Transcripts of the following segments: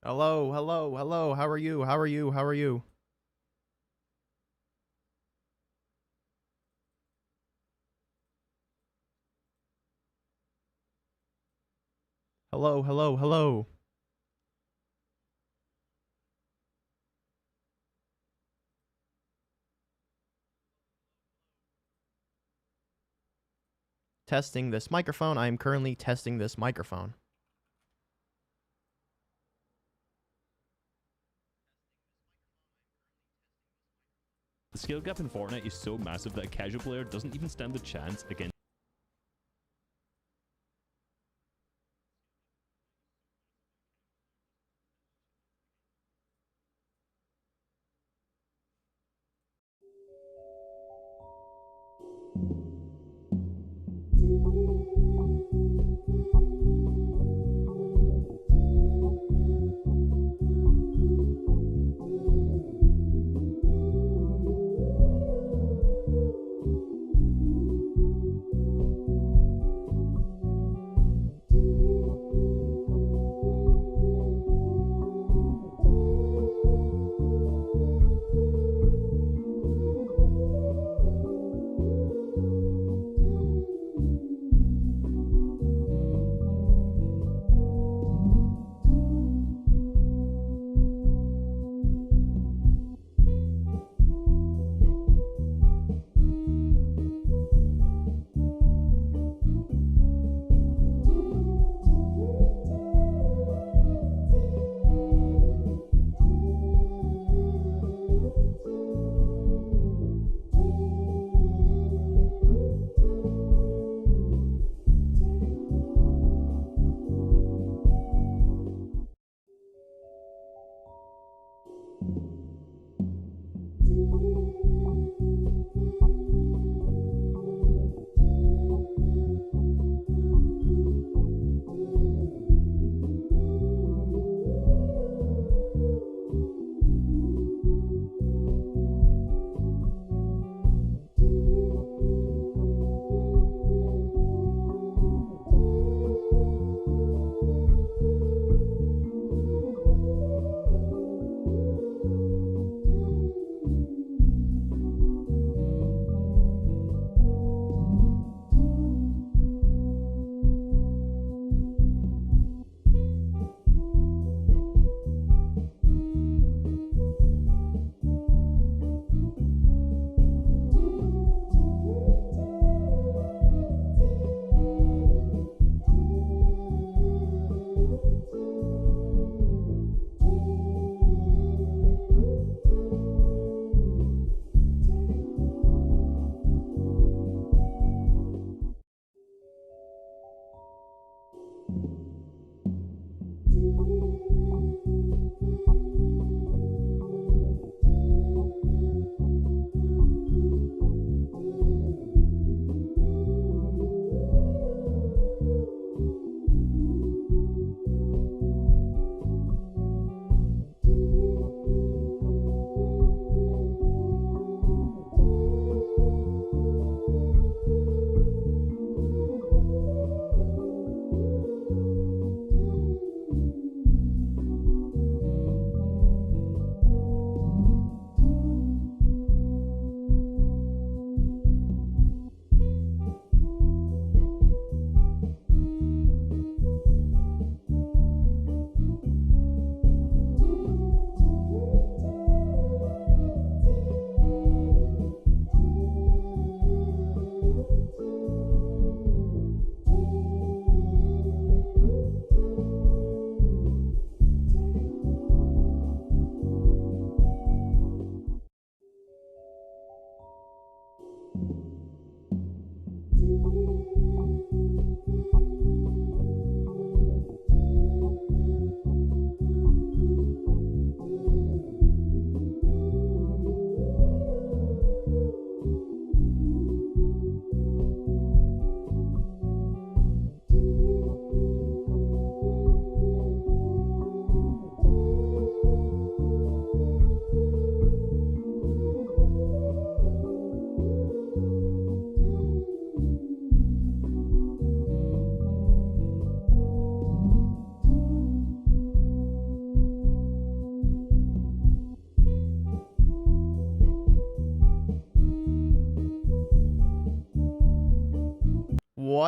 Hello, hello, hello. How are you? How are you? How are you? Hello, hello, hello. Testing this microphone. I am currently testing this microphone. The skill gap in Fortnite is so massive that a casual player doesn't even stand a chance against.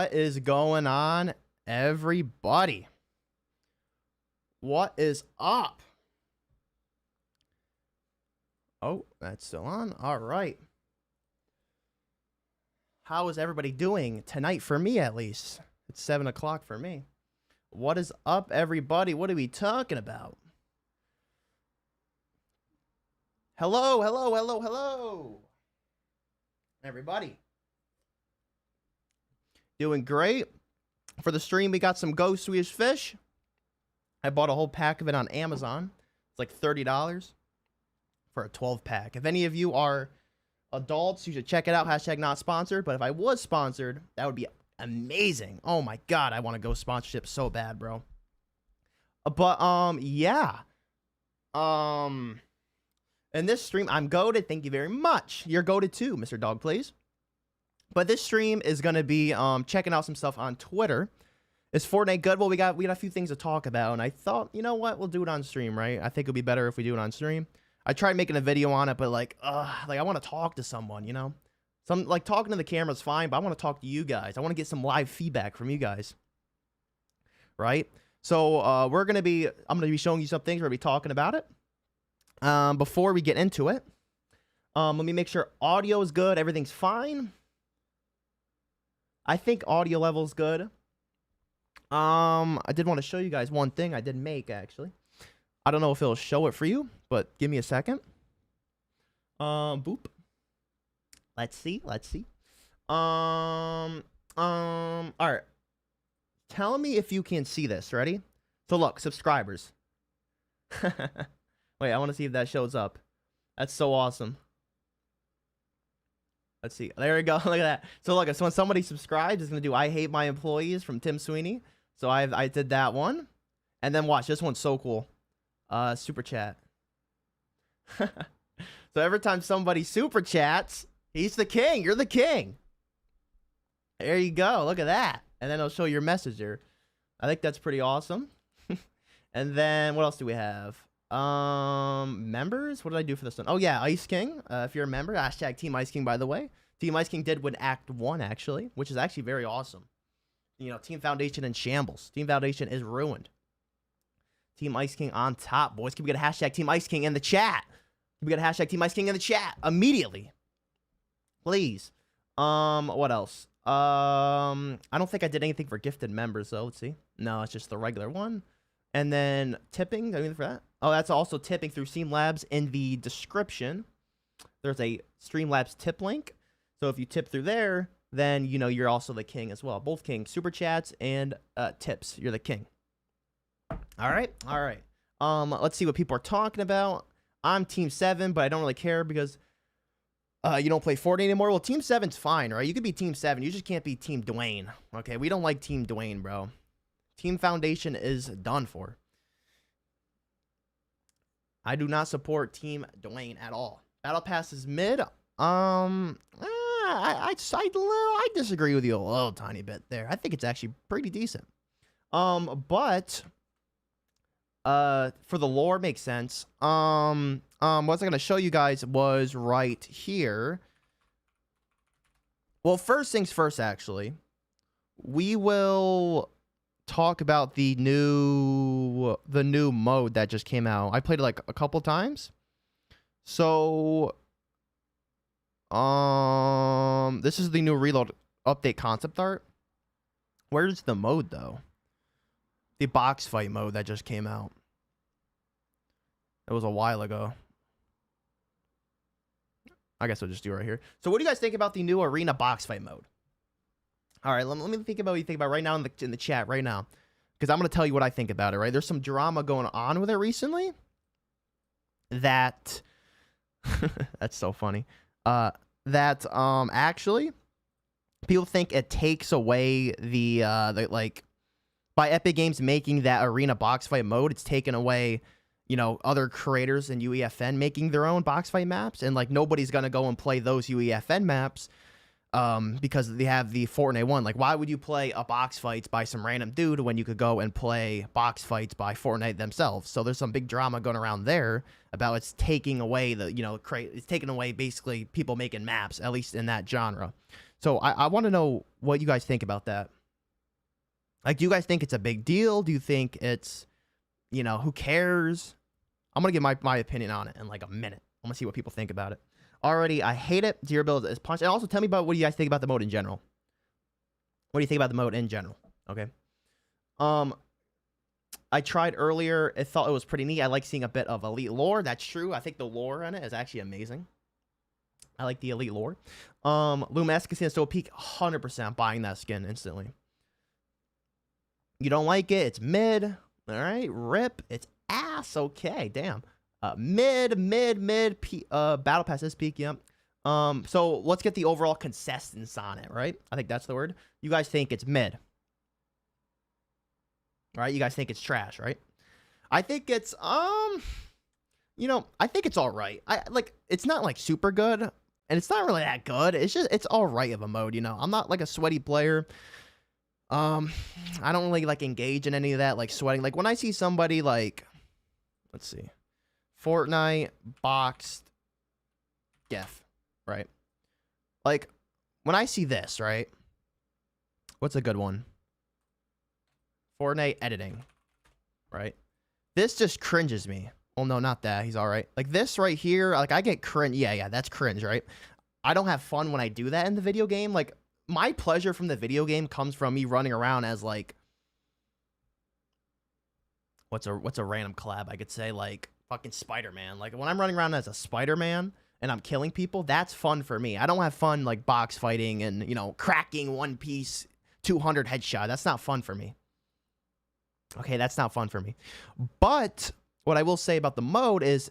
What is going on, everybody? What is up? Oh, that's still on. All right. How is everybody doing tonight, for me at least? It's 7 o'clock for me. What is up, everybody? What are we talking about? Hello, hello, hello, hello. Everybody. Doing great. For the stream, we got some Ghost Swedish Fish. I bought a whole pack of it on Amazon. It's like $30 for a 12-pack. If any of you are adults, you should check it out. Hashtag not sponsored. But if I was sponsored, that would be amazing. Oh my God, I want to go sponsorship so bad, bro. But, yeah. In this stream, I'm goated. Thank you very much. You're goated too, Mr. Dog, please. But this stream is going to be checking out some stuff on Twitter. Is Fortnite good? Well, we got a few things to talk about, and I thought, you know what, we'll do it on stream, right? I think it'll be better if we do it on stream. I tried making a video on it, but like I want to talk to someone, you know? Like talking to the camera is fine, but I want to talk to you guys. I want to get some live feedback from you guys, right? So I'm gonna be showing you some things. We're gonna be talking about it. Before we get into it, let me make sure audio is good. Everything's fine. I think audio level is good. I did want to show you guys one thing I did make, actually. I don't know if it'll show it for you, but give me a second. Boop. Let's see. All right. Tell me if you can see this. Ready? So look, subscribers. Wait, I want to see if that shows up. That's so awesome. Let's see. There we go. Look at that. So look, so when somebody subscribes, it's gonna do "I hate my employees" from Tim Sweeney. So I did that one, and then watch this one's so cool. Super chat. So every time somebody super chats, he's the king. You're the king. There you go. Look at that. And then it'll show your messenger. I think that's pretty awesome. And then what else do we have? Members. What did I do for this one? Oh yeah, Ice King. If you're a member, hashtag Team Ice King. By the way, Team Ice King did win Act 1 actually, which is actually very awesome. You know, Team Foundation in shambles. Team Foundation is ruined. Team Ice King on top, boys. Can we get a hashtag Team Ice King in the chat? Can we get a hashtag Team Ice King in the chat immediately, please? What else? I don't think I did anything for gifted members though. Let's see. No, it's just the regular one. And then tipping. Anything for that? Oh, that's also tipping through Streamlabs. In the description, there's a Streamlabs tip link. So if you tip through there, then you know you're also the king as well. Both kings, super chats and tips. You're the king. All right. Let's see what people are talking about. I'm Team 7, but I don't really care because you don't play Fortnite anymore. Well, Team 7's fine, right? You could be Team 7. You just can't be Team Dwayne. Okay, we don't like Team Dwayne, bro. Team Foundation is done for. I do not support Team Dwayne at all. Battle Pass is mid. I disagree with you a little tiny bit there. I think it's actually pretty decent. But for the lore makes sense. What I was gonna show you guys was right here. Well, first things first, actually, we will talk about the new mode that just came out. I played it like a couple times. So this is the new Reload update concept art. Where's the mode though? The box fight mode that just came out. It was a while ago. I guess I'll just do it right here. So what do you guys think about the new arena box fight mode? All right, let me think about what you think about right now in the chat right now, because I'm going to tell you what I think about it, right? There's some drama going on with it recently that that's so funny. Actually people think it takes away the like, by Epic Games making that arena box fight mode, it's taken away, you know, other creators in UEFN making their own box fight maps, and like nobody's going to go and play those UEFN maps because they have the Fortnite one. Like, why would you play a box fights by some random dude when you could go and play box fights by Fortnite themselves? So there's some big drama going around there about it's taking away the, you know, it's taking away basically people making maps, at least in that genre. So I want to know what you guys think about that. Like, do you guys think it's a big deal? Do you think it's, who cares? I'm going to give my opinion on it in like a minute. I'm going to see what people think about it. Already, I hate it. Zero build is punch. And also tell me about what do you guys think about the mode in general. What do you think about the mode in general? Okay. I tried earlier. I thought it was pretty neat. I like seeing a bit of elite lore. That's true. I think the lore in it is actually amazing. I like the elite lore. Luminescence skin is still peak. 100% buying that skin instantly. You don't like it? It's mid. All right. Rip. It's ass. Okay. Damn. Mid. Battle pass is peak. Yep. So let's get the overall consistency on it, right? I think that's the word. You guys think it's mid. Right? You guys think it's trash, right? I think it's I think it's all right. It's not like super good, and it's not really that good. It's all right of a mode, I'm not like a sweaty player. I don't really like engage in any of that like sweating. Like when I see somebody like, let's see, Fortnite boxed GIF, right? Like when I see this, right? What's a good one? Fortnite editing, right? This just cringes me. Well, no, not that. He's all right. Like this right here, like I get cringe. Yeah, that's cringe, right? I don't have fun when I do that in the video game. Like my pleasure from the video game comes from me running around as like, what's a random collab I could say? Like fucking Spider-Man. Like when I'm running around as a Spider-Man and I'm killing people, that's fun for me. I don't have fun like box fighting and, cracking One Piece 200 headshot. That's not fun for me. Okay, that's not fun for me. But what I will say about the mode is,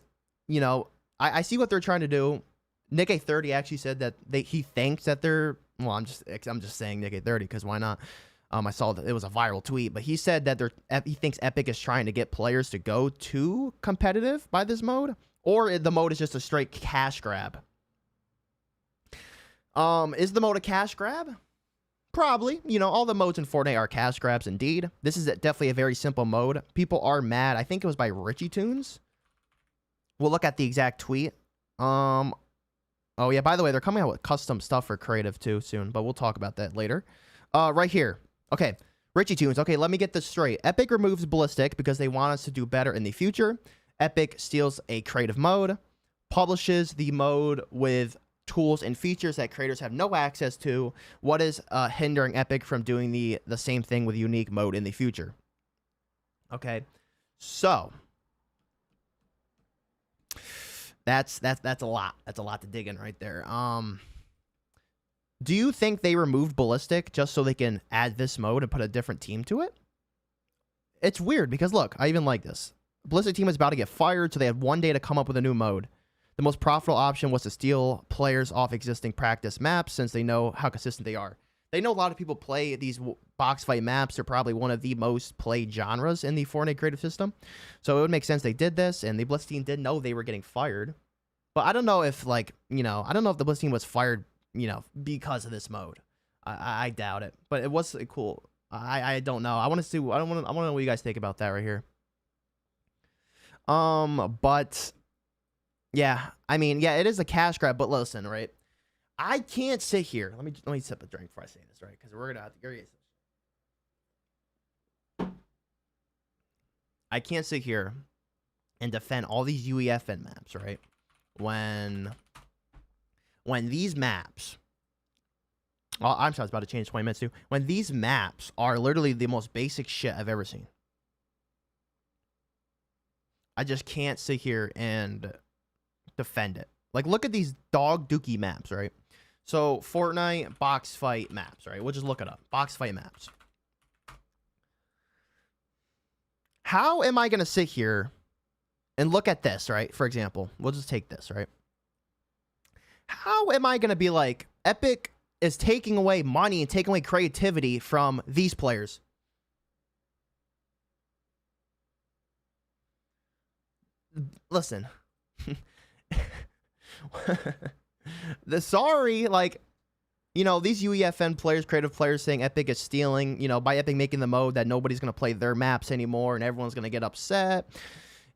I see what they're trying to do. Nick A30 actually said that he thinks that they're, well, I'm just saying Nick A30 because why not? I saw that it was a viral tweet, but he said that he thinks Epic is trying to get players to go to competitive by this mode, or the mode is just a straight cash grab. Is the mode a cash grab? Probably. All the modes in Fortnite are cash grabs indeed. This is definitely a very simple mode. People are mad. I think it was by Richie Tunes. We'll look at the exact tweet. Oh yeah, by the way, they're coming out with custom stuff for creative too soon, but we'll talk about that later. Right here. Okay, Richie Tunes. Okay, let me get this straight. Epic removes Ballistic because they want us to do better in the future. Epic steals a creative mode, publishes the mode with tools and features that creators have no access to. What is hindering Epic from doing the same thing with unique mode in the future? Okay, so that's a lot. That's a lot to dig in right there. Do you think they removed Ballistic just so they can add this mode and put a different team to it? It's weird because look, I even like this. Ballistic team is about to get fired, so they had 1 day to come up with a new mode. The most profitable option was to steal players off existing practice maps since they know how consistent they are. They know a lot of people play these box fight maps. They're probably one of the most played genres in the Fortnite creative system. So it would make sense they did this, and the Blitz team did know they were getting fired. But I don't know if, I don't know if the Blitz team was fired, because of this mode. I doubt it. But it was cool. I don't know. I want to know what you guys think about that right here. But yeah, I mean, yeah, it is a cash grab, but listen, right? I can't sit here. Let me sip a drink before I say this, right? Because we're gonna have to. I can't sit here and defend all these UEFN maps, right? When these maps, I'm sorry, I was about to change 20 minutes too. When these maps are literally the most basic shit I've ever seen. I just can't sit here and defend it. Like, look at these dog dookie maps, right? So, Fortnite box fight maps, right? We'll just look it up. Box fight maps. How am I going to sit here and look at this, right? For example, we'll just take this, right? How am I going to be like, Epic is taking away money and taking away creativity from these players? Listen. Sorry, like, these UEFN players, creative players saying Epic is stealing, by Epic making the mode that nobody's going to play their maps anymore and everyone's going to get upset.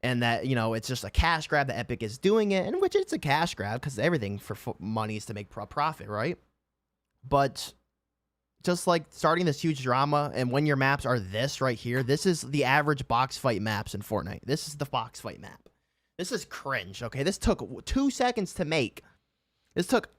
And that, it's just a cash grab that Epic is doing it, and which it's a cash grab because everything for money is to make profit, right? But, just like starting this huge drama, and when your maps are this right here, this is the average box fight maps in Fortnite. This is the box fight map. This is cringe, okay? This took 2 seconds to make. This took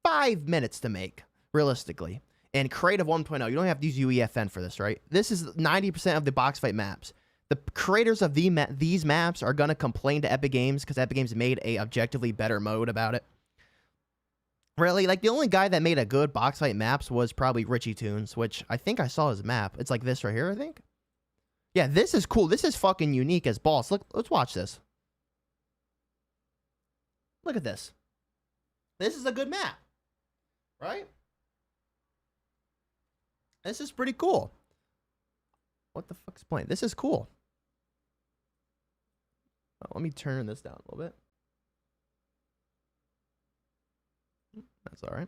5 minutes to make, realistically. And Creative 1.0, you don't have to use UEFN for this, right? This is 90% of the box fight maps. The creators of these maps are going to complain to Epic Games because Epic Games made a objectively better mode about it. Really, like, the only guy that made a good box fight maps was probably Richie Tunes, which I think I saw his map. It's like this right here, I think. Yeah, this is cool. This is fucking unique as balls. Look, let's watch this. Look at this. This is a good map, right? This is pretty cool. What the fuck's playing? This is cool. Oh, let me turn this down a little bit. That's all right.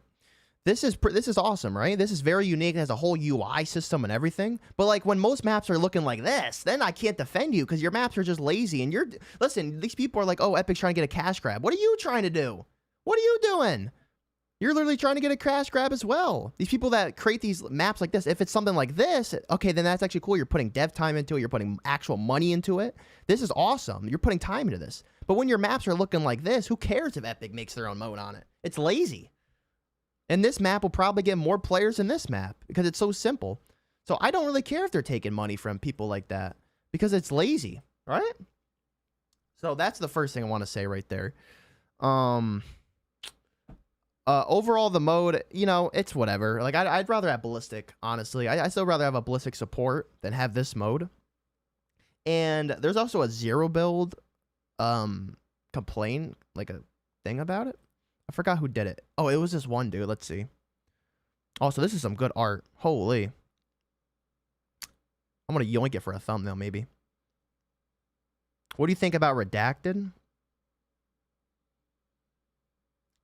This is awesome, right? This is very unique. It has a whole UI system and everything. But like when most maps are looking like this, then I can't defend you because your maps are just lazy. And listen, these people are like, oh, Epic's trying to get a cash grab. What are you trying to do? What are you doing? You're literally trying to get a cash grab as well. These people that create these maps like this, if it's something like this, okay, then that's actually cool. You're putting dev time into it. You're putting actual money into it. This is awesome. You're putting time into this. But when your maps are looking like this, who cares if Epic makes their own mode on it? It's lazy. And this map will probably get more players than this map because it's so simple. So I don't really care if they're taking money from people like that because it's lazy, right? So that's the first thing I want to say right there. Overall, the mode, you know, it's whatever. Like, I'd rather have ballistic, honestly. I still rather have a ballistic support than have this mode. And there's also a zero build complaint, like a thing about it. I forgot who did it. Oh, it was this one dude. Let's see. Also, this is some good art. Holy. I'm going to yoink it for a thumbnail, maybe. What do you think about Redacted?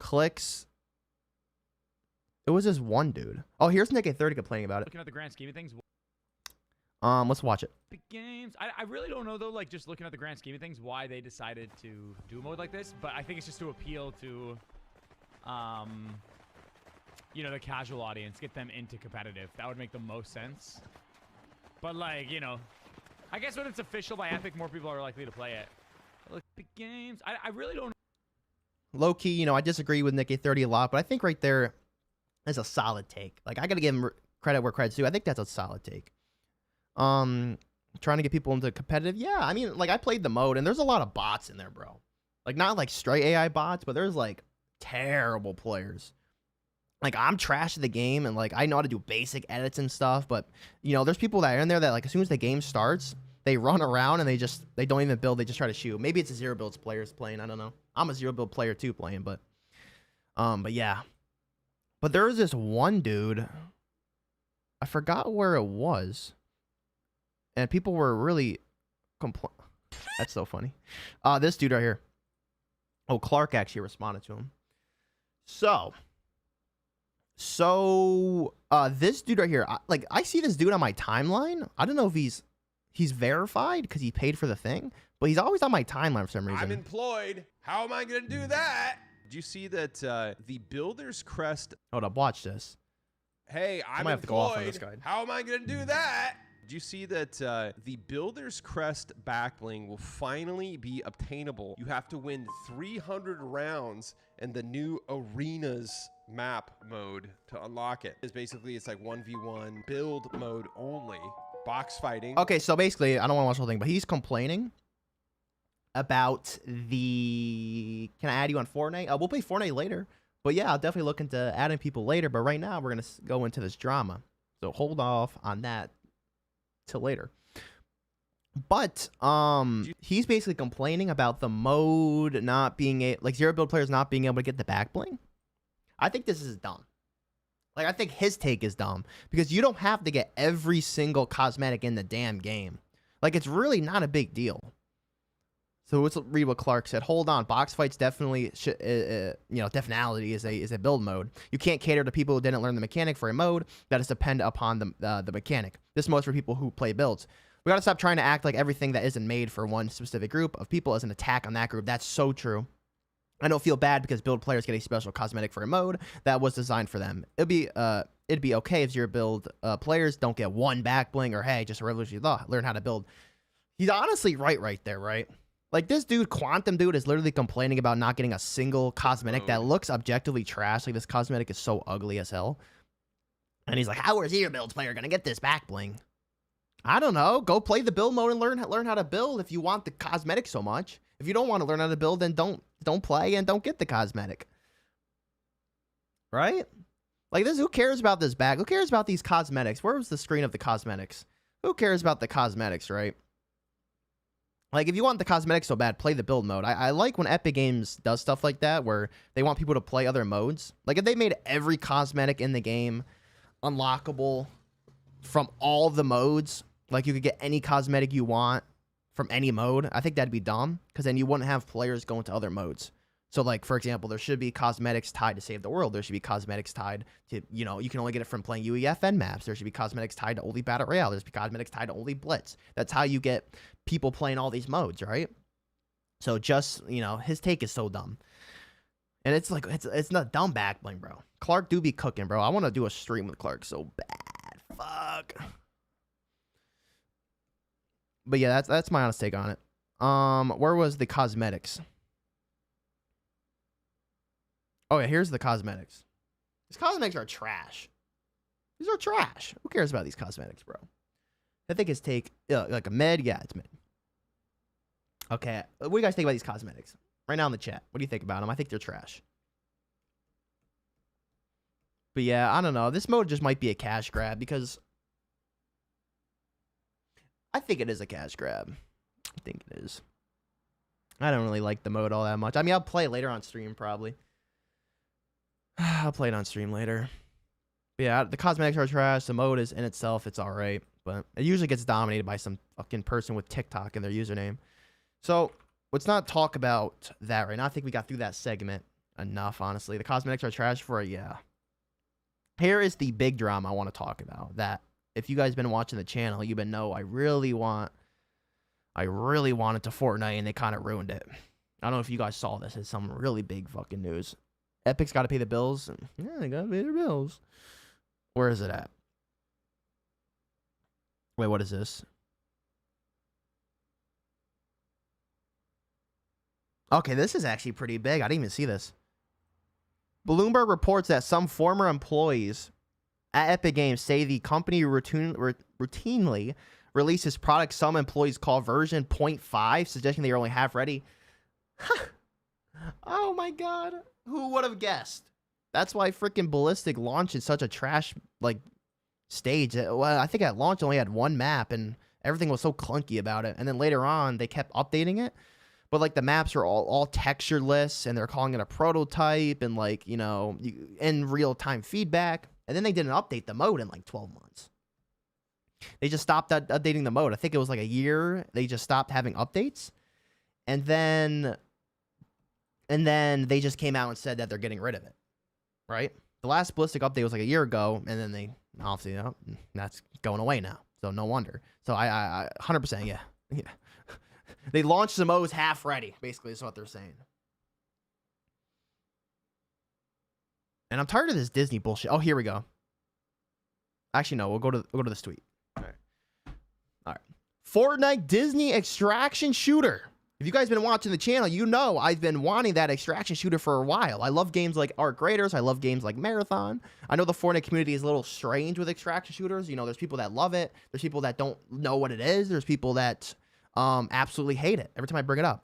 Clicks. It was this one dude. Oh, here's Nick at 30 complaining about it. Looking at the grand scheme of things. Let's watch it. Big games. I really don't know though. Like just looking at the grand scheme of things, why they decided to do a mode like this. But I think it's just to appeal to, you know, the casual audience, get them into competitive. That would make the most sense. But like, you know, I guess when it's official by Epic, more people are likely to play it. Look, big games. I really don't. Low key, you know, I disagree with Nick at 30 a lot, but I think right there is a solid take. Like, I gotta give him credit where credit's due. I think that's a solid take. Trying to get people into competitive. Yeah, I mean, like, I played the mode, and there's a lot of bots in there, bro. Like, not like straight AI bots, but there's like terrible players. Like, I'm trash at the game, and like I know how to do basic edits and stuff, but you know, there's people that are in there that like as soon as the game starts, they run around and they don't even build. They just try to shoot. Maybe it's a zero builds players playing. I don't know. I'm a zero build player too playing, but yeah. But there was this one dude. I forgot where it was. And people were really That's so funny. This dude right here. Oh, Clark actually responded to him. So this dude right here, I see this dude on my timeline. I don't know if he's verified because he paid for the thing, but he's always on my timeline for some reason. I'm employed. How am I going to do that? Did you see that the Builder's Crest... Hold up, watch this. Hey, I'm might have to go off on this employed. guy. How am I going to do that? Did you see that the Builder's Crest backbling will finally be obtainable? You have to win 300 rounds in the new Arenas map mode to unlock it. It's like 1v1 build mode only. Box fighting. Okay, so basically, I don't want to watch the whole thing, but he's complaining about the... Can I add you on Fortnite? We'll play Fortnite later. But yeah, I'll definitely look into adding people later. But right now, we're going to go into this drama. So hold off on that till later. But he's basically complaining about the mode not being like zero build players not being able to get the back bling. I think this is dumb. Like, I think his take is dumb because you don't have to get every single cosmetic in the damn game. Like, it's really not a big deal. So let's read what Clark said. Hold on, box fights definitely definality is a build mode. You can't cater to people who didn't learn the mechanic for a mode that is depend upon the mechanic. This mode's for people who play builds. We gotta stop trying to act like everything that isn't made for one specific group of people is an attack on that group. That's so true. I don't feel bad because build players get a special cosmetic for a mode that was designed for them. It'd be it'd be okay if your build players don't get one back bling or hey, just a revolutionary thought, learn how to build. He's honestly right there, right? Like this dude, Quantum dude, is literally complaining about not getting a single cosmetic that looks objectively trash. Like this cosmetic is so ugly as hell. And he's like, how is your build player gonna get this back bling? I don't know. Go play the build mode and learn how to build if you want the cosmetic so much. If you don't want to learn how to build, then don't play and don't get the cosmetic. Right? Like this, who cares about this bag? Who cares about these cosmetics? Where was the screen of the cosmetics? Who cares about the cosmetics, right? Like if you want the cosmetics so bad, play the build mode. I like when Epic Games does stuff like that where they want people to play other modes. Like if they made every cosmetic in the game unlockable from all the modes, like you could get any cosmetic you want from any mode, I think that'd be dumb because then you wouldn't have players going to other modes. So like, for example, there should be cosmetics tied to Save the World. There should be cosmetics tied to, you know, you can only get it from playing UEFN maps. There should be cosmetics tied to only Battle Royale. There should be cosmetics tied to only Blitz. That's how you get people playing all these modes, right? So just, you know, his take is so dumb. And it's like, it's not dumb back bling, bro. Clark do be cooking, bro. I want to do a stream with Clark so bad. Fuck. But yeah, that's my honest take on it. Where was the cosmetics? Oh yeah, here's the cosmetics. These cosmetics are trash. These are trash. Who cares about these cosmetics, bro? I think his take, like a med. Yeah, it's mid. Okay, what do you guys think about these cosmetics? Right now in the chat, what do you think about them? I think they're trash. But yeah, I don't know. This mode just might be a cash grab because I think it is a cash grab. I think it is. I don't really like the mode all that much. I mean, I'll play later on stream probably. I'll play it on stream later. But yeah, the cosmetics are trash. The mode is in itself, it's all right. But it usually gets dominated by some fucking person with TikTok in their username. So let's not talk about that right now. I think we got through that segment enough, honestly. The cosmetics are trash for it, yeah. Here is the big drama I want to talk about. That if you guys been watching the channel, you've been know I really wanted to Fortnite and they kind of ruined it. I don't know if you guys saw this. It's some really big fucking news. Epic's got to pay the bills. And yeah, they got to pay their bills. Where is it at? Wait, what is this? Okay, this is actually pretty big. I didn't even see this. Bloomberg reports that some former employees at Epic Games say the company routinely releases products some employees call version 0.5, suggesting they are only half ready. Oh my god. Who would have guessed? That's why freaking Ballistic launched in such a trash like stage. Well, I think at launch it only had one map and everything was so clunky about it. And then later on they kept updating it. But like the maps are all textureless and they're calling it a prototype and like, you know, in real-time feedback. And then they didn't update the mode in like 12 months. They just stopped updating the mode. I think it was like a year. They just stopped having updates. And then they just came out and said that they're getting rid of it. Right? The last Ballistic update was like a year ago. And then they obviously, you know, that's going away now. So no wonder. So I 100%, yeah. Yeah. They launched the modes half ready, basically, is what they're saying. And I'm tired of this Disney bullshit. Oh, here we go. Actually, no, we'll go to this tweet. All right. Fortnite Disney extraction shooter. If you guys been watching the channel, you know I've been wanting that extraction shooter for a while. I love games like Arc Raiders. I love games like Marathon. I know the Fortnite community is a little strange with extraction shooters. You know, there's people that love it. There's people that don't know what it is. There's people that absolutely hate it every time I bring it up.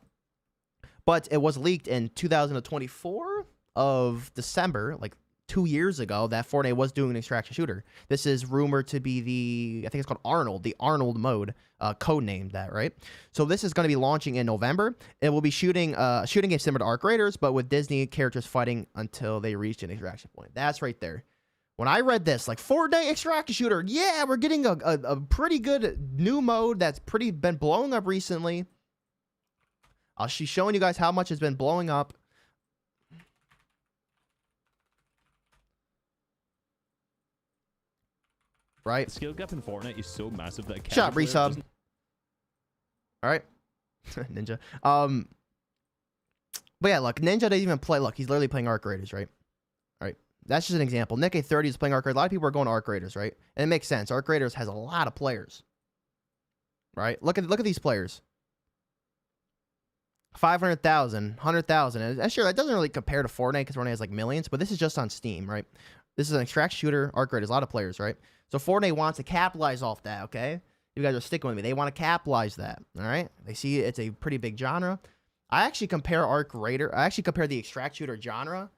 But it was leaked in 2024 of December, like 2 years ago, that Fortnite was doing an extraction shooter. This is rumored to be I think it's called Arnold, the Arnold mode, codenamed that, right? So this is going to be launching in November. It will be shooting a game similar to Arc Raiders, but with Disney characters fighting until they reach an extraction point. That's right there. When I read this, like Fortnite extraction shooter, yeah, we're getting a pretty good new mode that's been blowing up recently. She's showing you guys how much it's been blowing up. Right? The skill gap in Fortnite is so massive that Shut resub. All right, Ninja. But yeah, look, Ninja doesn't even play. Look, he's literally playing Arc Raiders, right? All right, That's just an example. Nick A30 is playing Arc Raiders. A lot of people are going to Arc Raiders, right? And it makes sense. Arc Raiders has a lot of players, right? Look at these players. 500,000, 100,000. And sure, that doesn't really compare to Fortnite because Fortnite has like millions, but this is just on Steam, right? This is an extraction shooter, Arc Raiders, a lot of players, right? So Fortnite wants to capitalize off that, okay? You guys are sticking with me. They want to capitalize that, all right? They see it's a pretty big genre. I actually compare the extract shooter genre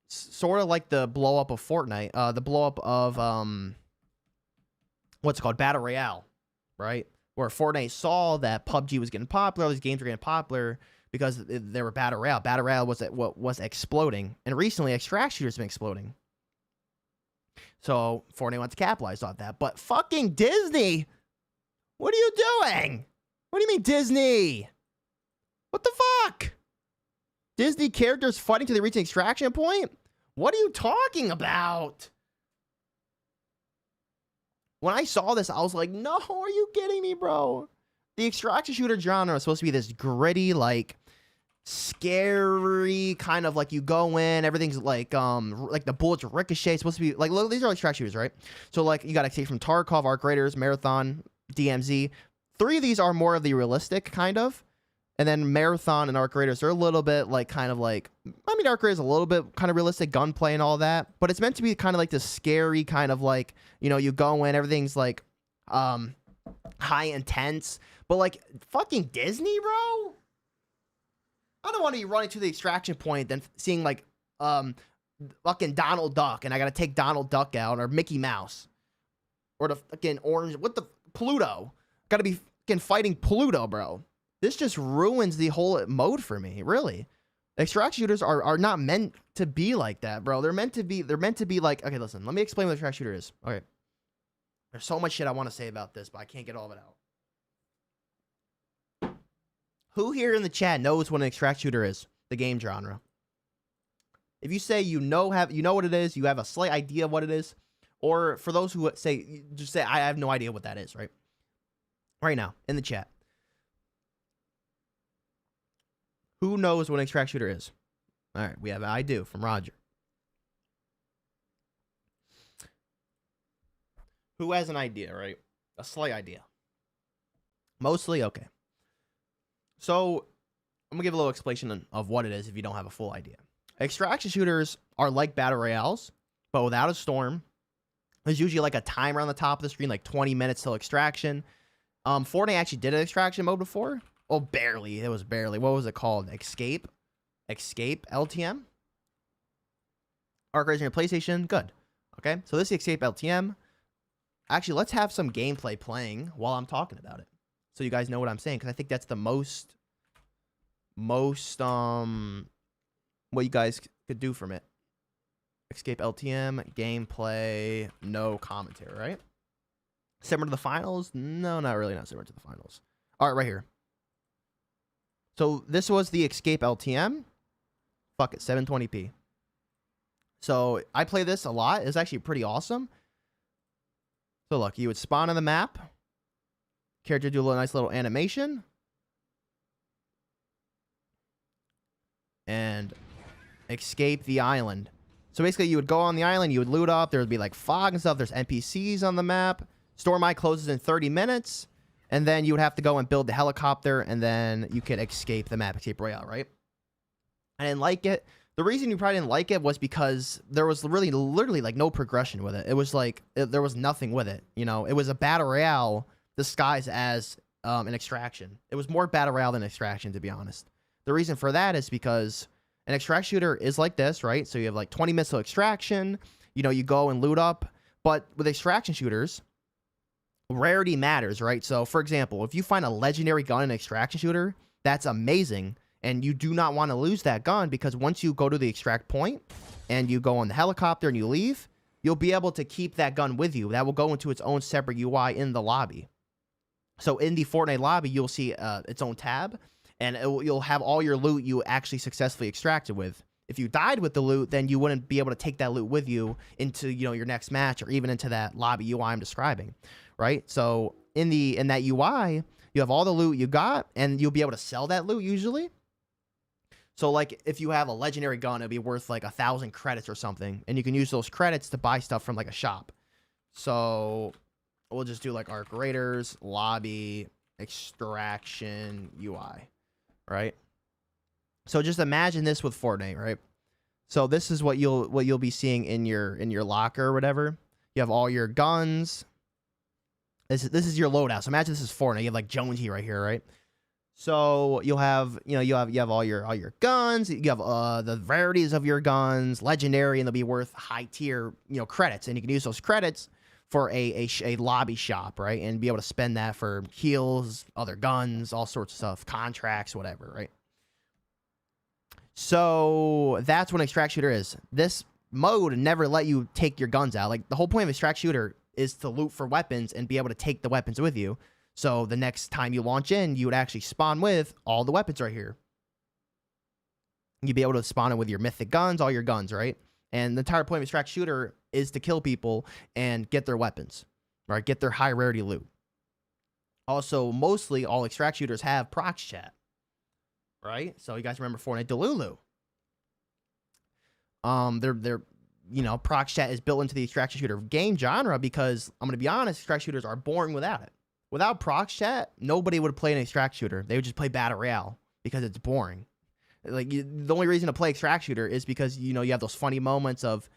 sort of like the blow up of Fortnite, the blow up of what's it called, Battle Royale, right? Where Fortnite saw that PUBG was getting popular, all these games were getting popular because they were Battle Royale. Battle Royale was what was exploding, and recently extract shooters have been exploding. So Fortnite wants to capitalize on that, but fucking Disney, what are you doing? What do you mean Disney? What the fuck? Disney characters fighting till they reach an extraction point? What are you talking about? When I saw this, I was like, no, are you kidding me, bro? The extraction shooter genre is supposed to be this gritty, like, scary, kind of like you go in, everything's like the bullets ricochet. It's supposed to be, like, look, these are like extraction shooters, right? So, like, you got Escape from Tarkov, Arc Raiders, Marathon, DMZ. 3 of these are more of the realistic, kind of. And then Marathon and Arc Raiders are a little bit like kind of like, I mean, Arc Raiders is a little bit kind of realistic gunplay and all that, but it's meant to be kind of like this scary kind of like, you know, you go in, everything's like high intense, but like fucking Disney, bro. I don't want to be running to the extraction point then seeing like fucking Donald Duck and I gotta take Donald Duck out, or Mickey Mouse, or the fucking orange, what the Pluto. Gotta be fucking fighting Pluto, bro. This just ruins the whole mode for me, really. Extraction shooters are not meant to be like that, bro. They're meant to be like, okay, listen, let me explain what an extraction shooter is. Okay. There's so much shit I want to say about this, but I can't get all of it out. Who here in the chat knows what an extraction shooter is? The game genre. If you say you know what it is, you have a slight idea of what it is, or for those who say, just say, I have no idea what that is, right? Right now, in the chat. Who knows what an extract shooter is? All right, we have I do from Roger. Who has an idea, right? A slight idea. Mostly, okay. So, I'm going to give a little explanation of what it is if you don't have a full idea. Extraction shooters are like battle royales, but without a storm. There's usually like a timer on the top of the screen, like 20 minutes till extraction. Fortnite actually did an extraction mode before. Oh, barely. It was barely. What was it called? Escape LTM? Arc Raiders on your PlayStation? Good. Okay, so this is Escape LTM. Actually, let's have some gameplay playing while I'm talking about it, so you guys know what I'm saying, because I think that's the most what you guys could do from it. Escape LTM, gameplay, no commentary, right? Similar to the finals? No, not really, not similar to the finals. All right, right here. So this was the Escape LTM. Fuck it, 720p. So I play this a lot. It's actually pretty awesome. So look, you would spawn on the map. Character do a nice little animation. And escape the island. So basically you would go on the island, you would loot up. There would be like fog and stuff. There's NPCs on the map. Store might closes in 30 minutes. And then you would have to go and build the helicopter, and then you could escape the map, Escape Royale, right? I didn't like it. The reason you probably didn't like it was because there was really, literally, like, no progression with it. It was like, there was nothing with it, you know? It was a Battle Royale disguised as an extraction. It was more Battle Royale than extraction, to be honest. The reason for that is because an extract shooter is like this, right? So you have, like, 20 missile extraction. You know, you go and loot up. But with extraction shooters, rarity matters, right? So, for example, if you find a legendary gun in an extraction shooter, that's amazing, and you do not want to lose that gun, because once you go to the extract point and you go on the helicopter and you leave, you'll be able to keep that gun with you. That will go into its own separate UI in the lobby. So in the Fortnite lobby, you'll see its own tab, and you'll have all your loot you actually successfully extracted with. If you died with the loot, then you wouldn't be able to take that loot with you into, you know, your next match, or even into that lobby UI I'm describing. Right? So in that UI, you have all the loot you got, and you'll be able to sell that loot usually. So like if you have a legendary gun, it'd be worth like 1,000 credits or something, and you can use those credits to buy stuff from like a shop. So we'll just do like Arc Raiders, lobby, extraction, UI, right? So just imagine this with Fortnite, right? So this is what you'll be seeing in your locker or whatever. You have all your guns. This is your loadout. So imagine this is Fortnite. You have like Jonesy right here, right? So you'll have you have all your guns. You have the rarities of your guns, legendary, and they'll be worth high tier credits, and you can use those credits for a lobby shop, right? And be able to spend that for heals, other guns, all sorts of stuff, contracts, whatever, right? So that's what an extract shooter is. This mode never let you take your guns out. Like the whole point of extract shooter is to loot for weapons and be able to take the weapons with you. So the next time you launch in, you would actually spawn with all the weapons right here. You'd be able to spawn in with your mythic guns, all your guns, right? And the entire point of extract shooter is to kill people and get their weapons, right? Get their high rarity loot. Also, mostly all extract shooters have prox chat, right? So you guys remember Fortnite Delulu. They're prox chat is built into the extraction shooter game genre because I'm gonna be honest, extract shooters are boring without it. Without prox chat, nobody would play an extract shooter. They would just play battle royale because it's boring. Like the only reason to play extract shooter is because you have those funny moments of,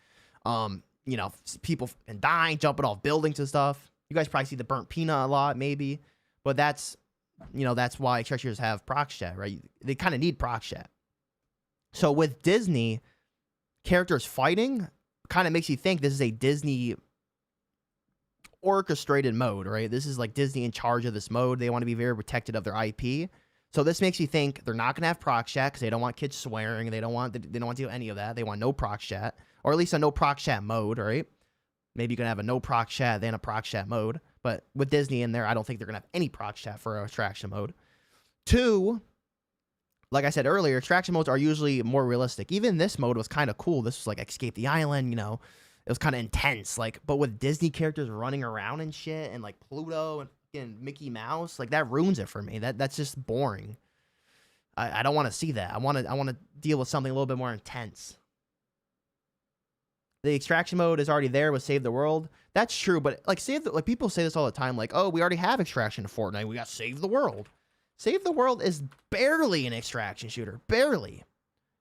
people dying, jumping off buildings and stuff. You guys probably see the burnt peanut a lot, maybe, but that's why extract shooters have prox chat, right? They kind of need prox chat. So with Disney, characters fighting kind of makes you think this is a Disney orchestrated mode, right? This is like Disney in charge of this mode. They want to be very protected of their IP. So this makes you think they're not going to have prox chat because they don't want kids swearing. They don't want to do any of that. They want no prox chat, or at least a no prox chat mode, right? Maybe you can have a no prox chat, then a prox chat mode. But with Disney in there, I don't think they're going to have any prox chat for extraction mode. 2, like I said earlier, extraction modes are usually more realistic. Even this mode was kind of cool. This was like Escape the Island, it was kind of intense. But with Disney characters running around and shit, and like Pluto and Mickey Mouse, like that ruins it for me. That's just boring. I don't want to see that. I want to deal with something a little bit more intense. The extraction mode is already there with Save the World. That's true, but like people say this all the time, like, oh, we already have extraction in Fortnite. We got Save the World. Save the World is barely an extraction shooter. Barely.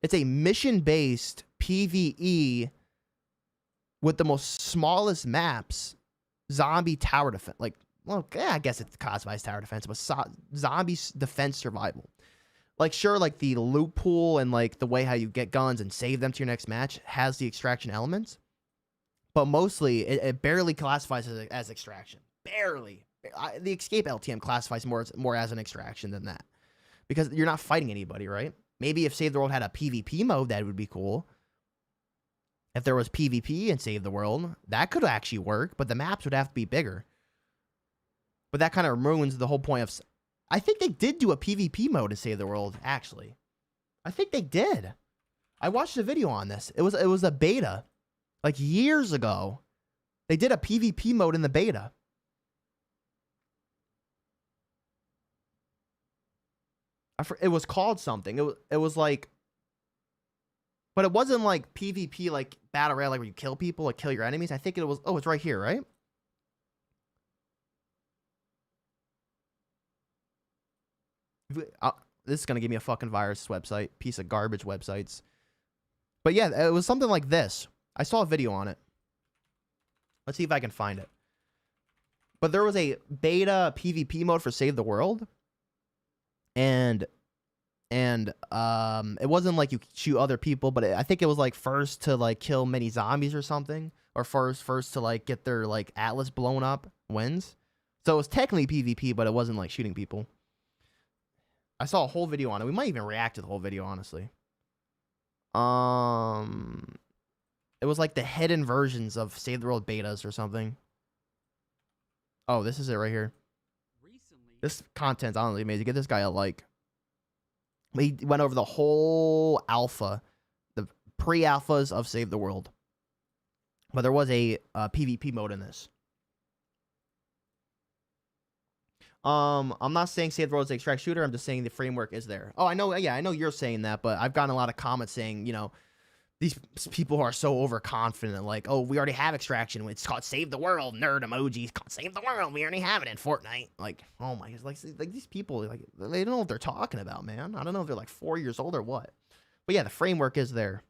It's a mission-based PvE with the most smallest maps. Zombie tower defense. I guess it's classified as tower defense, but zombie defense survival. Sure, the loot pool and the way how you get guns and save them to your next match has the extraction elements, but mostly it barely classifies as extraction. Barely. The Escape LTM classifies more as an extraction than that, because you're not fighting anybody, right? Maybe if Save the World had a PvP mode, that would be cool. If there was PvP in Save the World, that could actually work, but the maps would have to be bigger. But that kind of ruins the whole point of... I think they did do a PvP mode in Save the World, actually. I think they did. I watched a video on this. It was a beta. Years ago. They did a PvP mode in the beta. It was called something. It was but it wasn't like PvP, like battle royale, where you kill people, kill your enemies. I think it was. Oh, it's right here, right? This is gonna give me a fucking virus website, piece of garbage websites. But yeah, it was something like this. I saw a video on it. Let's see if I can find it. But there was a beta PvP mode for Save the World. And it wasn't like you shoot other people, but I think it was first to kill many zombies or something, or first to get their Atlas blown up wins. So it was technically PvP, but it wasn't shooting people. I saw a whole video on it. We might even react to the whole video, honestly. It was the hidden versions of Save the World betas or something. Oh, this is it right here. This content's honestly amazing. Get this guy a like. We went over the whole alpha, the pre-alphas of Save the World. But there was a PvP mode in this. I'm not saying Save the World is the extract shooter. I'm just saying the framework is there. Oh, I know. Yeah, I know you're saying that, but I've gotten a lot of comments saying, you know, these people who are so overconfident, like, oh, we already have extraction. It's called Save the World. Nerd emojis. It's called Save the World. We already have it in Fortnite. Like, oh my, like these people, like, they don't know what they're talking about, man. I don't know if they're like 4 years old or what. But yeah, the framework is there.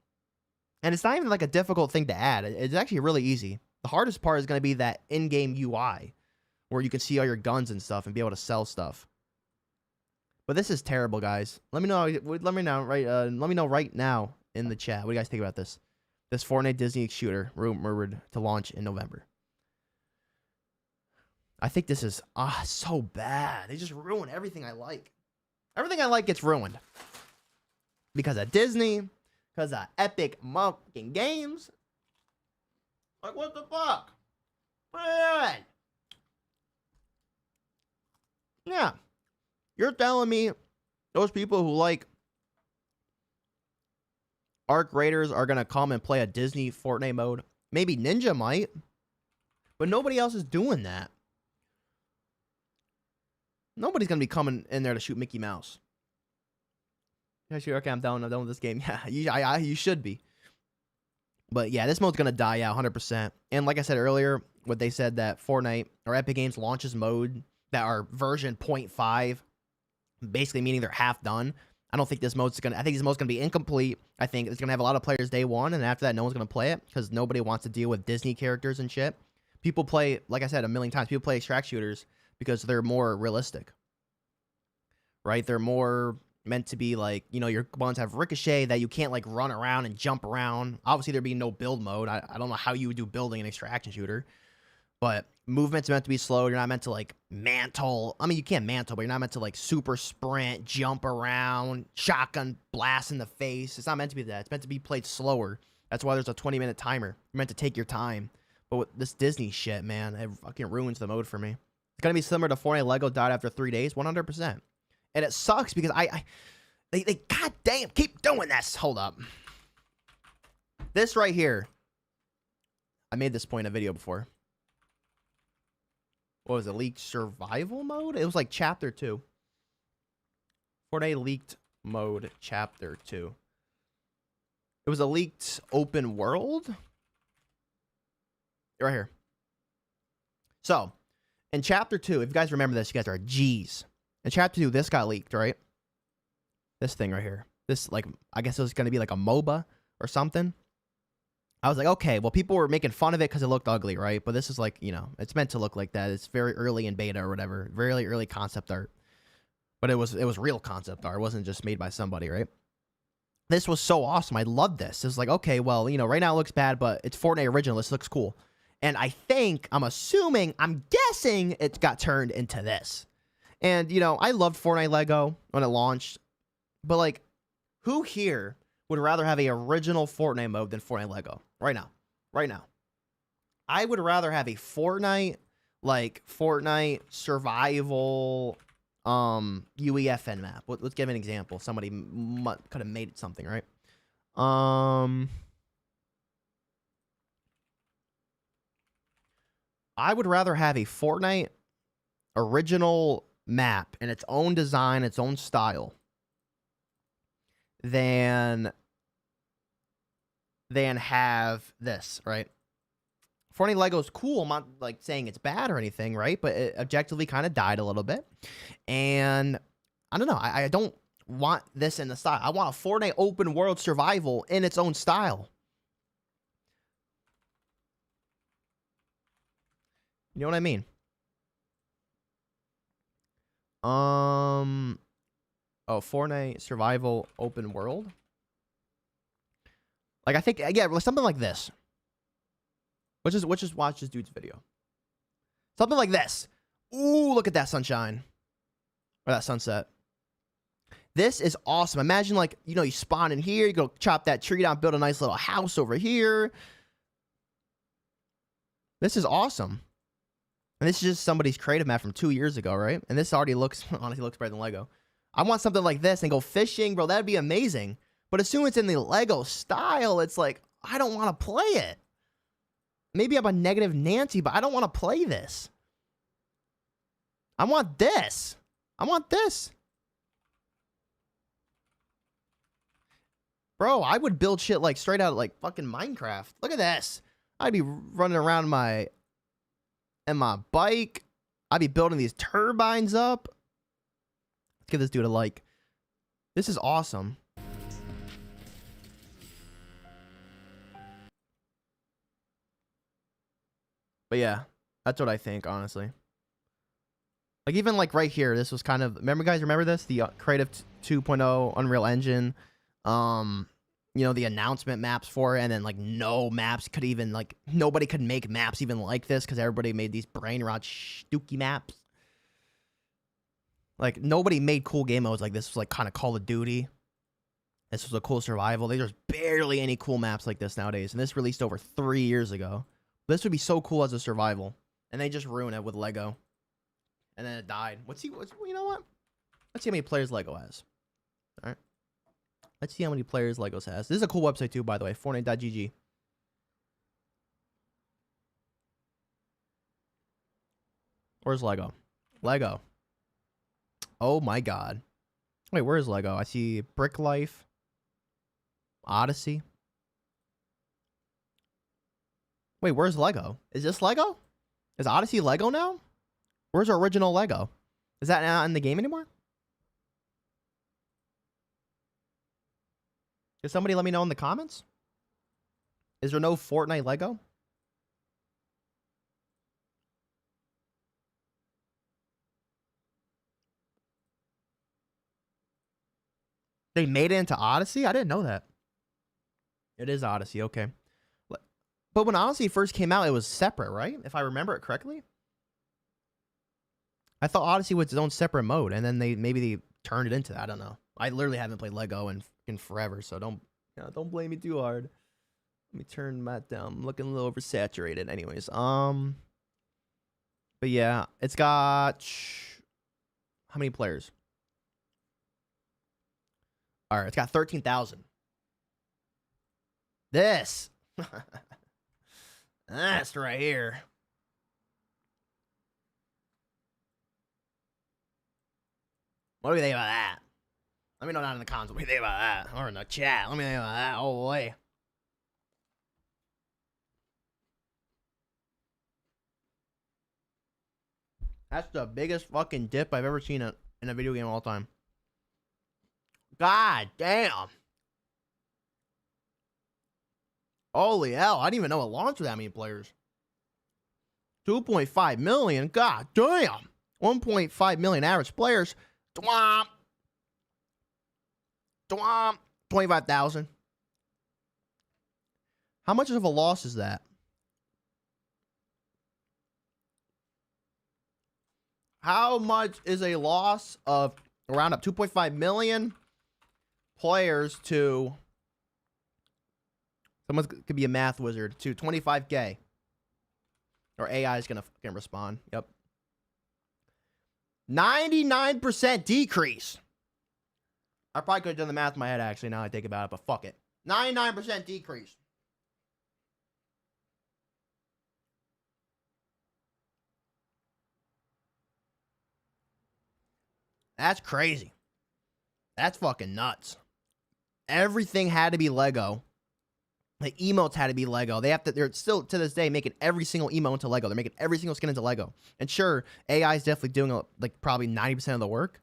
And it's not even like a difficult thing to add. It's actually really easy. The hardest part is going to be that in-game UI where you can see all your guns and stuff and be able to sell stuff. But this is terrible, guys. Let me know. Let me know right now in the chat. What do you guys think about this? This Fortnite Disney shooter rumored to launch in November. I think this is so bad. They just ruin everything I like. Everything I like gets ruined because of Disney, because of Epic fucking Games. Like, what the fuck? What are you doing? Yeah. You're telling me those people who like Arc Raiders are going to come and play a Disney Fortnite mode? Maybe Ninja might, but nobody else is doing that. Nobody's going to be coming in there to shoot Mickey Mouse. Actually, okay, I'm done with this game. Yeah, you should be. But yeah, this mode's going to die out 100%. And like I said earlier, what they said that Fortnite or Epic Games launches mode that are version 0.5, basically meaning they're half done. I don't think this mode's going to, I think this mode's going to be incomplete. I think it's going to have a lot of players day one, and after that, no one's going to play it because nobody wants to deal with Disney characters and shit. People play, like I said a million times, people play extract shooters because they're more realistic. Right? They're more meant to be like, you know, your ones have ricochet that you can't like run around and jump around. Obviously, there'd be no build mode. I don't know how you would do building an extraction shooter. But movement's meant to be slow. You're not meant to like mantle. I mean, you can't mantle, but you're not meant to like super sprint, jump around, shotgun blast in the face. It's not meant to be that. It's meant to be played slower. That's why there's a 20-minute timer. You're meant to take your time. But with this Disney shit, man, it fucking ruins the mode for me. It's gonna be similar to Fortnite Lego died after 3 days, 100%. And it sucks because they goddamn keep doing this. Hold up. This right here. I made this point in a video before. What was it? Leaked survival mode? It was like chapter 2. Fortnite leaked mode chapter 2. It was a leaked open world. Right here. So, in chapter 2, if you guys remember this, you guys are G's. In chapter 2, this got leaked, right? This thing right here. This, like, I guess it was going to be like a MOBA or something. I was like, okay, well, people were making fun of it because it looked ugly, right? But this is like, you know, it's meant to look like that. It's very early in beta or whatever. Very early concept art. But it was real concept art. It wasn't just made by somebody, right? This was so awesome. I loved this. It was like, okay, well, you know, right now it looks bad, but it's Fortnite original. This looks cool. And I'm guessing it got turned into this. And, you know, I loved Fortnite Lego when it launched. But, like, who here would rather have a original Fortnite mode than Fortnite Lego? Right now. Right now. I would rather have a Fortnite survival UEFN map. Let's give an example. Somebody could have made something, right? I would rather have a Fortnite original map in its own design, its own style, than have this, right? Fortnite Lego is cool. I'm not like saying it's bad or anything, right? But it objectively kind of died a little bit. And I don't know. I don't want this in the style. I want a Fortnite open world survival in its own style. You know what I mean? Oh, Fortnite survival open world. Like, I think, yeah, something like this. Let's just watch this dude's video. Something like this. Ooh, look at that sunshine. Or that sunset. This is awesome. Imagine, like, you know, you spawn in here, you go chop that tree down, build a nice little house over here. This is awesome. And this is just somebody's creative map from 2 years ago, right? And this already looks, honestly, looks better than Lego. I want something like this and go fishing, bro. That'd be amazing. But as soon as it's in the Lego style, it's like, I don't want to play it. Maybe I'm a negative Nancy, but I don't want to play this. I want this. I want this. Bro, I would build shit like straight out of like fucking Minecraft. Look at this. I'd be running around in my bike. I'd be building these turbines up. Let's give this dude a like. This is awesome. But yeah, that's what I think, honestly. Like even like right here, this was kind of, remember this? The Creative 2.0 Unreal Engine. You know, the announcement maps for it, and then like no maps could even like, nobody could make maps even like this because everybody made these brain rot stooky maps. Like nobody made cool game modes like this. Was like kind of Call of Duty. This was a cool survival. There's barely any cool maps like this nowadays, and this released over 3 years ago. This would be so cool as a survival, and they just ruined it with Lego, and then it died. You know what? Let's see how many players Lego has. All right. Let's see how many players Legos has. This is a cool website too, by the way. Fortnite.gg. Where's Lego? Lego. Oh my god. Wait, where is Lego? I see Brick Life. Odyssey. Wait, where's Lego? Is this Lego? Is Odyssey Lego now? Where's our original Lego? Is that not in the game anymore? Can somebody let me know in the comments? Is there no Fortnite Lego? They made it into Odyssey? I didn't know that. It is Odyssey, okay. But when Odyssey first came out, it was separate, right? If I remember it correctly? I thought Odyssey was its own separate mode, and then maybe they turned it into that. I don't know. I literally haven't played Lego in forever, so don't blame me too hard. Let me turn that down. I'm looking a little oversaturated. Anyways, but yeah, it's got how many players? All right, it's got 13,000. This. That's right here. What do you think about that? Let me know down in the comments what do you think about that. Or in the chat. Let me think about that. Oh, boy. That's the biggest fucking dip I've ever seen in a video game all time. God damn. Holy hell. I didn't even know it launched with that many players. 2.5 million. God damn. 1.5 million average players. Dwomp. Dwomp. 25,000. How much of a loss is that? How much is a loss of around up 2.5 million players to someone could be a math wizard to 25K? Or AI is gonna respond. Yep. 99% decrease. I probably could have done the math in my head actually now I think about it, but fuck it. 99% decrease. That's crazy. That's fucking nuts. Everything had to be Lego. The emotes had to be Lego. They're still to this day making every single emote into Lego. They're making every single skin into Lego. And sure, AI is definitely doing like probably 90% of the work.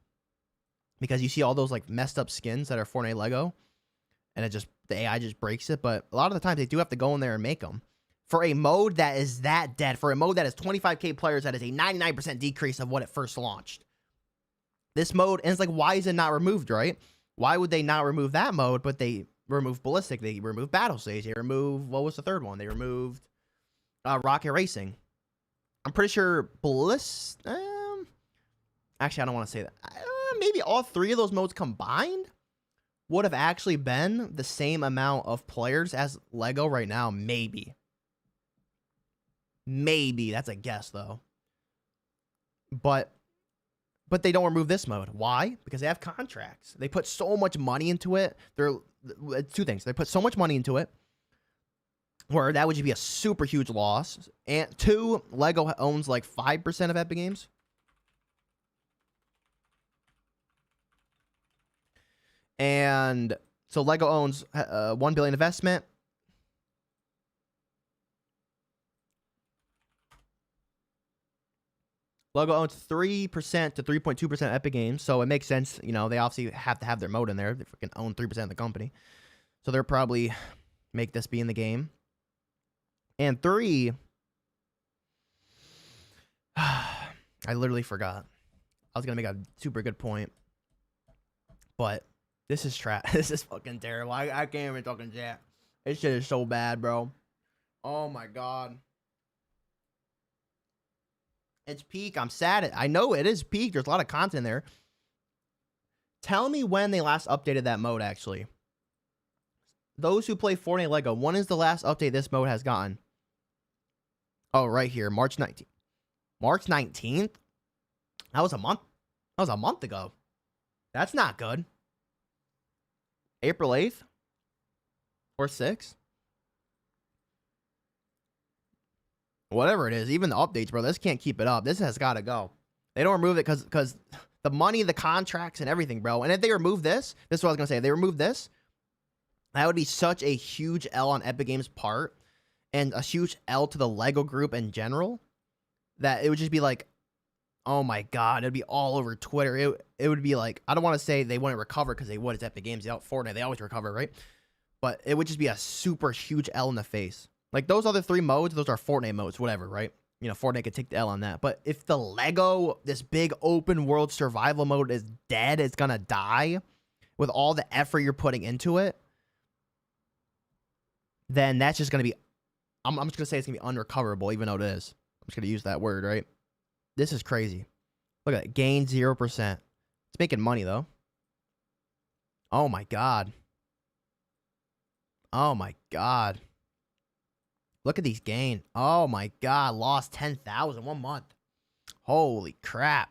Because you see all those like messed up skins that are Fortnite Lego. And the AI just breaks it. But a lot of the times they do have to go in there and make them. For a mode that is that dead, for a mode that has 25K players, that is a 99% decrease of what it first launched. This mode, and it's like, why is it not removed, right? Why would they not remove that mode, but they remove Ballistic, they remove Battle Stage, they remove, what was the third one? They removed Rocket Racing. I'm pretty sure actually, I don't want to say that. Maybe all three of those modes combined would have actually been the same amount of players as Lego right now. Maybe. Maybe. That's a guess, though. But they don't remove this mode. Why? Because they have contracts. They put so much money into it. Two things. They put so much money into it where that would just be a super huge loss. And two, Lego owns like 5% of Epic Games. And so Lego owns 1 billion investment. Lego owns 3% to 3.2% Epic Games, so it makes sense. You know, they obviously have to have their mode in there. They freaking own 3% of the company, so they'll probably make this be in the game. And 3, I literally forgot. I was gonna make a super good point, but this is trash. This is fucking terrible. I can't even talk in chat. This shit is so bad, bro. Oh my god. It's peak. I'm sad. I know it is peak. There's a lot of content there. Tell me when they last updated that mode, actually. Those who play Fortnite Lego, when is the last update this mode has gotten? Oh, right here. March 19th. March 19th? That was a month. That was a month ago. That's not good. April 8th? Or 6th? Whatever it is, even the updates, bro, this can't keep it up. This has got to go. They don't remove it because the money, the contracts, and everything, bro. And if they remove this is what I was going to say. If they remove this, that would be such a huge L on Epic Games' part and a huge L to the Lego group in general that it would just be like, oh my God, it'd be all over Twitter. It would be like, I don't want to say they wouldn't recover because they would. It's Epic Games. They out Fortnite. They always recover, right? But it would just be a super huge L in the face. Like, those other 3 modes, those are Fortnite modes, whatever, right? You know, Fortnite could take the L on that. But if the Lego, this big open world survival mode is dead, it's going to die with all the effort you're putting into it, then that's just going to be, I'm just going to say it's going to be unrecoverable, even though it is. I'm just going to use that word, right? This is crazy. Look at it. Gain 0%. It's making money, though. Oh, my God. Oh, my God. Look at these gain. Oh my God, lost 10,000 1 month. Holy crap.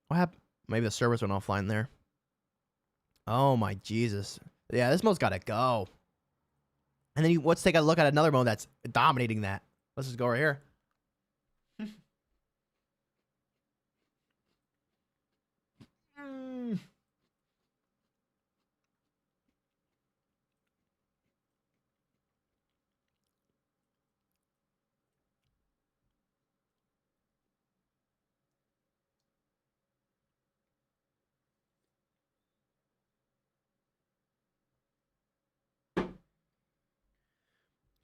What happened? Maybe the service went offline there. Oh my Jesus. Yeah, this mode's got to go. And then let's take a look at another mode that's dominating that. Let's just go right here.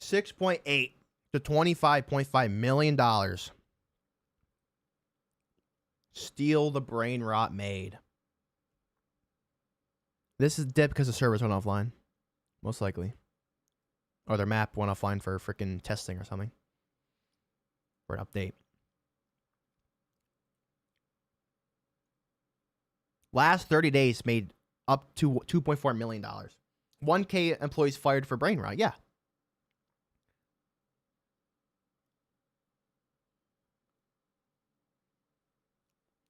6.8 to $25.5 million. Steal the brain rot made. This is dip because the servers went offline. Most likely. Or their map went offline for freaking testing or something. For an update. Last 30 days made up to $2.4 million. 1K employees fired for brain rot. Yeah.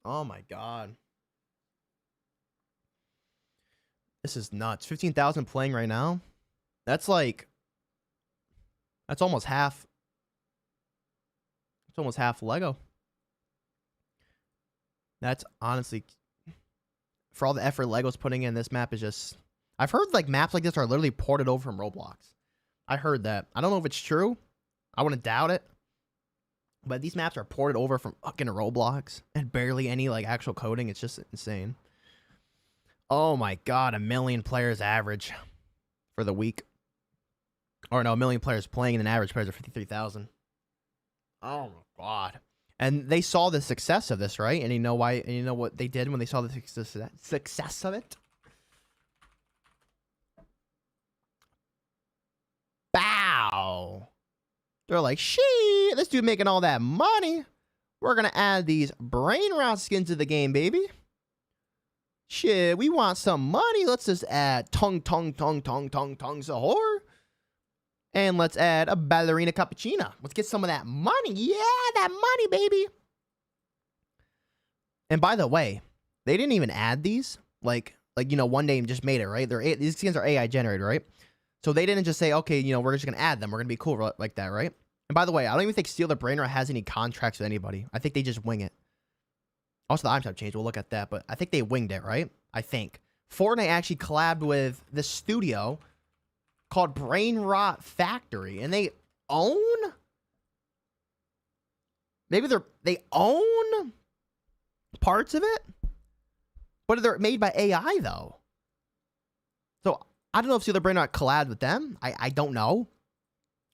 Oh my God. This is nuts. 15,000 playing right now. That's like, that's almost half. It's almost half Lego. That's honestly, for all the effort Lego's putting in, this map is just, I've heard like maps like this are literally ported over from Roblox. I heard that. I don't know if it's true. I wouldn't doubt it. But these maps are ported over from fucking Roblox and barely any like actual coding. It's just insane. Oh my God, 1 million players average for the week. Or no, 1 million players playing and an average players are 53,000. Oh my God. And they saw the success of this, right? And you know why? And you know what they did when they saw the success of it? Bow. They're like, shit, this dude making all that money. We're going to add these brain rot skins to the game, baby. Shit, we want some money. Let's just add tongue Sahur. And let's add a ballerina cappuccino. Let's get some of that money. Yeah, that money, baby. And by the way, they didn't even add these. Like you know, one name just made it, right? These skins are AI generated, right? So they didn't just say, okay, you know, we're just going to add them. We're going to be cool like that, right? And by the way, I don't even think Steal the Brain Rot has any contracts with anybody. I think they just wing it. Also, the items have changed. We'll look at that, but I think they winged it, right? I think. Fortnite actually collabed with this studio called Brain Rot Factory, and they own... Maybe they own parts of it, but they're made by AI, though. So, I don't know if the other Brain Rot collabed with them. I don't know.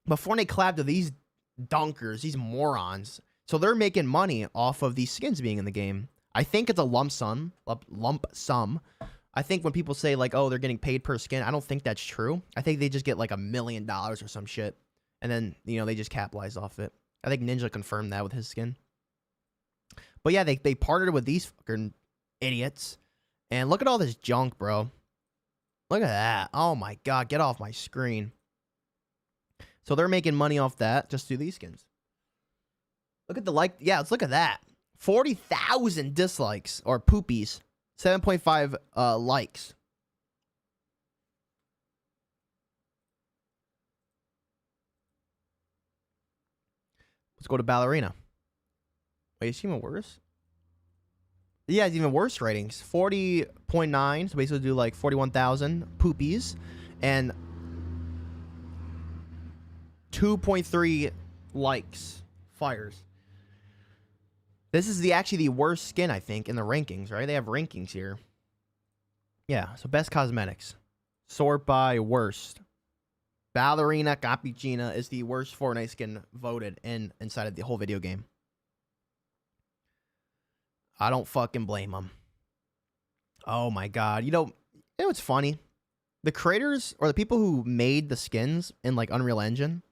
But Fortnite collabed with these dunkers, these morons. So they're making money off of these skins being in the game. I think it's a lump sum. I think when people say like, oh, they're getting paid per skin, I don't think that's true. I think they just get like $1 million or some shit. And then, you know, they just capitalize off it. I think Ninja confirmed that with his skin. But yeah, they partnered with these fucking idiots. And look at all this junk, bro. Look at that. Oh my god, get off my screen. So they're making money off that just through these skins. Look at the like. Yeah, let's look at that. 40,000 dislikes or poopies. 7.5 likes. Let's go to Ballerina. Wait, it's even worse? Yeah, it's even worse ratings. 40.9. So basically do like 41,000 poopies. And 2.3 likes. Fires. This is actually the worst skin, I think, in the rankings, right? They have rankings here. Yeah, so best cosmetics. Sort by worst. Ballerina Cappuccina is the worst Fortnite skin voted inside of the whole video game. I don't fucking blame them. Oh my god. You know what's funny? The creators or the people who made the skins in like Unreal Engine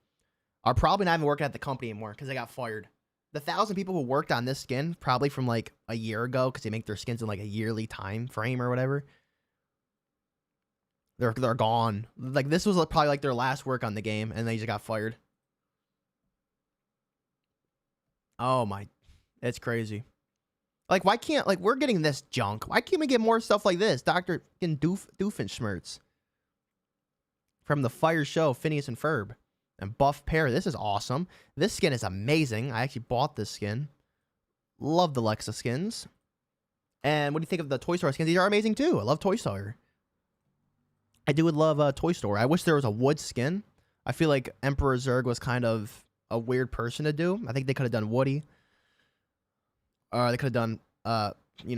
are probably not even working at the company anymore because they got fired. The 1,000 people who worked on this skin, probably from like a year ago, because they make their skins in like a yearly time frame or whatever, they're gone. Like this was probably like their last work on the game, and they just got fired. Oh my, it's crazy. Like why can't we're getting this junk? Why can't we get more stuff like this? Dr. Doofenshmirtz from the Fire Show, Phineas and Ferb. And Buff Pear, this is awesome. This skin is amazing. I actually bought this skin. Love the Lexa skins. And what do you think of the Toy Story skins? These are amazing too. I love Toy Story. I do love Toy Story. I wish there was a wood skin. I feel like Emperor Zurg was kind of a weird person to do. I think they could have done Woody. Or they could have done,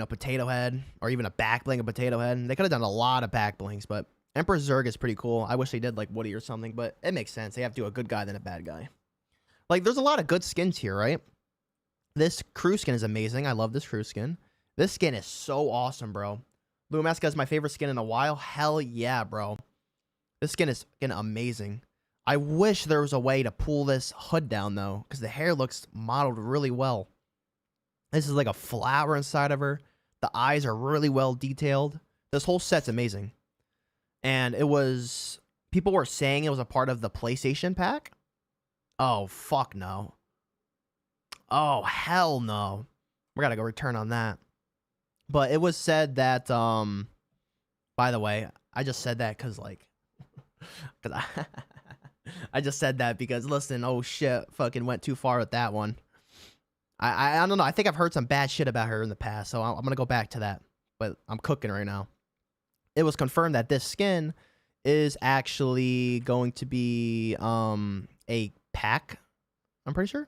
Potato Head. Or even a back bling of Potato Head. They could have done a lot of back blings, but Emperor Zurg is pretty cool. I wish they did like Woody or something, but it makes sense. They have to do a good guy than a bad guy. Like, there's a lot of good skins here, right? This crew skin is amazing. I love this crew skin. This skin is so awesome, bro. Lumaska is my favorite skin in a while. Hell yeah, bro. This skin is amazing. I wish there was a way to pull this hood down, though, because the hair looks modeled really well. This is like a flower inside of her. The eyes are really well detailed. This whole set's amazing. And it was... People were saying it was a part of the PlayStation pack. Oh, fuck no. Oh, hell no. We gotta go return on that. But it was said that, by the way, I just said that because, like... Cause I just said that because, listen, oh shit, fucking went too far with that one. I don't know. I think I've heard some bad shit about her in the past, so I'm gonna go back to that. But I'm cooking right now. It was confirmed that this skin is actually going to be a pack. I'm pretty sure.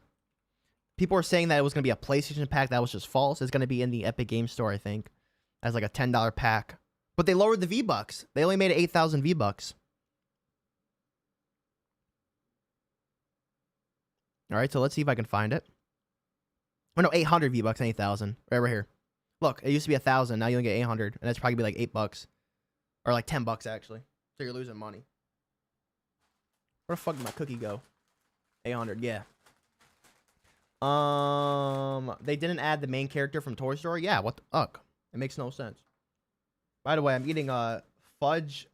People were saying that it was going to be a PlayStation pack. That was just false. It's going to be in the Epic Game Store, I think, as like a $10 pack. But they lowered the V-Bucks. They only made it 8,000 V-Bucks. All right, so let's see if I can find it. Oh, no, 800 V-Bucks, 8,000. Right here. Look, it used to be 1,000. Now you only get 800, and that's probably be like $8. Or like $10, actually. So you're losing money. Where the fuck did my cookie go? 800, yeah. They didn't add the main character from Toy Story? Yeah, what the fuck? It makes no sense. By the way, I'm eating fudge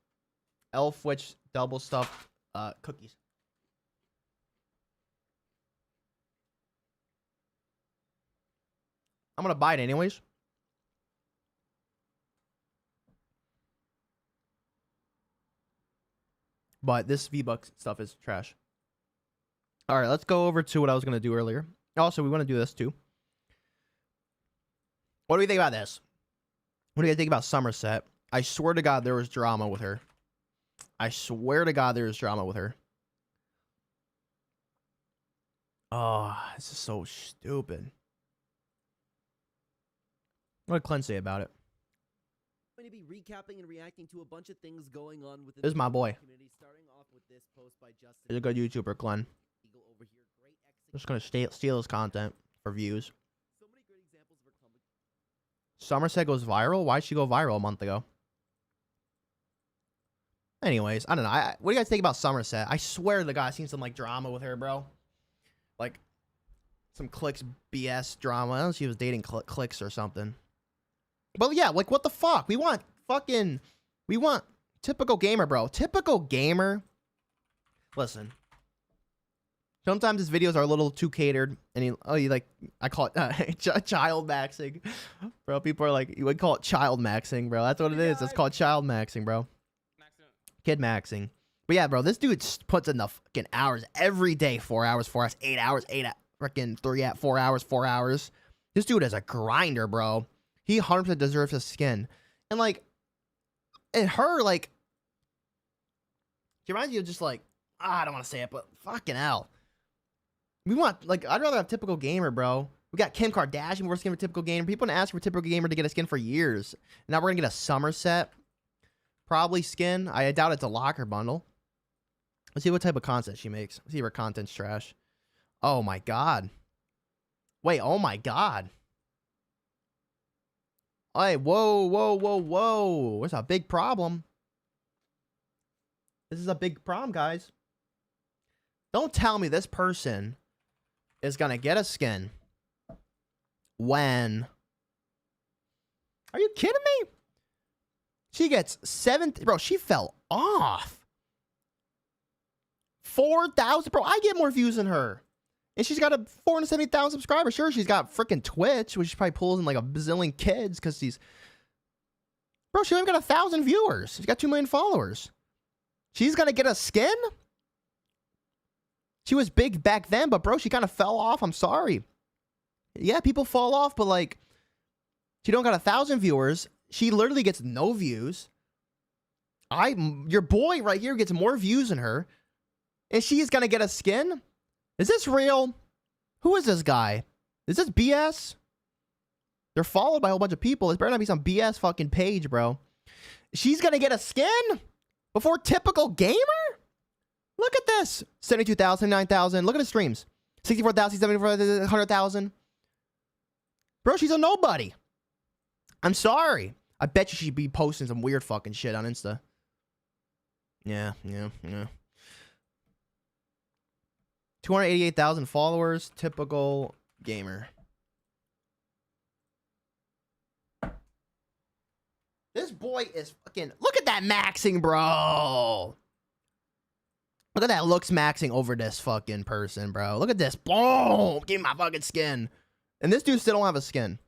elf witch double stuffed cookies. I'm gonna buy it anyways. But this V-Bucks stuff is trash. Alright, let's go over to what I was gonna do earlier. Also, we want to do this too. What do we think about this? What do you think about Somerset? I swear to God there was drama with her. I swear to God there was drama with her. Oh, this is so stupid. What did Clint say about it? Going to be recapping and reacting to a bunch of things going on with the This is my boy. community. Starting off with this post by Justin. He's a good YouTuber, Glenn. Eagle over here. Great I'm just gonna steal his content for views. So many great examples of her comic. Somerset goes viral? Why'd she go viral a month ago? Anyways, I don't know. What do you guys think about Somerset? I swear to God, I've seen some like drama with her, bro. Like some Clicks BS drama. I don't know if she was dating Clicks or something. But yeah, like what the fuck? We want typical gamer, bro. Typical gamer. Listen. Sometimes his videos are a little too catered, and I call it child maxing, bro. People are like, you would call it child maxing, bro. That's what it is. It's called child maxing, bro. Kid maxing. But yeah, bro, this dude puts in the fucking hours every day. 4 hours, 4 hours, 8 hours, freaking 4 hours, 4 hours. This dude is a grinder, bro. He 100% deserves his skin. And like, and her, like, she reminds you of just like, I don't want to say it, but fucking hell. We want, like, I'd rather have typical gamer, bro. We got Kim Kardashian, we're skin for typical gamer. People been asking for typical gamer to get a skin for years. Now we're gonna get a Somerset, probably skin. I doubt it's a locker bundle. Let's see what type of content she makes. Let's see if her content's trash. Oh my god. Wait, oh my god. Hey, whoa, whoa, whoa, whoa. There's a big problem. This is a big problem, guys. Don't tell me this person is gonna get a skin when... Are you kidding me? She gets 7... Bro, she fell off. 4,000... Bro, I get more views than her. And she's got a 470,000 subscribers. Sure, she's got freaking Twitch, which she probably pulls in like a bazillion kids because she's... Bro, she only got 1,000 viewers. She's got 2 million followers. She's gonna get a skin? She was big back then, but bro, she kind of fell off. I'm sorry. Yeah, people fall off, but like, she don't got 1,000 viewers. She literally gets no views. Your boy right here gets more views than her. And she's gonna get a skin? Is this real? Who is this guy? Is this BS? They're followed by a whole bunch of people. This better not be some BS fucking page, bro. She's gonna get a skin? Before typical gamer? Look at this. 72,000, 9,000. Look at the streams. 64,000, 74,000, 100,000. Bro, she's a nobody. I'm sorry. I bet you she'd be posting some weird fucking shit on Insta. Yeah. 288,000 followers. Typical gamer. This boy is fucking... Look at that maxing, bro. Look at that looks maxing over this fucking person, bro. Look at this. Boom. Give me my fucking skin. And this dude still don't have a skin.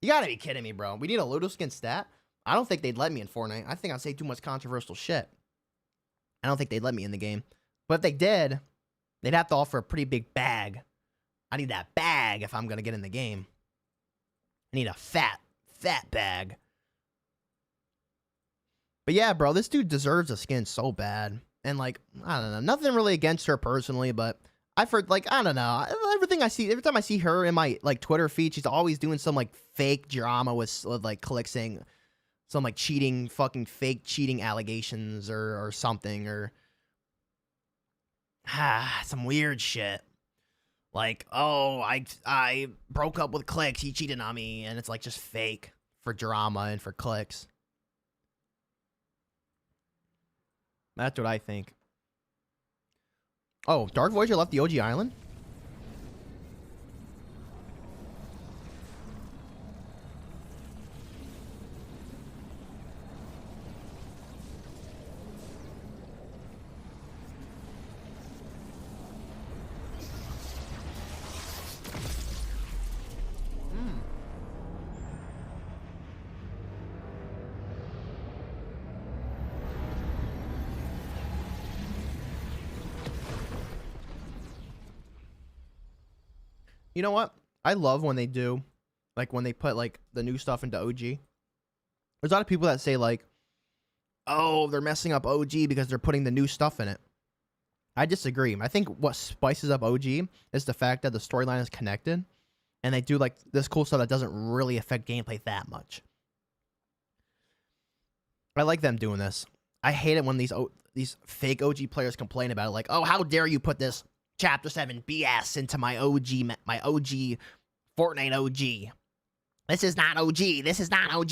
You gotta be kidding me, bro. We need a Ludo skin stat? I don't think they'd let me in Fortnite. I think I'd say too much controversial shit. I don't think they'd let me in the game. But if they did, they'd have to offer a pretty big bag. I need that bag if I'm gonna get in the game. I need a fat bag. But yeah, bro, this dude deserves a skin so bad. And like, I don't know, nothing really against her personally, but I've heard, like, I don't know, everything I see, every time I see her in my like Twitter feed, she's always doing some like fake drama with like Click saying some like fucking fake cheating allegations or something, or some weird shit. Like, oh, I broke up with Clicks, he cheated on me, and it's like just fake for drama and for clicks. That's what I think. Oh, Dark Voyager left the OG island? You know what? I love when they do Like when they put like the new stuff into OG. There's a lot of people that say like, oh, they're messing up OG because they're putting the new stuff in it. I disagree. I think what spices up OG is the fact that the storyline is connected and they do like this cool stuff that doesn't really affect gameplay that much. I like them doing this. I hate it when these fake OG players complain about it, like, oh, how dare you put this Chapter 7 BS into my OG Fortnite OG. This is not OG. This is not OG.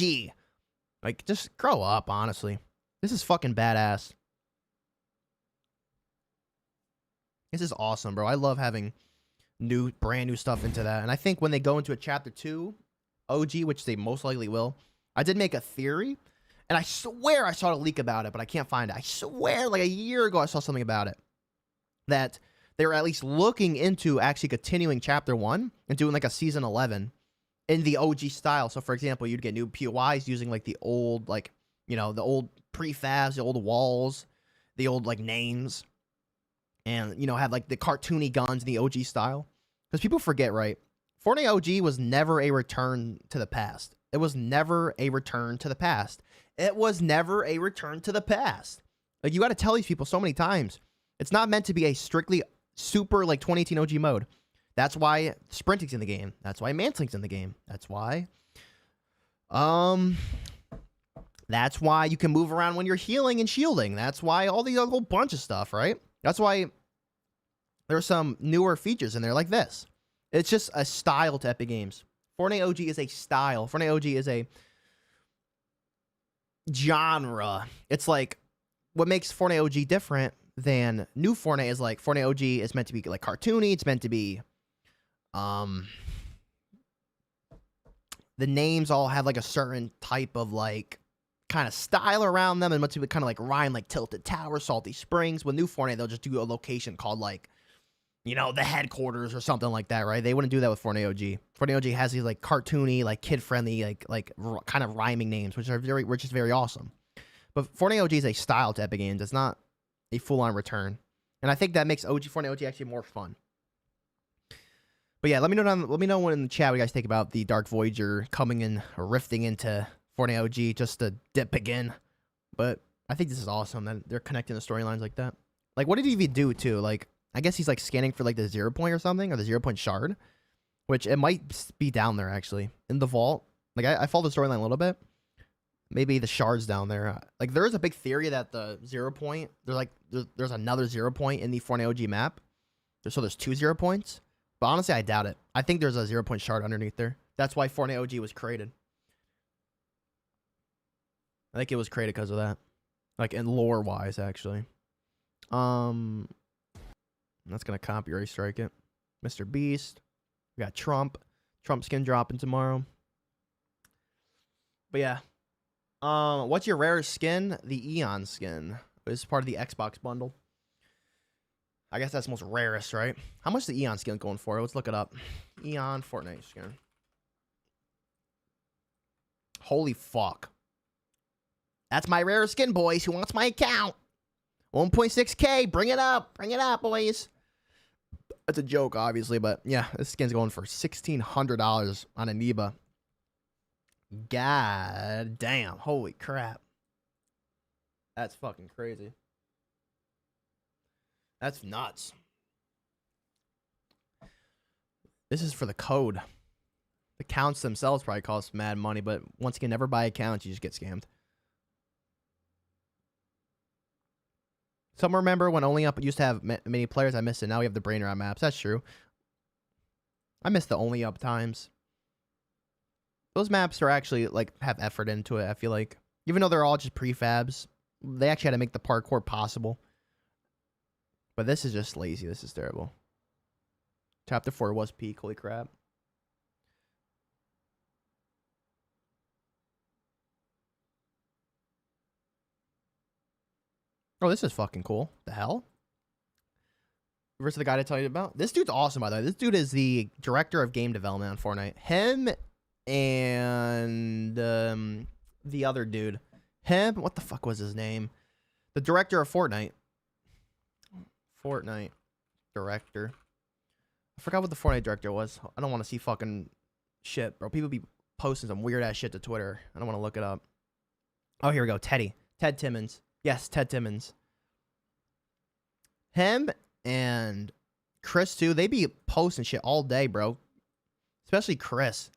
Like, just grow up, honestly. This is fucking badass. This is awesome, bro. I love having brand new stuff into that. And I think when they go into a Chapter 2 OG, which they most likely will, I did make a theory, and I swear I saw a leak about it, but I can't find it. I swear, like a year ago, I saw something about it. That they were at least looking into actually continuing Chapter 1 and doing like a Season 11 in the OG style. So, for example, you'd get new POIs using like the old, like, you know, the old prefabs, the old walls, the old like names. And, you know, have like the cartoony guns in the OG style. Because people forget, right? Fortnite OG was never a return to the past. It was never a return to the past. It was never a return to the past. Like, you got to tell these people so many times. It's not meant to be a strictly super, like, 2018 OG mode. That's why sprinting's in the game. That's why mantling's in the game. That's why... That's why you can move around when you're healing and shielding. That's why all the whole bunch of stuff, right? That's why there's some newer features in there like this. It's just a style to Epic Games. Fortnite OG is a style. Fortnite OG is a genre. It's like what makes Fortnite OG different than new Fortnite is like Fortnite OG is meant to be like cartoony. It's meant to be the names all have like a certain type of like kind of style around them and meant to be kind of like rhyme, like Tilted Tower, Salty Springs. With new Fortnite, they'll just do a location called like, you know, the headquarters or something like that, right? They wouldn't do that with Fortnite OG. Fortnite OG has these like cartoony, like kid-friendly, like kind of rhyming names, which is very awesome. But Fortnite OG is a style to Epic Games. It's not a full-on return, and I think that makes Fortnite OG actually more fun. But yeah, let me know in the chat what you guys think about the Dark Voyager coming in or rifting into Fortnite OG just to dip again. But I think this is awesome that they're connecting the storylines like that. Like, what did he even do too? Like, I guess he's like scanning for like the 0 point or something, or the 0 point shard, which it might be down there actually in the vault. Like, I follow the storyline a little bit. Maybe the shard's down there. Like, there is a big theory that the 0 point, there's another 0 point in the Fortnite OG map. So there's 2 0 points. But honestly, I doubt it. I think there's a 0 point shard underneath there. That's why Fortnite OG was created. I think it was created because of that. Like, in lore-wise, actually. That's going to copyright strike it. Mr. Beast. We got Trump. Trump skin dropping tomorrow. But yeah. What's your rarest skin? The Eon skin. It's part of the Xbox bundle. I guess that's most rarest, right? How much is the Eon skin going for? Let's look it up. Eon Fortnite skin. Holy fuck. That's my rarest skin, boys. Who wants my account? 1.6K. Bring it up. Bring it up, boys. That's a joke, obviously, but yeah, this skin's going for $1,600 on Aniba. God damn. Holy crap. That's fucking crazy. That's nuts. This is for the code. The accounts themselves probably cost mad money, but once again, never buy accounts. You just get scammed. Some remember when Only Up used to have many players. I missed it. Now we have the brain rot maps. That's true. I miss the Only Up times. Those maps are actually, like, have effort into it, I feel like. Even though they're all just prefabs, they actually had to make the parkour possible. But this is just lazy. This is terrible. Chapter 4 was peak. Holy crap. Oh, this is fucking cool. The hell? Versus the guy I tell you about. This dude's awesome, by the way. This dude is the director of game development on Fortnite. Him and the other dude. Him? What the fuck was his name? The director of Fortnite. Fortnite director. I forgot what the Fortnite director was. I don't want to see fucking shit, bro. People be posting some weird ass shit to Twitter. I don't want to look it up. Oh, here we go. Ted Timmons. Yes, Ted Timmons. Him and Chris too. They be posting shit all day, bro. Especially Chris.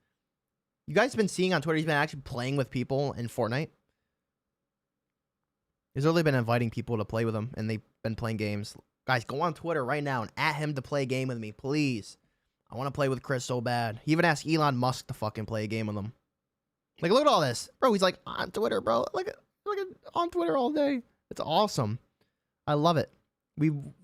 You guys been seeing on Twitter, he's been actually playing with people in Fortnite. He's literally been inviting people to play with him, and they've been playing games. Guys, go on Twitter right now and at him to play a game with me, please. I want to play with Chris so bad. He even asked Elon Musk to fucking play a game with him. Like, look at all this. Bro, he's like on Twitter, bro. Look at on Twitter all day. It's awesome. I love it.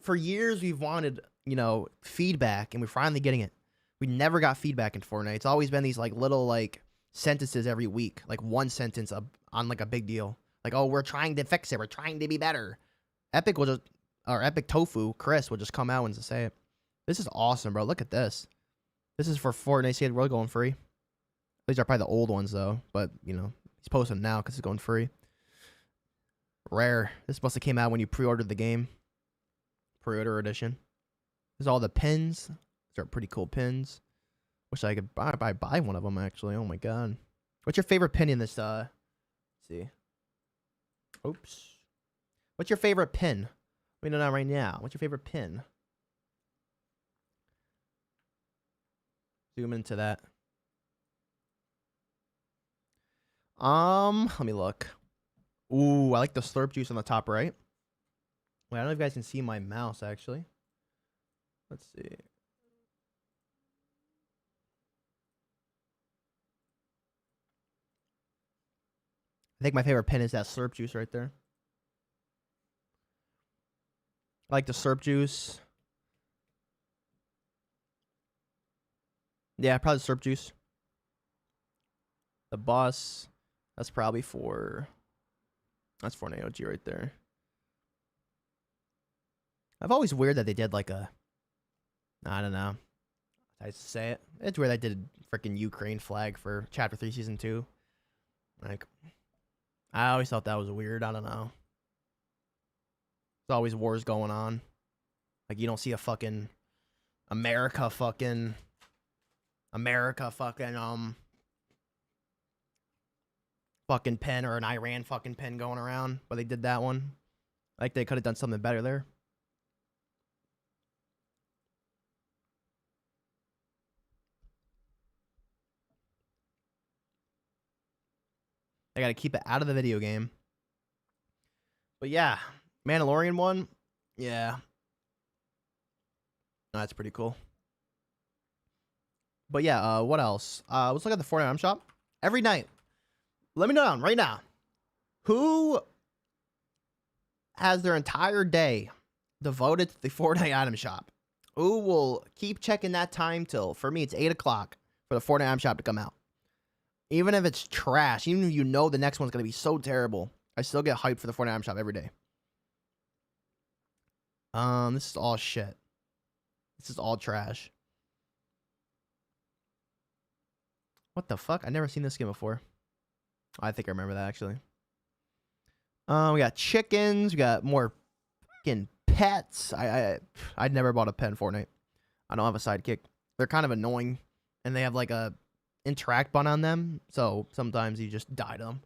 For years, we've wanted, you know, feedback, and we're finally getting it. We never got feedback in Fortnite. It's always been these like little like sentences every week, like one sentence on like a big deal. Like, oh, we're trying to fix it. We're trying to be better. Epic will just, or Epic Tofu, Chris will just come out and say it. This is awesome, bro. Look at this. This is for Fortnite. See, we're going free. These are probably the old ones though, but you know, he's posting now because it's going free. Rare. This must have came out when you pre-ordered the game. Pre-order edition. There's all the pins. These are pretty cool pins. Wish I could buy one of them actually. Oh my god. What's your favorite pin in this? Let's see. Oops. What's your favorite pin? We know that right now. What's your favorite pin? Zoom into that. Let me look. Ooh, I like the slurp juice on the top right. Wait, I don't know if you guys can see my mouse actually. Let's see. I think my favorite pin is that slurp juice right there. I like the slurp juice. Yeah, probably slurp juice. The bus. That's probably for... That's for an AOG right there. I've always weird that they did like a... I don't know. I say it. It's weird they did a freaking Ukraine flag for Chapter 3 Season 2. Like... I always thought that was weird. I don't know. There's always wars going on. Like, you don't see a fucking America fucking pen or an Iran fucking pen going around. But they did that one. Like, they could have done something better there. I gotta keep it out of the video game. But yeah, Mandalorian one, yeah. That's pretty cool. But yeah, what else? Let's look at the Fortnite item shop. Every night, let me know down right now. Who has their entire day devoted to the Fortnite item shop? Who will keep checking that time till, for me, it's 8 o'clock for the Fortnite item shop to come out. Even if it's trash, even if you know the next one's going to be so terrible, I still get hyped for the Fortnite item shop every day. This is all shit. This is all trash. What the fuck? I've never seen this skin before. I think I remember that, actually. We got chickens. We got more fucking pets. I'd never bought a pet in Fortnite. I don't have a sidekick. They're kind of annoying. And they have like a interact button on them. So sometimes you just die to them.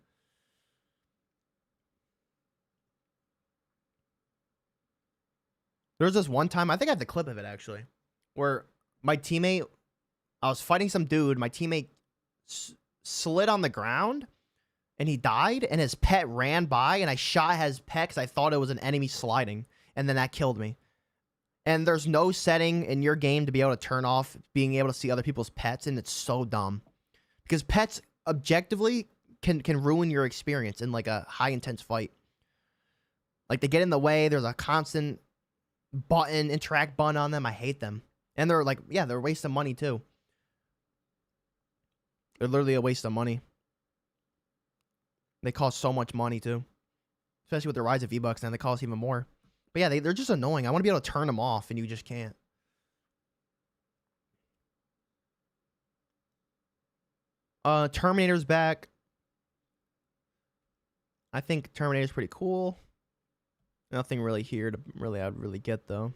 There was this one time, I think I have the clip of it actually, where my teammate, I was fighting some dude, my teammate slid on the ground, and he died, and his pet ran by, and I shot his pet because I thought it was an enemy sliding, and then that killed me. And there's no setting in your game to be able to turn off being able to see other people's pets, and it's so dumb. Because pets, objectively, can ruin your experience in like a high-intense fight. Like, they get in the way, there's a constant interact button on them. I hate them. And they're like, yeah, they're a waste of money too. They're literally a waste of money. They cost so much money too. Especially with the rise of V-Bucks, and they cost even more. But yeah, they're just annoying. I want to be able to turn them off, and you just can't. Terminator's back. I think Terminator's pretty cool. Nothing really here to I'd really get though.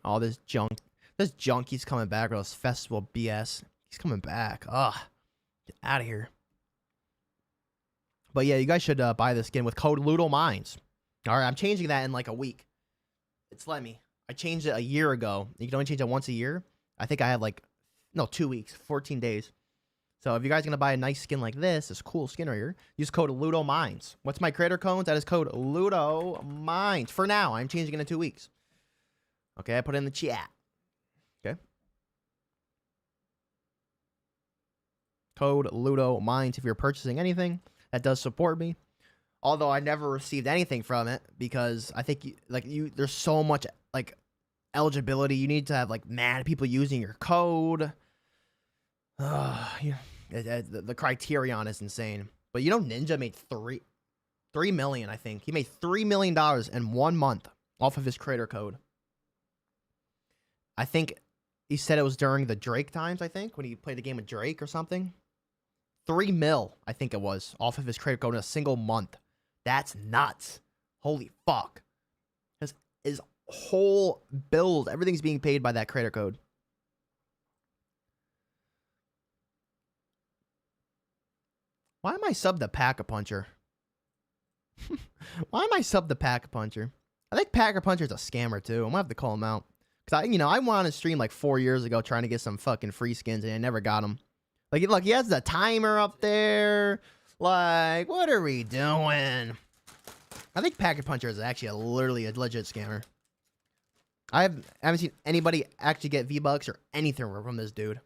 All this junk. This junky's coming back with this festival BS. He's coming back. Ugh. Get out of here. But yeah, you guys should buy this skin with code ludomines. All right, I'm changing that in like a week. It's let me. I changed it a year ago. You can only change it once a year. I think I have like, no, 2 weeks, 14 days. So if you guys are going to buy a nice skin like this cool skin right here, use code ludomines. What's my creator codes? That is code ludomines. For now, I'm changing it in 2 weeks. Okay, I put it in the chat. Okay. Code ludomines if you're purchasing anything. That does support me. Although I never received anything from it because I think there's so much like eligibility. You need to have like mad people using your code. Yeah. The criterion is insane. But you know, Ninja made $3 million, I think. He made $3 million in 1 month off of his creator code. I think he said it was during the Drake times, I think, when he played the game with Drake or something. 3 mil, I think it was, off of his creator code in a single month. That's nuts. Holy fuck. His whole build, everything's being paid by that creator code. Why am I sub the Pack-a-Puncher? Why am I sub the Pack-a-Puncher? I think Pack-a-Puncher's a scammer too. I'm gonna have to call him out. Cause I went on a stream like 4 years ago trying to get some fucking free skins and I never got them. Like, look, he has the timer up there. Like, what are we doing? I think Pack-a-Puncher is actually literally a legit scammer. I haven't seen anybody actually get V-Bucks or anything from this dude.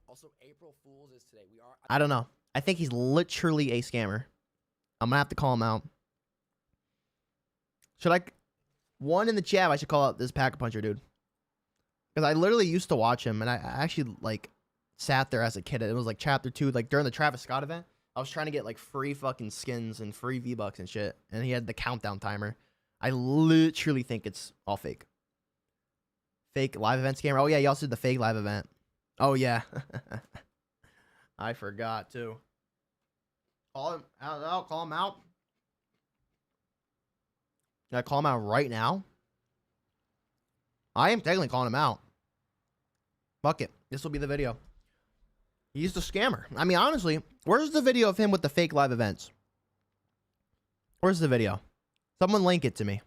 Also, April Fool's is today. I don't know. I think he's literally a scammer. I'm gonna have to call him out. Should I? One in the chat, I should call out this Pack-a-Puncher dude. Because I literally used to watch him, and I actually, like, sat there as a kid. It was, like, Chapter 2, like, during the Travis Scott event. I was trying to get, like, free fucking skins and free V-Bucks and shit. And he had the countdown timer. I literally think it's all fake. Fake live event scammer. Oh, yeah, he also did the fake live event. Oh, yeah. I forgot, too. Call him out. Call him out. Can I call him out right now? I am technically calling him out. Fuck it. This will be the video. He's the scammer. I mean, honestly, where's the video of him with the fake live events? Where's the video? Someone link it to me.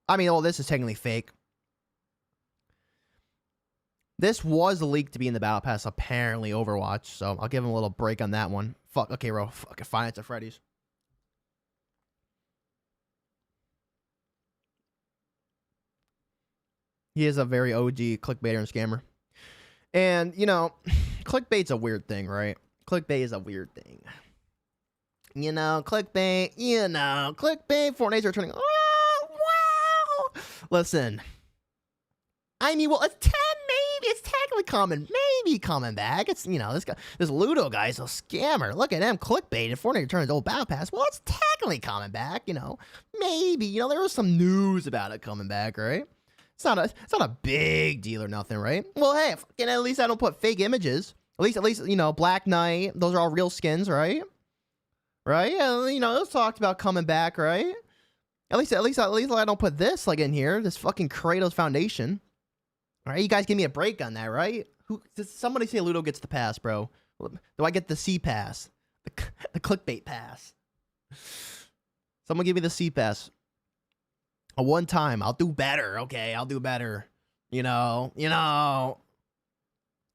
I mean, well, this is technically fake. This was leaked to be in the Battle Pass, apparently, Overwatch. So I'll give him a little break on that one. Fuck. Okay, bro. Fucking Finance at Freddy's. He is a very OG clickbaiter and scammer. And, you know, clickbait's a weird thing, right? Clickbait is a weird thing. You know, clickbait, Fortnite's returning. Oh, wow. Listen. I mean, well, it's maybe it's technically maybe coming back. It's, you know, this Ludo guy's a scammer. Look at him, clickbait, and Fortnite returns old Battle Pass. Well, it's technically coming back, you know. Maybe, you know, there was some news about it coming back, right? It's not a big deal or nothing, right? Well, hey, fucking at least I don't put fake images. At least, you know, Black Knight, those are all real skins, right? Right? Yeah, you know, it was talked about coming back, right? At least I don't put this like in here, this fucking Kratos Foundation. All right, you guys give me a break on that, right? Does somebody say Ludo gets the pass, bro? Do I get the C pass? The clickbait pass? Someone give me the C pass. A one time, I'll do better. Okay, I'll do better. You know.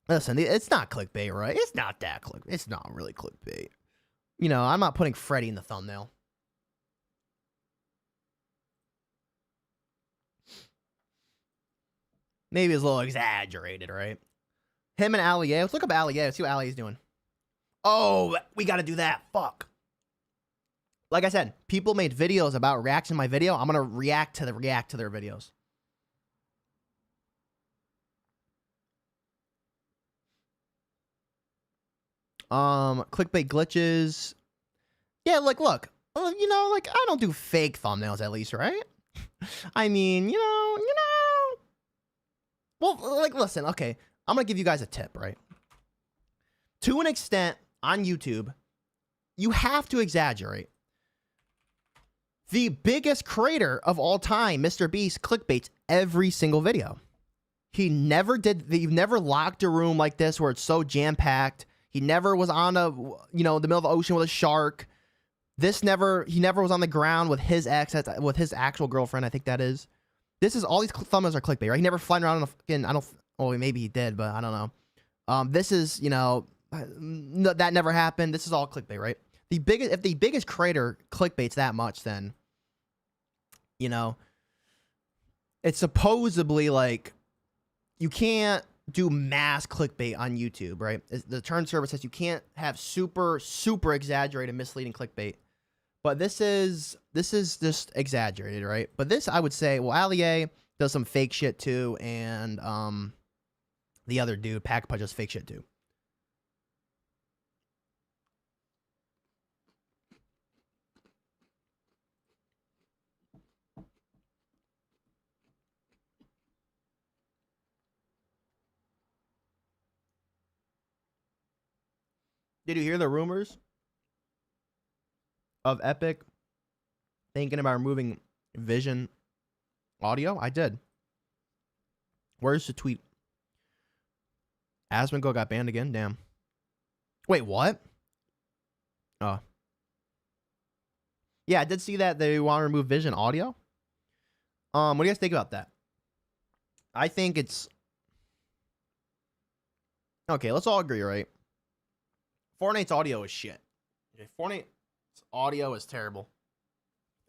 Listen, it's not clickbait, right? It's not that clickbait. It's not really clickbait. You know, I'm not putting Freddy in the thumbnail. Maybe it's a little exaggerated, right? Him and Ali. Let's look up Ali. Let's see what Ali's doing. Oh, we got to do that. Fuck. Like I said, people made videos about reaction to my video. I'm gonna react to their videos. Clickbait glitches. Yeah, like look, you know, like I don't do fake thumbnails at least, right? I mean, you know. Well, like listen, okay, I'm gonna give you guys a tip, right? To an extent, on YouTube, you have to exaggerate. The biggest creator of all time, Mr. Beast, clickbaits every single video. He never did. He never locked a room like this where it's so jam packed. He never was on the middle of the ocean with a shark. He never was on the ground with his ex, with his actual girlfriend. I think that is. This is all these thumbnails are clickbait, right? He never flying around on a fucking. Oh, maybe he did, but I don't know. This is that never happened. This is all clickbait, right? If the biggest creator clickbaits that much, then it's supposedly like you can't do mass clickbait on YouTube, right? The term service says you can't have super exaggerated, misleading clickbait. But this is just exaggerated, right? But this, I would say, well, Allier does some fake shit too, and the other dude, Pack Punch, does fake shit too. Did you hear the rumors of Epic thinking about removing Vision audio? I did. Where's the tweet? Asmongo got banned again? Damn. Wait, what? Oh. Yeah, I did see that they want to remove Vision audio. What do you guys think about that? I think it's... Okay, let's all agree, right? Fortnite's audio is shit. Okay, Fortnite's audio is terrible.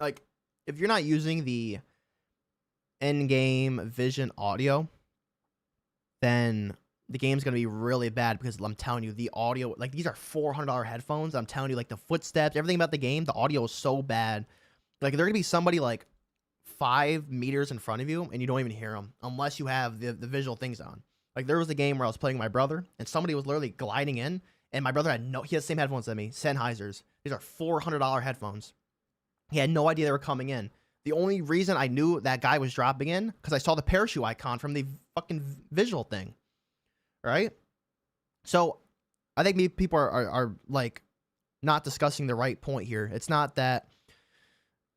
Like, if you're not using the in-game Vision audio, then the game's going to be really bad because I'm telling you, the audio, like, these are $400 headphones. I'm telling you, like, the footsteps, everything about the game, the audio is so bad. Like, they're going to be somebody, like, 5 meters in front of you, and you don't even hear them unless you have the visual things on. Like, there was a game where I was playing with my brother, and somebody was literally gliding in, and my brother he has the same headphones as me, Sennheisers. These are $400 headphones. He had no idea they were coming in. The only reason I knew that guy was dropping in, because I saw the parachute icon from the fucking visual thing. Right? So, I think maybe people are like, not discussing the right point here. It's not that,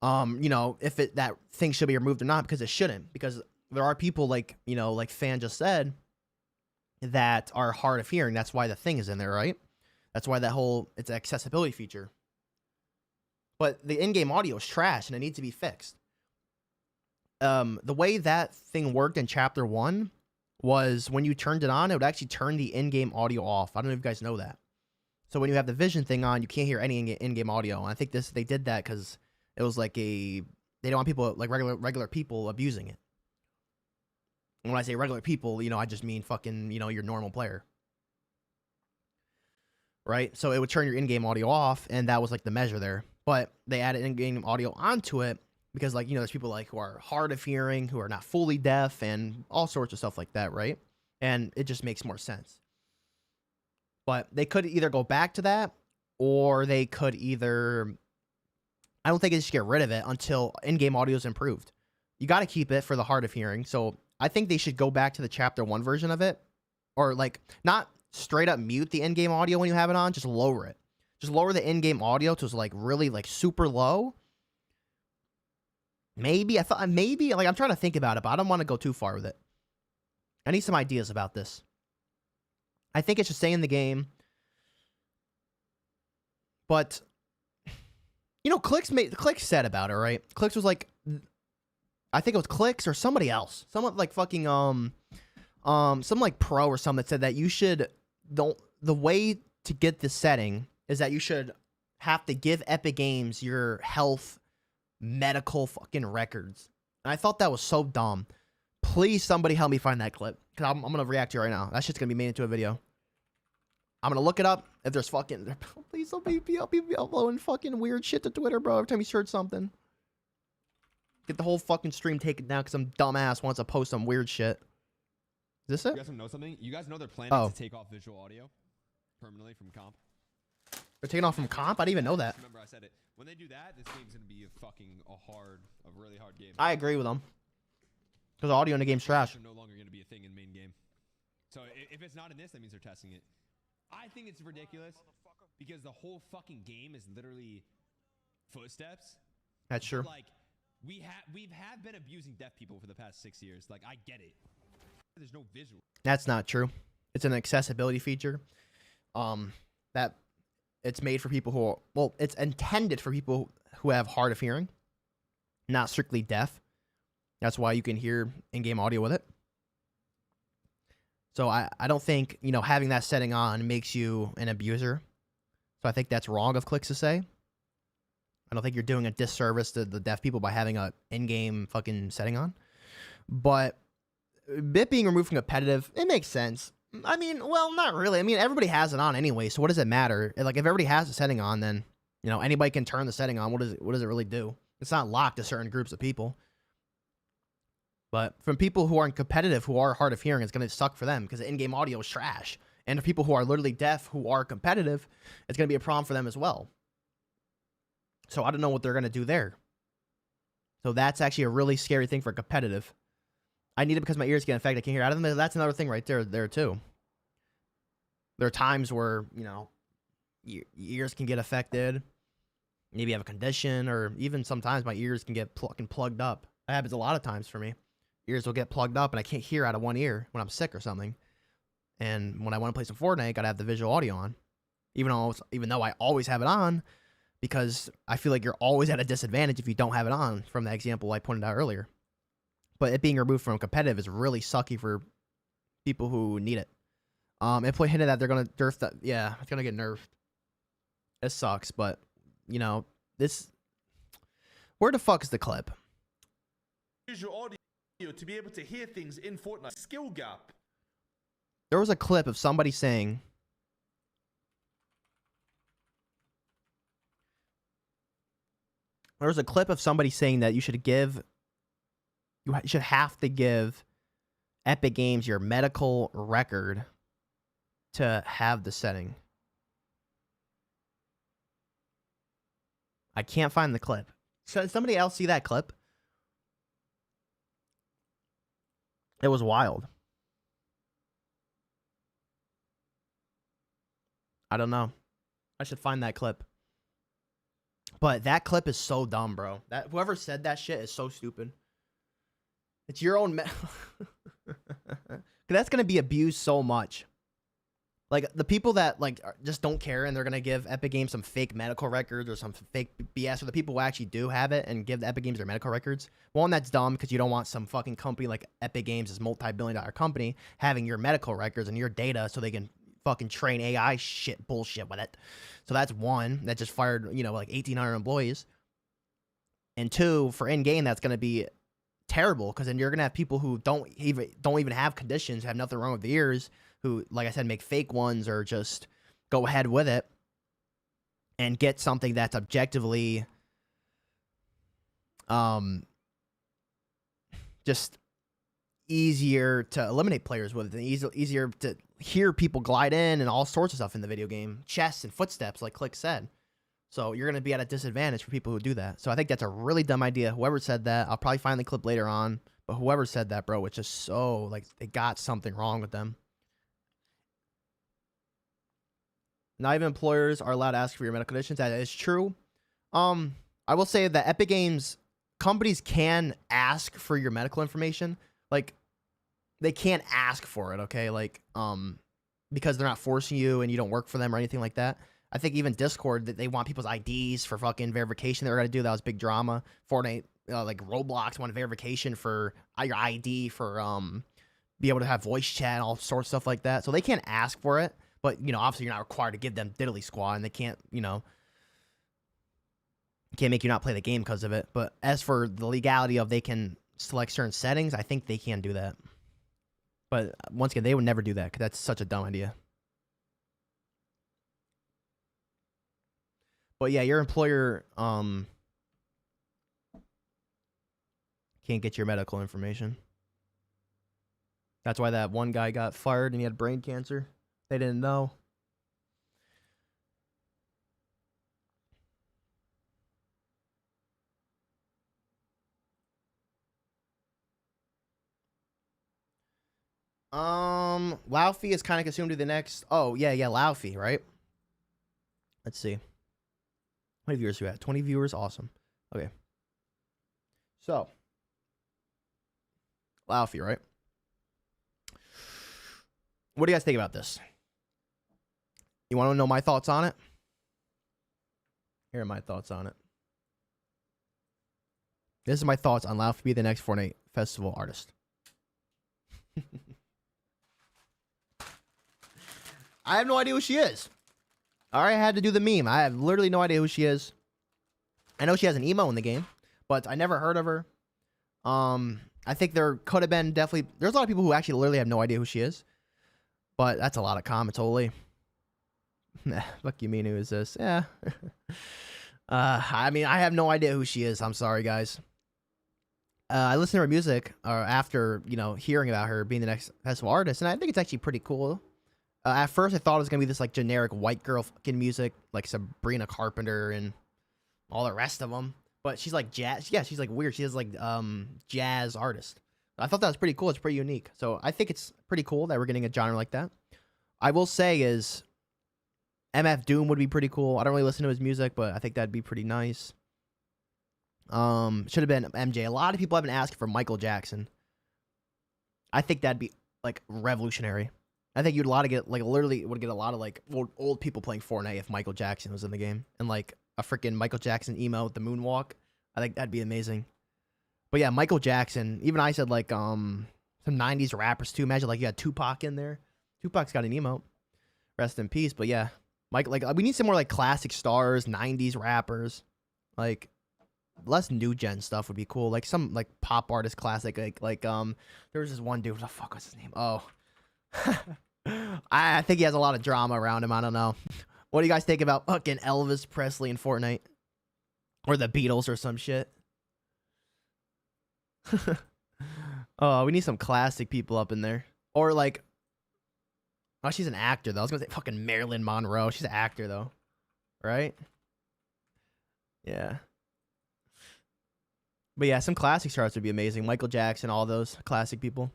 if that thing should be removed or not, because it shouldn't. Because there are people like, like Fan just said, that are hard of hearing. That's why the thing is in there, right? That's why it's an accessibility feature. But the in-game audio is trash and it needs to be fixed. The way that thing worked in Chapter 1 was when you turned it on, it would actually turn the in-game audio off. I don't know if you guys know that. So when you have the Vision thing on, you can't hear any in-game audio. And I think they did that because it was like they don't want people, like regular people, abusing it. And when I say regular people, I just mean fucking, your normal player. Right? So it would turn your in-game audio off, and that was like the measure there. But they added in-game audio onto it because, like, there's people like who are hard of hearing, who are not fully deaf, and all sorts of stuff like that, right? And it just makes more sense. But they could either go back to that, or they could either... I don't think they should get rid of it until in-game audio is improved. You got to keep it for the hard of hearing. So I think they should go back to the Chapter 1 version of it. Or, like, not straight up mute the in-game audio when you have it on, just lower it. Just lower the in-game audio to, like, really, like, super low. Maybe, like, I'm trying to think about it, but I don't want to go too far with it. I need some ideas about this. I think it should stay in the game. But, Clicks said about it, right? Clicks was like, I think it was Clicks or somebody else. Someone like fucking, some like pro or something that said that you should, the way to get the setting is that you should have to give Epic Games your health medical fucking records. And I thought that was so dumb. Please, somebody help me find that clip. Because I'm going to react to it right now. That shit's going to be made into a video. I'm going to look it up. If there's fucking... Please don't be uploading fucking weird shit to Twitter, bro. Every time you search something. Get the whole fucking stream taken down because some dumbass wants to post some weird shit. Is this it? You guys want to know something? You guys know they're planning to take off visual audio permanently from comp? They're taking off from comp? I didn't even know that. Remember I said it. When they do that, this game's going to be a really hard game. I agree with them. Because audio in the game's trash. They're no longer going to be a thing in main game. So if it's not in this, that means they're testing it. I think it's ridiculous because the whole fucking game is literally footsteps. That's true. Like, we've been abusing deaf people for the past 6 years. Like, I get it. there's no visual. That's not true. It's an accessibility feature. That it's made for people who, well, it's intended for people who have hard of hearing, not strictly deaf. That's why you can hear in-game audio with it. So I don't think, you know, having that setting on makes you an abuser. So I think that's wrong of Clicks to say. I don't think you're doing a disservice to the deaf people by having a in-game fucking setting on. But it being removed from competitive, it makes sense. I mean, well, not really. I mean, everybody has it on anyway, so what does it matter? Like, if everybody has the setting on, then, you know, anybody can turn the setting on. What does it really do? It's not locked to certain groups of people. But from people who aren't competitive, who are hard of hearing, it's going to suck for them because the in-game audio is trash. And for people who are literally deaf, who are competitive, it's going to be a problem for them as well. So I don't know what they're going to do there. So that's actually a really scary thing for competitive. I need it because my ears get infected. I can't hear out of them. That's another thing right there too. There are times where, you know, your ears can get affected. Maybe you have a condition, or even sometimes my ears can get plugged up. That happens a lot of times for me. Ears will get plugged up and I can't hear out of one ear when I'm sick or something. And when I want to play some Fortnite, I gotta have the visual audio on. Even though I always have it on, because I feel like you're always at a disadvantage if you don't have it on, from the example I pointed out earlier. But it being removed from competitive is really sucky for people who need it. Employee hinted that they're gonna nerf that. Yeah, it's gonna get nerfed. It sucks, but you know, this. Where the fuck is the clip? Visual audio to be able to hear things in Fortnite. Skill gap. There was a clip of somebody saying. There was a clip of somebody saying that you should have to give Epic Games your medical record to have the setting. I can't find the clip. So somebody else see that clip? It was wild. I don't know. I should find that clip. But that clip is so dumb, bro. That whoever said that shit is so stupid. It's your own that's going to be abused so much. Like, the people that, like, just don't care and they're going to give Epic Games some fake medical records or some fake BS, or the people who actually do have it and give the Epic Games their medical records. One, that's dumb because you don't want some fucking company like Epic Games, this multi-billion-dollar company, having your medical records and your data so they can fucking train AI bullshit with it. So that's one. That just fired, you know, like 1,800 employees. And two, for in-game, that's going to be terrible because then you're going to have people who don't even have conditions, have nothing wrong with the ears, who, like I said, make fake ones or just go ahead with it and get something that's objectively just easier to eliminate players with, and easier to hear people glide in and all sorts of stuff in the video game, chests and footsteps, like Click said. So you're going to be at a disadvantage for people who do that. So I think that's a really dumb idea. Whoever said that, I'll probably find the clip later on, but whoever said that, bro, it's just so, like, they got something wrong with them. Not even employers are allowed to ask for your medical conditions. That is true. I will say that Epic Games companies can ask for your medical information. Like, they can't ask for it, okay? Like, because they're not forcing you and you don't work for them or anything like that. I think even Discord, that they want people's IDs for fucking verification. They were gonna do that. Was big drama. Fortnite, like Roblox, wanted verification for your ID for be able to have voice chat and all sorts of stuff like that. So they can't ask for it. But, you know, obviously you're not required to give them diddly squad, and they can't, you know, can't make you not play the game because of it. But as for the legality of they can select certain settings, I think they can do that. But once again, they would never do that because that's such a dumb idea. But yeah, your employer can't get your medical information. That's why that one guy got fired and he had brain cancer. They didn't know. Laufey is kind of consumed to the next. Oh, yeah, Laufey, right? Let's see. How many viewers do we have? 20 viewers? Awesome. Okay. So, Laufey, right? What do you guys think about this? You want to know my thoughts on it? Here are my thoughts on it. This is my thoughts on Lauf to be the next Fortnite festival artist. I have no idea who she is. I already had to do the meme. I have literally no idea who she is. I know she has an emo in the game, but I never heard of her. I think there could have been definitely... There's a lot of people who actually literally have no idea who she is. But that's a lot of comments, holy. Fuck you mean, who is this? Yeah. I mean, I have no idea who she is. I'm sorry, guys. I listened to her music after, you know, hearing about her being the next festival artist, and I think it's actually pretty cool. At first, I thought it was going to be this, like, generic white girl fucking music, like Sabrina Carpenter and all the rest of them. But she's, like, jazz. Yeah, she's, like, weird. She has, like, jazz artist. I thought that was pretty cool. It's pretty unique. So I think it's pretty cool that we're getting a genre like that. I will say is MF Doom would be pretty cool. I don't really listen to his music, but I think that'd be pretty nice. Should have been MJ. A lot of people have been asking for Michael Jackson. I think that'd be, like, revolutionary. I think you'd literally would get a lot of, like, old people playing Fortnite if Michael Jackson was in the game. And, like, a freaking Michael Jackson emo with the moonwalk. I think that'd be amazing. But yeah, Michael Jackson. Even I said, like, some 90s rappers too. Imagine, like, you had Tupac in there. Tupac's got an emote. Rest in peace. But yeah, Mike, like, we need some more, like, classic stars, 90s rappers. Like, less new gen stuff would be cool. Like some, like, pop artist classic. Like there was this one dude. What the fuck was his name? Oh, I think he has a lot of drama around him. I don't know. What do you guys think about fucking Elvis Presley in Fortnite, or the Beatles or some shit? Oh, we need some classic people up in there, or like. Oh, she's an actor though. I was gonna say fucking Marilyn Monroe. She's an actor though, right? Yeah. But yeah, some classic stars would be amazing. Michael Jackson, all those classic people.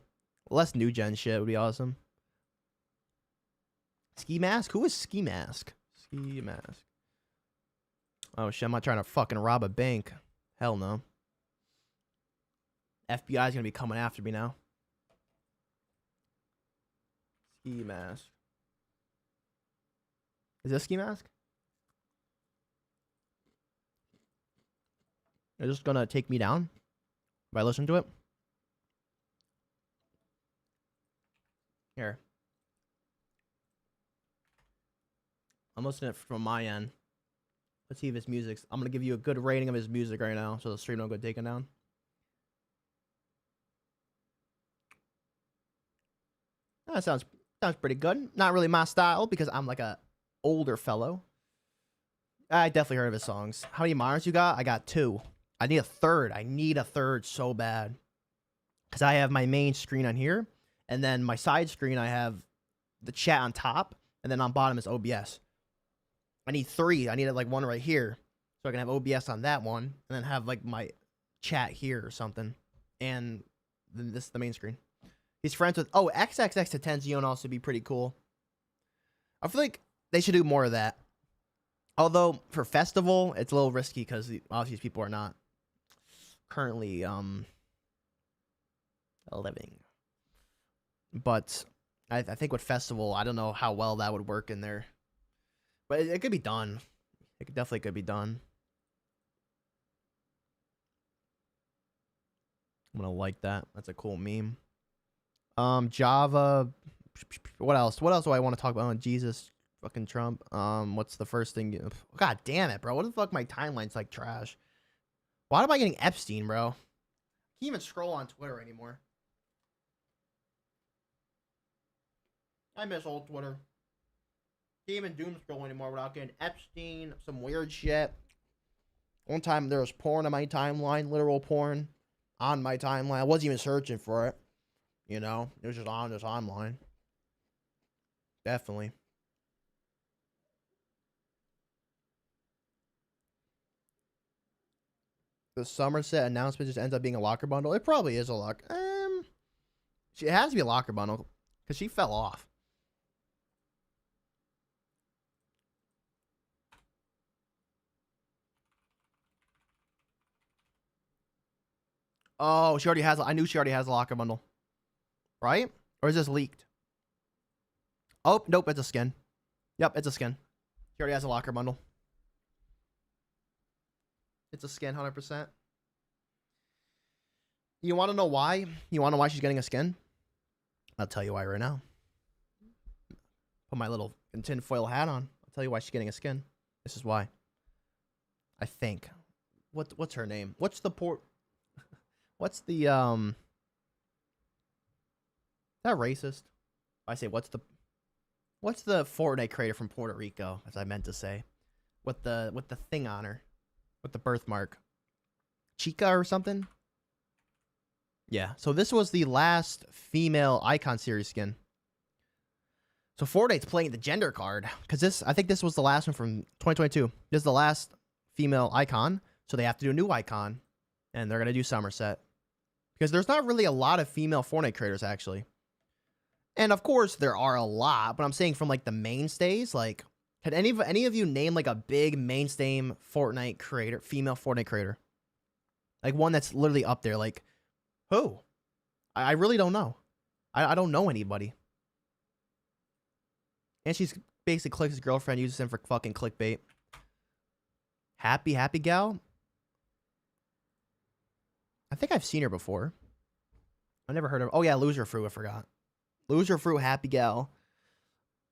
Less new gen shit would be awesome. Ski Mask? Who is Ski Mask? Ski Mask. Oh shit, I'm not trying to fucking rob a bank. Hell no. FBI's gonna be coming after me now. Ski Mask. Is this Ski Mask? They're just gonna take me down if I listen to it. Here. I'm listening from my end. Let's see if his music's... I'm gonna give you a good rating of his music right now, so the stream don't get taken down. That sounds pretty good. Not really my style because I'm like a older fellow. I definitely heard of his songs. How many monitors you got? I got 2. I need a third. I need a third so bad. Because I have my main screen on here. And then my side screen, I have the chat on top. And then on bottom is OBS. I need 3. I need like one right here. So I can have OBS on that one. And then have like my chat here or something. And then this is the main screen. He's friends with... Oh, XXX Tenzio would also be pretty cool. I feel like they should do more of that. Although, for festival, it's a little risky because obviously these people are not currently living. But I think with festival, I don't know how well that would work in there. But it could be done. It definitely could be done. I'm going to like that. That's a cool meme. Java. What else? What else do I want to talk about? Oh, Jesus fucking Trump. What's the first thing? God damn it, bro. What the fuck? My timeline's like trash. Why am I getting Epstein, bro? I can't even scroll on Twitter anymore. I miss old Twitter. Can't even doom scroll anymore without getting Epstein, some weird shit. One time there was porn on my timeline, literal porn on my timeline. I wasn't even searching for it. You know, it was just on this timeline. Definitely. The Somerset announcement just ends up being a locker bundle. It probably is a locker. It has to be a locker bundle because she fell off. Oh, she already has. I knew she already has a locker bundle, right? Or is this leaked? Oh, nope, it's a skin. Yep, it's a skin. He already has a locker bundle. It's a skin, 100%. You want to know why? You want to know why she's getting a skin? I'll tell you why right now. Put my little tinfoil hat on. I'll tell you why she's getting a skin. This is why. I think. What's her name? What's the What's the Is that racist? I say what's the Fortnite creator from Puerto Rico, as I meant to say. With the thing on her. With the birthmark. Chica or something? Yeah. So this was the last female Icon series skin. So Fortnite's playing the gender card. Because I think this was the last one from 2022. This is the last female icon. So they have to do a new icon. And they're going to do Somerset. Because there's not really a lot of female Fortnite creators, actually. And of course, there are a lot. But I'm saying from like the mainstays. Like, can any of you name like a big mainstay Fortnite creator, female Fortnite creator? Like one that's literally up there. Like, who? I really don't know. I don't know anybody. And she's basically Click's girlfriend, uses him for fucking clickbait. Happy gal? I think I've seen her before. I never heard of her. Oh yeah, Loser Fruit, I forgot. Loser Fruit, Happy Gal.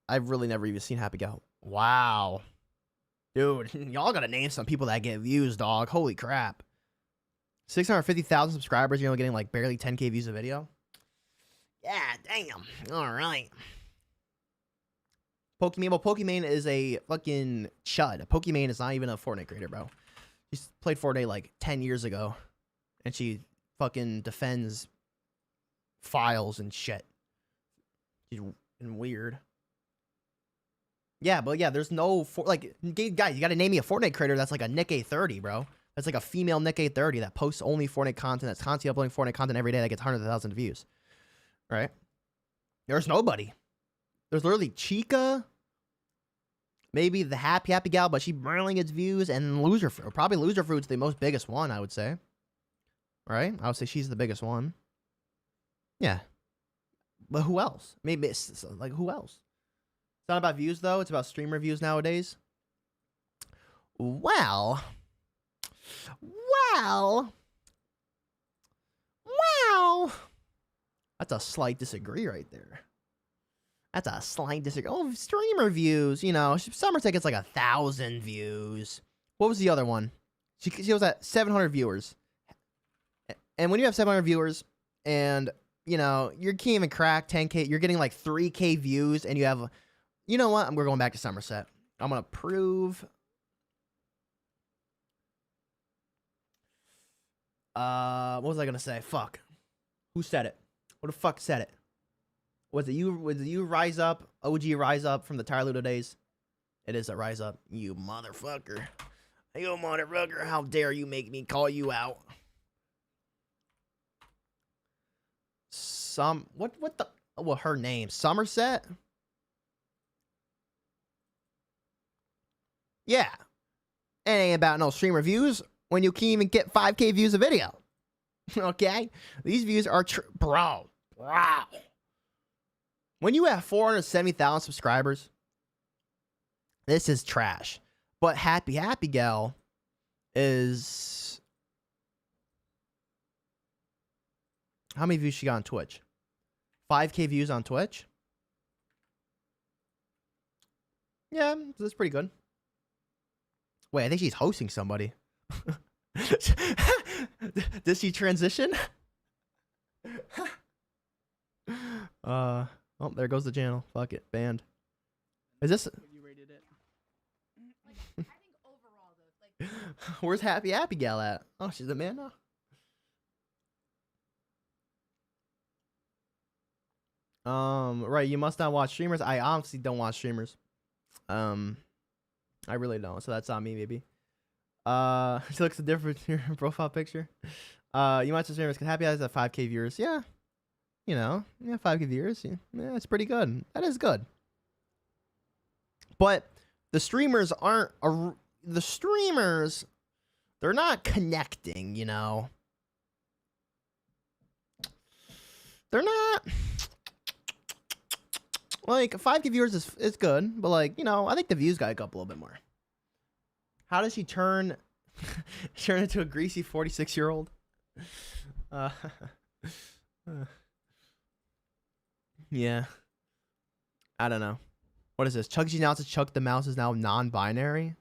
I've really never even seen Happy Gal. Wow. Dude, y'all gotta name some people that get views, dog. Holy crap. 650,000 subscribers, you're only getting like barely 10k views a video? Yeah, damn. Alright. Pokimane. Well, Pokimane is a fucking chud. Pokimane is not even a Fortnite creator, bro. She's played Fortnite like 10 years ago. And she fucking defends files and shit. She's weird. Yeah, but yeah, there's no... Like, guys, you gotta name me a Fortnite creator that's like a Nick A30, bro. That's like a female Nick A30 that posts only Fortnite content, that's constantly uploading Fortnite content every day that gets hundreds of thousands of views. Right? There's nobody. There's literally Chica, maybe the Happy Gal, but she barely gets views, and Loser Fruit. Probably Loser Fruit's the most biggest one, I would say. Right? I would say she's the biggest one. Yeah. But who else? Maybe it's like who else? It's not about views though, it's about streamer views nowadays. Well. That's a slight disagree right there. That's a slight disagree. Oh, streamer views, you know, Somerset gets like 1,000 views. What was the other one? She was at 700 viewers. And when you have 700 viewers and, you know, you can't even crack 10k, you're getting like 3k views and you have, you know what? We're going back to Somerset. I'm going to prove. What was I going to say? Fuck. Who said it? Who the fuck said it? Was it you Rise Up? OG Rise Up from the Tire Ludo days? It is a Rise Up. You motherfucker. You motherfucker. How dare you make me call you out? What her name? Somerset? Yeah. It ain't about no stream reviews when you can't even get 5k views a video. Okay? These views are bro. Wow. When you have 470,000 subscribers, this is trash. But Happy Gal is... How many views she got on Twitch? 5k views on Twitch? Yeah, that's pretty good. Wait, I think she's hosting somebody. Did she transition? Oh, there goes the channel. Fuck it, banned. Is this? You rated it. I think overall though, like. Where's Happy Gal at? Oh, she's a man now. Right. You must not watch streamers. I honestly don't watch streamers. I really don't. So that's on me, maybe. She looks different in your profile picture. You watch the streamers because Happy has at 5k viewers. Yeah. You know, yeah, 5k viewers. Yeah, it's pretty good. That is good. But the streamers aren't. The streamers, they're not connecting. You know. They're not. Like 5K viewers is good, but like, you know, I think the views gotta go up a little bit more. How does she turn turn into a greasy 46-year-old? Yeah. I don't know. What is this? Chugsy announces Chuck the Mouse is now non-binary.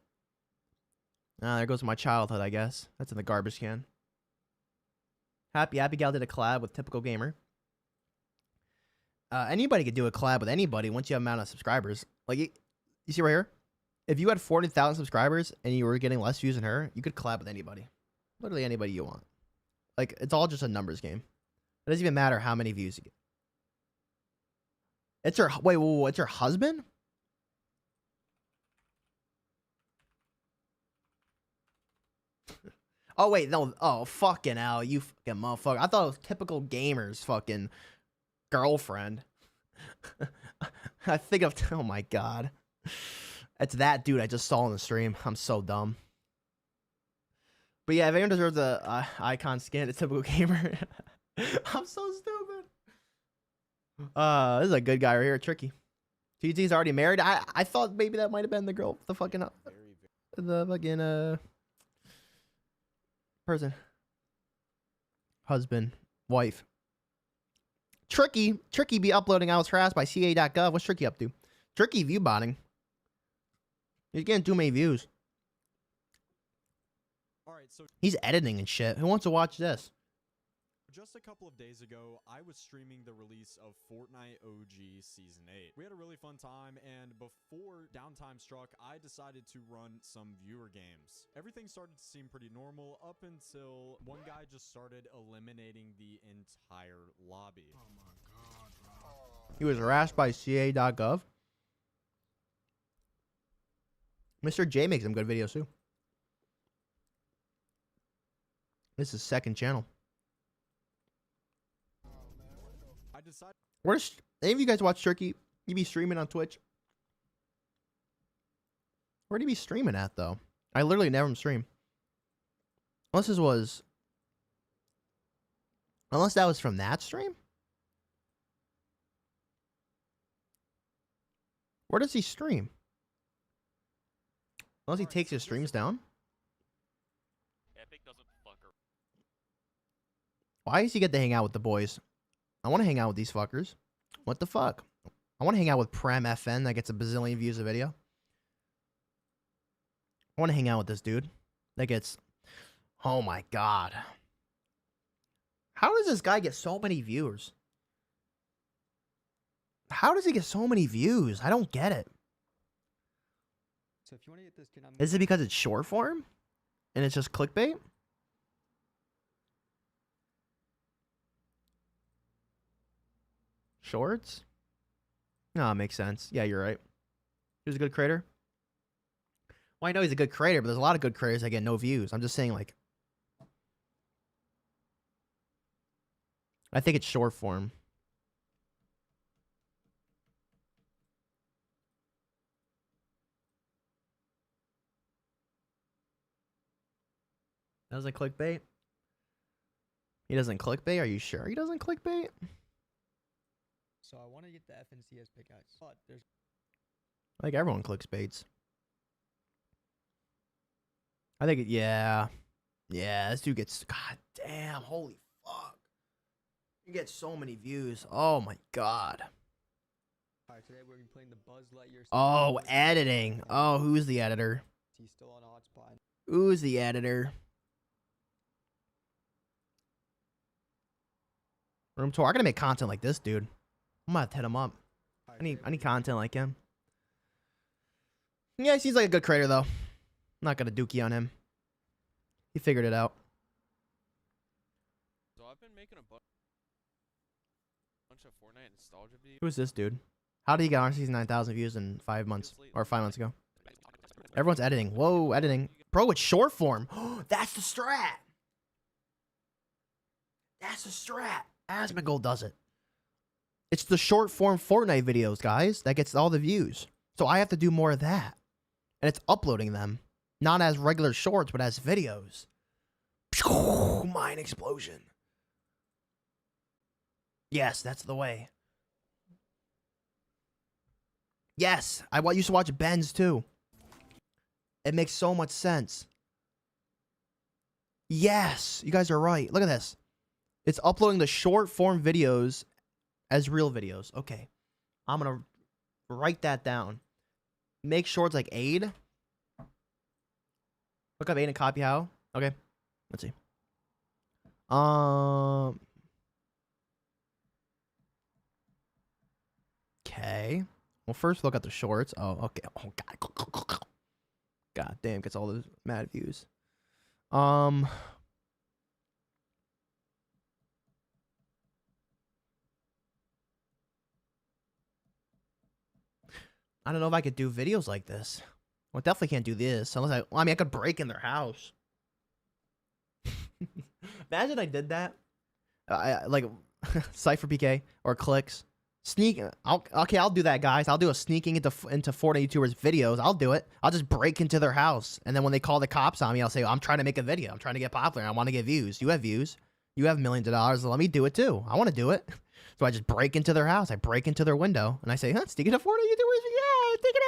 Ah, there goes my childhood, I guess. That's in the garbage can. Happy Abigail did a collab with Typical Gamer. Anybody could do a collab with anybody once you have amount of subscribers. Like, you see right here? If you had 40,000 subscribers and you were getting less views than her, you could collab with anybody. Literally anybody you want. Like, it's all just a numbers game. It doesn't even matter how many views you get. It's her, wait, it's her husband? Oh, wait, no. Oh, fucking hell, you fucking motherfucker. I thought it was Typical Gamer's fucking girlfriend. I think of, oh my god. It's that dude I just saw in the stream. I'm so dumb. But yeah, if anyone deserves a icon skin, it's Typical Gamer. I'm so stupid. This is a good guy right here, Tricky. TG's already married. I thought maybe that might have been the girl, the fucking person, husband, wife. Tricky be uploading Alex Harass by ca.gov. What's Tricky up to? Tricky view botting. He's getting too many views. All right, so he's editing and shit. Who wants to watch this? just a couple of days ago, I was streaming the release of Fortnite OG Season 8. We had a really fun time, and before downtime struck, I decided to run some viewer games. Everything started to seem pretty normal up until one guy just started eliminating the entire lobby. Oh my god, bro. He was harassed by ca.gov. Mr. J makes some good videos too. This is second channel. I decided. Where's any of you guys watch Turkey? You be streaming on Twitch? Where do you be streaming at though? I literally never stream. Unless this was. Unless that was from that stream? Where does he stream? Unless he takes his streams down? Epic doesn't fuck her. Why does he get to hang out with the boys? I want to hang out with these fuckers. What the fuck? I want to hang out with Prem FN that gets a bazillion views a video. I want to hang out with this dude that gets... Oh my god. How does this guy get so many viewers? How does he get so many views? I don't get it. So if you want to get this kid, Is it because it's short form? And it's just clickbait? Shorts? No, it makes sense. Yeah, you're right. He was a good creator. Well, I know he's a good creator, but there's a lot of good creators that get no views. I'm just saying, like... I think it's short form. Doesn't clickbait? He doesn't clickbait? Are you sure he doesn't clickbait? So I want to get the FNCS pickaxe, but there's... Like, everyone clickbaits. I think, yeah. Yeah, this dude gets... God damn, holy fuck. You get so many views. Oh my god. Alright, today we're going to be playing the Buzz Lightyear... Oh, editing. Oh, who's the editor? He's still on hotspot. Who's the editor? Room tour. I gotta make content like this, dude. I'm gonna have to hit him up. I need content like him. Yeah, he seems like a good creator though. I'm not gonna dookie on him. He figured it out. So I've been making a bunch of Fortnite nostalgia videos. Who's this dude? How did he get on season 9,000 views in 5 months? Or 5 months ago? Everyone's editing. Whoa, editing. Bro, it's short form. That's the strat. That's the strat. Asmongold does it. It's the short form Fortnite videos, guys, that gets all the views. So I have to do more of that. And it's uploading them. Not as regular shorts, but as videos. Mine explosion. Yes, that's the way. Yes, I used to watch Ben's too. It makes so much sense. Yes, you guys are right. Look at this. It's uploading the short form videos as real videos. Okay. I'm going to write that down. Make shorts like aid. Look up aid and copy how. Okay. Let's see. Okay. Well, first look at the shorts. Oh, okay. Oh, God. God damn, gets all those mad views. I don't know if I could do videos like this. Well, I definitely can't do this unless I mean, I could break in their house. Imagine I did that. Like Cypher PK or clicks. Sneak. I'll do that, guys. I'll do a sneaking into Fortnite YouTubers videos. I'll do it. I'll just break into their house, and then when they call the cops on me, I'll say, I'm trying to make a video. I'm trying to get popular. I want to get views. You have views. You have millions of dollars. Let me do it too. I want to do it. So I just break into their house. I break into their window, and I say, sneak into Fortnite YouTubers. Yeah, take it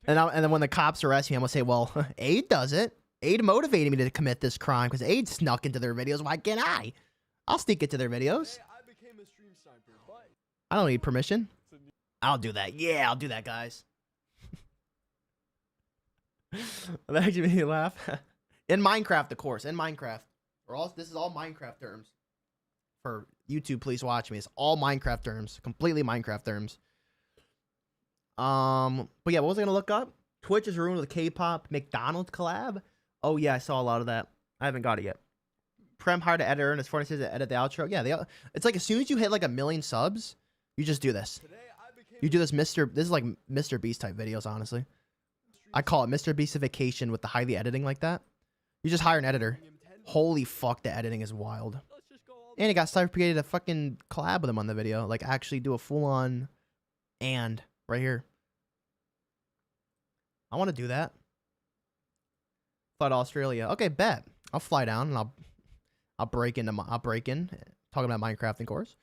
in. And then when the cops arrest me, I'm gonna say, well, Aid does it. Aid motivated me to commit this crime because Aid snuck into their videos. Why can't I? I'll sneak into their videos. I don't need permission. I'll do that. Yeah, I'll do that, guys. That actually made me laugh. In Minecraft, of course. In Minecraft. This is all Minecraft terms. For YouTube, please watch me. It's all Minecraft terms. Completely Minecraft terms. But yeah, what was I gonna look up? Twitch is ruined with a K-pop McDonald's collab. Oh yeah, I saw a lot of that. I haven't got it yet. Prem hired an editor, and as Fortnite says to edit the outro. Yeah, it's like as soon as you hit like 1 million subs, you just do this. You do this, This is like Mr. Beast type videos, honestly. I call it Mr. Beastification with the highly editing like that. You just hire an editor. Holy fuck, the editing is wild. And he got Cypher created a fucking collab with him on the video. Like, actually do a full-on and right here. I want to do that. Fly to Australia. Okay, bet. I'll fly down and I'll break in. Talking about Minecraft, of course.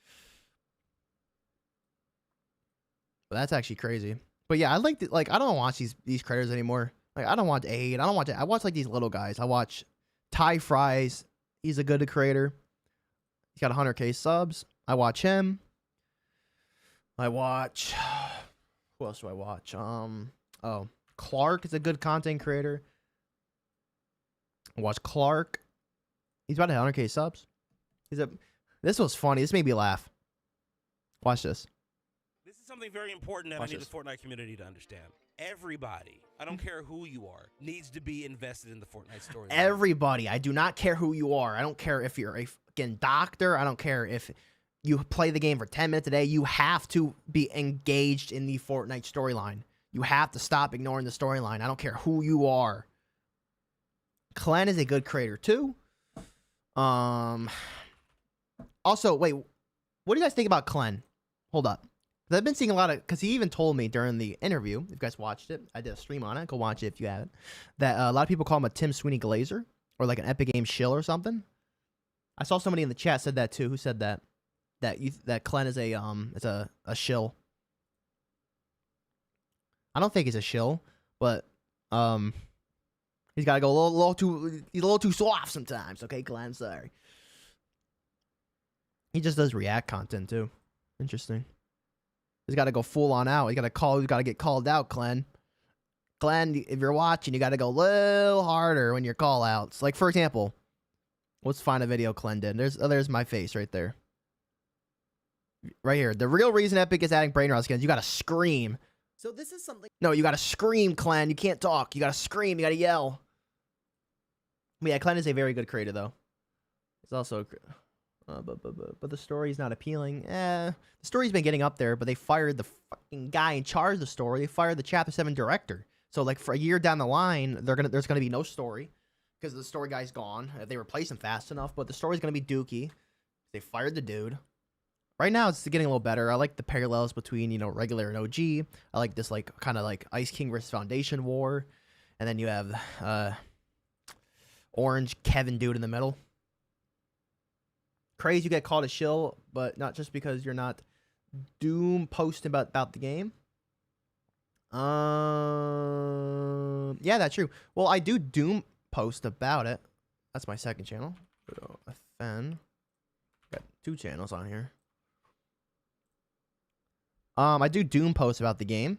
But that's actually crazy. But yeah, I I don't watch these creators anymore. Like, I don't watch Aid. I watch like these little guys. I watch Ty Fries. He's a good creator. He's got 100K subs. I watch him. I watch. Who else do I watch? Oh, Clark is a good content creator. I watch Clark. He's about 100K subs. This was funny. This made me laugh. Watch this. This is something very important that I need the Fortnite community to understand. Everybody, I don't care who you are, needs to be invested in the Fortnite story. Everybody. I do not care who you are. I don't care if you're a fucking doctor. I don't care if you play the game for 10 minutes a day. You have to be engaged in the Fortnite storyline. You have to stop ignoring the storyline. I don't care who you are. Clan is a good creator too. Also, wait, what do you guys think about Clan? Hold up. I've been seeing a lot of, because he even told me during the interview, if you guys watched it, I did a stream on it, go watch it if you haven't, that a lot of people call him a Tim Sweeney Glazer, or like an Epic Games shill or something. I saw somebody in the chat said that too. Who said that? That Clan is a shill. I don't think he's a shill, but he's got to go he's a little too soft sometimes. Okay, Clan, sorry. He just does react content too. Interesting. He's got to go full on out. He's got to get called out, Clan. Clan, if you're watching, you got to go a little harder when your call outs. Like, for example, let's find a video Clan did. There's my face right there. Right here. The real reason Epic is adding brain rot skins, you got to scream. So this is something. No, you got to scream, Clan. You can't talk. You got to scream. You got to yell. But yeah, Clan is a very good creator, though. It's also... But the story's not appealing. The story's been getting up there, but they fired the fucking guy in charge of the story. They fired the Chapter 7 director. So, like, for a year down the line, there's gonna be no story because the story guy's gone. They replace him fast enough, but the story's gonna be dookie. They fired the dude. Right now, it's getting a little better. I like the parallels between, regular and OG. I like this, kind of like Ice King versus Foundation war, and then you have Orange Kevin dude in the middle. Crazy you get called a shill, but not just because you're not doom posting about the game. Yeah, that's true. Well, I do Doom post about it. That's my second channel. Then got 2 channels on here. I do Doom post about the game,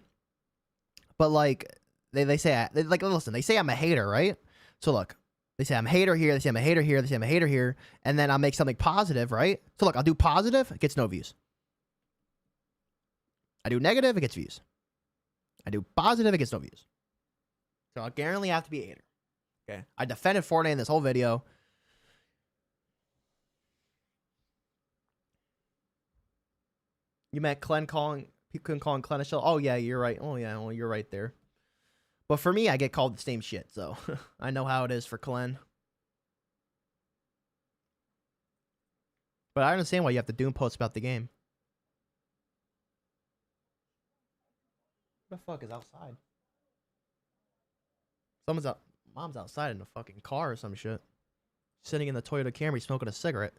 but like they say like listen, they say I'm a hater, right? So look, they say I'm a hater here, they say I'm a hater here, they say I'm a hater here, and then I'll make something positive, right? So look, I'll do positive, it gets no views. I do negative, it gets views. I do positive, it gets no views. So I guarantee have to be a hater. Okay. I defended Fortnite in this whole video. You meant Clen calling, you couldn't call him Clen a shell. Oh yeah, you're right. Oh yeah, well, you're right there. But for me, I get called the same shit, so I know how it is for Clen. But I understand why you have to Doom post about the game. What the fuck is outside? Someone's out. Mom's outside in a fucking car or some shit. Sitting in the Toyota Camry smoking a cigarette.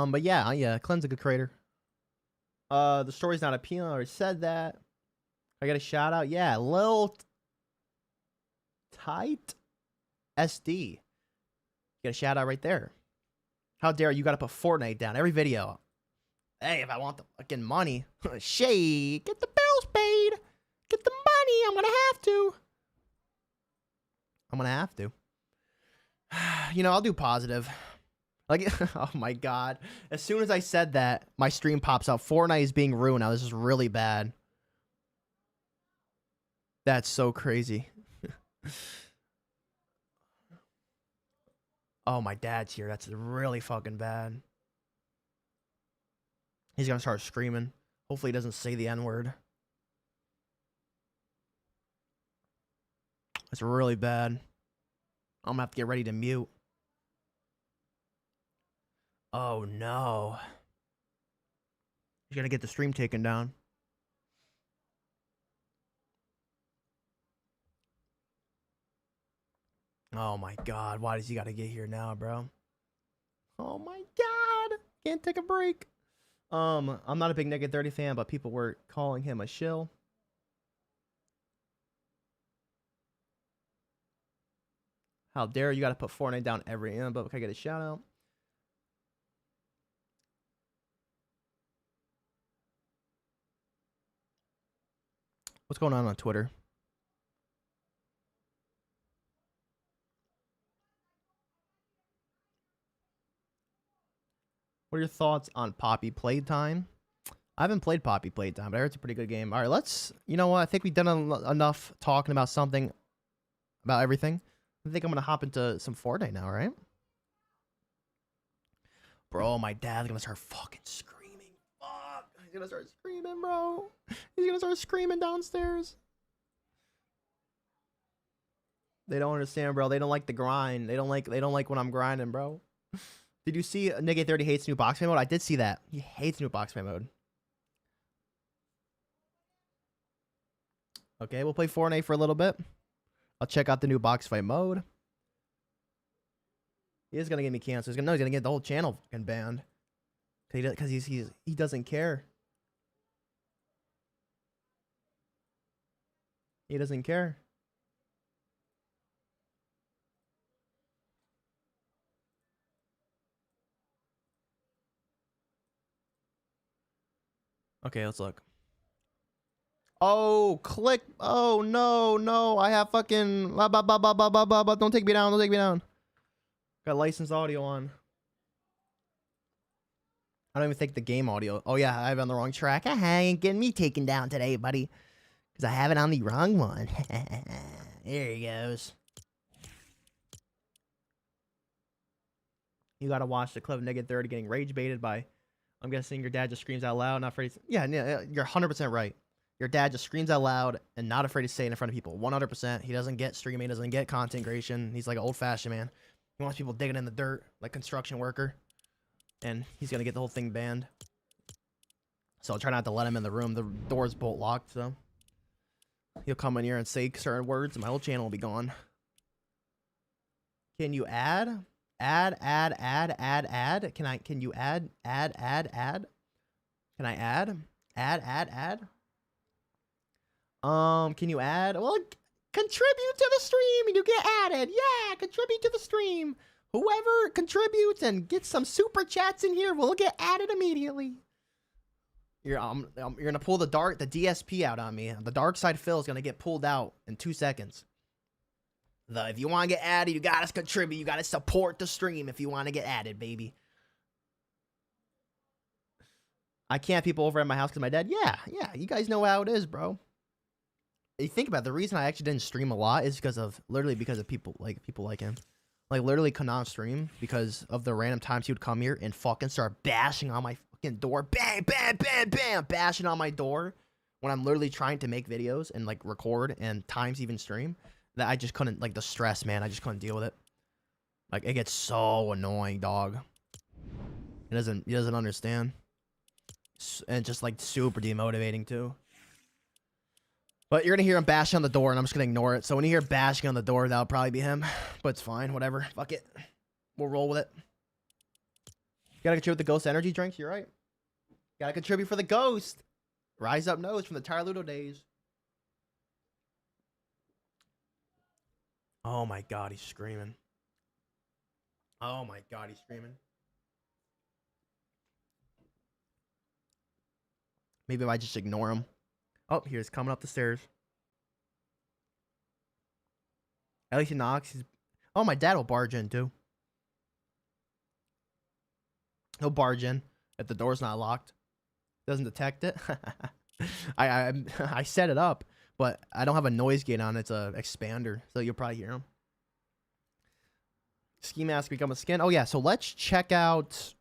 But yeah, Clen's a good creator. The story's not appealing. I already said that. I got a shout out. Yeah, Lil Tight SD. Get a shout out right there. How dare you gotta put Fortnite down every video. Hey, if I want the fucking money, Shay, get the bills paid. Get the money. I'm gonna have to. You know, I'll do positive. Like, oh my god. As soon as I said that, my stream pops out. Fortnite is being ruined now. This is really bad. That's so crazy. Oh, my dad's here. That's really fucking bad. He's gonna start screaming. Hopefully he doesn't say the N-word. That's really bad. I'm gonna have to get ready to mute. Oh no. He's gonna get the stream taken down. Oh my god, why does he gotta get here now, bro? Oh my god! Can't take a break. I'm not a big Negative 30 fan, but people were calling him a shill. How dare you gotta put Fortnite down every but can I get a shout out? What's going on Twitter? What are your thoughts on Poppy Playtime? I haven't played Poppy Playtime, but I heard it's a pretty good game. All right, let's... You know what? I think we've done enough talking about something, about everything. I think I'm going to hop into some Fortnite now, right? Bro, my dad's going to start fucking screaming. Fuck. He's going to start screaming, bro. He's going to start screaming downstairs. They don't understand, bro. They don't like the grind. They don't like when I'm grinding, bro. Did you see Negative 30 hates new box fight mode? I did see that. He hates new box fight mode. Okay, we'll play Fortnite for a little bit. I'll check out the new box fight mode. He is gonna get me canceled. He's gonna get the whole channel fucking banned. Because he doesn't care. He doesn't care. Okay, let's look. Oh, click. Oh, no. I have fucking... Don't take me down. Don't take me down. Got licensed audio on. I don't even think the game audio... Oh, yeah, I have it on the wrong track. Ain't getting me taken down today, buddy. Because I have it on the wrong one. There he goes. You gotta watch the clip of Negative 30 getting rage baited by... I'm guessing your dad just screams out loud, not afraid to... Yeah, you're 100% right. Your dad just screams out loud and not afraid to say it in front of people. 100%. He doesn't get streaming, doesn't get content creation. He's like an old-fashioned man. He wants people digging in the dirt like construction worker. And he's going to get the whole thing banned. So I'll try not to let him in the room. The door's bolt locked, so... He'll come in here and say certain words and my whole channel will be gone. Can you add? Add. Can you add? Can I add? Add. Can you add? Well, contribute to the stream and you get added. Yeah, contribute to the stream. Whoever contributes and gets some super chats in here will get added immediately. You're gonna pull the DSP out on me. The dark side Phil is gonna get pulled out in 2 seconds. If you want to get added, you gotta contribute. You gotta support the stream if you want to get added, baby. I can't have people over at my house because my dad. Yeah. You guys know how it is, bro. You think about it, the reason I actually didn't stream a lot is because of people like him. Like literally could not stream because of the random times he would come here and fucking start bashing on my fucking door. Bam, bam, bam, bam, bashing on my door when I'm literally trying to make videos and like record and times even stream. That I just couldn't, like the stress, man. I just couldn't deal with it. Like it gets so annoying, dog. He doesn't understand. And just like super demotivating too. But you're gonna hear him bashing on the door, and I'm just gonna ignore it. So when you hear bashing on the door, that'll probably be him. But it's fine, whatever. Fuck it. We'll roll with it. Gotta contribute the ghost energy drinks, you're right. Gotta contribute for the ghost. Rise Up Nose from the Tire Ludo days. Oh my god, he's screaming. Oh my god, he's screaming. Maybe if I just ignore him. Oh, here's coming up the stairs. At least he knocks. Oh, my dad will barge in too. He'll barge in if the door's not locked. Doesn't detect it. I set it up, but I don't have a noise gate on. It's a expander, so you'll probably hear him. Ski mask become a skin. Oh yeah, so let's check out.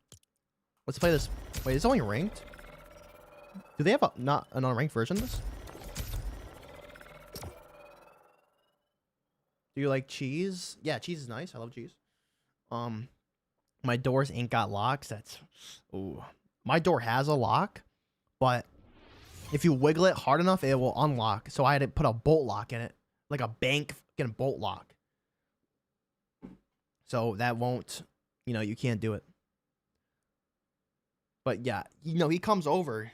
Let's play this. Wait, is it only ranked? Do they have not an unranked version of this? Do you like cheese? Yeah, cheese is nice. I love cheese. My doors ain't got locks. That's... Ooh. My door has a lock, but if you wiggle it hard enough, it will unlock. So I had to put a bolt lock in it. Like a bank fucking bolt lock. So that won't... you can't do it. But yeah, he comes over...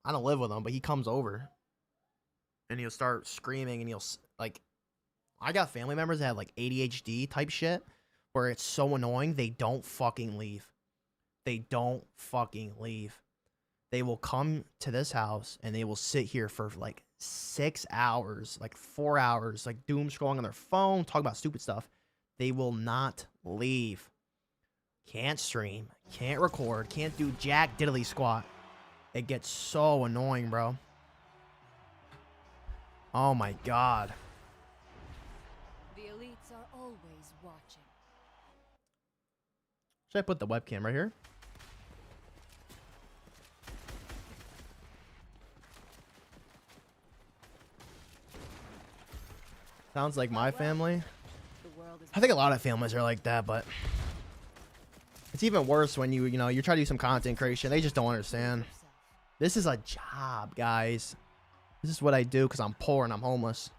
I don't live with him, but he comes over and he'll start screaming and he'll like, I got family members that have like ADHD type shit where it's so annoying. They don't fucking leave. They don't fucking leave. They will come to this house and they will sit here for like 6 hours, like 4 hours, like doom scrolling on their phone, talk about stupid stuff. They will not leave. Can't stream, can't record, can't do jack diddly squat. It gets so annoying, bro. Oh my god. The elites are always watching. Should I put the webcam right here? Sounds like my family. I think a lot of families are like that, but it's even worse when you try to do some content creation. They just don't understand. This is a job, guys. This is what I do because I'm poor and I'm homeless.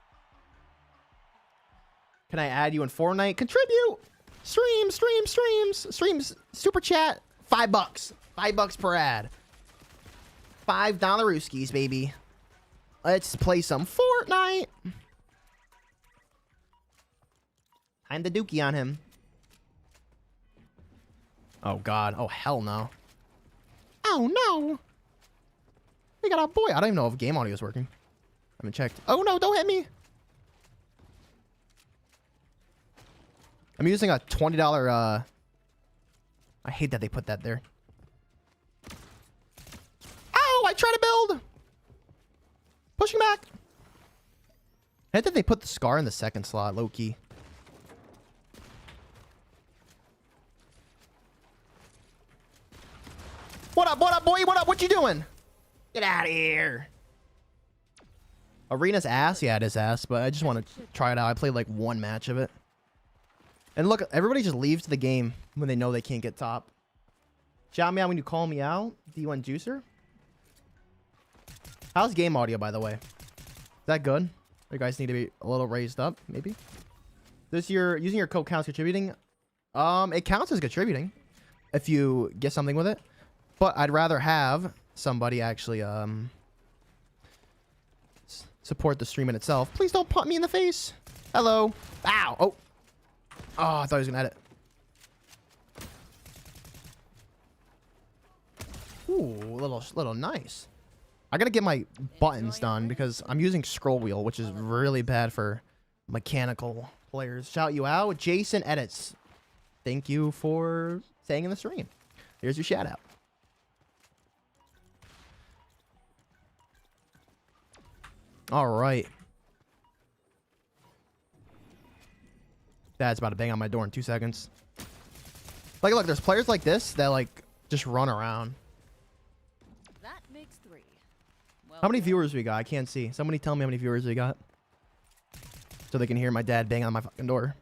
Can I add you in Fortnite? Contribute! Streams! Super chat! $5. $5 per ad. $5 rooskies, baby. Let's play some Fortnite. Time the dookie on him. Oh, God. Oh, hell no. Oh, no. We got a boy. I don't even know if game audio is working. I haven't checked. Oh, no. Don't hit me. I'm using a $20... I hate that they put that there. Ow! I try to build! Pushing back. I hate that they put the scar in the second slot. Low-key. What up, boy? What up? What you doing? Get out of here. Arena's ass? Yeah, it is ass, but I just want to try it out. I played like one match of it. And look, everybody just leaves the game when they know they can't get top. Shout me out when you call me out. D1 Juicer. How's game audio, by the way? Is that good? You guys need to be a little raised up, maybe? This year, using your code counts contributing. It counts as contributing if you get something with it. But I'd rather have somebody actually support the stream in itself. Please don't put me in the face. Hello. Ow. Oh. Oh, I thought he was gonna edit. Ooh, little nice. I gotta get my buttons done because I'm using scroll wheel, which is really bad for mechanical players. Shout you out, Jason Edits. Thank you for staying in the stream. Here's your shout out. All right. Dad's about to bang on my door in 2 seconds. Like, look, there's players like this that like just run around. That makes 3. Well, How many viewers we got? I can't see. Somebody tell me how many viewers we got. So they can hear my dad bang on my fucking door.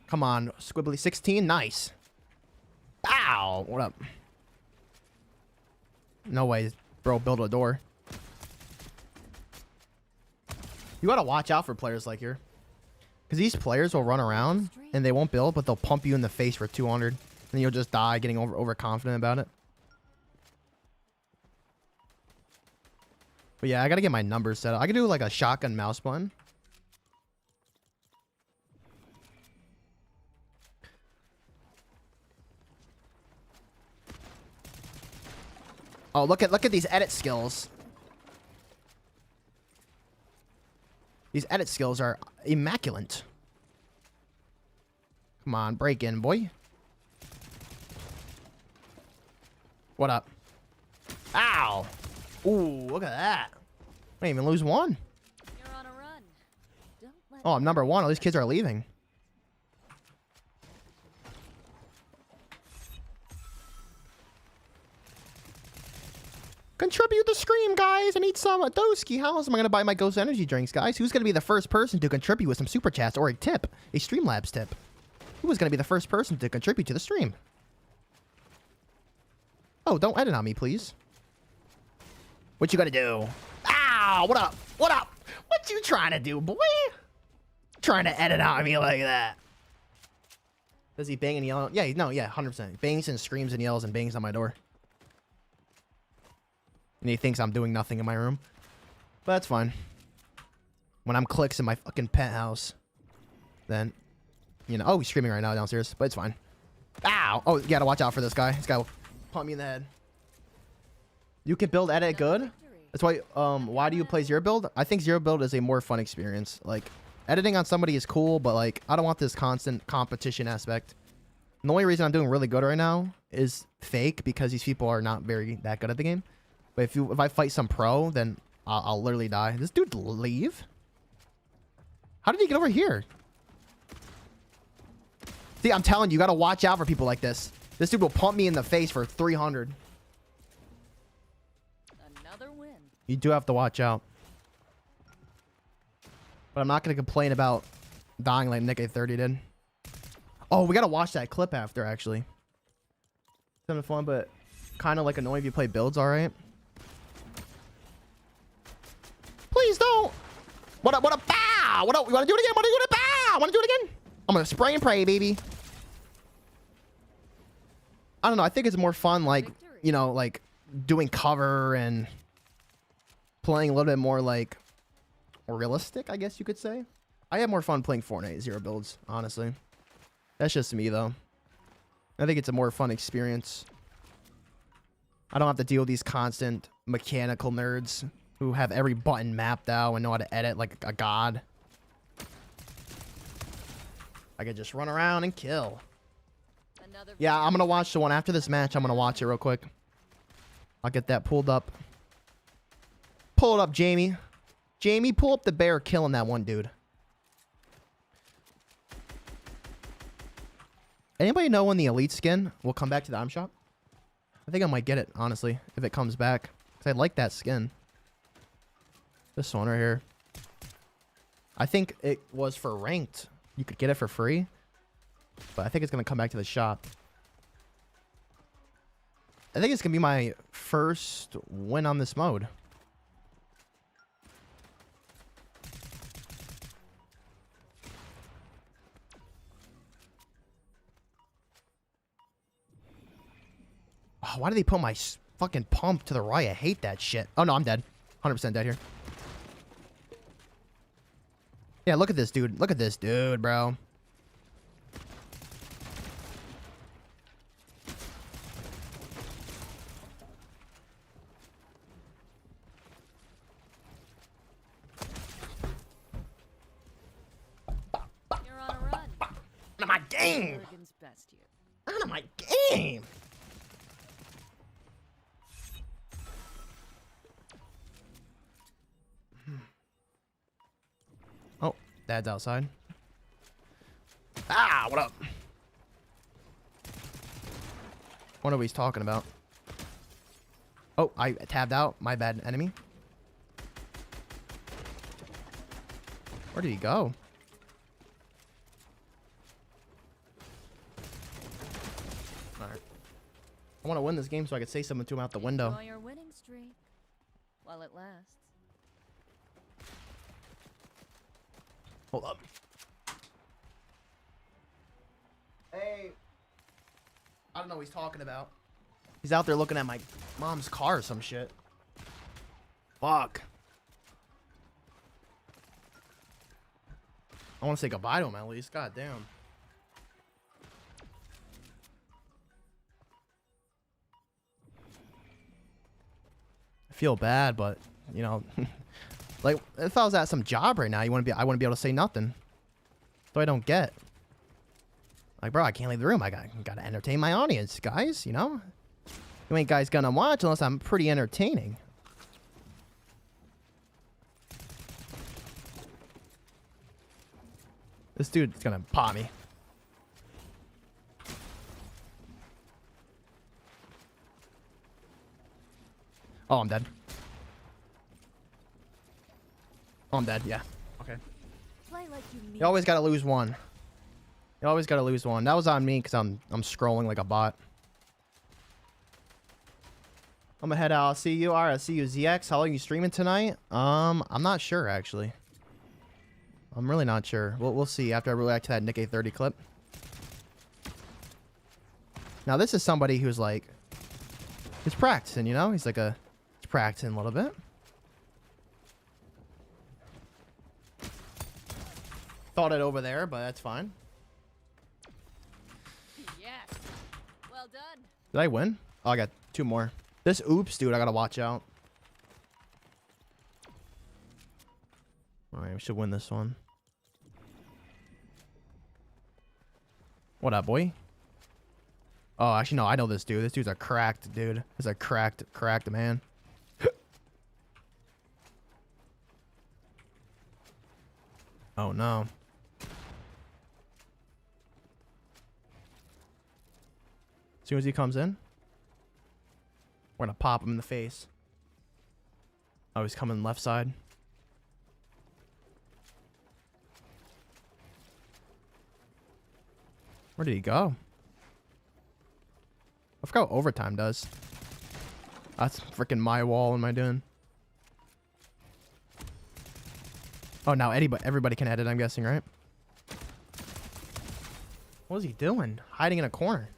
Come on, Squibbly 16. Nice. Ow. What up? No way, bro. Build a door. You gotta watch out for players like here. Because these players will run around and they won't build, but they'll pump you in the face for 200. And you'll just die getting overconfident about it. But yeah, I gotta get my numbers set up. I could do like a shotgun mouse button. Oh, look at these edit skills. These edit skills are immaculate. Come on, break in, boy. What up? Ow! Ooh, look at that. I didn't even lose one. You're on a run. Don't let Oh, I'm number 1. All these kids are leaving. Contribute the stream, guys. I need some Doski. How else am I going to buy my Ghost Energy drinks, guys? Who's going to be the first person to contribute with some super chats or a tip? A Streamlabs tip. Who is going to be the first person to contribute to the stream? Oh, don't edit on me, please. What you gonna do? Ow! What up? What up? What you trying to do, boy? Trying to edit on me like that. Does he bang and yell? Yeah, no, yeah, 100%. Bangs and screams and yells and bangs on my door. And he thinks I'm doing nothing in my room. But that's fine. When I'm clicks in my fucking penthouse, then, you know. Oh, he's screaming right now downstairs, but it's fine. Ow! Oh, you gotta watch out for this guy. This guy will pump me in the head. You can build edit good. That's why do you play zero build? I think zero build is a more fun experience. Like, editing on somebody is cool, but like, I don't want this constant competition aspect. And the only reason I'm doing really good right now is fake because these people are not that good at the game. But if I fight some pro, then I'll literally die. This dude leave? How did he get over here? See, I'm telling you, you gotta watch out for people like this. This dude will pump me in the face for 300. Another win. You do have to watch out. But I'm not going to complain about dying like Nick A30 did. Oh, we got to watch that clip after, actually. It's kind of fun, but kind of like annoying if you play builds, all right? Please don't. What up, what up? Bow! What up? You want to do it again? Want to do it? Bow! Want to do it again? I'm going to spray and pray, baby. I don't know. I think it's more fun, like, you know, like doing cover and playing a little bit more like realistic, I guess you could say. I have more fun playing Fortnite zero builds, honestly. That's just me, though. I think it's a more fun experience. I don't have to deal with these constant mechanical nerds who have every button mapped out and know how to edit like a god. I could just run around and kill. Yeah, I'm going to watch the one after this match. I'm going to watch it real quick. I'll get that pulled up. Pull it up, Jamie. Jamie, pull up the bear killing that one dude. Anybody know when the elite skin will come back to the item shop? I think I might get it, honestly, if it comes back. Because I like that skin. This one right here. I think it was for ranked. You could get it for free. But I think it's going to come back to the shop. I think it's going to be my first win on this mode. Why did they put my fucking pump to the right? I hate that shit. Oh, no, I'm dead. 100% dead here. Yeah, look at this dude. Look at this dude, bro. You're on a run. Out of my game! Oregon's best year. Out of my game! Oh, Dad's outside. Ah, what up? Wonder what he's talking about. Oh, I tabbed out. My bad, enemy. Where did he go? Alright. I want to win this game so I could say something to him out the window. Enjoy your winning streak while it lasts. Hold up. Hey. I don't know what he's talking about. He's out there looking at my mom's car or some shit. Fuck. I want to say goodbye to him at least. God damn. I feel bad, but, you know, like, if I was at some job right now, I wouldn't be able to say nothing. So I don't get. Like, bro, I can't leave the room. I gotta entertain my audience, guys, you know? You ain't guys gonna watch unless I'm pretty entertaining. This dude's gonna pop me. Oh, I'm dead. Oh, I'm dead, yeah. Okay. Play like you You always gotta lose one. You always gotta lose one. That was on me because I'm scrolling like a bot. I'm gonna head out. I'll see you. Alright, I'll see you, ZX. How long are you streaming tonight? I'm not sure actually. I'm really not sure. We'll see after I react to that Nick A30 clip. Now this is somebody who's like, he's practicing, you know? He's practicing a little bit. Thought it over there, but that's fine. Yes. Well done. Did I win? Oh, I got 2 more. This oops, dude, I gotta watch out. Alright, we should win this one. What up, boy? Oh, actually, no, I know this dude. This dude's a cracked dude. He's a cracked man. Oh, no. As soon as he comes in, we're gonna pop him in the face. Oh, he's coming left side. Where did he go? I forgot what overtime does. That's freaking my wall. What am I doing? Oh, now everybody can edit, I'm guessing, right? What is he doing? Hiding in a corner.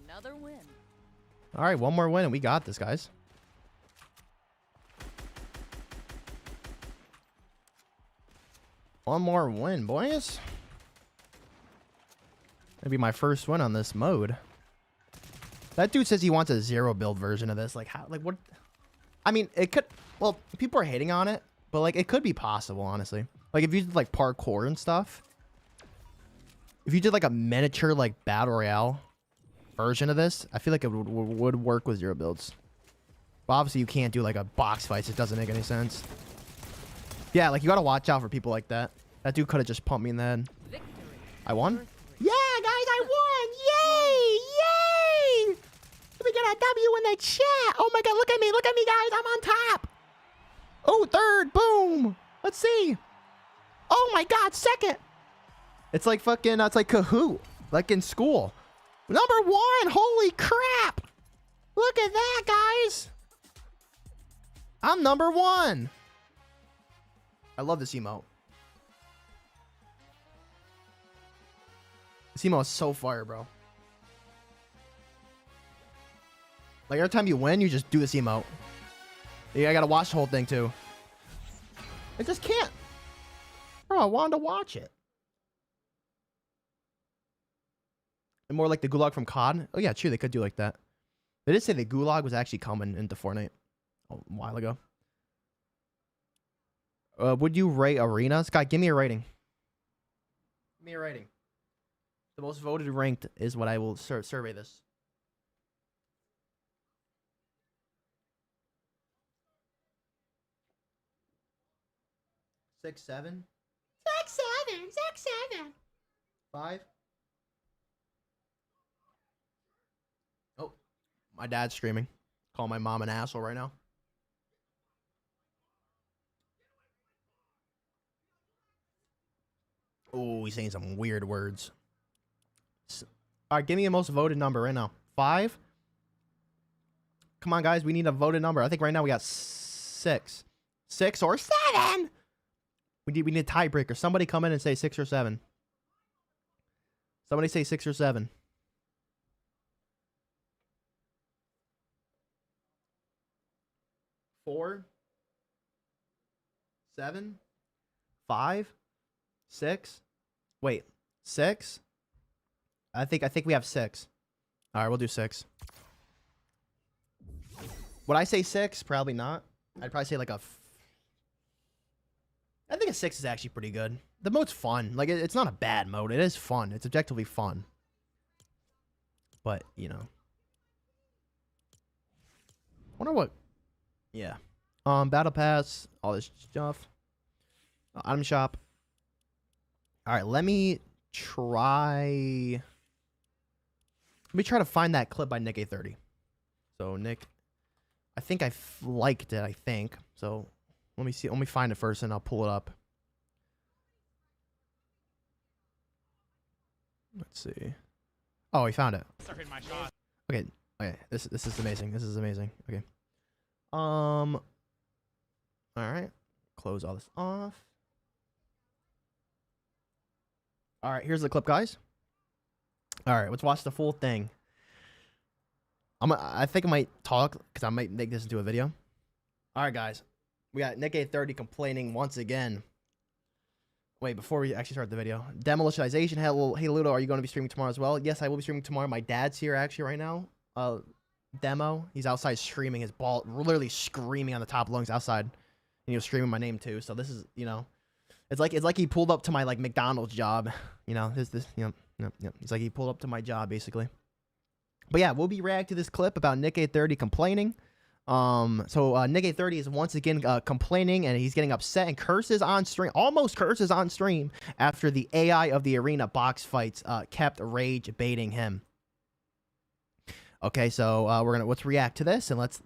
Another win. All right, one more win and we got this, guys. One more win, boys. Maybe my first win on this mode. That dude says he wants a 0 build version of this. Like, how? Like, what? I mean, it could. Well, people are hating on it, but like, it could be possible, honestly. Like, if you did like parkour and stuff. If you did like a miniature like battle royale version of this, I feel like it would work with 0 builds. But obviously, you can't do like a box fight. It doesn't make any sense. Yeah, like you gotta watch out for people like that. That dude could have just pumped me in the head. Victory. I won? Yeah, guys, I won! Yay! Yay! Let me get a W in the chat. Oh my god, look at me, guys. I'm on top. Oh, third. Boom. Let's see. Oh my god, second. It's like fucking, it's like Kahoot. Like in school. Number 1. Holy crap. Look at that, guys. I'm number 1. I love this emote. This emote is so fire, bro. Like every time you win, you just do this emote. Yeah, I gotta watch the whole thing too. I just can't. Bro, I wanted to watch it. And more like the gulag from COD. Oh yeah, true. They could do like that. They did say the gulag was actually coming into Fortnite a while ago. Would you rate arenas? Scott, give me a rating. Give me a rating. The most voted ranked is what I will survey this. 6, 7. 6, 7. 6, 7. 5. Oh, my dad's screaming. Call my mom an asshole right now. Oh, he's saying some weird words. All right, give me a most voted number right now. 5. Come on, guys. We need a voted number. I think right now we got 6. 6 or 7. We need a tiebreaker. Somebody come in and say 6 or 7. Somebody say 6 or 7. 4. 7. 5. 6. Wait, 6. I think we have 6. All right, we'll do 6. Would I say 6? Probably not. I'd probably say like a. I think a 6 is actually pretty good. The mode's fun. Like it's not a bad mode. It is fun. It's objectively fun. But you know, wonder what. Yeah. Battle pass. All this stuff. Item shop. All right. Let me try to find that clip by Nick A30. So Nick, I think I liked it. I think so. Let me see. Let me find it first, and I'll pull it up. Let's see. Oh, he found it. My shot. Okay. Okay. This is amazing. This is amazing. Okay. All right. Close all this off. All right. Here's the clip, guys. All right. Let's watch the full thing. I think I might talk because I might make this into a video. All right, guys. We got Nick A30 complaining once again. Wait, before we actually start the video. Demolitionization. Hey, Ludo, are you going to be streaming tomorrow as well? Yes, I will be streaming tomorrow. My dad's here actually right now. Demo. He's outside screaming his ball, literally screaming on the top lungs outside. And he was screaming my name too. So this is, you know, it's like he pulled up to my like McDonald's job. You know, it's like he pulled up to my job basically. But yeah, we'll be reacting to this clip about Nick A30 complaining. So Nick A30 is once again complaining, and he's getting upset and curses on stream, almost curses on stream after the AI of the arena box fights kept rage baiting him. Okay, so let's react to this, and let's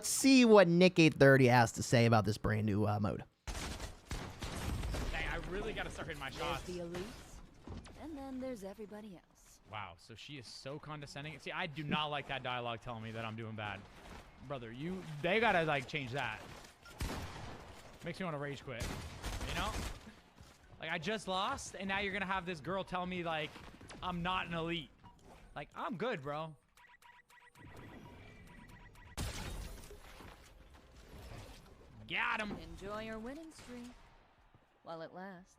see what Nick A30 has to say about this brand new mode. Dang, I really gotta start hitting my shots. There's the elites, and then there's everybody else. Wow, so she is so condescending. See, I do not like that dialogue telling me that I'm doing bad. Brother, they gotta like change that. Makes me want to rage quit. You know? Like I just lost, and now you're gonna have this girl tell me like I'm not an elite. Like I'm good, bro. Got him. Enjoy your winning streak while it lasts.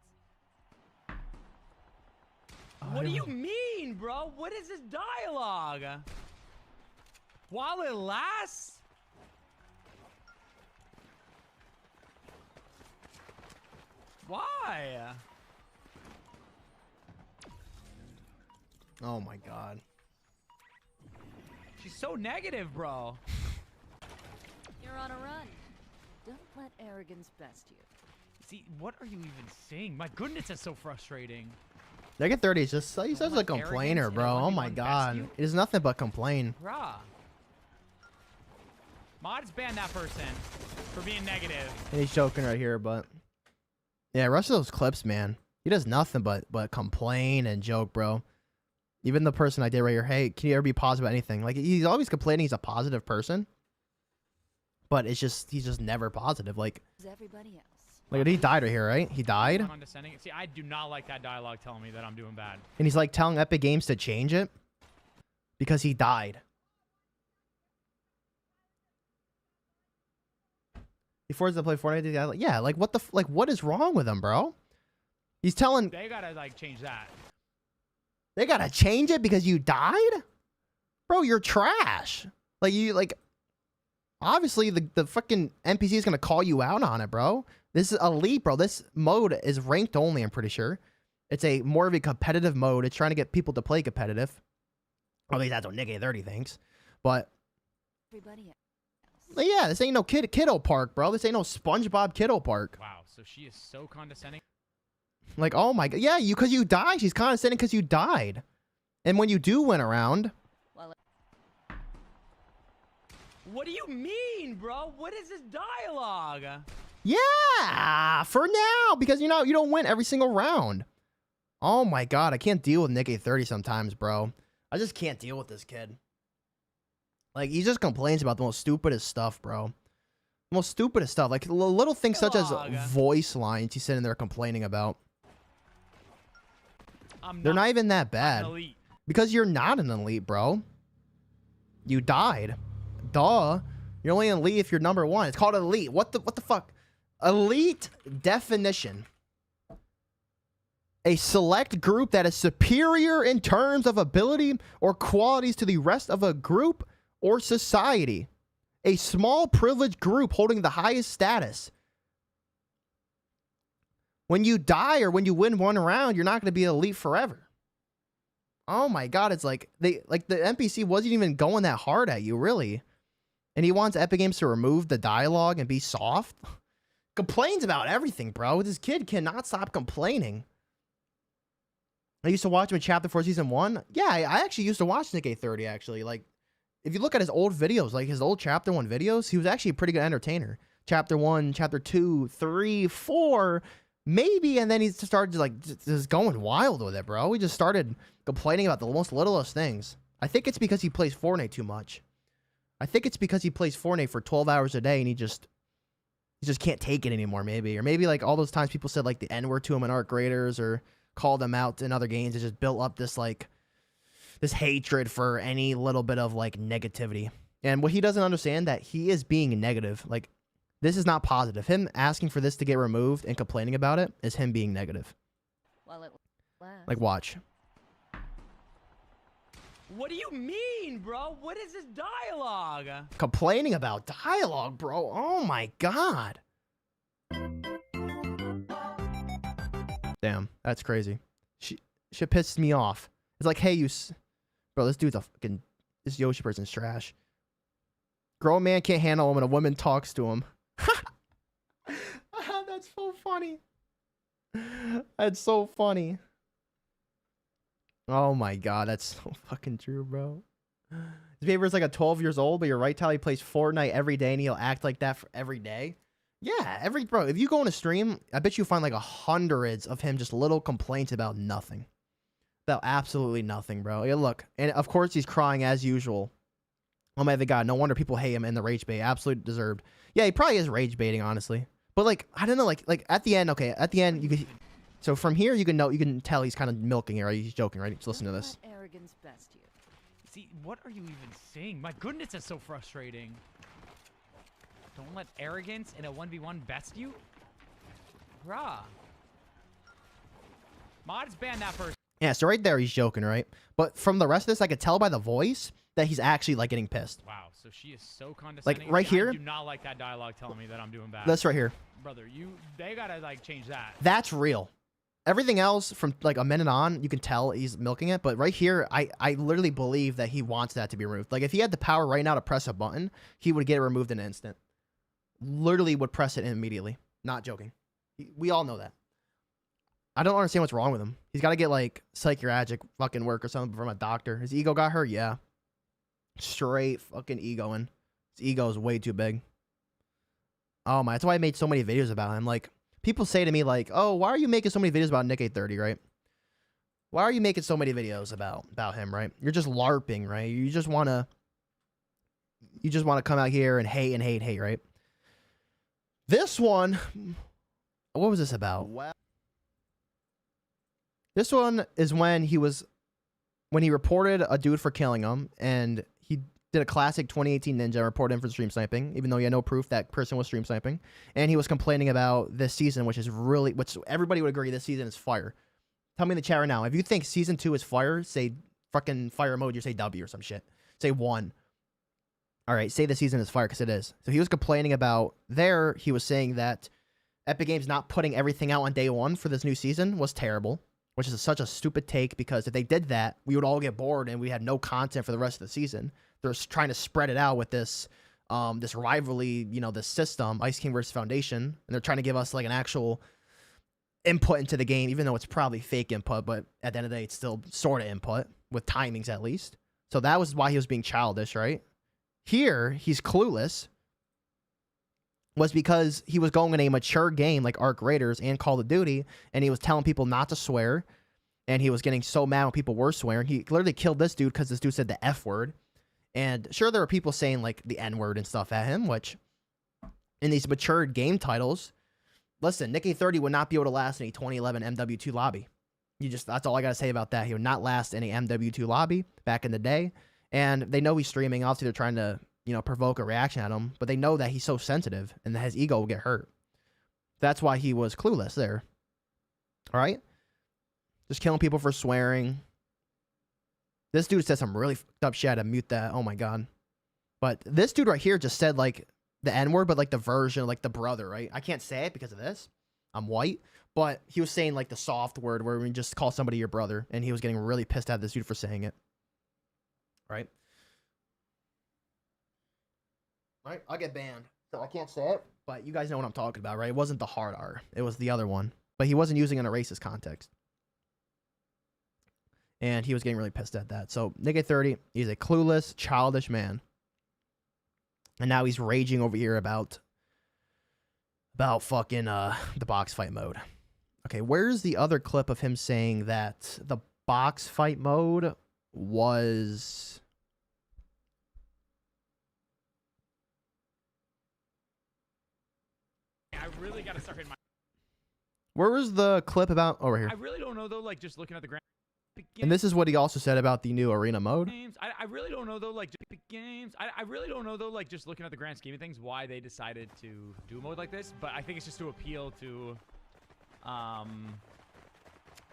What do you mean, bro? What is this dialogue? While it lasts? Why? Oh my god. She's so negative, bro. You're on a run. Don't let arrogance best you. See, what are you even saying? My goodness, that's so frustrating. Nick A30 is just, he's such a complainer, bro. Oh my god. It is nothing but complain. Bruh. Mods ban that person for being negative. And he's joking right here, but yeah, rest of those clips, man. He does nothing but complain and joke, bro. Even the person I did right here, hey, can you ever be positive about anything? Like he's always complaining he's a positive person. But it's just he's just never positive. Like everybody else. Like he died right here, right? He died. Condescending. See, I do not like that dialogue telling me that I'm doing bad. And he's like telling Epic Games to change it because he died. He forced to play Fortnite. Like, yeah, like what the like what is wrong with him, bro? He's telling They gotta like change that. they gotta change it because you died, bro. You're trash. Like you like. Obviously, the fucking NPC is gonna call you out on it, bro. This is elite, bro. This mode is ranked only. I'm pretty sure. It's a more of a competitive mode. It's trying to get people to play competitive. At least that's what Nick 30 thinks. But Everybody else. yeah, this ain't no kiddo park, bro. This ain't no SpongeBob kiddo park. Wow, so she is so condescending. Like, oh my god, yeah, because you died. She's condescending because you died. And when you do win around, What do you mean, bro? What is this dialogue? yeah, for now, because you know you don't win every single round. Oh my god, I can't deal with Nick 30 sometimes, bro. I just can't deal with this kid. Like, he just complains about the most stupidest stuff, bro. The most stupidest stuff. Like, little things such as voice lines he's sitting there complaining about. They're not even that bad. Because you're not an elite, bro. You died. Duh. You're only an elite if you're number 1. It's called elite. What the fuck? Elite definition. A select group that is superior in terms of ability or qualities to the rest of a group or society. A small privileged group holding the highest status. When you die or when you win one round, you're not going to be elite forever. Oh my god, it's like the NPC wasn't even going that hard at you, really. And he wants Epic Games to remove the dialogue and be soft. Complains about everything, bro. This kid cannot stop complaining. I used to watch him in Chapter 4 Season 1. Yeah, I actually used to watch Nick 30, actually. Like, if you look at his old videos, like his old Chapter 1 videos, he was actually a pretty good entertainer. Chapter 1, Chapter 2, 3, 4, maybe, and then he started just going wild with it, bro. He just started complaining about the most littlest things. I think it's because he plays Fortnite too much. I think it's because he plays Fortnite for 12 hours a day and he just can't take it anymore, maybe. Or maybe like all those times people said like the N-word to him in art graders or called them out in other games. It just built up this like this hatred for any little bit of like negativity. And what he doesn't understand that he is being negative. Like, this is not positive. Him asking for this to get removed and complaining about it is him being negative. While it lasts. Like, watch. What do you mean, bro? What is this dialogue? Complaining about dialogue, bro. Oh my god. Damn, that's crazy. She pissed me off. It's like, hey, bro, this dude's a fucking, this Yoshi person's trash. Grown man can't handle him when a woman talks to him. That's so funny. That's so funny. Oh my god, that's so fucking true, bro. This paper is like a 12 years old, but you're right, Tally plays Fortnite every day and he'll act like that for every day. Yeah, bro, if you go on a stream, I bet you find like hundreds of him just little complaints about nothing. About absolutely nothing, bro. Yeah, look, and of course he's crying as usual. Oh my god, no wonder people hate him in the rage bait. Absolutely deserved. Yeah, he probably is rage baiting, honestly. But like, I don't know, like at the end, okay, at the end you can. So from here you can tell he's kind of milking it, right? He's joking, right? Just listen to this. Arrogance best you. See, what are you even saying? My goodness, that's so frustrating. Don't let arrogance in a 1v1 best you? Bruh. Mods ban that person. Yeah, so right there he's joking, right? But from the rest of this, I could tell by the voice that he's actually like getting pissed. Wow, so she is so condescending. Like right here. I do not like that dialogue telling me that I'm doing bad. That's right here. Brother, they gotta like change that. That's real. Everything else from like a minute on, you can tell he's milking it. But right here, I literally believe that he wants that to be removed. Like if he had the power right now to press a button, he would get it removed in an instant. Literally would press it immediately. Not joking. We all know that. I don't understand what's wrong with him. He's got to get like psychiatric fucking work or something from a doctor. His ego got hurt? Yeah. Straight fucking egoing. His ego is way too big. Oh my, that's why I made so many videos about him. Like, people say to me like, oh, why are you making so many videos about Nick 30, right? Why are you making so many videos about him, right? You're just LARPing, right? You just want to come out here and hate and hate, hate, right? This one, what was this about? This one is when he reported a dude for killing him, and he did a classic 2018 Ninja report in for stream sniping, even though he had no proof that person was stream sniping. And he was complaining about this season, which everybody would agree this season is fire. Tell me in the chat right now, if you think season 2 is fire, say fucking fire emoji, or say W or some shit. Say 1. All right, say the season is fire, because it is. So he was complaining about he was saying that Epic Games not putting everything out on day 1 for this new season was terrible, which is such a stupid take, because if they did that, we would all get bored and we had no content for the rest of the season. They're trying to spread it out with this this rivalry, this system, Ice King versus Foundation, and they're trying to give us like an actual input into the game, even though it's probably fake input, but at the end of the day, it's still sort of input, with timings at least. So that was why he was being childish, right? Here, he's clueless, was because he was going in a mature game like Arc Raiders and Call of Duty, and he was telling people not to swear, and he was getting so mad when people were swearing. He literally killed this dude because this dude said the F word. And sure, there were people saying like the N word and stuff at him, which in these matured game titles, listen, Nick A30 would not be able to last in a 2011 MW2 lobby. That's all I got to say about that. He would not last in a MW2 lobby back in the day. And they know he's streaming. Obviously, they're trying to, provoke a reaction at him, but they know that he's so sensitive and that his ego will get hurt. That's why he was clueless there. All right? Just killing people for swearing. This dude said some really fucked up shit. I had to mute that. Oh my God. But this dude right here just said like the N-word, but like the version, like the brother, right? I can't say it because of this. I'm white. But he was saying like the soft word where we just call somebody your brother. And he was getting really pissed at this dude for saying it. Right? Right? I'll get banned. So I can't say it. But you guys know what I'm talking about, right? It wasn't the hard R. It was the other one. But he wasn't using it in a racist context. And he was getting really pissed at that. So Nick at 30, he's a clueless, childish man. And now he's raging over here about fucking the box fight mode. Okay, where's the other clip of him saying that the box fight mode was... I really got to start hitting my... Where was the clip about? Over here. I really don't know, though, like, just looking at the grand... And this is what he also said about the new arena mode. I really don't know, though, like, just big games. I really don't know, though, like, just looking at the grand scheme of things, why they decided to do a mode like this. But I think it's just to appeal to,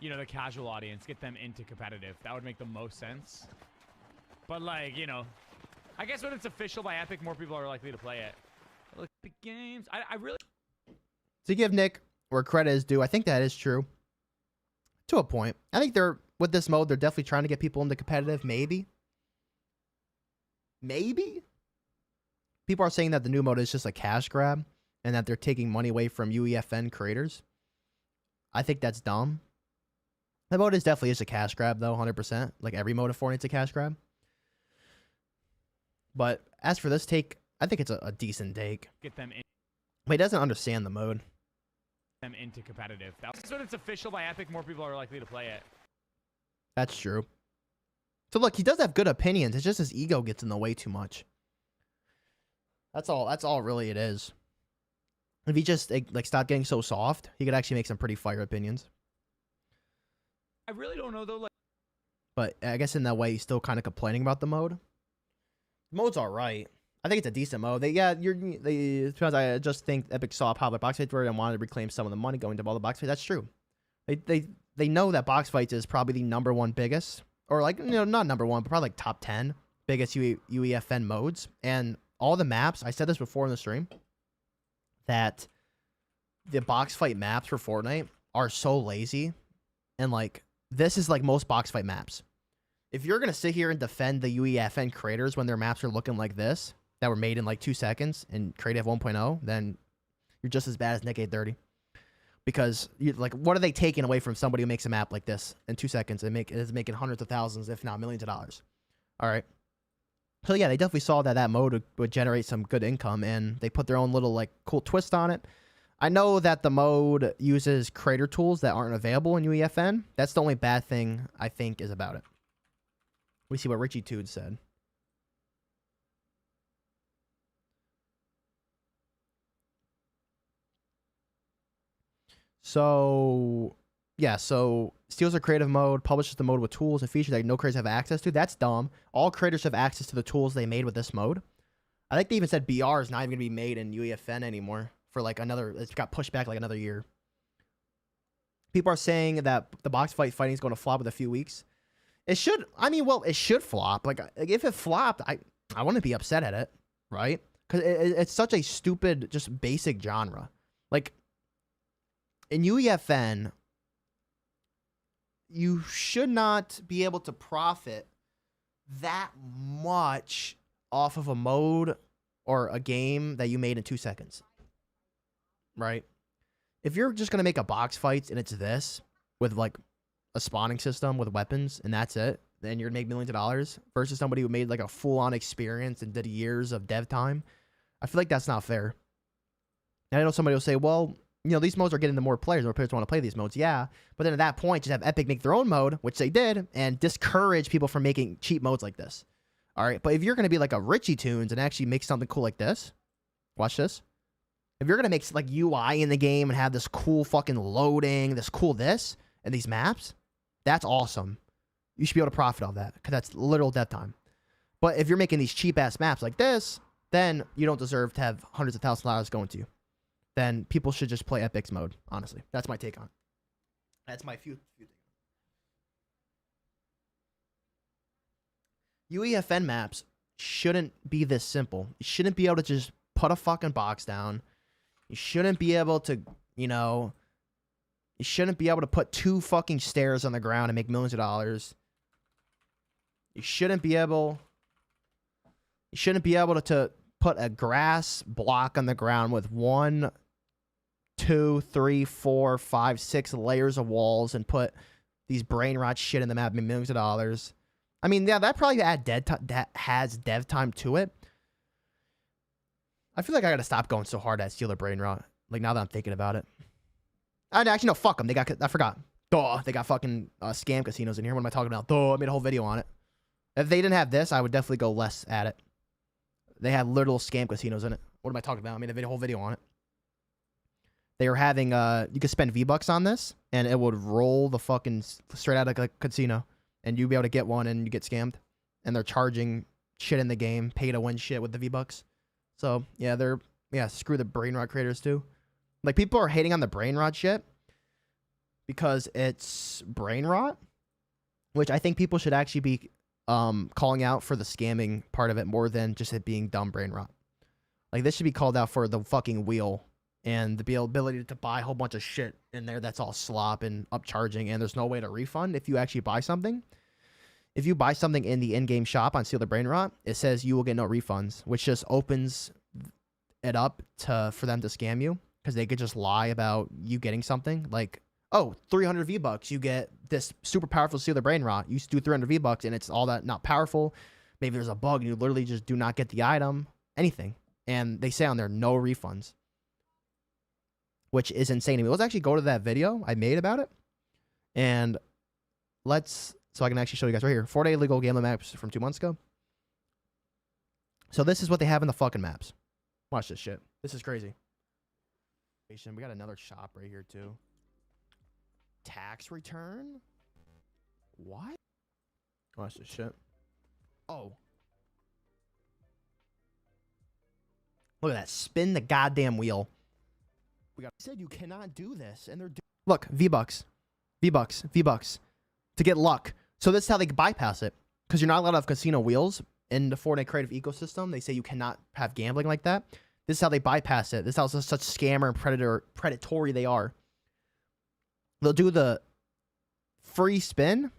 the casual audience, get them into competitive. That would make the most sense. But, like, I guess when it's official by Epic, more people are likely to play it. Look, big games. I really... To give Nick where credit is due, I think that is true. To a point. I think with this mode, they're definitely trying to get people into competitive, maybe. Maybe? People are saying that the new mode is just a cash grab and that they're taking money away from UEFN creators. I think that's dumb. The mode is definitely just a cash grab, though, 100%. Like every mode of Fortnite's a cash grab. But as for this take, I think it's a decent take. Get them in. But he doesn't understand the mode. Them into competitive. That's when it's official by Epic, more people are likely to play it. That's true. So look, he does have good opinions. It's just his ego gets in the way too much. That's all really it is. If he just like stopped getting so soft, he could actually make some pretty fire opinions. I really don't know, though, like... But I guess in that way, he's still kind of complaining about the mode. The mode's all right. I think it's a decent mode. I just think Epic saw a popular box fight where and wanted to reclaim some of the money going to all the box fights. That's true. They know that box fights is probably the #1 biggest, or like not #1, but probably like top 10 biggest UEFN modes. And all the maps, I said this before in the stream, that the box fight maps for Fortnite are so lazy, and like this is like most box fight maps. If you're gonna sit here and defend the UEFN creators when their maps are looking like this, that were made in like 2 seconds in Creative 1.0, then you're just as bad as Nick 830. Because what are they taking away from somebody who makes a map like this in 2 seconds and is making hundreds of thousands, if not millions of dollars? All right. So yeah, they definitely saw that mode would generate some good income, and they put their own little like cool twist on it. I know that the mode uses creator tools that aren't available in UEFN. That's the only bad thing I think is about it. We see what Richie Tude said. So Yeah, so steals a creative mode, publishes the mode with tools and features that no creators have access to. That's dumb. All creators have access to the tools they made with this mode. I think they even said BR is not even going to be made in UEFN anymore for like another, it's got pushed back like another year. People are saying that the box fighting is going to flop in a few weeks. It should, I mean, well, it should flop. Like if it flopped, I wouldn't be upset at it, right? Because it's such a stupid, just basic genre. Like in UEFN, you should not be able to profit that much off of a mode or a game that you made in 2 seconds, right? If you're just going to make a box fights and it's this with like a spawning system with weapons and that's it, then you're going to make millions of dollars versus somebody who made like a full-on experience and did years of dev time. I feel like that's not fair. And I know somebody will say, well, you know, these modes are getting to more players. More players want to play these modes. Yeah. But then at that point, just have Epic make their own mode, which they did, and discourage people from making cheap modes like this. All right. But if you're going to be like a Richie Tunes and actually make something cool like this, watch this. If you're going to make like UI in the game and have this cool fucking loading, this cool this, and these maps, that's awesome. You should be able to profit off that because that's literal dev time. But if you're making these cheap ass maps like this, then you don't deserve to have hundreds of thousands of dollars going to you. Then people should just play Epic's mode, honestly. That's my take on it. That's my few things. UEFN maps shouldn't be this simple. You shouldn't be able to just put a fucking box down. You shouldn't be able to, you know, you shouldn't be able to put 2 fucking stairs on the ground and make millions of dollars. You shouldn't be able to put a grass block on the ground with 1, 2, 3, 4, 5, 6 layers of walls and put these brain rot shit in the map and millions of dollars. I mean, yeah, that probably that has dev time to it. I feel like I gotta stop going so hard at steal the brain rot. Like now that I'm thinking about it. Actually, no, fuck them. I forgot. Duh, they got fucking scam casinos in here. What am I talking about? Duh, I made a whole video on it. If they didn't have this, I would definitely go less at it. They had literal scam casinos in it. What am I talking about? I made a whole video on it. They were having, you could spend V-Bucks on this, and it would roll the fucking straight out of a casino. And you'd be able to get one, and you get scammed. And they're charging shit in the game, pay to win shit with the V-Bucks. So, yeah, screw the brain rot creators, too. Like, people are hating on the brain rot shit because it's brain rot, which I think people should actually be calling out for the scamming part of it more than just it being dumb brain rot. Like, this should be called out for the fucking wheel and the ability to buy a whole bunch of shit in there that's all slop and upcharging, and there's no way to refund if you actually buy something. If you buy something in the in-game shop on Steal the Brain Rot, it says you will get no refunds, which just opens it up for them to scam you because they could just lie about you getting something like, oh, 300 V-Bucks, you get this super powerful Steal the Brain Rot. You do 300 V-Bucks and it's all that not powerful. Maybe there's a bug and you literally just do not get the item, anything. And they say on there, no refunds, which is insane to me. Let's actually go to that video I made about it. And so I can actually show you guys right here. 4-day illegal gambling maps from 2 months ago. So this is what they have in the fucking maps. Watch this shit. This is crazy. We got another shop right here too. Tax return? What? Watch this shit. Oh. Look at that. Spin the goddamn wheel. Said you cannot do this, and they're look, V-Bucks. V-Bucks. V-Bucks. To get luck. So this is how they bypass it. Because you're not allowed to have casino wheels in the Fortnite creative ecosystem. They say you cannot have gambling like that. This is how they bypass it. This is how such scammer and predatory they are. They'll do the free spin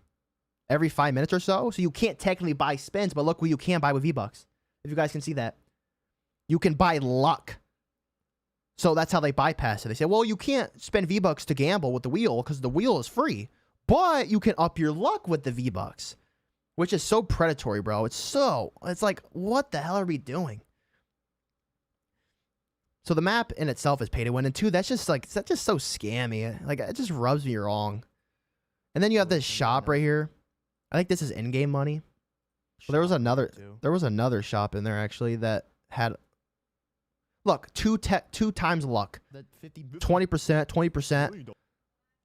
every 5 minutes or so. So you can't technically buy spins, but look what you can buy with V-Bucks. If you guys can see that. You can buy luck. So that's how they bypass it. They say, well, you can't spend V-Bucks to gamble with the wheel because the wheel is free. But you can up your luck with the V-Bucks. Which is so predatory, bro. It's like, what the hell are we doing? So the map in itself is pay to win. And 2, that's just so scammy. Like, it just rubs me wrong. And then you have this shop right here. I think this is in-game money. Well, there was another shop in there, actually, that had... Look, 2 times luck. 20%, 20%.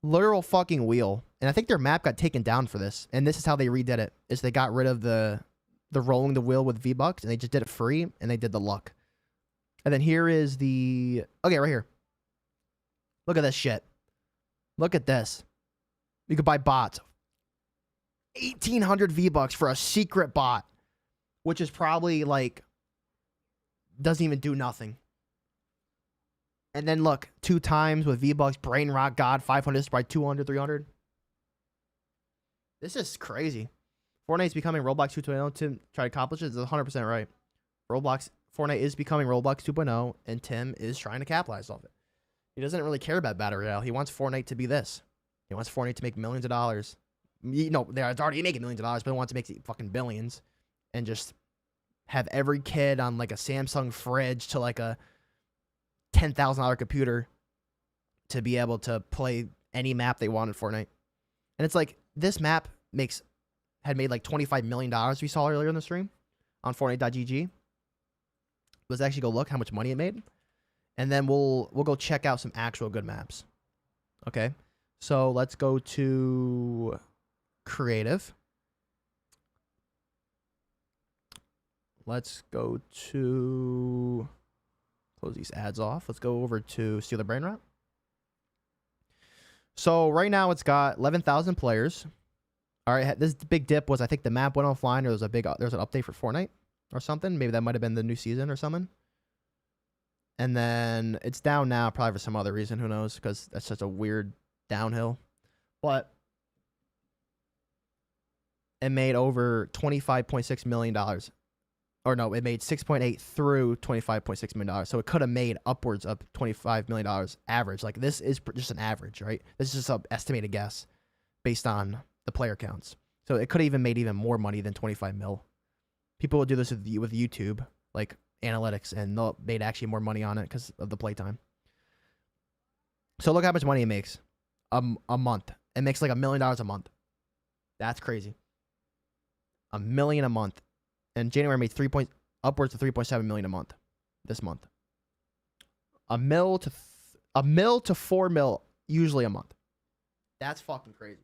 Literal fucking wheel. And I think their map got taken down for this. And this is how they redid it. Is they got rid of the rolling the wheel with V-Bucks and they just did it free and they did the luck. And then here is the... Okay, right here. Look at this shit. Look at this. You could buy bots. 1,800 V-Bucks for a secret bot. Which is probably like... Doesn't even do nothing. And then look, 2 times with V-Bucks, Brain Rock God, 500 by 200, 300. This is crazy. Fortnite's becoming Roblox 2.0 to try to accomplish it. It's 100% right. Fortnite is becoming Roblox 2.0, and Tim is trying to capitalize off it. He doesn't really care about Battle Royale. He wants Fortnite to be this. He wants Fortnite to make millions of dollars. You know, they're already making millions of dollars, but he wants to make fucking billions. And just have every kid on like a Samsung fridge to like a $10,000 computer to be able to play any map they want in Fortnite. And it's like, this map had made like $25 million we saw earlier in the stream on Fortnite.gg. Let's actually go look how much money it made. And then we'll go check out some actual good maps. Okay. So let's go to creative. Let's go to... Close these ads off. Let's go over to Steal the Brain Rot. So right now it's got 11,000 players. All right, this big dip was, I think the map went offline, or there's an update for Fortnite or something. Maybe that might have been the new season or something. And then it's down now, probably for some other reason. Who knows? Because that's such a weird downhill. But it made over $25.6 million. Or no, it made 6.8 through $25.6 million. So it could have made upwards of $25 million average. Like, this is just an average, right? This is just an estimated guess based on the player counts. So it could have even made even more money than 25 mil. People will do this with YouTube, like analytics, and they'll made actually more money on it because of the playtime. So look how much money it makes a month. It makes like $1 million a month. That's crazy. $1 million a month. And January made upwards of 3.7 million a month. This month, $1 mil to 4 mil usually a month. That's fucking crazy.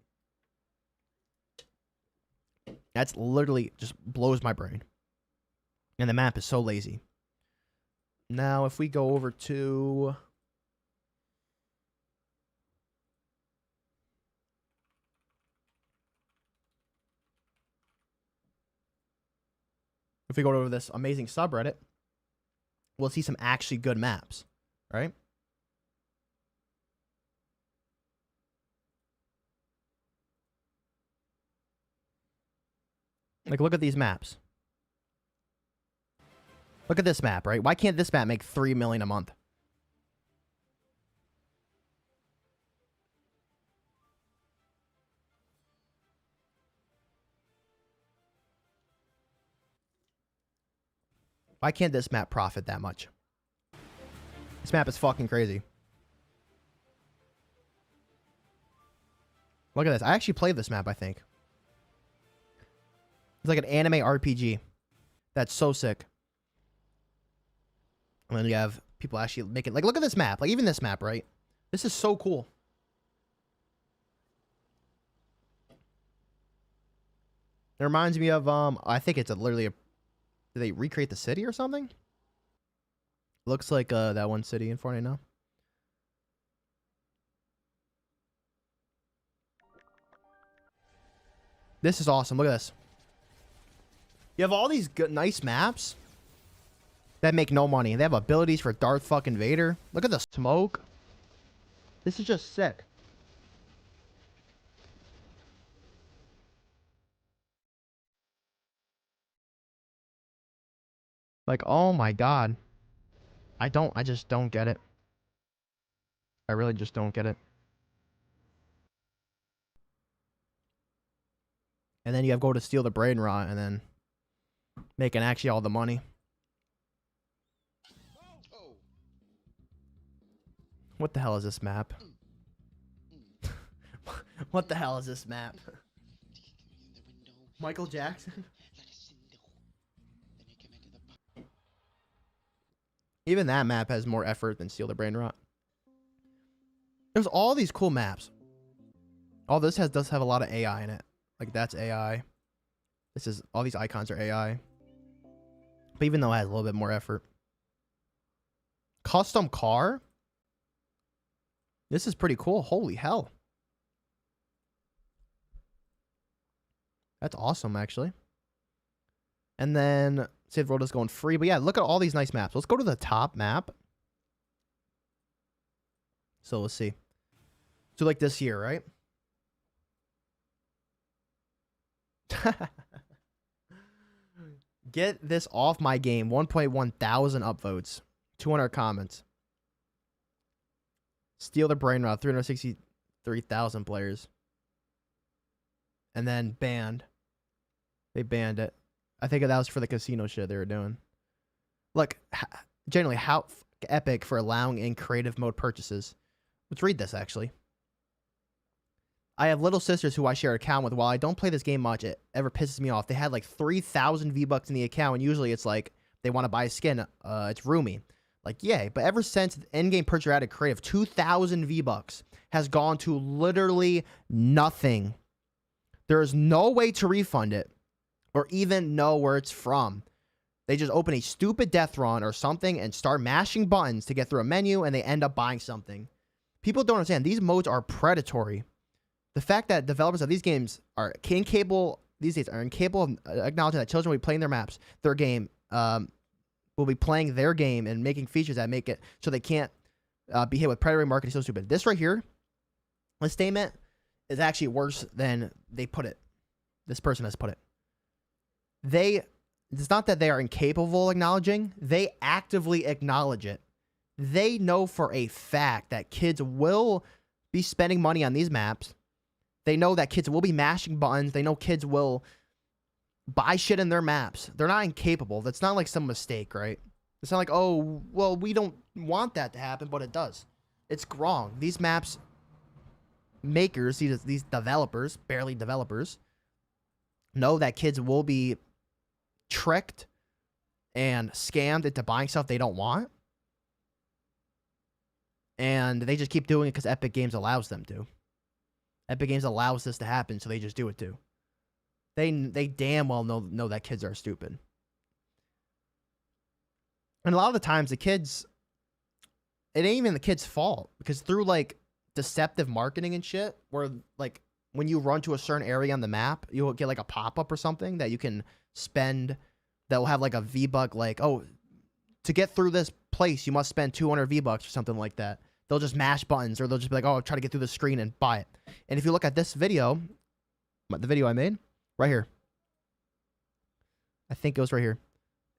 That's literally just blows my brain. And the map is so lazy. Now, if we go over to... If we go over this amazing subreddit, we'll see some actually good maps, right? Like, look at these maps. Look at this map, right? Why can't this map make 3 million a month? Why can't this map profit that much? This map is fucking crazy. Look at this. I actually played this map, I think. It's like an anime RPG. That's so sick. And then you have people actually making... Like, look at this map. Like, even this map, right? This is so cool. It reminds me of... I think it's literally a... Did they recreate the city or something? Looks like that one city in Fortnite now. This is awesome. Look at this. You have all these good, nice maps that make no money. They have abilities for Darth fucking Vader. Look at the smoke. This is just sick. Like, oh my god. I just don't get it. I really just don't get it. And then you have go to steal the brain rot and then making actually all the money. What the hell is this map? What the hell is this map? Michael Jackson? Even that map has more effort than Steal the Brain Rot. There's all these cool maps. All this does have a lot of AI in it. Like that's AI. This is all these icons are AI. But even though it has a little bit more effort. Custom car. This is pretty cool. Holy hell. That's awesome, actually. And then Save the World is going free. But yeah, look at all these nice maps. Let's go to the top map. So let's see. So like this here, right? Get this off my game. 1.1 thousand upvotes. 200 comments. Steal the brain rot. 363,000 players. And then banned. They banned it. I think that was for the casino shit they were doing. Look, generally, how epic for allowing in creative mode purchases. Let's read this, actually. I have little sisters who I share an account with. While I don't play this game much, it ever pisses me off. They had like 3,000 V-Bucks in the account, and usually it's like they want to buy a skin. It's roomy. Like, yay. But ever since the in-game purchase added creative, 2,000 V-Bucks has gone to literally nothing. There is no way to refund it or even know where it's from. They just open a stupid death run or something and start mashing buttons to get through a menu, and they end up buying something. People don't understand. These modes are predatory. The fact that developers of these games are incapable these days are incapable of acknowledging that children will be playing their game, will be playing their game and making features that make it so they can't be hit with predatory marketing. So stupid. This right here, this statement is actually worse than they put it. This person has put it. It's not that they are incapable of acknowledging. They actively acknowledge it. They know for a fact that kids will be spending money on these maps. They know that kids will be mashing buttons. They know kids will buy shit in their maps. They're not incapable. That's not like some mistake, right? It's not like, oh, well, we don't want that to happen, but it does. It's wrong. These maps makers, these developers, barely developers, know that kids will be tricked and scammed into buying stuff they don't want. And they just keep doing it because Epic Games allows them to. Epic Games allows this to happen, so they just do it too. They damn well know that kids are stupid. And a lot of the times the kids, it ain't even the kids' fault, because through like deceptive marketing and shit, where like when you run to a certain area on the map, you'll get like a pop-up or something that you can spend that will have like a V-Buck, like, oh, to get through this place, you must spend 200 V-Bucks or something like that. They'll just mash buttons, or they'll just be like, oh, try to get through the screen and buy it. And if you look at this video, the video I made, right here. I think it was right here.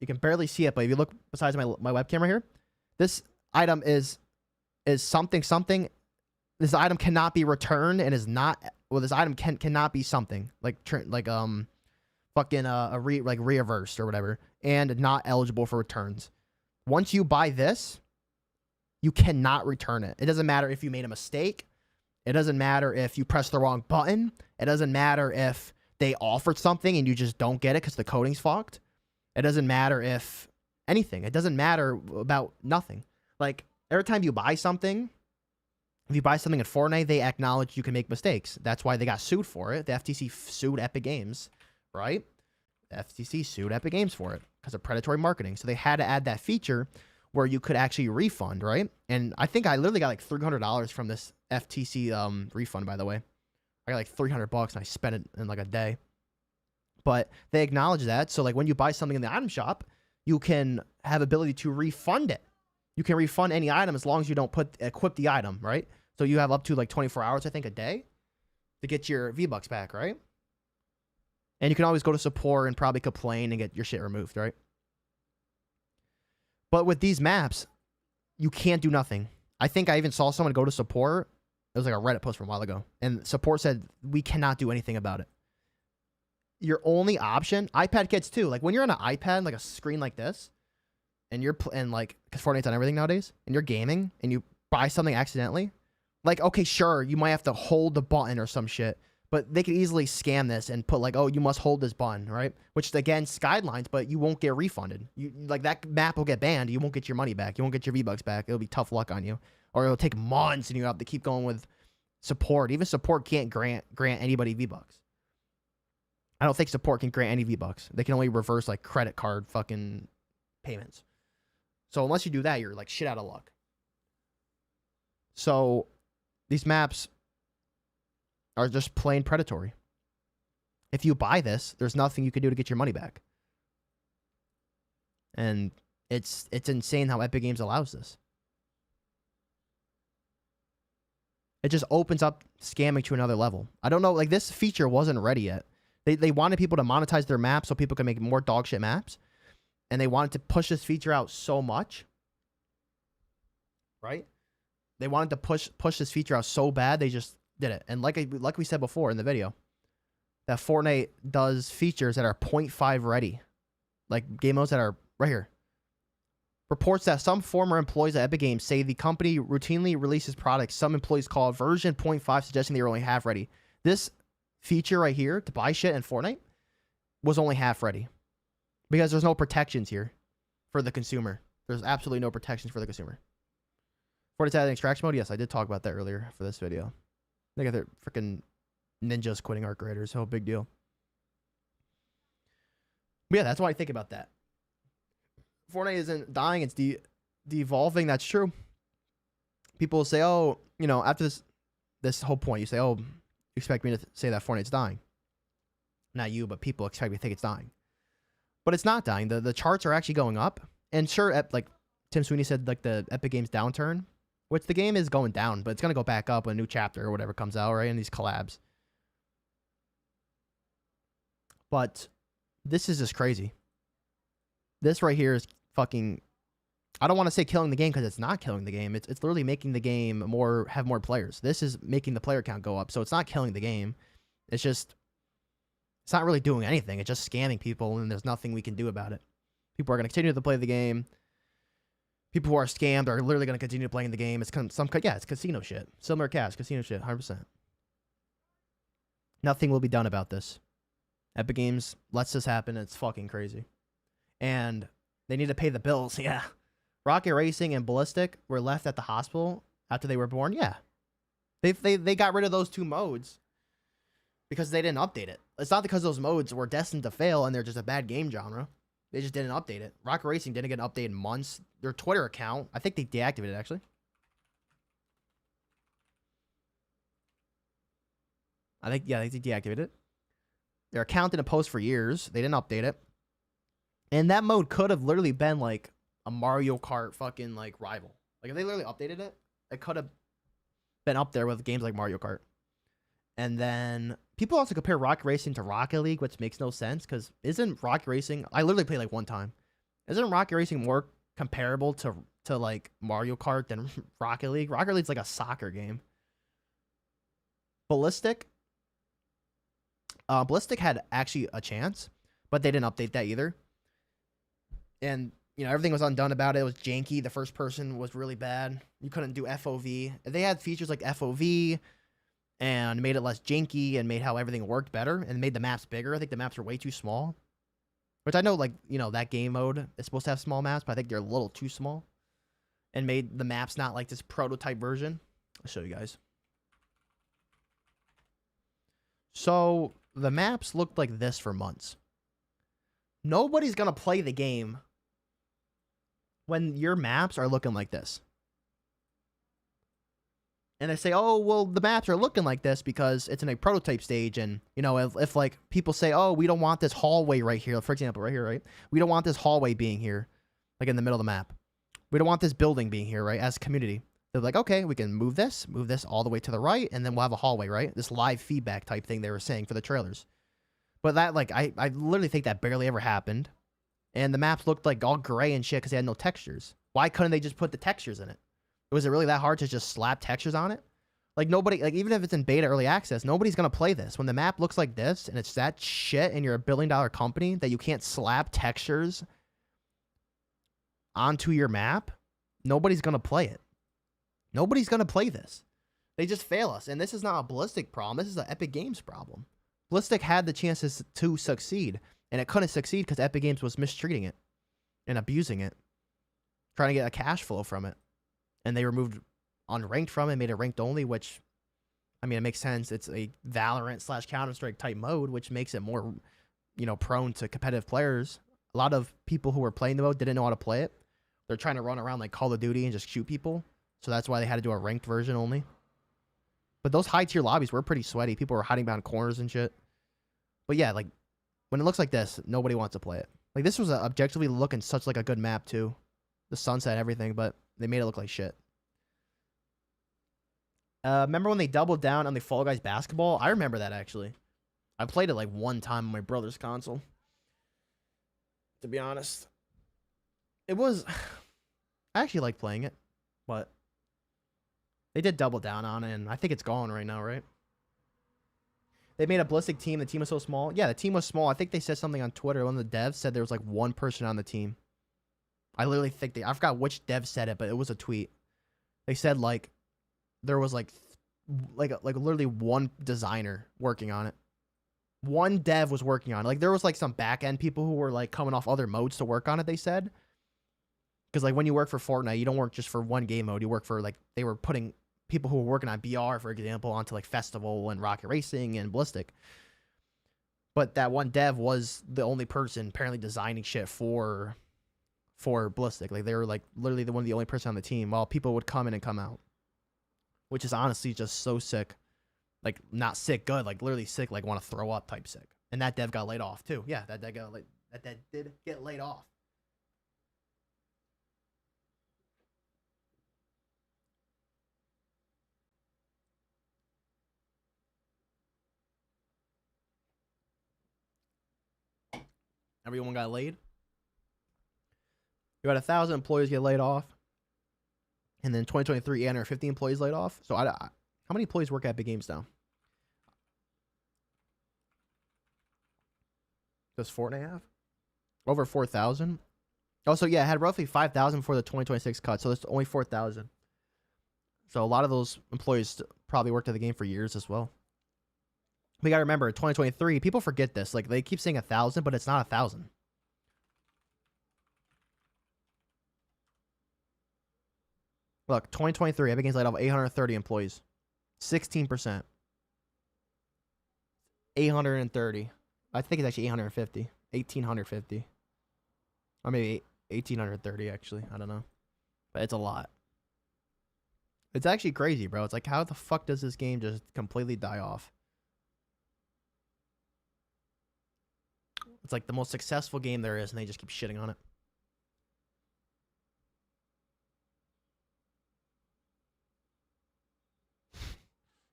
You can barely see it, but if you look besides my webcam right here, this item is something. This item cannot be returned and is not, well, this item cannot be something like reversed or whatever, and not eligible for returns. Once you buy this, you cannot return it. It doesn't matter if you made a mistake. It doesn't matter if you pressed the wrong button. It doesn't matter if they offered something and you just don't get it because the coding's fucked. It doesn't matter if anything. It doesn't matter about nothing. Like, every time you buy something, if you buy something in Fortnite, they acknowledge you can make mistakes. That's why they got sued for it. The FTC sued Epic Games, right? The FTC sued Epic Games for it because of predatory marketing. So they had to add that feature where you could actually refund, right? And I think I literally got like $300 from this FTC refund, by the way. I got like $300 and I spent it in like a day. But they acknowledge that. So like when you buy something in the item shop, you can have ability to refund it. You can refund any item as long as you don't equip the item, right? So you have up to like 24 hours, I think, a day to get your V-Bucks back, right? And you can always go to support and probably complain and get your shit removed, right? But with these maps, you can't do nothing. I think I even saw someone go to support. It was like a Reddit post from a while ago. And support said, we cannot do anything about it. Your only option, iPad kids too. Like when you're on an iPad, like a screen like this, and you're like, because Fortnite's on everything nowadays, and you're gaming, and you buy something accidentally, like, okay, sure, you might have to hold the button or some shit, but they could easily scam this and put like, oh, you must hold this button, right? Which is against guidelines, but you won't get refunded. You like that map will get banned. You won't get your money back. You won't get your V-Bucks back. It'll be tough luck on you, or it'll take months, and you have to keep going with support. Even support can't grant anybody V-Bucks. I don't think support can grant any V-Bucks. They can only reverse like credit card fucking payments. So unless you do that, you're like shit out of luck. So these maps are just plain predatory. If you buy this, there's nothing you can do to get your money back. And it's insane how Epic Games allows this. It just opens up scamming to another level. I don't know, like this feature wasn't ready yet. They wanted people to monetize their maps so people could make more dog shit maps. And they wanted to push this feature out so much. Right? They wanted to push this feature out so bad, they just did it. And like we said before in the video, that Fortnite does features that are 0.5 ready. Like game modes that are right here. Reports that some former employees at Epic Games say the company routinely releases products some employees call version 0.5, suggesting they are only half ready. This feature right here to buy shit in Fortnite was only half ready. Because there's no protections here for the consumer. There's absolutely no protections for the consumer. Fortnite's adding extraction mode? Yes, I did talk about that earlier for this video. They got their freaking ninjas quitting art creators. So big deal. But yeah, that's what I think about that. Fortnite isn't dying, it's devolving. That's true. People say, oh, you know, after this whole point, you say, oh, you expect me to say that Fortnite's dying. Not you, but people expect me to think it's dying. But it's not dying. The charts are actually going up. And sure, like Tim Sweeney said, like the Epic Games downturn, which the game is going down, but it's going to go back up when a new chapter or whatever comes out, right? And these collabs. But this is just crazy. This right here is fucking, I don't want to say killing the game because it's not killing the game. It's literally making the game have more players. This is making the player count go up. So it's not killing the game. It's not really doing anything. It's just scamming people, and there's nothing we can do about it. People are going to continue to play the game. People who are scammed are literally going to continue playing the game. It's it's casino shit. Similar cash, casino shit, 100%. Nothing will be done about this. Epic Games lets this happen. It's fucking crazy. And they need to pay the bills, yeah. Rocket Racing and Ballistic were left at the hospital after they were born, yeah. They got rid of those two modes because they didn't update it. It's not because those modes were destined to fail and they're just a bad game genre. They just didn't update it. Rocket Racing didn't get an update in months. Their Twitter account, I think they deactivated it, actually. I think they deactivated it. Their account didn't post for years. They didn't update it. And that mode could have literally been like a Mario Kart fucking like rival. Like if they literally updated it, it could have been up there with games like Mario Kart. And then people also compare Rocket Racing to Rocket League, which makes no sense because isn't Rocket Racing, I literally played like one time. Isn't Rocket Racing more comparable to like Mario Kart than Rocket League? Rocket League's like a soccer game. Ballistic had actually a chance, but they didn't update that either. And, you know, everything was undone about it. It was janky. The first person was really bad. You couldn't do FOV. They had features like FOV and made it less janky and made how everything worked better and made the maps bigger. I think the maps are way too small. Which I know, like, you know, that game mode is supposed to have small maps, but I think they're a little too small. And made the maps not like this prototype version. I'll show you guys. So, the maps looked like this for months. Nobody's going to play the game when your maps are looking like this. And they say, oh, well, the maps are looking like this because it's in a prototype stage. And, you know, if like people say, oh, we don't want this hallway right here. For example, right here, right? We don't want this hallway being here, like in the middle of the map. We don't want this building being here, right? As a community. They're like, okay, we can move this all the way to the right, and then we'll have a hallway, right? This live feedback type thing they were saying for the trailers. But that, like, I literally think that barely ever happened. And the maps looked like all gray and shit because they had no textures. Why couldn't they just put the textures in it? Was it really that hard to just slap textures on it? Like, nobody, like, even if it's in beta early access, nobody's going to play this. When the map looks like this and it's that shit and you're a billion-dollar company that you can't slap textures onto your map, nobody's going to play it. Nobody's going to play this. They just fail us. And this is not a Ballistic problem. This is an Epic Games problem. Ballistic had the chances to succeed, and it couldn't succeed because Epic Games was mistreating it and abusing it, trying to get a cash flow from it. And they removed unranked from it, made it ranked only, which I mean, it makes sense. It's a Valorant / Counter-Strike type mode, which makes it more, prone to competitive players. A lot of people who were playing the mode didn't know how to play it. They're trying to run around like Call of Duty and just shoot people. So that's why they had to do a ranked version only. But those high-tier lobbies were pretty sweaty. People were hiding behind corners and shit. But yeah, like, when it looks like this, nobody wants to play it. Like, this was objectively looking such like a good map, too. The sunset, everything, but they made it look like shit. Remember when they doubled down on the Fall Guys basketball? I remember that, actually. I played it like one time on my brother's console. To be honest. It was... I actually like playing it, but... They did double down on it, and I think it's gone right now, right? They made a ballistic team. The team was so small. Yeah, the team was small. I think they said something on Twitter. One of the devs said there was like one person on the team. I literally think I forgot which dev said it, but it was a tweet. They said like there was like literally one designer working on it. One dev was working on it. Like there was like some back end people who were like coming off other modes to work on it, they said. Because like when you work for Fortnite, you don't work just for one game mode. You work for like they were putting people who were working on BR, for example, onto like Festival and Rocket Racing and Ballistic. But that one dev was the only person apparently designing shit for Ballistic. Like they were like literally one of the only person on the team while people would come in and come out. Which is honestly just so sick. Like not sick good, like literally sick, like want to throw up type sick. And that dev got laid off too. Yeah, that dev did get laid off. Everyone got laid. You had 1,000 employees get laid off. And then 2023, 850 employees laid off. So how many employees work at Big Games now? Does Fortnite have? Over 4,000? Oh, so yeah, it had roughly 5,000 for the 2026 cut. So there's only 4,000. So a lot of those employees probably worked at the game for years as well. We got to remember, 2023, people forget this. Like, they keep saying 1,000, but it's not 1,000. Look, 2023, Epic Games laid off 830 employees. 16%. 830. I think it's actually 850. 1,850. Or maybe 1,830, actually. I don't know. But it's a lot. It's actually crazy, bro. It's like, how the fuck does this game just completely die off? It's like the most successful game there is, and they just keep shitting on it.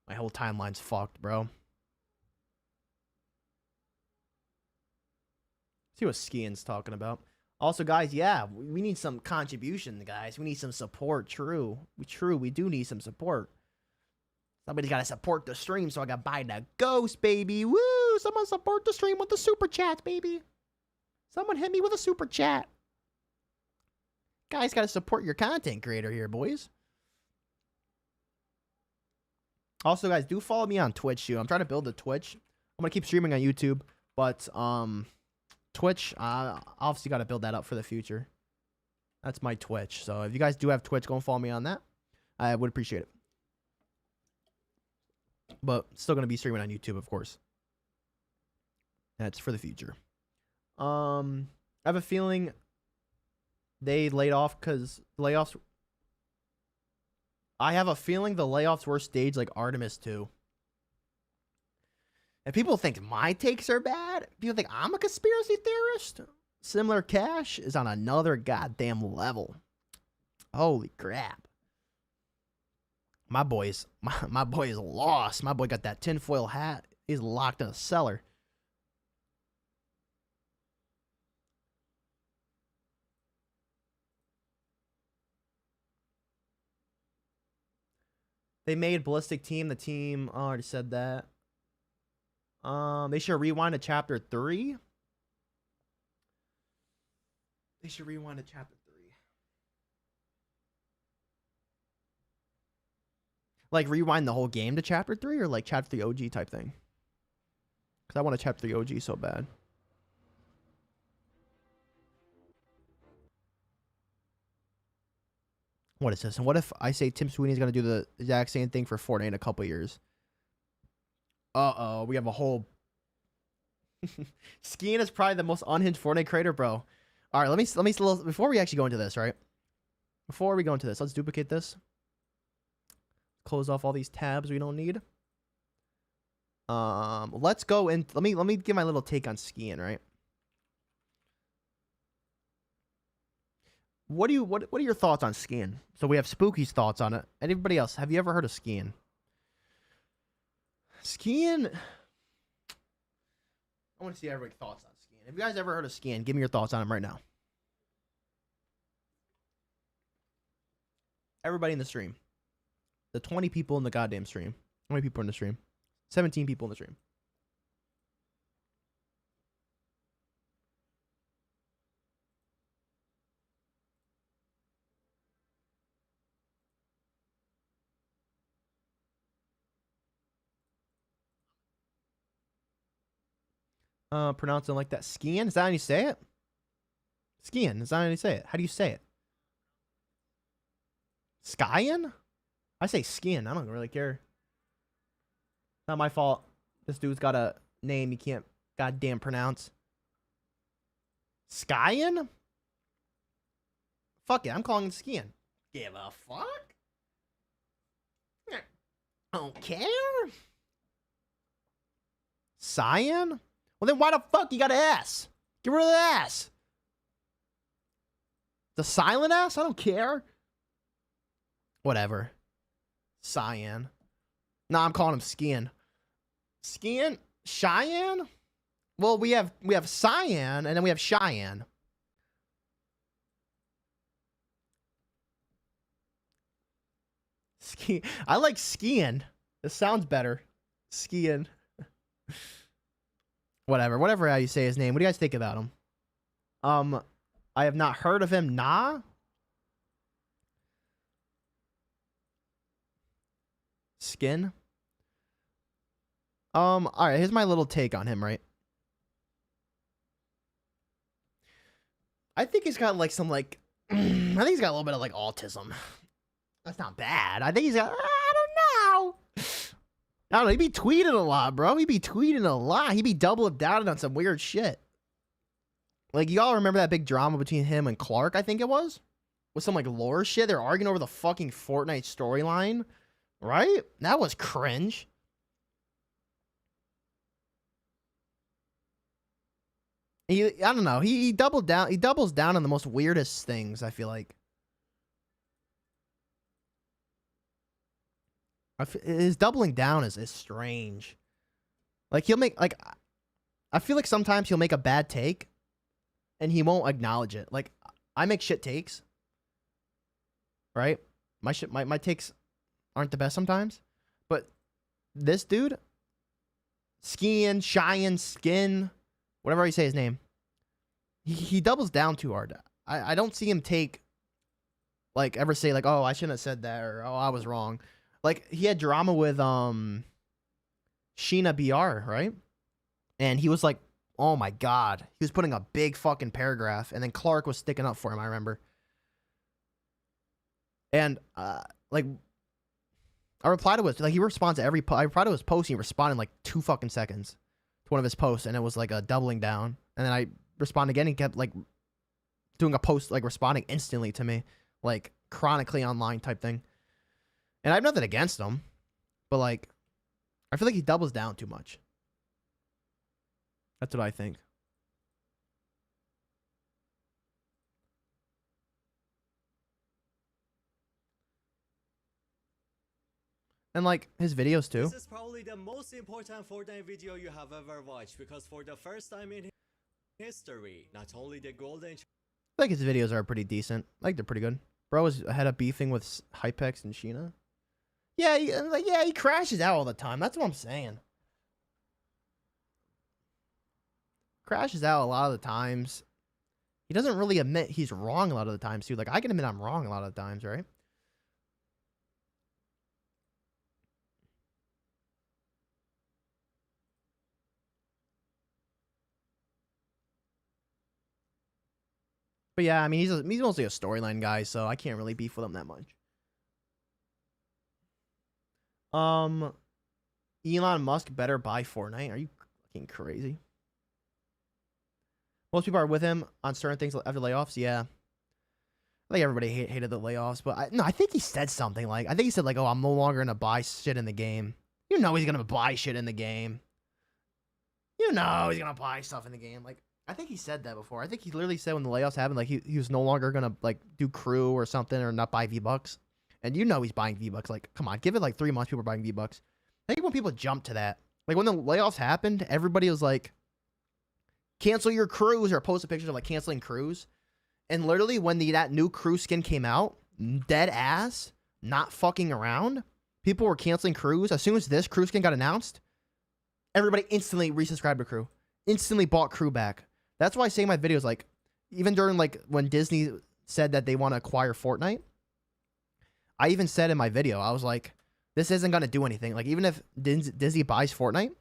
My whole timeline's fucked, bro. See what Skian's talking about. Also, guys, yeah, we need some contribution, guys. We need some support, true. We do need some support. Somebody's got to support the stream, so I got to buy the ghost, baby. Woo! Someone support the stream with the super chats, baby. Someone hit me with a super chat. Guys, got to support your content creator here, boys. Also, guys, do follow me on Twitch, too. I'm trying to build a Twitch. I'm going to keep streaming on YouTube, but Twitch, obviously got to build that up for the future. That's my Twitch. So if you guys do have Twitch, go and follow me on that. I would appreciate it. But still going to be streaming on YouTube, of course. That's for the future. I have a feeling they laid off because layoffs. I have a feeling the layoffs were staged like Artemis 2. And people think my takes are bad. People think I'm a conspiracy theorist. Similar Cash is on another goddamn level. Holy crap. My boy is lost. My boy got that tinfoil hat. He's locked in a cellar. They made Ballistic Team the team. Oh, I already said that. They should rewind to chapter 3. They should rewind to chapter 3. Like rewind the whole game to chapter 3 or like chapter 3 OG type thing? Because I want a chapter 3 OG so bad. What is this? And what if I say Tim Sweeney's going to do the exact same thing for Fortnite in a couple years? Uh-oh, we have a whole... Skiing is probably the most unhinged Fortnite creator, bro. All right, let me before we actually go into this, right? Before we go into this, let's duplicate this. Close off all these tabs we don't need. Let's go in. Let me give my little take on skiing, right? What are your thoughts on skiing? So we have Spooky's thoughts on it. Anybody else? Have you ever heard of skiing? Skiing. I want to see everybody's thoughts on skiing. Have you guys ever heard of skiing? Give me your thoughts on them right now. Everybody in the stream. The 20 people in the goddamn stream. How many people are in the stream? 17 people in the stream. Pronounce it like that. Skiing? Is that how you say it? Skiing. Is that how you say it? How do you say it? Skyin'? I say skiing. I don't really care. Not my fault. This dude's got a name he can't goddamn pronounce. Skyin'? Fuck it. I'm calling it skiing. Give a fuck? I don't care. Cyan? Well, then why the fuck you got an S? Get rid of the S. The silent S? I don't care. Whatever. Cyan. Nah, I'm calling him skiing. Skiing? Cheyenne? Well, we have Cyan and then we have Cheyenne. Ski. I like skiing. It sounds better. Skiing. Whatever how you say his name. What do you guys think about him? I have not heard of him. Nah. Skin. All right, here's my little take on him, right? I think he's got like some like I think he's got a little bit of like autism. That's not bad. I think he's got I don't know. I don't know, he be tweeting a lot, bro. He be tweeting a lot. He be doubling down on some weird shit. Like, y'all remember that big drama between him and Clark, I think it was? With some, like, lore shit? They're arguing over the fucking Fortnite storyline. Right? That was cringe. I don't know. He doubled down. He doubles down on the most weirdest things, I feel like. His doubling down is strange. Like, he'll make, like, I feel like sometimes he'll make a bad take and he won't acknowledge it. Like, I make shit takes, right? My takes aren't the best sometimes, but this dude, Skiing, Cheyenne, Skin, whatever you say his name, he doubles down too hard. I don't see him take, like, ever say, like, oh, I shouldn't have said that, or, oh, I was wrong. Like, he had drama with, Sheena BR, right? And he was like, oh my God. He was putting a big fucking paragraph, and then Clark was sticking up for him, I remember. And, like, I replied to it, like, he responds to every, I replied to his post, and he responded in, like, 2 fucking seconds to one of his posts, and it was, like, a doubling down. And then I responded again, and he kept, like, doing a post, like, responding instantly to me, like, chronically online type thing. And I have nothing against him, but, like, I feel like he doubles down too much. That's what I think. And, like, his videos, too. This is probably the most important Fortnite video you have ever watched, because for the first time in history, not only the golden... I think his videos are pretty decent. I think they're pretty good. Bro was had a beefing with Hypex and Sheena. Yeah, he crashes out all the time. That's what I'm saying. Crashes out a lot of the times. He doesn't really admit he's wrong a lot of the times, too. Like, I can admit I'm wrong a lot of the times, right? But yeah, I mean, he's mostly a storyline guy, so I can't really beef with him that much. Elon Musk better buy Fortnite. Are you fucking crazy? Most people are with him on certain things after layoffs. Yeah. I think everybody hated the layoffs, but I think he said something like, I think he said like, oh, I'm no longer going to buy shit in the game. You know he's going to buy shit in the game. You know he's going to buy stuff in the game. Like, I think he said that before. I think he literally said when the layoffs happened, like he was no longer going to like do crew or something or not buy V-Bucks. And you know he's buying V-Bucks. Like, come on, give it like 3 months, people are buying V-Bucks. I think when people jump to that, like when the layoffs happened, everybody was like, cancel your crews or posted pictures of like canceling crews. And literally when that new crew skin came out, dead ass, not fucking around, people were canceling crews. As soon as this crew skin got announced, everybody instantly resubscribed to crew, instantly bought crew back. That's why I say in my videos, like, even during like when Disney said that they want to acquire Fortnite, I even said in my video, I was like, this isn't going to do anything. Like, even if Disney buys Fortnite,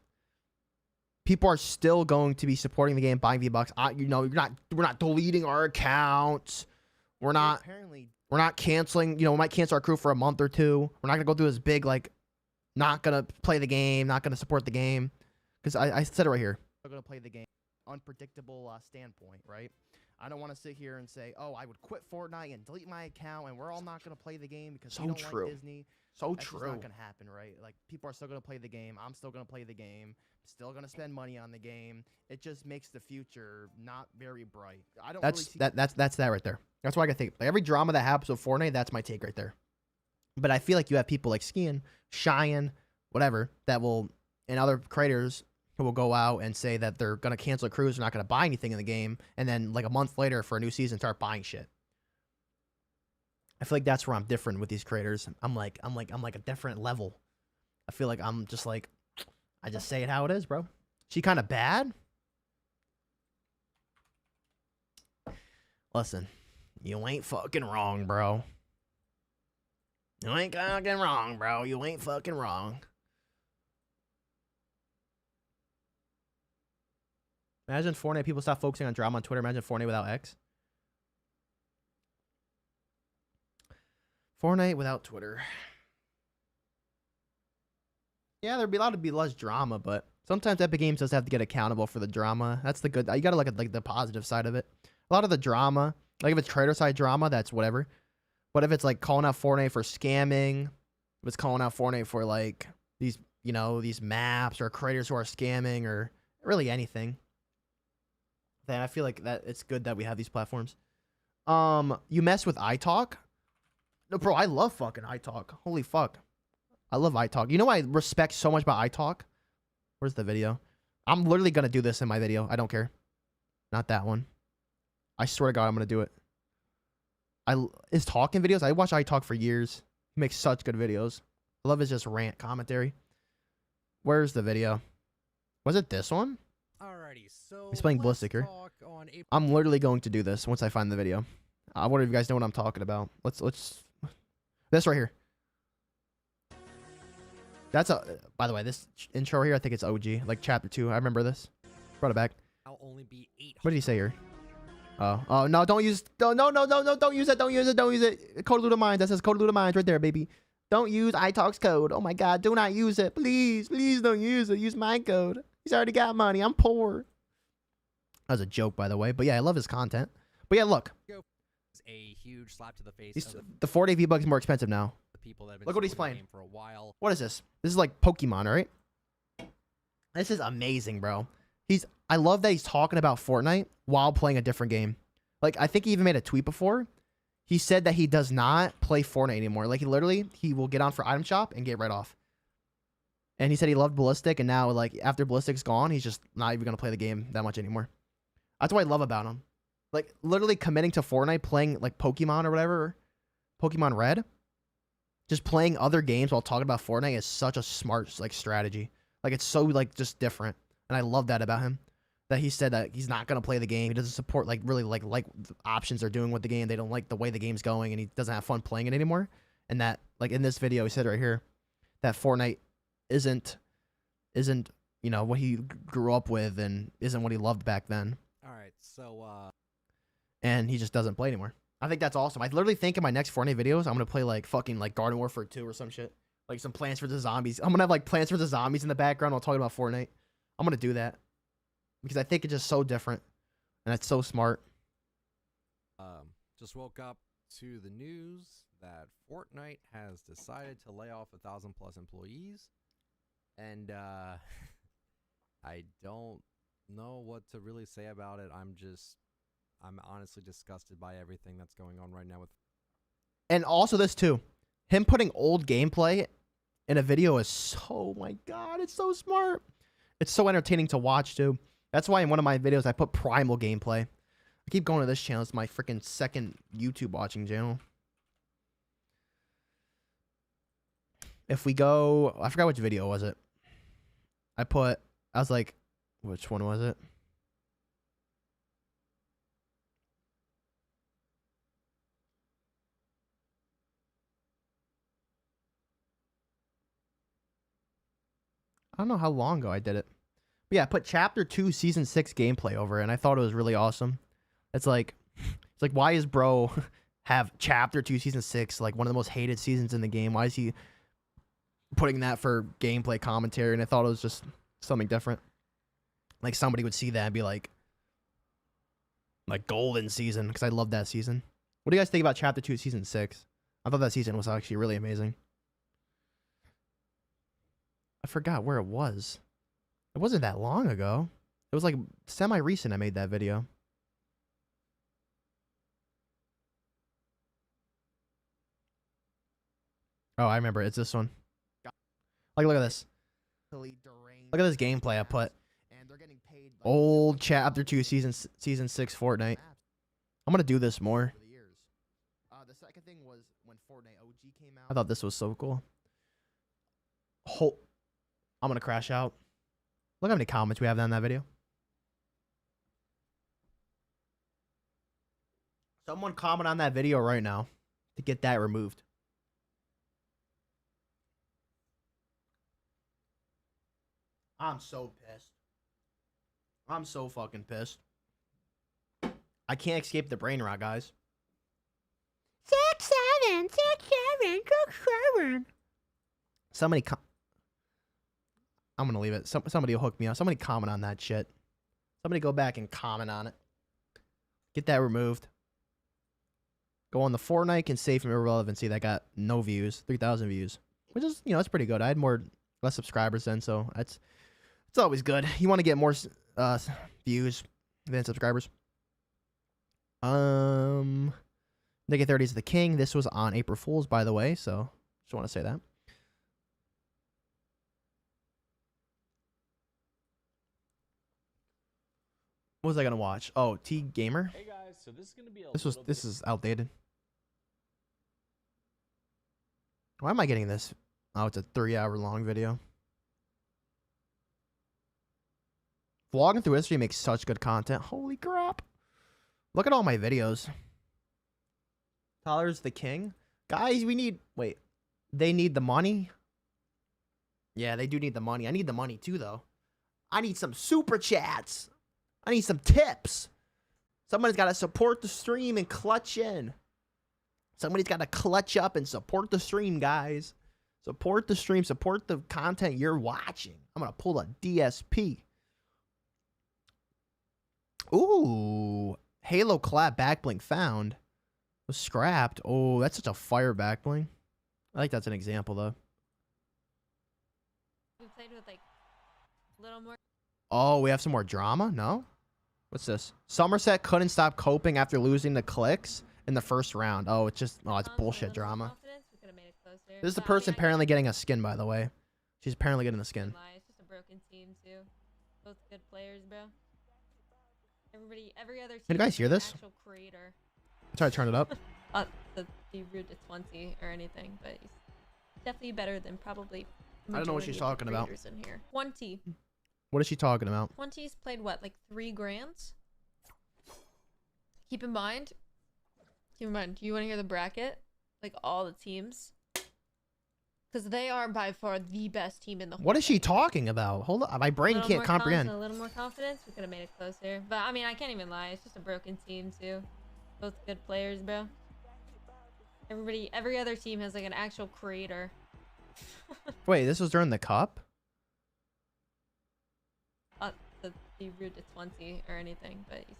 people are still going to be supporting the game, buying V-Bucks. You know, we're not deleting our accounts. We're not canceling, you know, we might cancel our crew for a month or two. We're not going to go through this big, like, not going to play the game, not going to support the game. Because I said it right here. We're going to play the game. Unpredictable standpoint, right? I don't want to sit here and say, oh, I would quit Fortnite and delete my account and we're all not going to play the game because we don't like Disney. That's just not going to happen, right? Like, people are still going to play the game. I'm still going to play the game. Still going to spend money on the game. It just makes the future not very bright. I don't really see that's that right there. That's why I think like, every drama that happens with Fortnite, that's my take right there. But I feel like you have people like Skiing, Cheyenne, whatever, that will, and other creators who will go out and say that they're going to cancel a cruise, they're not going to buy anything in the game, and then like a month later for a new season start buying shit. I feel like that's where I'm different with these creators. I'm like a different level. I feel like I'm just like, I just say it how it is, bro. She kind of bad. Listen, you ain't fucking wrong, bro. You ain't fucking wrong, bro. You ain't fucking wrong. Imagine Fortnite people stop focusing on drama on Twitter. Imagine Fortnite without X. Fortnite without Twitter. Yeah, there'd be allowed to be less drama, but sometimes Epic Games does have to get accountable for the drama. That's the good. You gotta look at like the positive side of it. A lot of the drama, like if it's trader side drama, that's whatever. But if it's like calling out Fortnite for scamming, if it's calling out Fortnite for like these, you know, these maps or creators who are scamming or really anything, then I feel like that it's good that we have these platforms. You mess with iTalk? No, bro, I love fucking iTalk. Holy fuck. I love iTalk. You know what I respect so much about iTalk? Where's the video? I'm literally going to do this in my video. I don't care. Not that one. I swear to God, I'm going to do it. His talking videos, I watch iTalk for years. He makes such good videos. I love his just rant commentary. Where's the video? Was it this one? Alrighty, so he's playing Ballistic here. I'm literally going to do this once I find the video. I wonder if you guys know what I'm talking about. Let's this right here. That's by the way, this intro here, I think it's OG, like chapter 2. I remember this. Brought it back. I'll only be 8. What did he say here? Oh no, don't use don't use it, don't use it. Code ludomines. That says code ludomines right there, baby. Don't use iTalk's code. Oh my God, do not use it. Please don't use it. Use my code. He's already got money. I'm poor. That was a joke, by the way. But yeah, I love his content. But yeah, look. A huge slap to the face. The 40 V-Bucks is more expensive now. The people that have been look what he's playing. For a while. What is this? This is like Pokemon, right? This is amazing, bro. I love that he's talking about Fortnite while playing a different game. Like, I think he even made a tweet before. He said that he does not play Fortnite anymore. Like, he will get on for item shop and get right off. And he said he loved Ballistic, and now, like, after Ballistic's gone, he's just not even going to play the game that much anymore. That's what I love about him. Like, literally committing to Fortnite, playing, like, Pokemon or whatever. Pokemon Red. Just playing other games while talking about Fortnite is such a smart, like, strategy. Like, it's so, like, just different. And I love that about him. That he said that he's not going to play the game. He doesn't support, like, really, like the options they're doing with the game. They don't like the way the game's going, and he doesn't have fun playing it anymore. And that, like, in this video, he said right here, that Fortnite isn't, you know, what he grew up with and isn't what he loved back then. Alright, so, and he just doesn't play anymore. I think that's awesome. I literally think in my next Fortnite videos, I'm going to play, like, fucking, like, Garden Warfare 2 or some shit. Like some Plants vs Zombies. I'm gonna have like Plants vs Zombies in the background while talking about Fortnite. I'm gonna do that because I think it's just so different and it's so smart. Just woke up to the news that Fortnite has decided to lay off 1,000+ employees, and I don't know what to really say about it. I'm honestly disgusted by everything that's going on right now with. And also this too, him putting old gameplay in a video is so, oh my god, it's so smart. It's so entertaining to watch too. That's why in one of my videos I put primal gameplay. I keep going to this channel. It's my freaking second YouTube watching channel. If we go, I forgot which video was it. I was like, which one was it? I don't know how long ago I did it. But yeah, I put Chapter 2 Season 6 gameplay over it, and I thought it was really awesome. It's like why is bro have Chapter 2 Season 6, like one of the most hated seasons in the game? Why is he putting that for gameplay commentary? And I thought it was just something different. Like somebody would see that and be like golden season, because I love that season. What do you guys think about Chapter 2 Season 6? I thought that season was actually really amazing. I forgot where it was. It wasn't that long ago. It was like semi-recent I made that video. Oh, I remember. It's this one. Like, look at this. Look at this gameplay I put. Old Chapter 2 Season 6 Fortnite. I'm gonna do this more. The second thing was when Fortnite OG came out. I thought this was so cool. I'm gonna crash out. Look how many comments we have on that video. Someone comment on that video right now to get that removed. I'm so pissed. I'm so fucking pissed. I can't escape the brain rot, guys. 6 7 6 7 6 7. Somebody I'm gonna leave it. Somebody will hook me up. Somebody comment on that shit. Somebody go back and comment on it. Get that removed. Go on the Fortnite and save from irrelevancy. That got no views, 3,000 views, which is, you know, it's pretty good. I had less subscribers then, so it's always good. You want to get more views than subscribers. Naked 30 is the king. This was on April Fool's, by the way, so just want to say that. What was I gonna watch? Oh, T Gamer. Hey guys, so this is gonna be This is outdated. Why am I getting this? Oh, it's a 3-hour long video. Vlogging through history makes such good content. Holy crap. Look at all my videos. Tyler's the king. Guys, we need... Wait. They need the money? Yeah, they do need the money. I need the money too, though. I need some super chats. I need some tips. Somebody's got to support the stream and clutch in. Somebody's got to clutch up and support the stream, guys. Support the stream. Support the content you're watching. I'm going to pull a DSP. Ooh. Halo collab backbling found. Was scrapped. Oh, that's such a fire backbling. I think that's an example, though. We played with, like, a little more. Oh, we have some more drama? No? What's this? Somerset couldn't stop coping after losing the clicks in the first round. Oh, it's just... Oh, it's bullshit drama. This is the person apparently getting a skin, by the way. She's apparently getting the skin. It's just a broken team, too. Both good players, bro. Every other team. Can you guys hear this? Actual creator. Try to turn it up. Not to be rude to 20 or anything, but he's definitely better than probably. I don't know what she's talking about. In here. 20. What is she talking about? 20's played what, like 3 grands? Keep in mind. Do you want to hear the bracket? Like all the teams. Because they are by far the best team in the whole What is she talking about? Hold on. My brain can't comprehend. A little more confidence. We could have made it closer. But I mean, I can't even lie. It's just a broken team too. Both good players, bro. Every other team has like an actual creator. Wait, this was during the cup? To be rude to 20 or anything, but he's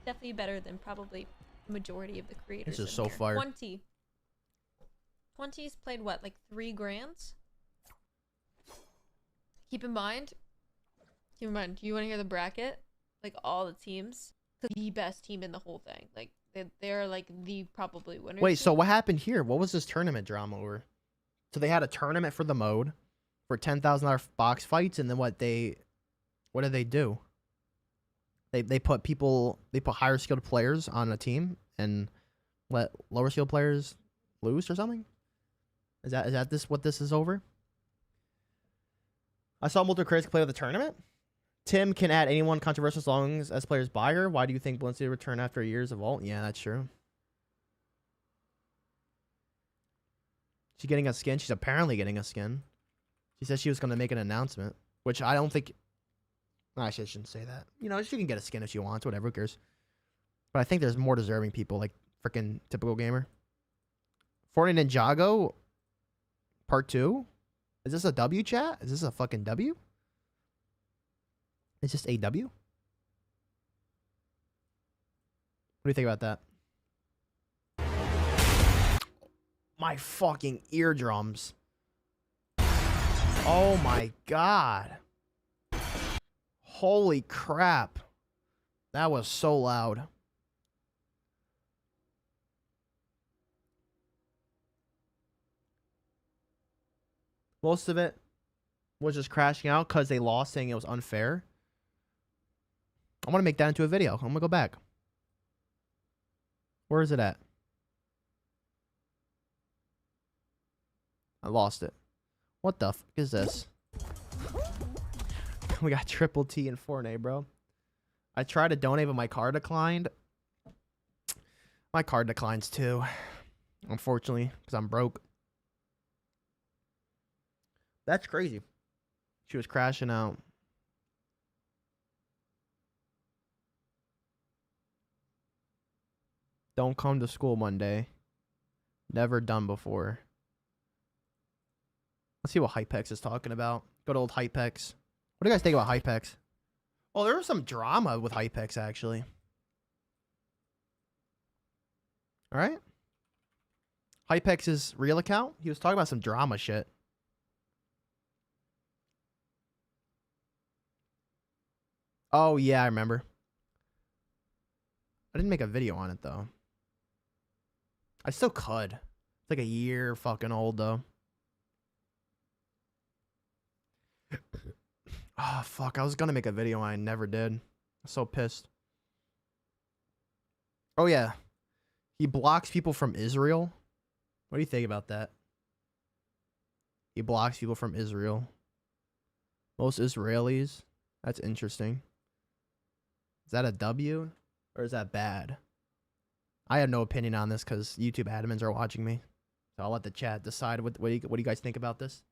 definitely better than probably the majority of the creators. This is in so here. fire. 20's played what, like 3 grands? Keep in mind, do you want to hear the bracket? Like all the teams, the best team in the whole thing. Like they're like the probably winners. Wait, so what happened here? What was this tournament drama over? So they had a tournament for the mode for $10,000 box fights, and then what did they do? They put higher skilled players on a team and let lower skilled players lose or something? Is that what this is over? I saw multiple critics play with the tournament. Tim can add anyone controversial as long as players buy her. Why do you think Valencia return after years of vault? Yeah, that's true. She's getting a skin. She's apparently getting a skin. She said she was going to make an announcement, which I don't think... Actually, I shouldn't say that. You know, she can get a skin if she wants, whatever, who cares. But I think there's more deserving people, like freaking typical gamer. Fortnite Ninjago Part 2? Is this a W, chat? Is this a fucking W? It's just a W? What do you think about that? My fucking eardrums. Oh my god. Holy crap. That was so loud. Most of it was just crashing out because they lost, saying it was unfair. I want to make that into a video. I'm going to go back. Where is it at? I lost it. What the fuck is this? We got triple T in Fortnite, bro. I tried to donate, but my card declined. My card declines too, unfortunately, because I'm broke. That's crazy. She was crashing out. Don't come to school Monday. Never done before. Let's see what Hypex is talking about. Good old Hypex. What do you guys think about Hypex? Oh, there was some drama with Hypex, actually. All right. Hypex's real account. He was talking about some drama shit. Oh, yeah, I remember. I didn't make a video on it, though. I still could. It's like a year fucking old, though. Oh, fuck. I was going to make a video and I never did. I'm so pissed. Oh, yeah. He blocks people from Israel. What do you think about that? He blocks people from Israel. Most Israelis. That's interesting. Is that a W? Or is that bad? I have no opinion on this because YouTube admins are watching me. So I'll let the chat decide what do you guys think about this?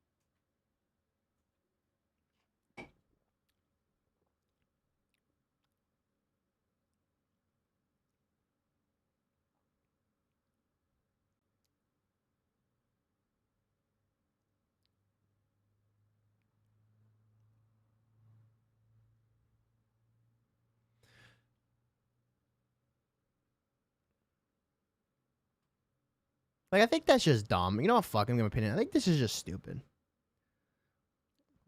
Like, I think that's just dumb. You know what? Fuck, I'm giving my opinion. I think this is just stupid.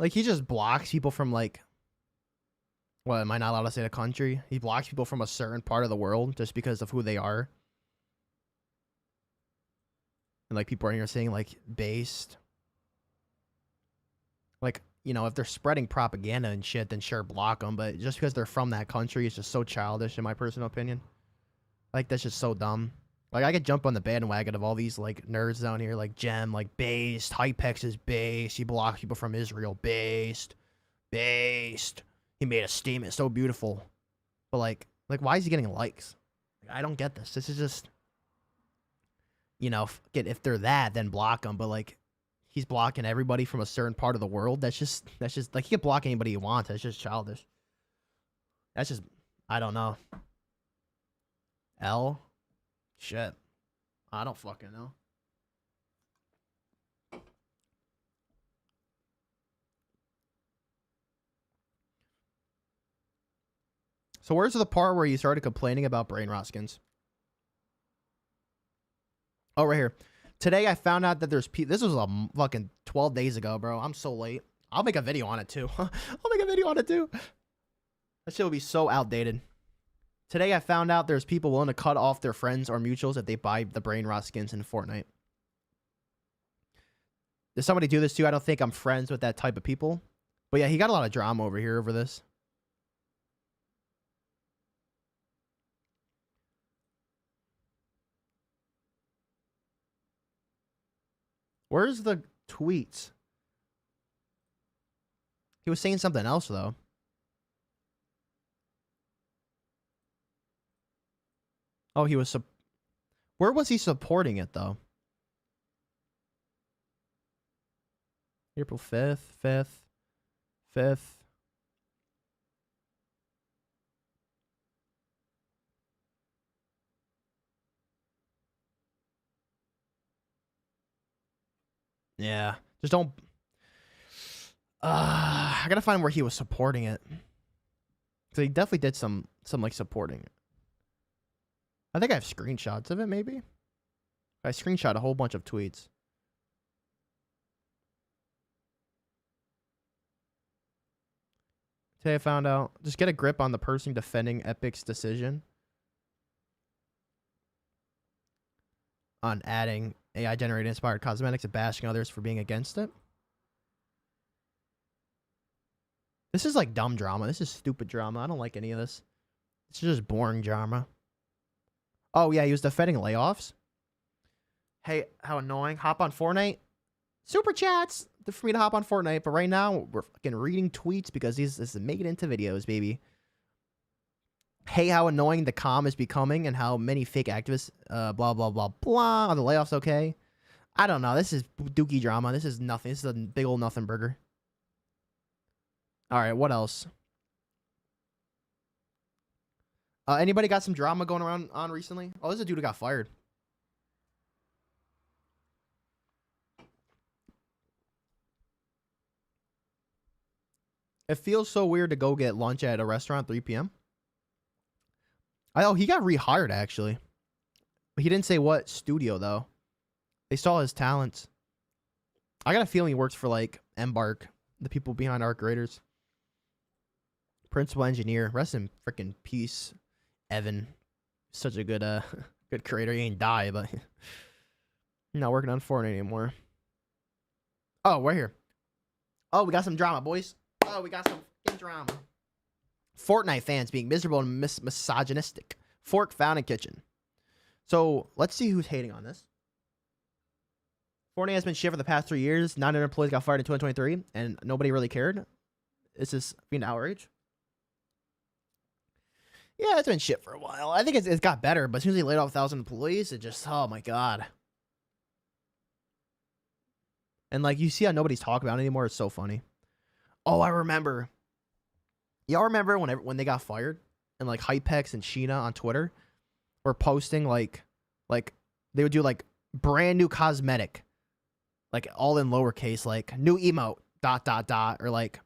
Like, he just blocks people from, like... What, am I not allowed to say the country? He blocks people from a certain part of the world just because of who they are. And, like, people are here saying, like, based. Like, you know, if they're spreading propaganda and shit, then sure, block them. But just because they're from that country, it's just so childish, in my personal opinion. Like, that's just so dumb. Like, I could jump on the bandwagon of all these, like, nerds down here, like Gem, like, based. Hypex is based. He blocks people from Israel. Based. Based. He made a statement so beautiful. But, like, why is he getting likes? Like, I don't get this. This is just, you know, if they're that, then block them. But, like, he's blocking everybody from a certain part of the world. That's just, like, he can block anybody he wants. That's just childish. That's just, I don't know. L? Shit. I don't fucking know. So where's the part where you started complaining about brain rot skins? Oh, right here. Today I found out that there's this was a fucking 12 days ago, bro. I'm so late. I'll make a video on it too. I'll make a video on it too. That shit will be so outdated. Today I found out there's people willing to cut off their friends or mutuals if they buy the brain rot skins in Fortnite. Does somebody do this too? I don't think I'm friends with that type of people. But yeah, he got a lot of drama over here over this. Where's the tweets? He was saying something else, though. Oh, he was... Where was he supporting it, though? April 5th, 5th. Yeah. Just don't... I gotta find where he was supporting it. So he definitely did some like supporting it. I think I have screenshots of it, maybe. I screenshot a whole bunch of tweets. Today I found out, just get a grip on the person defending Epic's decision on adding AI generated inspired cosmetics and bashing others for being against it. This is like dumb drama. This is stupid drama. I don't like any of this. It's just boring drama. Oh, yeah, he was defending layoffs. Hey, how annoying. Hop on Fortnite. Super chats for me to hop on Fortnite. But right now, we're fucking reading tweets because this is making it into videos, baby. Hey, how annoying the calm is becoming and how many fake activists, blah, blah, blah, blah. Are the layoffs okay? I don't know. This is dookie drama. This is nothing. This is a big old nothing burger. All right, what else? Anybody got some drama going around on recently? Oh, this is a dude who got fired. It feels so weird to go get lunch at a restaurant at 3 p.m. Oh, he got rehired, actually. But he didn't say what studio, though. They saw his talents. I got a feeling he works for, like, Embark, the people behind Arc Raiders. Principal engineer. Rest in freaking peace, Evan. Such a good good creator. He ain't die, but not working on Fortnite anymore. Oh, we're here. Oh, we got some drama, boys. Oh, we got some drama. Fortnite fans being miserable and misogynistic. Fork found in kitchen. So let's see who's hating on this. Fortnite has been shit for the past 3 years. 900 employees got fired in 2023, and nobody really cared. Is this being outrage? Yeah, it's been shit for a while. I think it's got better, but as soon as they laid off 1,000 employees, it just, oh my god. And like, you see how nobody's talking about it anymore. It's so funny. Oh, I remember. Y'all remember when they got fired? And like Hypex and Sheena on Twitter were posting like they would do like brand new cosmetic. Like all in lowercase, like new emote, ... or like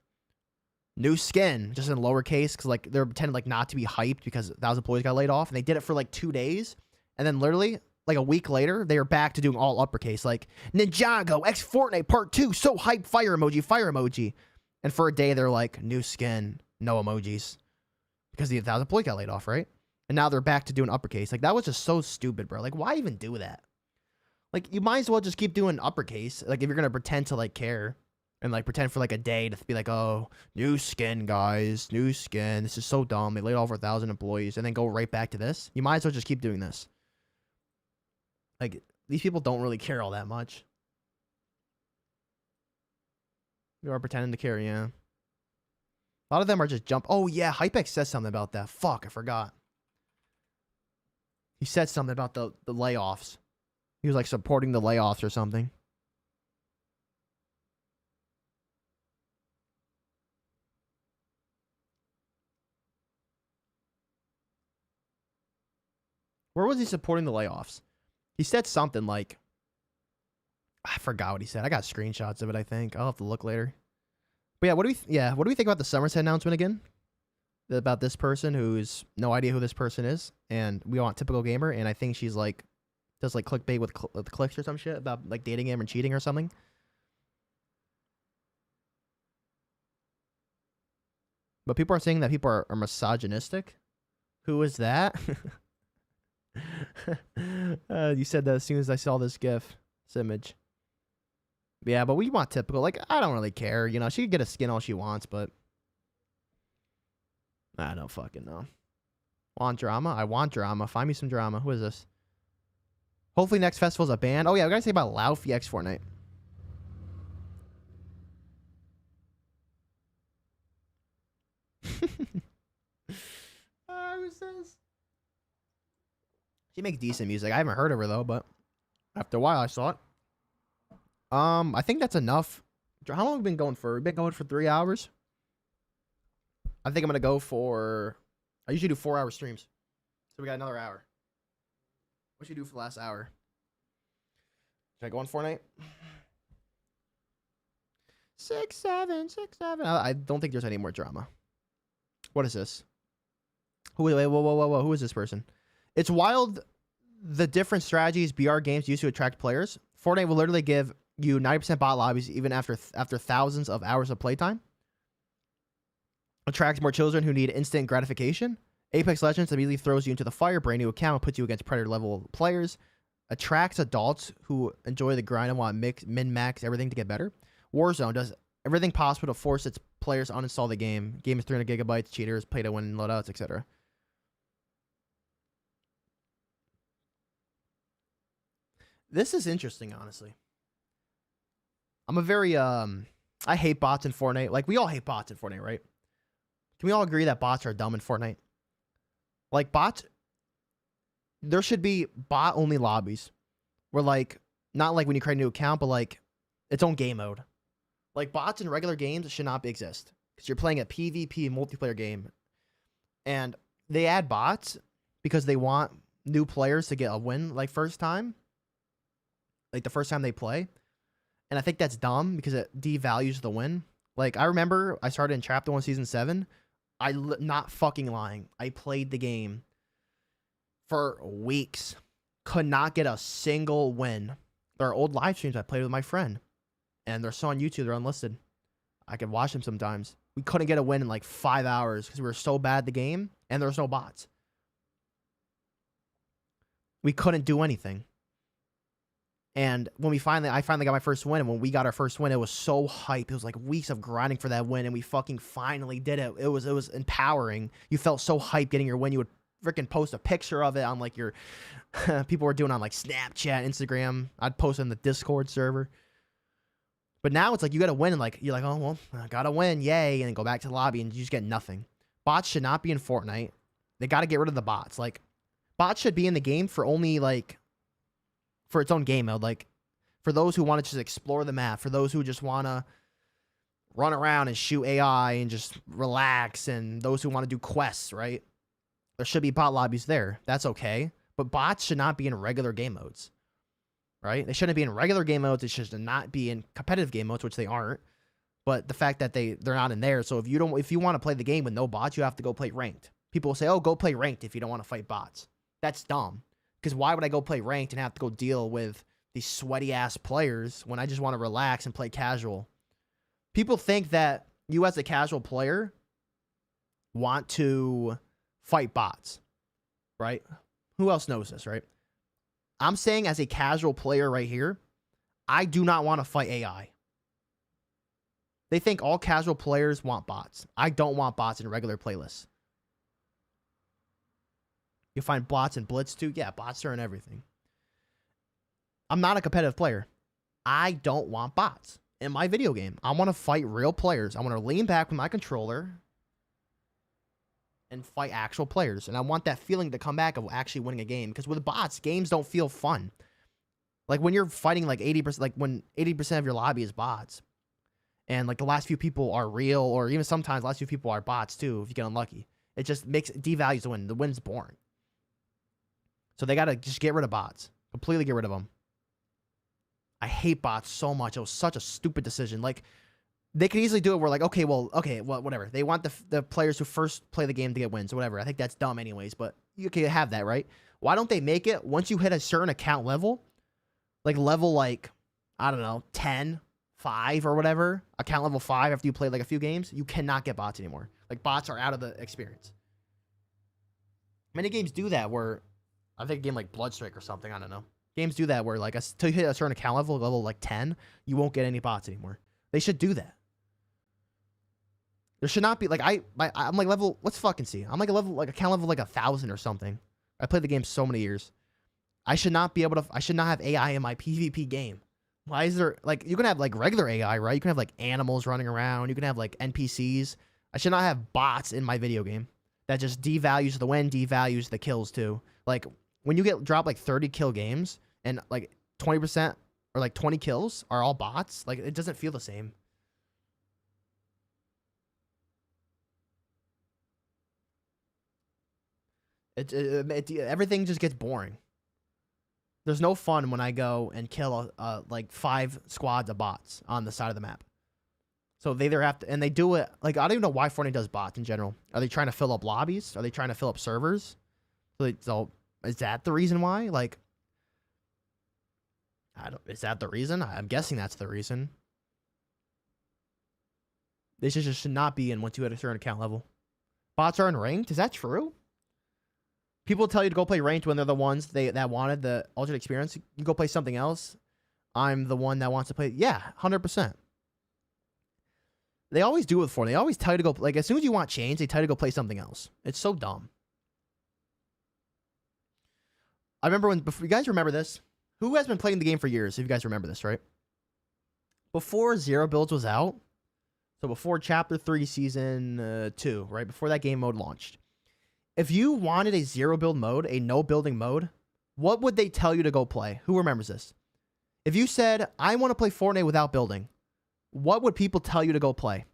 new skin, just in lowercase, because like they're pretending like not to be hyped because 1,000 employees got laid off, and they did it for like 2 days, and then literally like a week later they were back to doing all uppercase, like Ninjago X Fortnite Part 2, so hype, fire emoji, and for a day they're like new skin, no emojis, because the 1,000 employees got laid off, right? And now they're back to doing uppercase. Like that was just so stupid, bro. Like why even do that? Like you might as well just keep doing uppercase. Like if you're gonna pretend to like care. And, like, pretend for, like, a day to be like, oh, new skin, guys. New skin. This is so dumb. They laid off 1,000 employees. And then go right back to this. You might as well just keep doing this. Like, these people don't really care all that much. You are pretending to care, yeah. A lot of them are just jump. Oh, yeah. Hypex says something about that. Fuck, I forgot. He said something about the layoffs. He was, like, supporting the layoffs or something. Where was he supporting the layoffs? He said something like, I forgot what he said. I got screenshots of it, I think. I'll have to look later. But yeah, what do we think about the Somerset announcement again? about this person who's no idea who this person is, and we want typical gamer, and I think she's like does like clickbait with clicks or some shit about like dating him or cheating or something. But people are saying that people are misogynistic. Who is that? You said that as soon as I saw this GIF, this image. Yeah, but we want typical. Like, I don't really care. You know, she can get a skin all she wants, but I don't fucking know. Want drama? I want drama. Find me some drama. Who is this? Hopefully next festival's a band. Oh yeah, we gotta say about Laufey X Fortnite. Who's this? She makes decent music. I haven't heard of her though, but after a while I saw it. I think that's enough. How long have we been going for? We've been going for 3 hours. I think I'm gonna go for. I usually do 4-hour streams, so we got another hour. What should you do for the last hour? Should I go on Fortnite? 6, 7, 6, 7. I don't think there's any more drama. What is this? Wait, whoa. Who is this person? It's wild the different strategies BR games use to attract players. Fortnite will literally give you 90% bot lobbies even after thousands of hours of playtime. Attracts more children who need instant gratification. Apex Legends immediately throws you into the fire, brand new account, puts you against predator level players. Attracts adults who enjoy the grind and want min-max everything to get better. Warzone does everything possible to force its players to uninstall the game. Game is 300 gigabytes, cheaters, play to win loadouts, etc. This is interesting, honestly. I'm a very, I hate bots in Fortnite. Like, we all hate bots in Fortnite, right? Can we all agree that bots are dumb in Fortnite? Like, bots, there should be bot-only lobbies. Where, like, not like when you create a new account, but, like, its own game mode. Like, bots in regular games should not exist. Because you're playing a PvP multiplayer game. And they add bots because they want new players to get a win, like, first time. Like, the first time they play. And I think that's dumb because it devalues the win. Like, I remember I started in Chapter 1 Season 7. Not fucking lying. I played the game for weeks. Could not get a single win. There are old live streams I played with my friend. And they're still on YouTube. They're unlisted. I could watch them sometimes. We couldn't get a win in like 5 hours because we were so bad at the game. And there was no bots. We couldn't do anything. And when I finally got my first win, and when we got our first win, it was so hype. It was like weeks of grinding for that win, and we fucking finally did it. It was empowering. You felt so hype getting your win. You would freaking post a picture of it on like your people were doing on like Snapchat, Instagram. I'd post it in the Discord server. But now it's like you got to win, and like you're like, oh well, I gotta win, yay, and then go back to the lobby, and you just get nothing. Bots should not be in Fortnite. They got to get rid of the bots. Like, bots should be in the game for only like. For its own game mode, like for those who want to just explore the map, for those who just want to run around and shoot AI and just relax, and those who want to do quests, right? There should be bot lobbies there. That's okay. But bots should not be in regular game modes, right? They shouldn't be in regular game modes. They should not be in competitive game modes, which they aren't. But the fact that they're not in there, so if you want to play the game with no bots, you have to go play ranked. People will say, oh, go play ranked if you don't want to fight bots. That's dumb. Because why would I go play ranked and have to go deal with these sweaty-ass players when I just want to relax and play casual? People think that you as a casual player want to fight bots, right? Who else knows this, right? I'm saying as a casual player right here, I do not want to fight AI. They think all casual players want bots. I don't want bots in regular playlists. You'll find bots in Blitz too. Yeah, bots are in everything. I'm not a competitive player. I don't want bots in my video game. I want to fight real players. I want to lean back with my controller and fight actual players. And I want that feeling to come back of actually winning a game. Because with bots, games don't feel fun. Like when you're fighting like 80%, like when 80% of your lobby is bots. And like the last few people are real, or even sometimes the last few people are bots too, if you get unlucky. It just devalues the win. The win's boring. So they got to just get rid of bots. Completely get rid of them. I hate bots so much. It was such a stupid decision. Like, They could easily do it where like, okay, well, whatever. They want the players who first play the game to get wins or whatever. I think that's dumb anyways, but you can have that, right? Why don't they make it once you hit a certain account level, like level like, I don't know, 10, 5 or whatever, account level 5 after you play like a few games, you cannot get bots anymore. Like bots are out of the experience. Many games do that where, I think a game like Bloodstrike or something, I don't know. Games do that where like until you hit a certain account level like 10, you won't get any bots anymore. They should do that. There should not be like I'm like level. Let's fucking see. I'm like a level like account level like 1,000 or something. I played the game so many years. I should not be able to. I should not have AI in my PvP game. Why is there like you can have like regular AI, right? You can have like animals running around. You can have like NPCs. I should not have bots in my video game that just devalues the win, devalues the kills too. Like when you get drop like 30 kill games and like 20% or like 20 kills are all bots, like it doesn't feel the same. Everything just gets boring. There's no fun when I go and kill like 5 squads of bots on the side of the map. So they either have to, and they do it like I don't even know why Fortnite does bots in general. Are they trying to fill up lobbies? Are they trying to fill up servers? So is that the reason why? Like, is that the reason? I'm guessing that's the reason. They just should not be in once you hit a certain account level. Bots are unranked? Is that true? People tell you to go play ranked when they're the ones that wanted the alternate experience. You go play something else. I'm the one that wants to play. Yeah, 100%. They always do it with Fortnite. They always tell you to go, like, as soon as you want change, they tell you to go play something else. It's so dumb. I remember when, before, you guys remember this? Who has been playing the game for years? If you guys remember this, right? Before Zero Builds was out, so before Chapter 3 Season 2, right? Before that game mode launched. If you wanted a zero build mode, a no building mode, what would they tell you to go play? Who remembers this? If you said, I want to play Fortnite without building, what would people tell you to go play?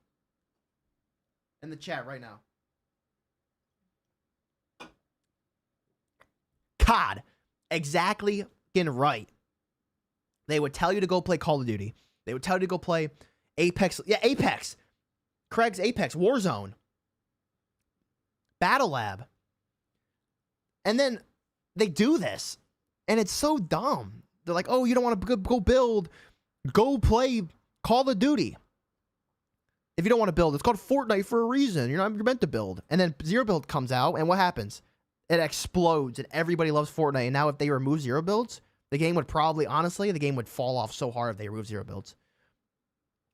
In the chat right now. COD. Exactly fucking right. They would tell you to go play Call of Duty. They would tell you to go play Apex. Yeah, Apex. Craig's Apex. Warzone. Battle Lab. And then they do this. And it's so dumb. They're like, oh, you don't want to go build. Go play Call of Duty. If you don't want to build, it's called Fortnite for a reason. You're meant to build. And then Zero Build comes out, and what happens? It explodes, and everybody loves Fortnite. And now if they remove Zero Builds, the game would probably, honestly, the game would fall off so hard if they remove Zero Builds.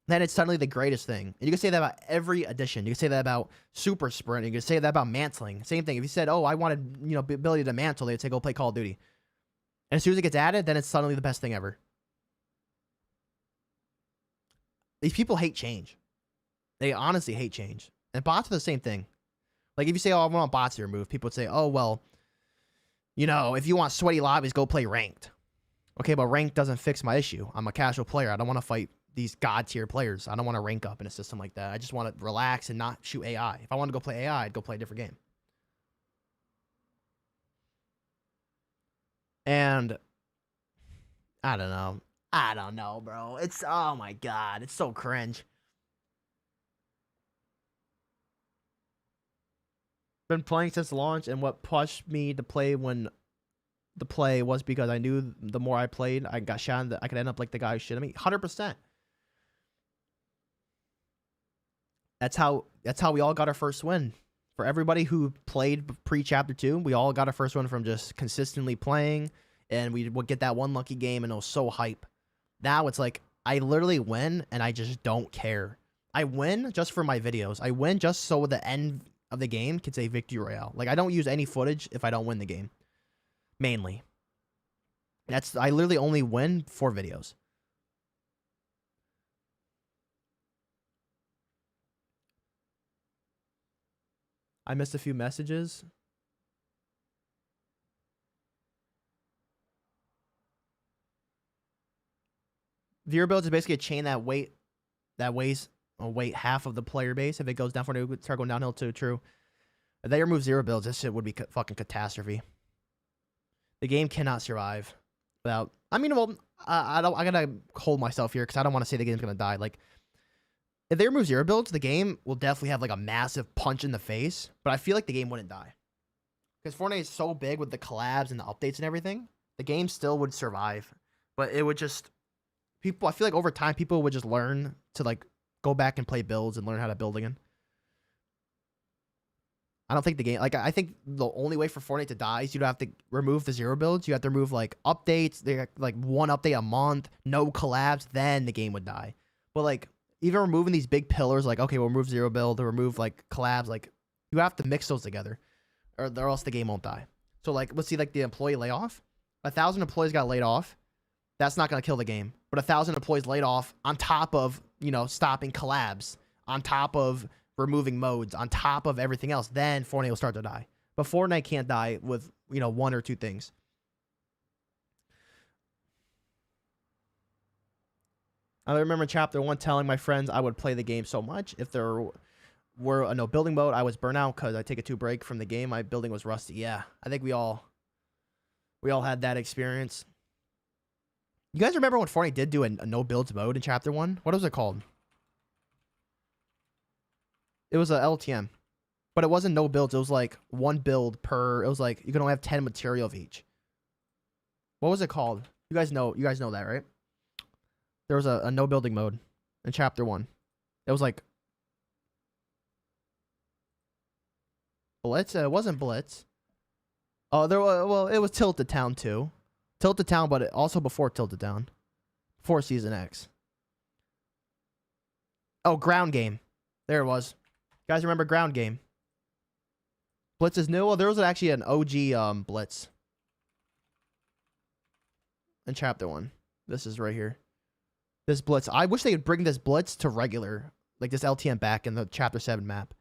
Then it's suddenly the greatest thing. And you can say that about every edition. You can say that about Super Sprint. You can say that about mantling. Same thing. If you said, oh, I wanted, the ability to mantle, they'd say, go play Call of Duty. And as soon as it gets added, then it's suddenly the best thing ever. These people hate change. They honestly hate change. And bots are the same thing. Like, if you say, oh, I want bots to remove, people would say, oh, well, if you want sweaty lobbies, go play ranked. Okay, but ranked doesn't fix my issue. I'm a casual player. I don't want to fight these god tier players. I don't want to rank up in a system like that. I just want to relax and not shoot AI. If I want to go play AI, I'd go play a different game. And I don't know. I don't know, bro. It's, oh my God. It's so cringe. Been playing since launch, and what pushed me to play when the play was because I knew the more I played, I got shot that I could end up like the guy who shit. I mean, 100%. That's how we all got our first win. For everybody who played pre-Chapter 2, we all got our first win from just consistently playing, and we would get that one lucky game, and it was so hype. Now it's like, I literally win, and I just don't care. I win just for my videos. I win just so the end of the game can say Victory Royale. Like, I don't use any footage if I don't win the game. Mainly. I literally only win for videos. I missed a few messages. Viewer builds is basically a chain that weighs half of the player base. If it goes down for it would start going downhill too. True. If they remove Zero Builds, this shit would be fucking catastrophe. The game cannot survive without. I mean, well, I gotta hold myself here because I don't want to say the game's gonna die. Like, if they remove zero builds, the game will definitely have like a massive punch in the face. But I feel like the game wouldn't die because Fortnite is so big with the collabs and the updates and everything. The game still would survive, but it would just people. I feel like over time, people would just learn to like go back and play builds and learn how to build again. I don't think the game, like, I think the only way for Fortnite to die is you'd have to remove the zero builds. You have to remove, like, updates. They're, like, one update a month, no collabs, then the game would die. But, like, even removing these big pillars, like, okay, we'll remove zero build, or remove, like, collabs, like, you have to mix those together, or else the game won't die. So, like, let's see, like, the employee layoff. 1,000 employees got laid off. That's not going to kill the game. But 1,000 employees laid off on top of, you know, stopping collabs, on top of removing modes, on top of everything else, then Fortnite will start to die. But Fortnite can't die with, you know, one or two things. I remember chapter 1 telling my friends I would play the game so much. If there were a no building mode, I was burnt out because I take a 2 break from the game. My building was rusty. Yeah, I think we all had that experience. You guys remember when Fortnite did do a no builds mode in chapter 1? What was it called? It was a LTM, but it wasn't no builds. It was like 1 build per. It was like you can only have 10 material of each. What was it called? You guys know that, right? There was a no building mode in chapter 1. It was like Blitz. It wasn't Blitz. Oh, it was Tilted Town too. Tilted Town, but also before Tilted Town, before Season X. Oh, Ground Game. There it was. You guys remember Ground Game? Blitz is new. Well, there was actually an OG Blitz in chapter 1. This is right here. This Blitz. I wish they would bring this Blitz to regular, like this LTM back in the chapter 7 map.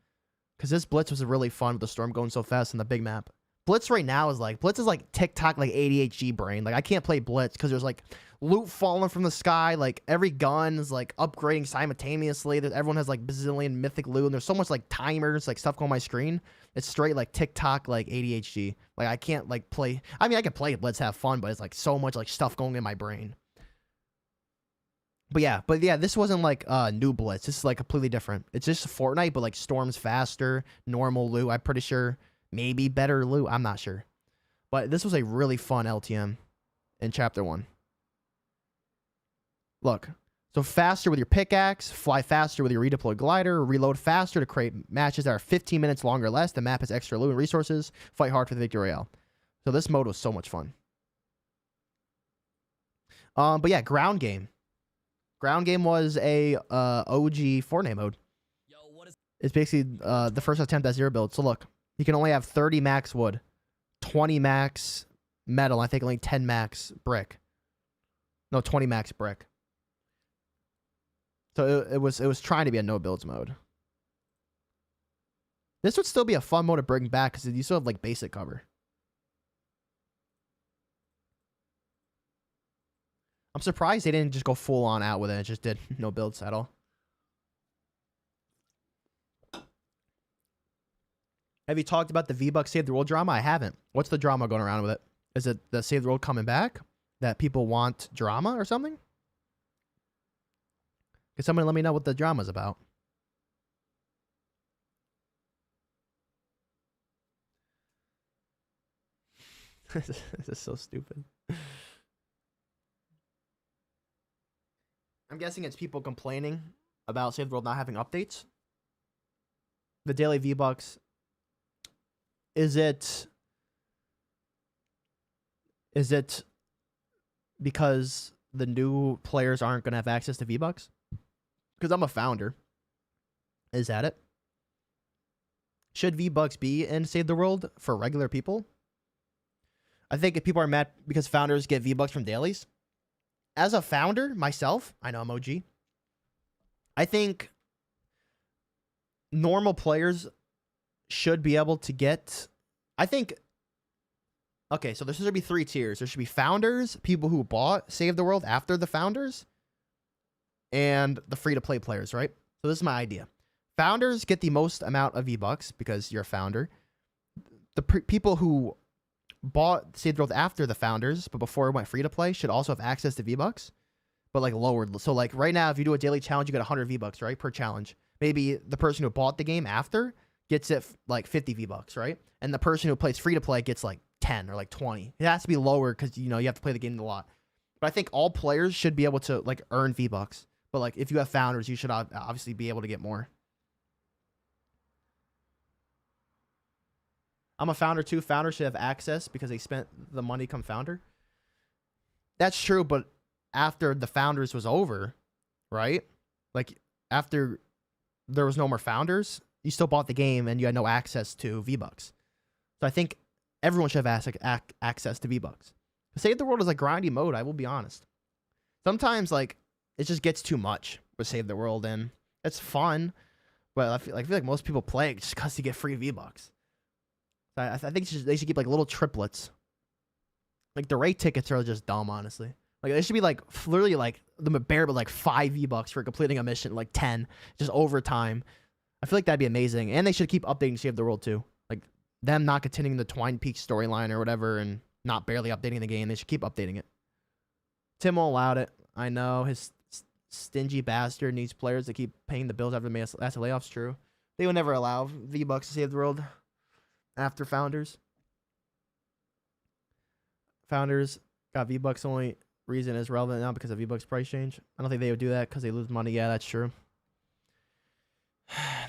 Because this Blitz was really fun with the storm going so fast in the big map. Blitz right now is like TikTok, like ADHD brain. Like I can't play Blitz because there's like loot falling from the sky. Like every gun is like upgrading simultaneously. Everyone has like bazillion mythic loot. And there's so much like timers, like stuff going on my screen. It's straight like TikTok, like ADHD. Like I can't like play. I mean, I can play Blitz, have fun, but it's like so much like stuff going in my brain. But yeah, this wasn't like new Blitz. This is like completely different. It's just Fortnite, but like storms faster, normal loot. I'm pretty sure. Maybe better loot. I'm not sure. But this was a really fun LTM in chapter 1. Look. So faster with your pickaxe, fly faster with your redeployed glider, reload faster to create matches that are 15 minutes longer or less. The map has extra loot and resources. Fight hard for the victory royale. So this mode was so much fun. But yeah, Ground Game. Ground Game was a OG Fortnite mode. It's basically the first attempt at zero build. So look. You can only have 30 max wood, 20 max metal, I think only 10 max brick. No, 20 max brick. So it was trying to be a no builds mode. This would still be a fun mode to bring back because you still have like basic cover. I'm surprised they didn't just go full on out with it and just did no builds at all. Have you talked about the V-Bucks Save the World drama? I haven't. What's the drama going around with it? Is it the Save the World coming back? That people want drama or something? Can somebody let me know what the drama's about? This is so stupid. I'm guessing it's people complaining about Save the World not having updates. The daily V-Bucks. Is it because the new players aren't going to have access to V-Bucks? Because I'm a founder. Is that it? Should V-Bucks be in Save the World for regular people? I think if people are mad because founders get V-Bucks from dailies. As a founder, myself, I know I'm OG. I think normal players should be able to get, I think, okay, so there should be 3 tiers. There should be founders, people who bought Save the World after the founders, and the free-to-play players, right? So this is my idea. Founders get the most amount of V-Bucks because you're a founder. The people who bought Save the World after the founders, but before it went free-to-play, should also have access to V-Bucks. but like lowered. So like right now, if you do a daily challenge, you get 100 V-Bucks, right, per challenge. Maybe the person who bought the game after gets it like 50 V-Bucks, right? And the person who plays free to play gets like 10 or like 20. It has to be lower because you have to play the game a lot. But I think all players should be able to like earn V-Bucks. But like if you have founders, you should obviously be able to get more. I'm a founder too. Founders should have access because they spent the money come founder. That's true, but after the founders was over, right? Like after there was no more founders, you still bought the game and you had no access to V-Bucks. So I think everyone should have access to V-Bucks. Save the World is a grindy mode, I will be honest. Sometimes, like, it just gets too much with Save the World, and it's fun, but I feel like most people play it just because to get free V-Bucks. So I think they should keep, like, little triplets. Like, the raid tickets are just dumb, honestly. Like, they should be, like, literally, like, the bare, but, like, 5 V-Bucks for completing a mission, like, 10, just over time. I feel like that'd be amazing. And they should keep updating Save the World, too. Like, them not continuing the Twine Peaks storyline or whatever, and not barely updating the game. They should keep updating it. Tim will allow it. I know his stingy bastard needs players to keep paying the bills after the layoffs. True. They will never allow V-Bucks to Save the World after founders. Founders got V-Bucks. Only reason is relevant now because of V-Bucks price change. I don't think they would do that because they lose money. Yeah, that's true.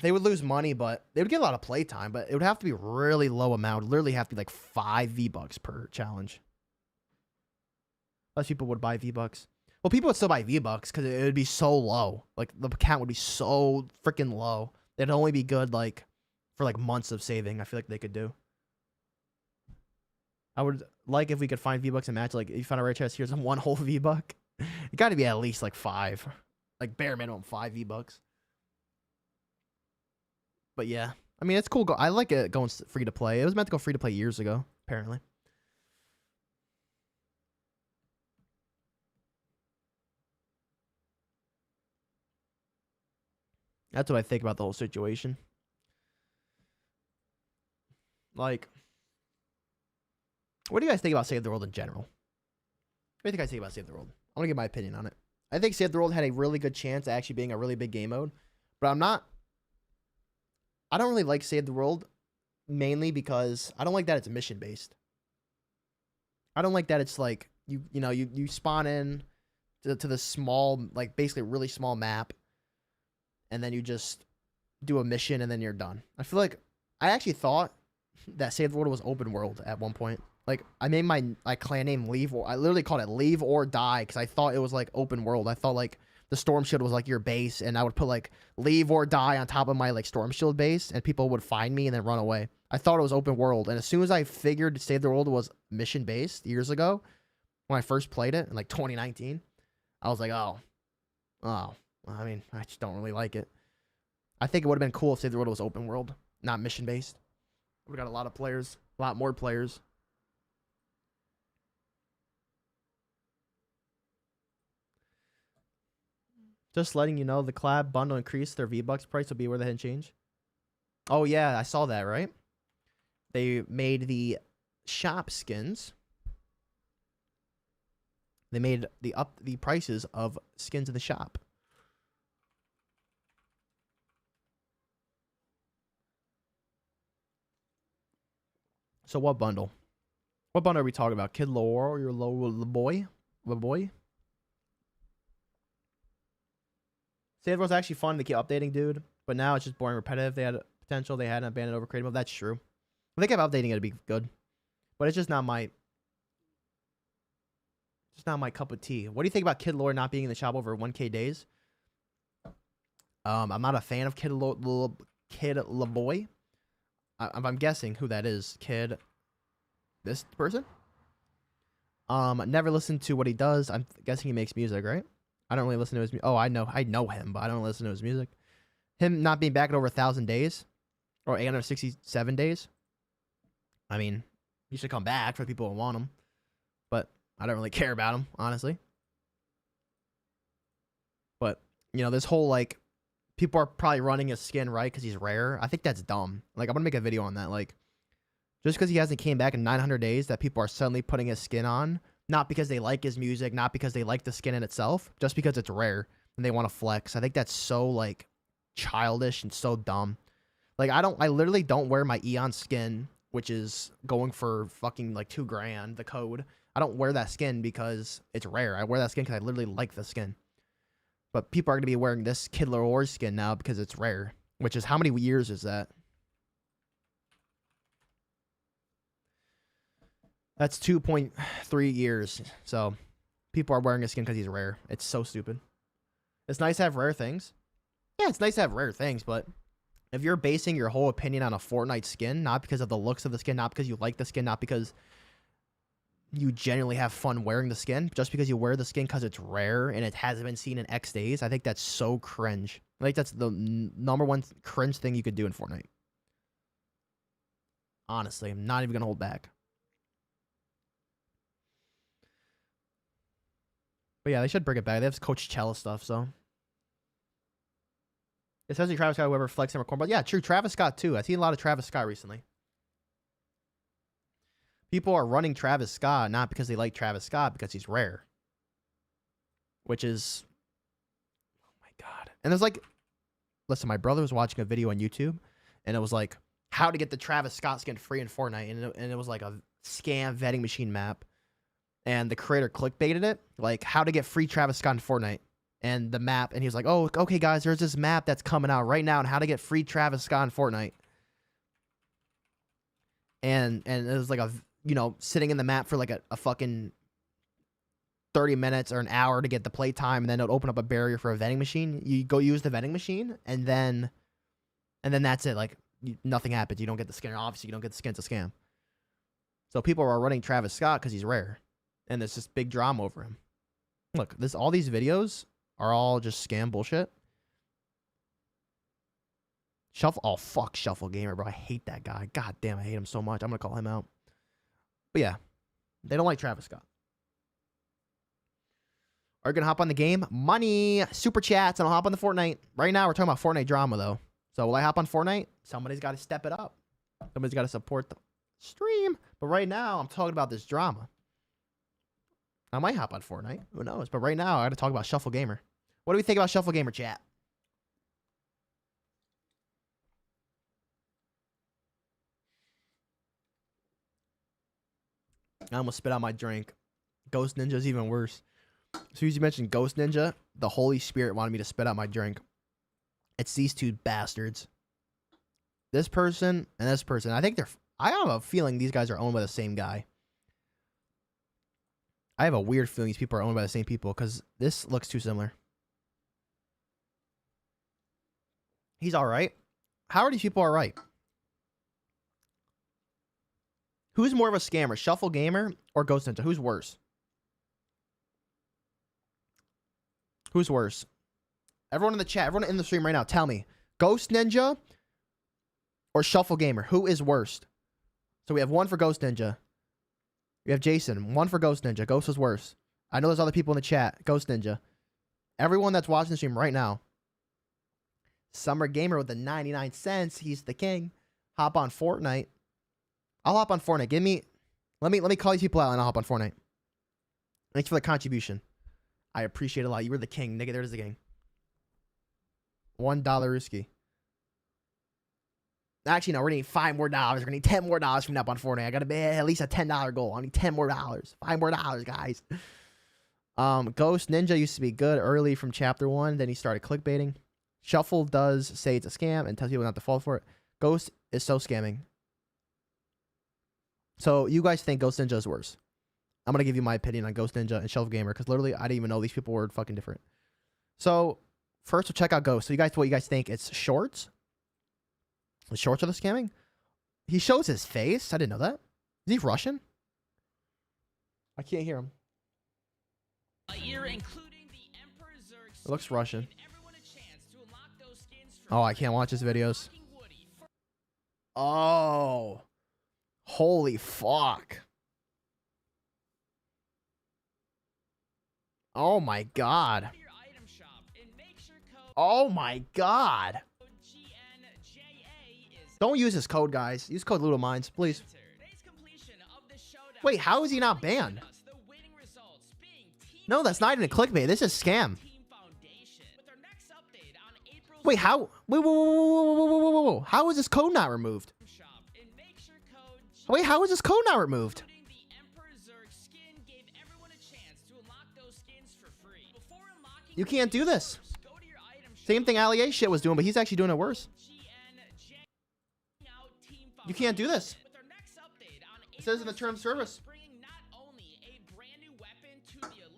They would lose money, but they would get a lot of play time, but it would have to be really low amount. It would literally have to be like 5 V-Bucks per challenge. Less people would buy V-Bucks. Well, people would still buy V-Bucks because it would be so low. Like, the account would be so freaking low. It'd only be good, like, for, like, months of saving. I feel like they could do. I would like if we could find V-Bucks and match. Like, if you found a rare chest, here's one whole V-Buck. It got to be at least, like, 5. Like, bare minimum 5 V-Bucks. But yeah, I mean, it's cool. I like it going free to play. It was meant to go free to play years ago, apparently. That's what I think about the whole situation. Like, what do you guys think about Save the World in general? What do you think I think about Save the World? I want to give my opinion on it. I think Save the World had a really good chance at actually being a really big game mode, but I don't really like Save the World, mainly because I don't like that it's mission based. I don't like that it's like you spawn in to the small, like basically really small map, and then you just do a mission and then you're done. I feel like I actually thought that Save the World was open world at one point. Like, I made my clan name I literally called it Leave or Die because I thought it was like open world. I thought like the Storm Shield was like your base, and I would put like Leave or Die on top of my like Storm Shield base, and people would find me and then run away. I thought it was open world, and as soon as I figured Save the World was mission based years ago, when I first played it in like 2019, I was like, oh, I mean, I just don't really like it. I think it would have been cool if Save the World was open world, not mission based. We got a lot of players, a lot more players. Just letting you know, the collab bundle increased their V-Bucks price will be where the hidden change. Oh yeah, I saw that, right? They made the shop skins. They made the prices of skins in the shop. So what bundle? What bundle are we talking about? Kid Lore or your boy? The boy? Save was actually fun to keep updating, dude. But now it's just boring, repetitive. They had potential. They hadn't abandoned over creative mode. That's true. If they kept updating it, it'd be good. But it's just not my cup of tea. What do you think about Kid Lore not being in the shop over 1K days? I'm not a fan of Kid LaBoy. I'm guessing who that is. Kid, this person. Never listened to what he does. I'm guessing he makes music, right? I don't really listen to his music. Oh, I know him, but I don't listen to his music. Him not being back in over 1,000 days, or 867 days. I mean, he should come back for the people who want him, but I don't really care about him, honestly. But this whole like, people are probably running his skin right because he's rare. I think that's dumb. Like, I'm gonna make a video on that. Like, just because he hasn't came back in 900 days, that people are suddenly putting his skin on. Not because they like his music, not because they like the skin in itself, just because it's rare and they want to flex. I think that's so like childish and so dumb. Like I literally don't wear my Eon skin, which is going for fucking like $2,000, the code. I don't wear that skin because it's rare. I wear that skin because I literally like the skin. But people are going to be wearing this Kid Laroi skin now because it's rare, which is how many years is that? That's 2.3 years. So people are wearing a skin because he's rare. It's so stupid. It's nice to have rare things. Yeah, it's nice to have rare things, but if you're basing your whole opinion on a Fortnite skin, not because of the looks of the skin, not because you like the skin, not because you genuinely have fun wearing the skin, just because you wear the skin because it's rare and it hasn't been seen in X days, I think that's so cringe. I think that's the number one cringe thing you could do in Fortnite. Honestly, I'm not even going to hold back. But yeah, they should bring it back. They have Coachella stuff, so. Especially Travis Scott, whoever flexing record. But yeah, true. Travis Scott, too. I've seen a lot of Travis Scott recently. People are running Travis Scott not because they like Travis Scott, because he's rare. Which is. Oh my God. And there's like. Listen, my brother was watching a video on YouTube, and it was like, how to get the Travis Scott skin free in Fortnite. And it was like a scam vetting machine map. And the creator clickbaited it, like how to get free Travis Scott in Fortnite, and the map. And he was like, "Oh, okay, guys, there's this map that's coming out right now on how to get free Travis Scott in Fortnite." And it was like sitting in the map for like a fucking 30 minutes or an hour to get the play time, and then it'll open up a barrier for a vending machine. You go use the vending machine, and then that's it. Like nothing happens. You don't get the skin. Obviously, you don't get the skin. It's a scam. So people are running Travis Scott because he's rare. And there's this big drama over him. Look, all these videos are all just scam bullshit. Oh, fuck Shuffle Gamer, bro. I hate that guy. God damn, I hate him so much. I'm going to call him out. But yeah, they don't like Travis Scott. Are you going to hop on the game? Money, super chats, and I'll hop on the Fortnite. Right now, we're talking about Fortnite drama, though. So will I hop on Fortnite? Somebody's got to step it up. Somebody's got to support the stream. But right now, I'm talking about this drama. I might hop on Fortnite. Who knows? But right now, I got to talk about Shuffle Gamer. What do we think about Shuffle Gamer, chat? I almost spit out my drink. Ghost Ninja is even worse. As soon as you mentioned Ghost Ninja, the Holy Spirit wanted me to spit out my drink. It's these two bastards. This person and this person. I have a feeling these guys are owned by the same guy. I have a weird feeling these people are owned by the same people because this looks too similar. He's all right. How are these people all right? Who's more of a scammer, Shuffle Gamer or Ghost Ninja? Who's worse? Who's worse? Everyone in the chat, everyone in the stream right now, tell me. Ghost Ninja or Shuffle Gamer? Who is worst? So we have one for Ghost Ninja. We have Jason. One for Ghost Ninja. Ghost is worse. I know there's other people in the chat. Ghost Ninja. Everyone that's watching the stream right now. Summer Gamer with the 99 cents. He's the king. Hop on Fortnite. I'll hop on Fortnite. Let me call these people out and I'll hop on Fortnite. Thanks for the contribution. I appreciate it a lot. You were the king. Nigga, there's the king. $1 risky. Actually, no, we're gonna need $5 more. We're gonna need $10 more from up on Fortnite. I gotta be at least a $10 goal. I need $10 more. $5 more, guys. Ghost Ninja used to be good early from chapter 1. Then he started clickbaiting. Shuffle does say it's a scam and tells people not to fall for it. Ghost is so scamming. So you guys think Ghost Ninja is worse? I'm gonna give you my opinion on Ghost Ninja and Shuffle Gamer because literally I didn't even know these people were fucking different. So first we'll check out Ghost. So what you guys think? It's shorts? The shorts are the scamming? He shows his face. I didn't know that. Is he Russian? I can't hear him. It looks Russian. Oh, I can't watch his videos. Oh. Holy fuck. Oh my god. Oh my god. Don't use his code, guys. Use code ludomines, please. Wait, how is he not banned? No, that's not even a clickbait. This is scam. Wait, how? Wait. How is this code not removed? Wait, how is this code not removed? You can't do this. Same thing Ali A shit was doing, but he's actually doing it worse. You can't do this. It says in the term of service.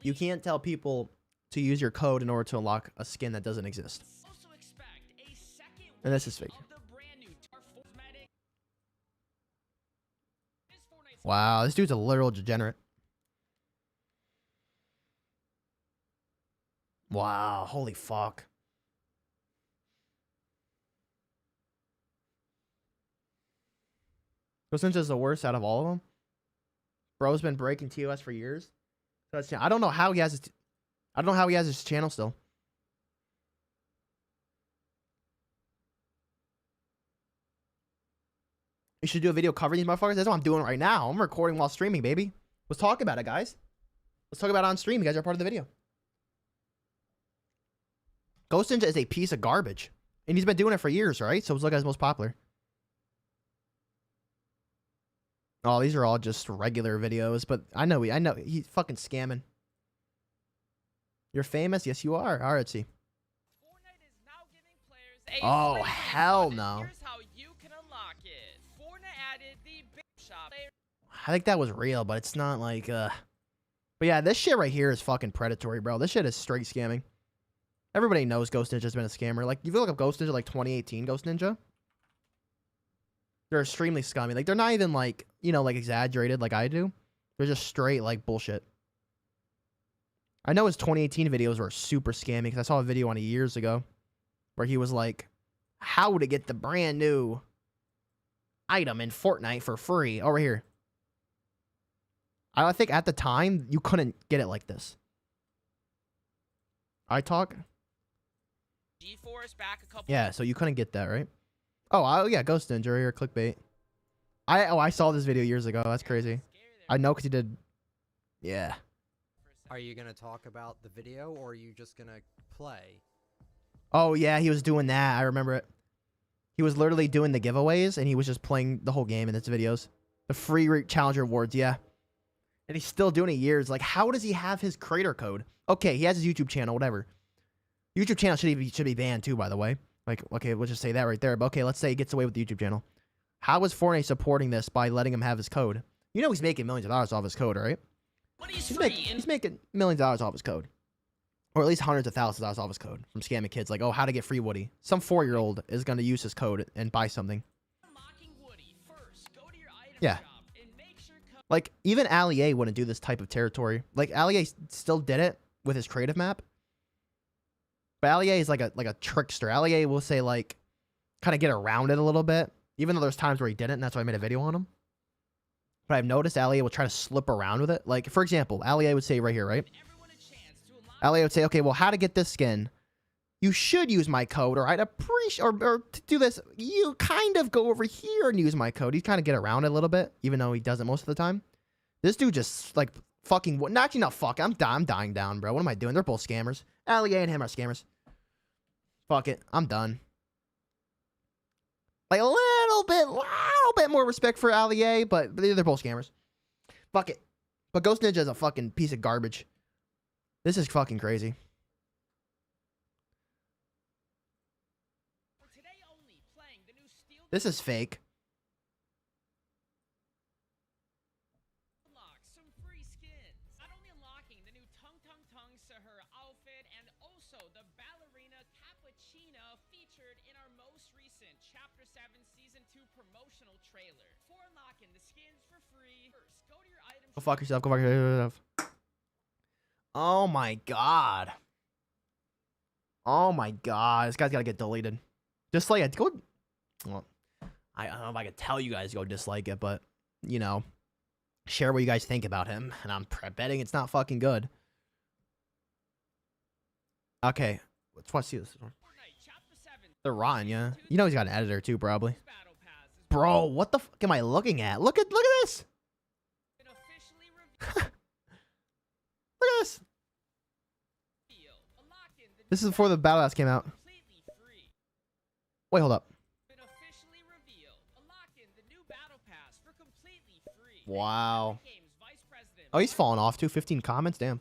You can't tell people to use your code in order to unlock a skin that doesn't exist. And this is fake. Wow, this dude's a literal degenerate. Wow, holy fuck. Ghost is the worst out of all of them. Bro's been breaking TOS for years. So I don't know how he has his I don't know how he has his channel still. You should do a video covering these motherfuckers. That's what I'm doing right now. I'm recording while streaming, baby. Let's talk about it, guys. Let's talk about it on stream. You guys are part of the video. Ghost Ninja is a piece of garbage. And he's been doing it for years, right? So it's like his most popular. Oh, these are all just regular videos, but I know he's fucking scamming. You're famous? Yes, you are. All right, let's see. Oh, hell no. I think that was real, but it's not like, But yeah, this shit right here is fucking predatory, bro. This shit is straight scamming. Everybody knows Ghost Ninja's been a scammer. Like, if you look up Ghost Ninja, like 2018 Ghost Ninja, they're extremely scummy. Like, they're not even like, you know, like exaggerated like I do. They're just straight like bullshit. I know his 2018 videos were super scammy because I saw a video on it years ago where he was like, how to get the brand new item in Fortnite for free over here. I think at the time you couldn't get it like this. I talk. Yeah, so you couldn't get that, right? Oh, yeah, Ghost Ninja right here, clickbait. I saw this video years ago. That's crazy. I know because he did. Yeah. Are you gonna talk about the video or are you just gonna play? Oh yeah, he was doing that. I remember it. He was literally doing the giveaways and he was just playing the whole game in his videos. The free challenger awards, yeah. And he's still doing it years. Like, how does he have his creator code? Okay, he has his YouTube channel, whatever. YouTube channel should be banned too, by the way. Like, okay, we'll just say that right there. But okay, let's say he gets away with the YouTube channel. How is Fortnite supporting this by letting him have his code? You know he's making millions of dollars off his code, right? He's making millions of dollars off his code. Or at least hundreds of thousands of dollars off his code from scamming kids. Like, oh, how to get free Woody. Some 4-year-old is going to use his code and buy something. Yeah. Like, even Ali A wouldn't do this type of territory. Like, Ali A still did it with his creative map. But Ali A is like a trickster. Ali A will say, like, kind of get around it a little bit. Even though there's times where he didn't, and that's why I made a video on him. But I've noticed Ali A will try to slip around with it. Like, for example, Ali A would say right here, right? Ali A would say, okay, well, how to get this skin? You should use my code, or I'd appreciate, or to do this, you kind of go over here and use my code. He's kind of get around it a little bit, even though he doesn't most of the time. This dude just, like, fucking, actually, not fuck. I'm dying down, bro. What am I doing? They're both scammers. Ali A and him are scammers. Fuck it. I'm done. Like, a little bit more respect for Ali A, but they're both scammers. Fuck it. But Ghost Ninja is a fucking piece of garbage. This is fucking crazy. This is fake. Go fuck yourself. Go fuck yourself. Oh my god. Oh my god. This guy's gotta get deleted. Dislike it. Go. Well, I don't know if I could tell you guys to go dislike it, but, you know, share what you guys think about him. And I'm betting it's not fucking good. Okay. Let's see this one. They're rotten, yeah. You know he's got an editor too, probably. Bro, what the fuck am I looking at? Look at this. Look at this. This is before the battle pass came out. Wait, hold up. Wow. Oh, he's falling off too. 15 comments. Damn.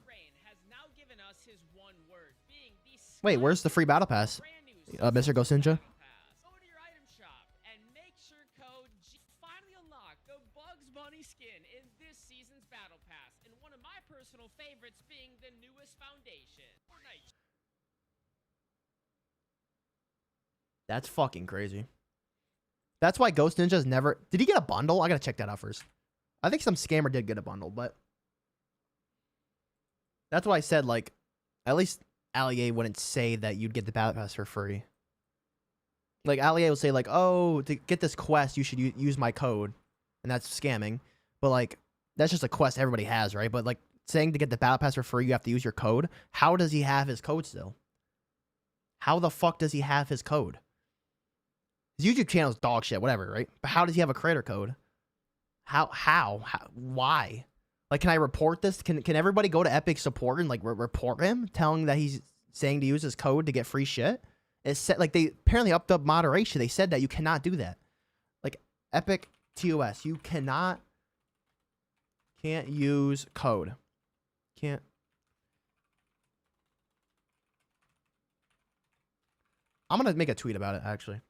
Wait, where's the free battle pass? Mr. Ghost Ninja? That's fucking crazy. That's why Ghost Ninja's never... Did he get a bundle? I gotta check that out first. I think some scammer did get a bundle, but... That's why I said, like... At least Allier wouldn't say that you'd get the battle pass for free. Like, Allier will say, like, oh, to get this quest, you should use my code. And that's scamming. But, like, that's just a quest everybody has, right? But, like, saying to get the battle pass for free, you have to use your code. How does he have his code still? How the fuck does he have his code? His YouTube channel is dog shit, whatever, right? But how does he have a creator code? How? Why? Like, can I report this? Can everybody go to Epic support and, like, report him? Telling that he's saying to use his code to get free shit? It's set, like, they apparently upped up moderation. They said that you cannot do that. Like, Epic TOS, you can't use code. Can't. I'm going to make a tweet about it, actually.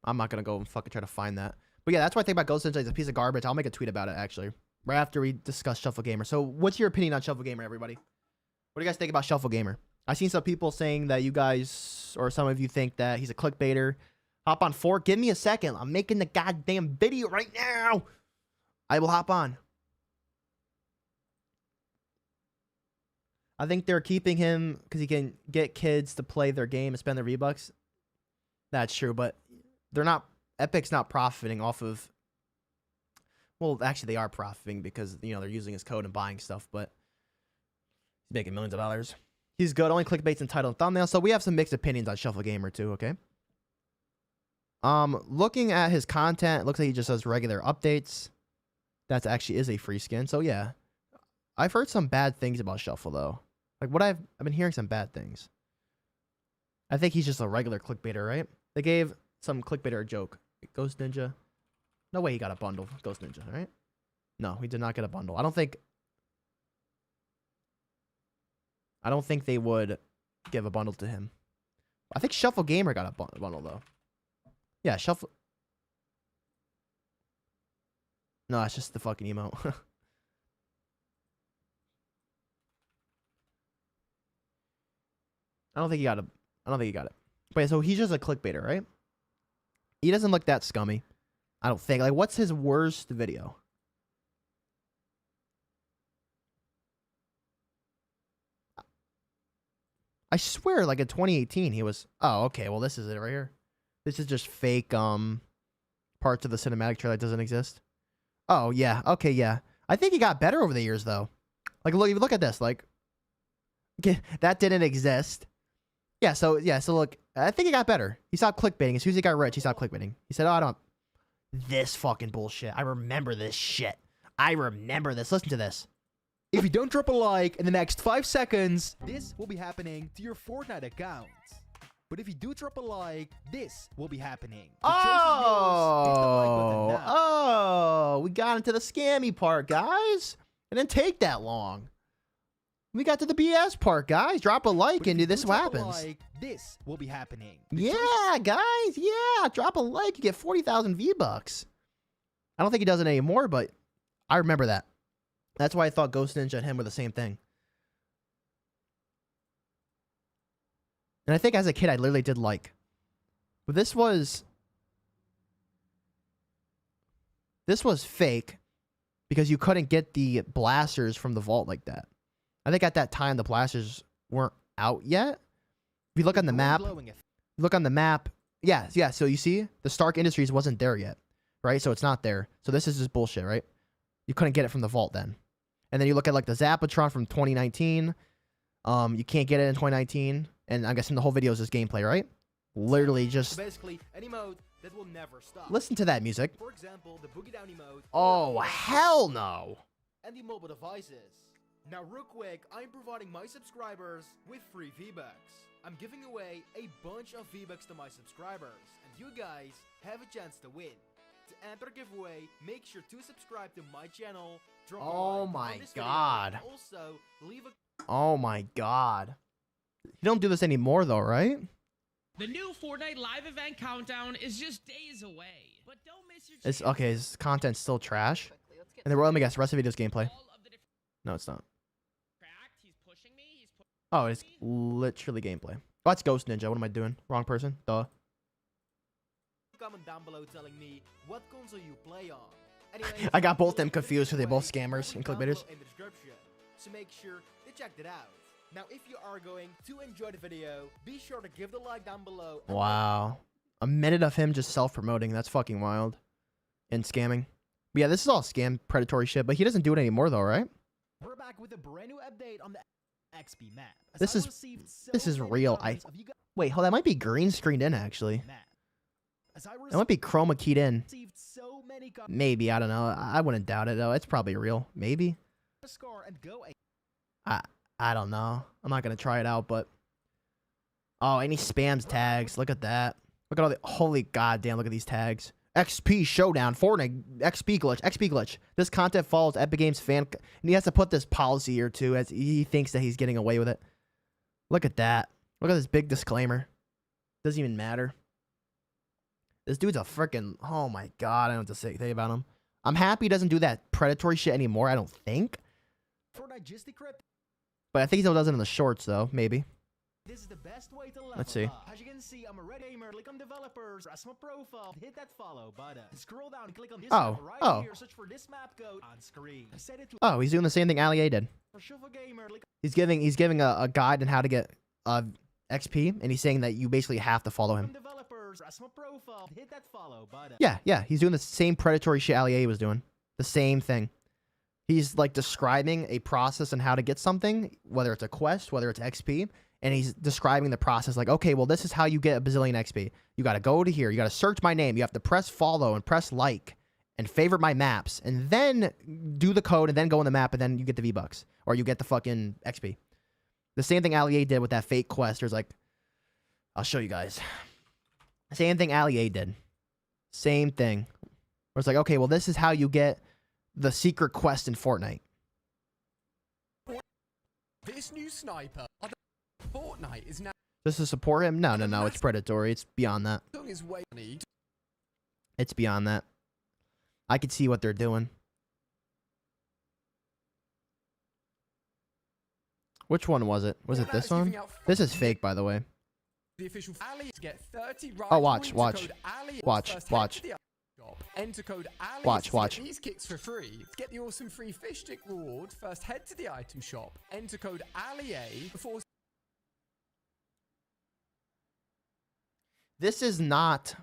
I'm not going to go and fucking try to find that. But yeah, that's what I think about Ghost Ninja. It's a piece of garbage. I'll make a tweet about it, actually. Right after we discuss Shuffle Gamer. So what's your opinion on Shuffle Gamer, everybody? What do you guys think about Shuffle Gamer? I've seen some people saying that you guys, or some of you think that he's a clickbaiter. Hop on Fort. Give me a second. I'm making the goddamn video right now. I will hop on. I think they're keeping him because he can get kids to play their game and spend their V-Bucks. That's true, but they're not... Epic's not profiting off of... Well, actually, they are profiting because, you know, they're using his code and buying stuff, but he's making millions of dollars. He's good. Only clickbaits and title and thumbnail. So we have some mixed opinions on Shuffle Gamer too, okay? Looking at his content, it looks like he just does regular updates. That actually is a free skin. So yeah. I've heard some bad things about Shuffle though. Like what I've been hearing some bad things. I think he's just a regular clickbaiter, right? They gave some clickbaiter a joke. Ghost Ninja. No way he got a bundle. Ghost Ninja, right? No, he did not get a bundle. I don't think they would give a bundle to him. I think Shuffle Gamer got a bundle, though. Yeah, Shuffle... No, it's just the fucking emote. I don't think he got it. But yeah, so he's just a clickbaiter, right? He doesn't look that scummy. I don't think. Like, what's his worst video? I swear, like in 2018, he was... Oh, okay. Well, this is it right here. This is just fake parts of the cinematic trailer that doesn't exist. Oh, yeah. Okay, yeah. I think he got better over the years, though. Like, look at this. Like, that didn't exist. Yeah, so look, I think he got better. He stopped clickbaiting. As soon as he got rich, he stopped clickbaiting. He said, oh, I don't... This fucking bullshit. I remember this shit. I remember this. Listen to this. If you don't drop a like in the next 5 seconds, this will be happening to your Fortnite account. But if you do drop a like, this will be happening. Oh, we got into the scammy part, guys. It didn't take that long. We got to the BS part, guys. Drop a like and this what happens. Like, this will be happening. Yeah, guys. Yeah, drop a like. You get 40,000 V-Bucks. I don't think he does it anymore, but I remember that. That's why I thought Ghost Ninja and him were the same thing. And I think as a kid, I literally did like. But this was fake because you couldn't get the blasters from the vault like that. I think at that time, the blasters weren't out yet. If you look on the map, yeah. So you see, the Stark Industries wasn't there yet, right? So it's not there. So this is just bullshit, right? You couldn't get it from the vault then. And then you look at like the Zapatron from 2019. You can't get it in 2019. And I'm guessing the whole video is just gameplay, right? Literally just... Basically, any mode that will never stop. Listen to that music. For example, the Boogie Down emote. Oh, hell no. And the mobile devices. Now real quick, I'm providing my subscribers with free V-Bucks. I'm giving away a bunch of V-Bucks to my subscribers, and you guys have a chance to win. To enter the giveaway, make sure to subscribe to my channel, drop a Oh like my on this video, God. and also leave a Oh my God. You don't do this anymore though, right? The new Fortnite live event countdown is just days away. But don't miss your It's okay. His content's still trash. And then, well, let me guess. Rest of the video's gameplay. No, it's not. Oh, it's literally gameplay. Oh, that's Ghost Ninja. What am I doing? Wrong person. Duh. comment down below telling me what console you play on. Anyways, I got both them confused because they're both scammers and clickbaiters. in the description, so make sure to check that out. Now, if you are going to enjoy the video, be sure to give the like down below. Wow. A minute of him just self-promoting. That's fucking wild. And scamming. But yeah, this is all scam, predatory shit. But he doesn't do it anymore though, right? We're back with a brand new update on the XP map. This is real. Wait, hold on. That might be green screened in actually. It might be chroma keyed in. Maybe, I don't know. I wouldn't doubt it though. It's probably real. Maybe. I don't know. I'm not gonna try it out, but oh, and he spams tags. Look at that. Look at all the holy goddamn. Look at these tags. XP Showdown, Fortnite, XP glitch. This content follows Epic Games fan, and he has to put this policy here too, as he thinks that he's getting away with it. Look at that. Look at this big disclaimer. Doesn't even matter. This dude's a freaking, oh my god, I don't know what to say about him. I'm happy he doesn't do that predatory shit anymore, I don't think. But I think he still does it in the shorts though, maybe. This is the best way to level Let's see. up. As you can see, I'm a red gamer. Click on developers, press my profile, hit that follow button. Scroll down and click on this Oh, map right here. Search for this map code on screen. Set it to Oh, he's doing the same thing Ali A did. Shuffle gamer. He's giving a guide on how to get XP, and he's saying that you basically have to follow him. Developers, press my profile, hit that follow button. Yeah, he's doing the same predatory shit Ali A was doing. The same thing. He's like describing a process on how to get something, whether it's a quest, whether it's XP, and he's describing the process like, okay, well, this is how you get a bazillion XP. You got to go to here. You got to search my name. You have to press follow and press like and favorite my maps, and then do the code and then go in the map, and then you get the V-Bucks or you get the fucking XP. The same thing Ali A did with that fake quest. There's like, I'll show you guys. Same thing Ali A did. Same thing. Where it's like, okay, well, this is how you get the secret quest in Fortnite. This new sniper on Fortnite is now Just to support him? No, it's predatory. It's beyond that. is way money. It's beyond that. I could see what they're doing. Which one was it? Was it this one? This is fake, by the way. The official Ali get 30 Oh, watch. Watch. Enter code Ali Watch. to get these kicks for free. To get the awesome free fish stick reward, first head to the item shop. Enter code ALIA before. This is not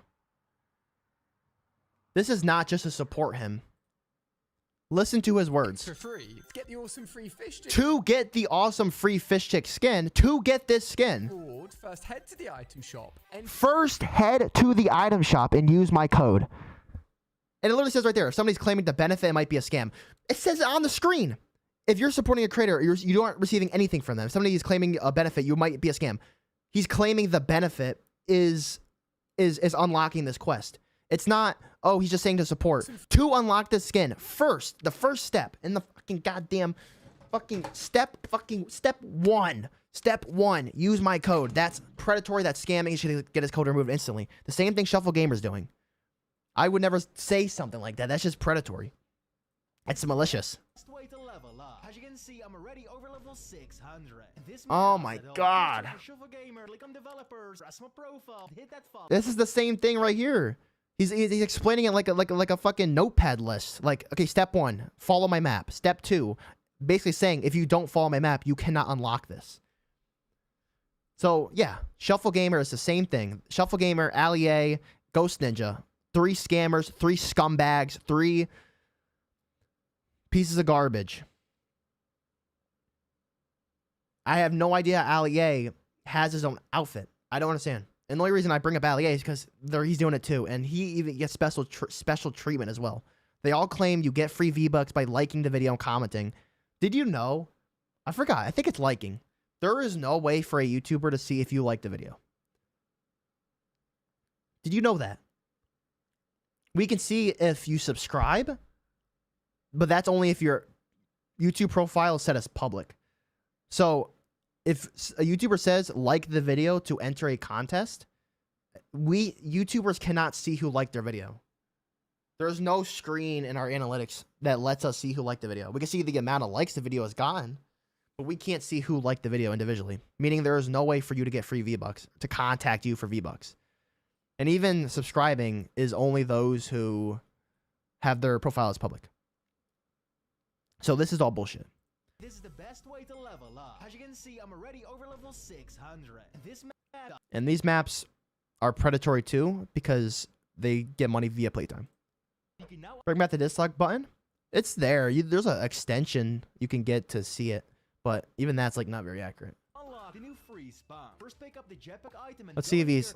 just to support him. Listen to his words. For free. To get the awesome free fish stick To get the awesome free fish chick skin, to get this skin, reward, first head to the item shop. first head to the item shop and use my code. And it literally says right there, if somebody's claiming the benefit, it might be a scam. It says it on the screen. If you're supporting a creator, you aren't receiving anything from them. If somebody is claiming a benefit, you might be a scam. He's claiming the benefit is unlocking this quest. It's not, oh, he's just saying to support. To unlock this skin, the first step in the fucking goddamn step one. Step one, use my code. That's predatory, that's scamming. He should get his code removed instantly. The same thing Shuffle Gamer's doing. I would never say something like that. That's just predatory. It's malicious. Way to level up. As you can see, I'm already over level 600. Oh my god. Shuffle gamer, click on developers, press my profile, hit that follow. This is the same thing right here. He's explaining it like a fucking notepad list. Like, okay, step 1, follow my map. Step 2, basically saying if you don't follow my map, you cannot unlock this. So yeah, Shuffle Gamer is the same thing. Shuffle Gamer, Ali A, Ghost Ninja. 3 scammers, 3 scumbags, 3 pieces of garbage. I have no idea Ali A has his own outfit. I don't understand. And the only reason I bring up Ali A is because he's doing it too. And he even gets special treatment as well. They all claim you get free V-Bucks by liking the video and commenting. Did you know I forgot. I think it's liking. There is no way for a YouTuber to see if you like the video. Did you know that? We can see if you subscribe, but that's only if your YouTube profile is set as public. So if a YouTuber says like the video to enter a contest, we YouTubers cannot see who liked their video. There's no screen in our analytics that lets us see who liked the video. We can see the amount of likes the video has gotten, but we can't see who liked the video individually, meaning there is no way for you to get free V-Bucks, to contact you for V-Bucks. And even subscribing is only those who have their profile as public. So this is all bullshit. This is the best way to level up. As you can see, I'm already over level 600. This map... And these maps are predatory too because they get money via playtime. Bring back the dislike button. It's there. There's an extension you can get to see it, but even that's like not very accurate. Unlock the new free spawn. First pick up the jetpack item and Let's see if he's.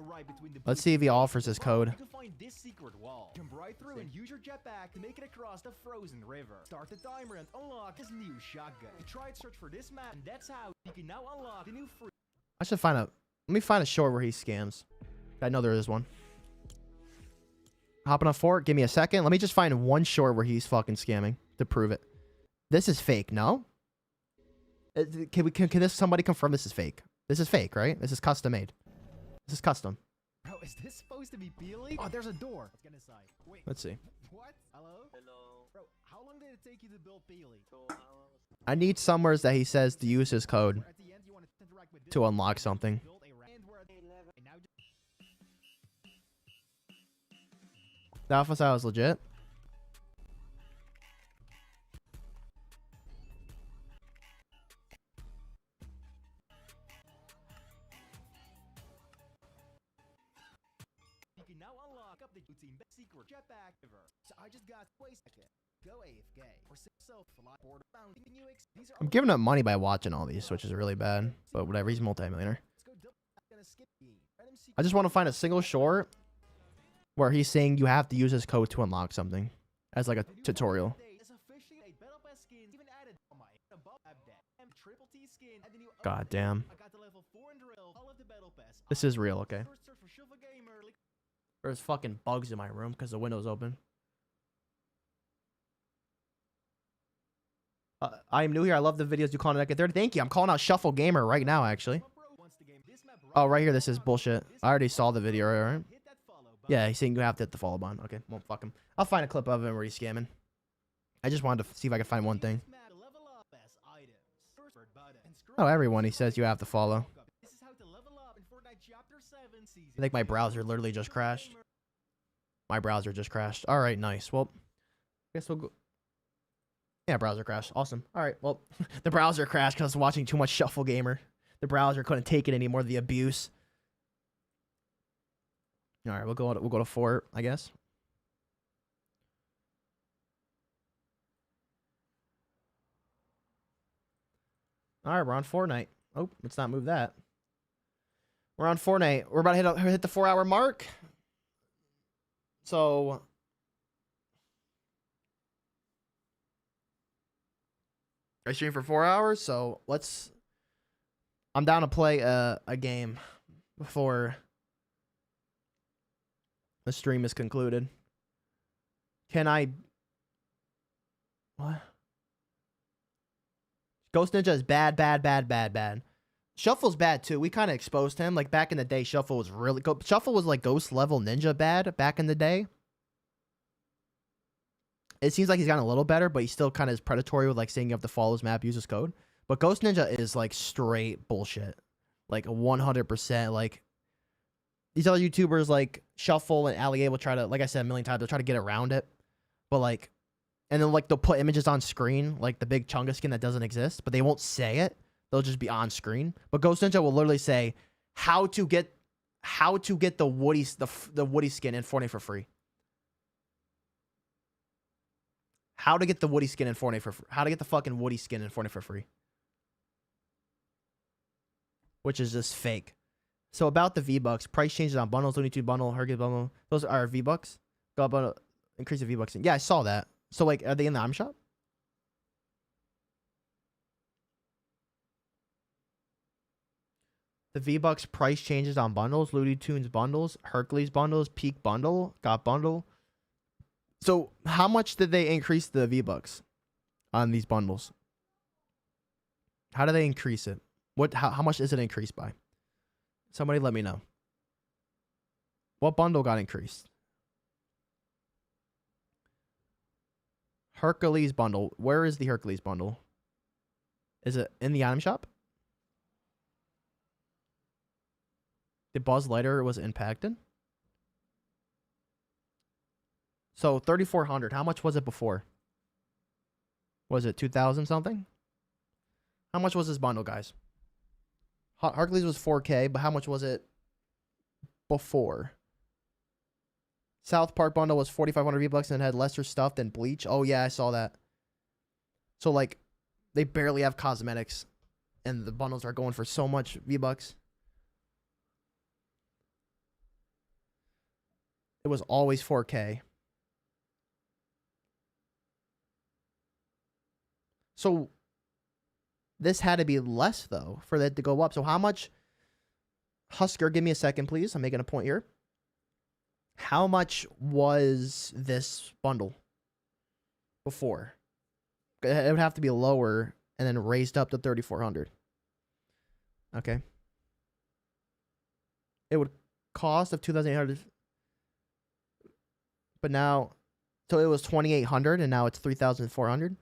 Let's see if he offers his code. You can find this secret wall. Jump right through and use your jetpack to make it across the frozen river. Start the timer and unlock this new shotgun. Try to search for this map, and that's how you can now unlock the new free. I should find a. Let me find a short where he scams. I know there is one. Hopping on Fort. Give me a second. Let me just find one short where he's fucking scamming to prove it. This is fake. No. Can this somebody confirm this is fake? This is fake, right? This is custom made. This is custom. Bro, is this supposed to be peeling? Oh, there's a door. Let's get inside. Wait. Let's see. What? Hello? Hello. Bro, how long did it take you to build peeling? I need somewhere that he says to use his code to unlock something. The alpha style is legit. You can now unlock up the team secret jetpack ever. So I just got go AFK or self-fly board bound. These are I'm giving up money by watching all these, which is really bad. But whatever, he's a multi-millionaire. I just want to find a single short where he's saying you have to use his code to unlock something as like a tutorial. God damn. This is real, okay. There's fucking bugs in my room because the window's open. I am new here. I love the videos you call it like a third. Thank you. I'm calling out Shuffle Gamer right now, actually. Oh, right here. This is bullshit. I already saw the video, right? Yeah, he's saying you have to hit the follow button. Okay, well, fuck him. I'll find a clip of him where he's scamming. I just wanted to see if I could find one thing. Oh, everyone he says you have to follow. I think my browser literally just crashed. My browser just crashed. All right, nice. Well, I guess we'll go. Yeah, browser crashed. Awesome. All right, well, the browser crashed because I was watching too much Shuffle Gamer. The browser couldn't take it anymore, the abuse. All right, we'll go to Fort, I guess. All right, we're on Fortnite. Oh, let's not move that. We're on Fortnite. We're about to hit the 4-hour mark. So I stream for 4 hours, so I'm down to play a game before the stream is concluded. Can I... What? Ghost Ninja is bad. Shuffle's bad too. We kind of exposed him. Like back in the day, Shuffle was really... Shuffle was like Ghost level Ninja bad back in the day. It seems like he's gotten a little better, but he still kind of is predatory with like saying you have to follow his map, use his code. But Ghost Ninja is like straight bullshit. Like 100%. Like these other YouTubers like Shuffle and Allier will try to, like I said a million times, they'll try to get around it. But like, and then like they'll put images on screen, like the big Chunga skin that doesn't exist, but they won't say it. They'll just be on screen. But Ghost Ninja will literally say how to get the Woody skin in Fortnite for free. How to get the Woody skin in Fortnite for free. How to get the fucking Woody skin in Fortnite for free. Which is just fake. So about the V-Bucks, price changes on bundles, Looney Tunes bundle, Hercules bundle. Those are V-Bucks. Go up, increase the V-Bucks. Yeah, I saw that. So like, are they in the item shop? The V-Bucks price changes on bundles, Looney Tunes bundles, Hercules bundles, Peak bundle, Got bundle. So how much did they increase the V-Bucks on these bundles? How do they increase it? How much is it increased by? Somebody let me know. What bundle got increased? Hercules bundle. Where is the Hercules bundle? Is it in the item shop? The Buzz Lightyear was impacted. So 3,400. How much was it before? Was it 2,000 something? How much was this bundle, guys? Hercules was 4K, but how much was it before? South Park bundle was 4,500 V-Bucks and had lesser stuff than Bleach. Oh yeah, I saw that. So like, they barely have cosmetics, and the bundles are going for so much V-Bucks. It was always 4K. So this had to be less, though, for that to go up. So how much? Husker, give me a second, please. I'm making a point here. How much was this bundle before? It would have to be lower and then raised up to 3,400. Okay. It would cost of 2,800. But now, so it was 2,800 and now it's 3,400.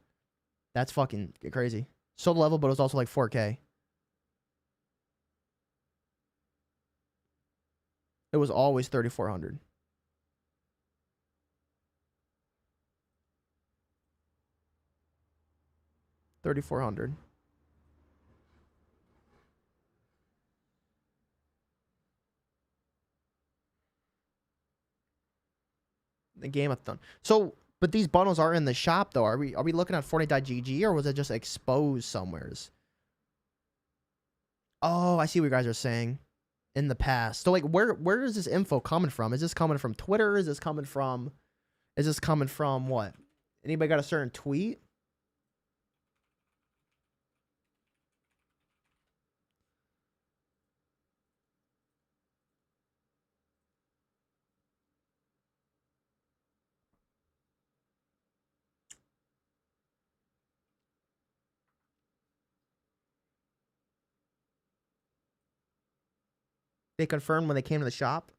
That's fucking crazy. Soul level, but it was also like 4K. It was always 3,400. $3,400. The game-a-thon. So, but these bundles are in the shop though. Are we looking at Fortnite.gg or was it just exposed somewheres? Oh, I see what you guys are saying. In the past. So like where is this info coming from? Is this coming from Twitter? Is this coming from what? Anybody got a certain tweet? They confirmed when they came to the shop.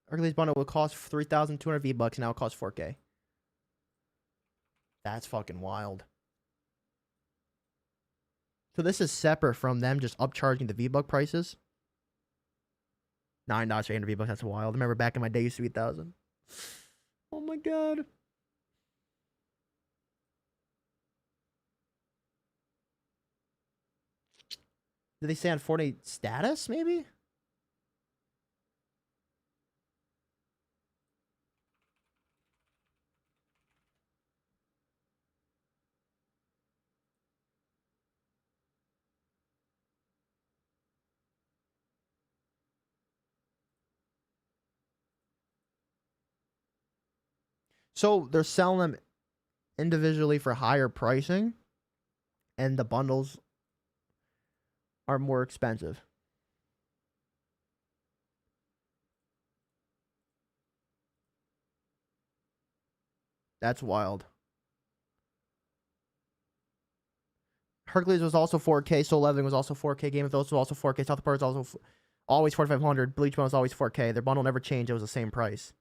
Hercules bundle would cost 3,200 V-Bucks, now it costs 4K. That's fucking wild. So this is separate from them just upcharging the V-Buck prices. $9 for 800 V-Bucks, that's wild. I remember back in my day, it used to be 1,000. Oh my god. Did they say on Fortnite status, maybe? So they're selling them individually for higher pricing, and the bundles are more expensive. That's wild. Hercules was also 4K. Soul Leveling was also 4K. Game of Thrones was also 4K. South Park was also always 4,500. Bleach Bundle was always 4K. Their bundle never changed. It was the same price.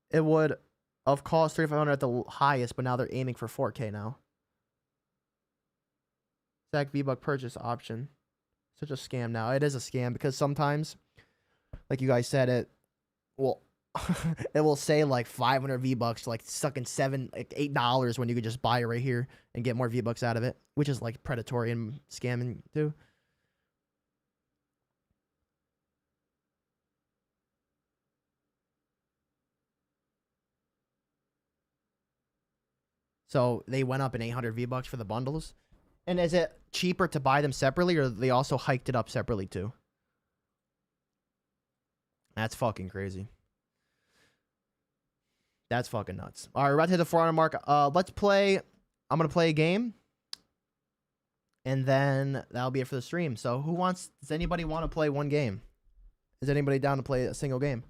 It would have cost 3,500 at the highest, but now they're aiming for 4K now. Stack V-Buck purchase option. Such a scam now. It is a scam because sometimes, like you guys said, it will say like 500 V-Bucks, like stuck in $8 when you could just buy it right here and get more V-Bucks out of it, which is like predatory and scamming too. So they went up in 800 V-Bucks for the bundles. And is it cheaper to buy them separately, or they also hiked it up separately too? That's fucking crazy. That's fucking nuts. All right, we're about to hit the 400 mark. Let's play. I'm going to play a game. And then that'll be it for the stream. So does anybody want to play one game? Is anybody down to play a single game?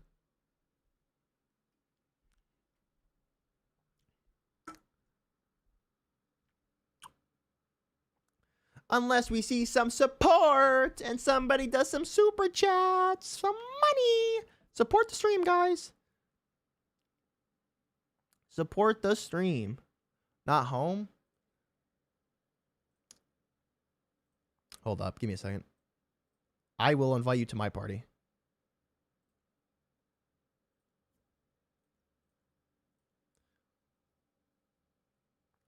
Unless we see some support and somebody does some super chats, some money. Support the stream, guys. Support the stream. Not home? Hold up. Give me a second. I will invite you to my party.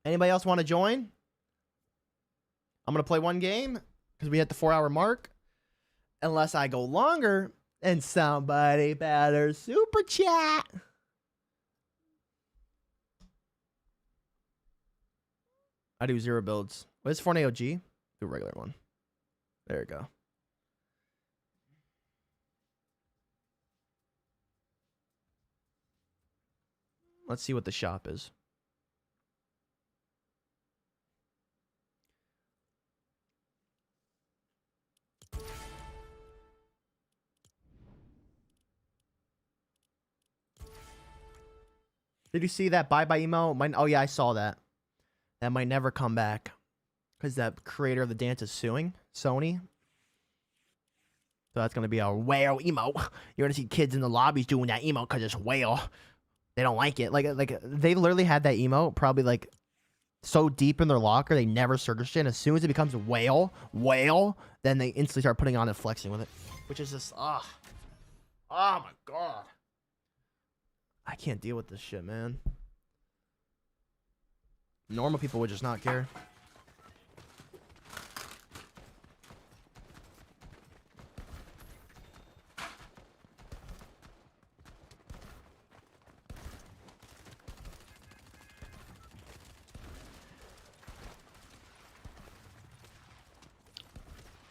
Anybody else want to join? I'm going to play one game because we hit the 4-hour mark. Unless I go longer and somebody better super chat. I do 0 builds. What is Fortnite OG? Do a regular one. There we go. Let's see what the shop is. Did you see that bye-bye emo? Oh, yeah, I saw that. That might never come back. Because that creator of the dance is suing Sony. So that's going to be a whale emo. You're going to see kids in the lobbies doing that emo because it's whale. They don't like it. Like they literally had that emo probably like so deep in their locker they never searched it. And as soon as it becomes whale, then they instantly start putting on and flexing with it. Which is just, oh my God. I can't deal with this shit, man. Normal people would just not care.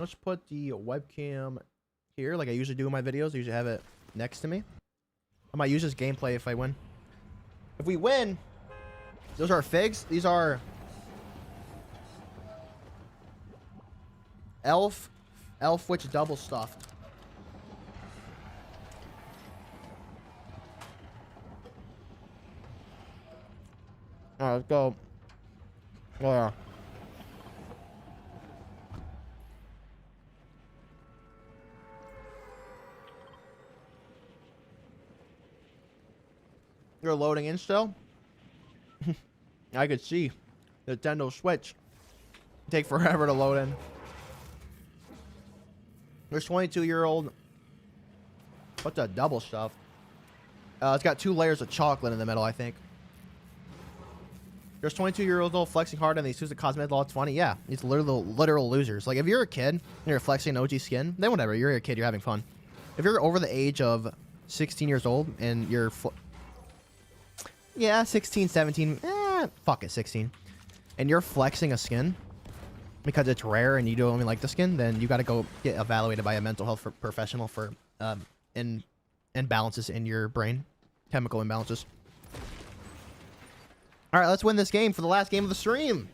Let's put the webcam here like I usually do in my videos. I usually have it next to me. I might use this gameplay if I win. If we win, those are figs. These are elf witch double stuffed. All right, let's go. Oh yeah. You're loading in still? I could see. The Nintendo Switch. Take forever to load in. There's 22-year-old. What's that double stuff? It's got 2 layers of chocolate in the middle, I think. There's 22-year-old flexing hard on these exclusive cosmetic law. It's funny. Yeah, it's literal losers. Like, if you're a kid and you're flexing OG skin, then whatever. You're a kid. You're having fun. If you're over the age of 16 years old and you're... Yeah, 16, 17. Fuck it, 16. And you're flexing a skin because it's rare and you don't even like the skin, then you got to go get evaluated by a mental health professional for imbalances in your brain. Chemical imbalances. All right, let's win this game for the last game of the stream.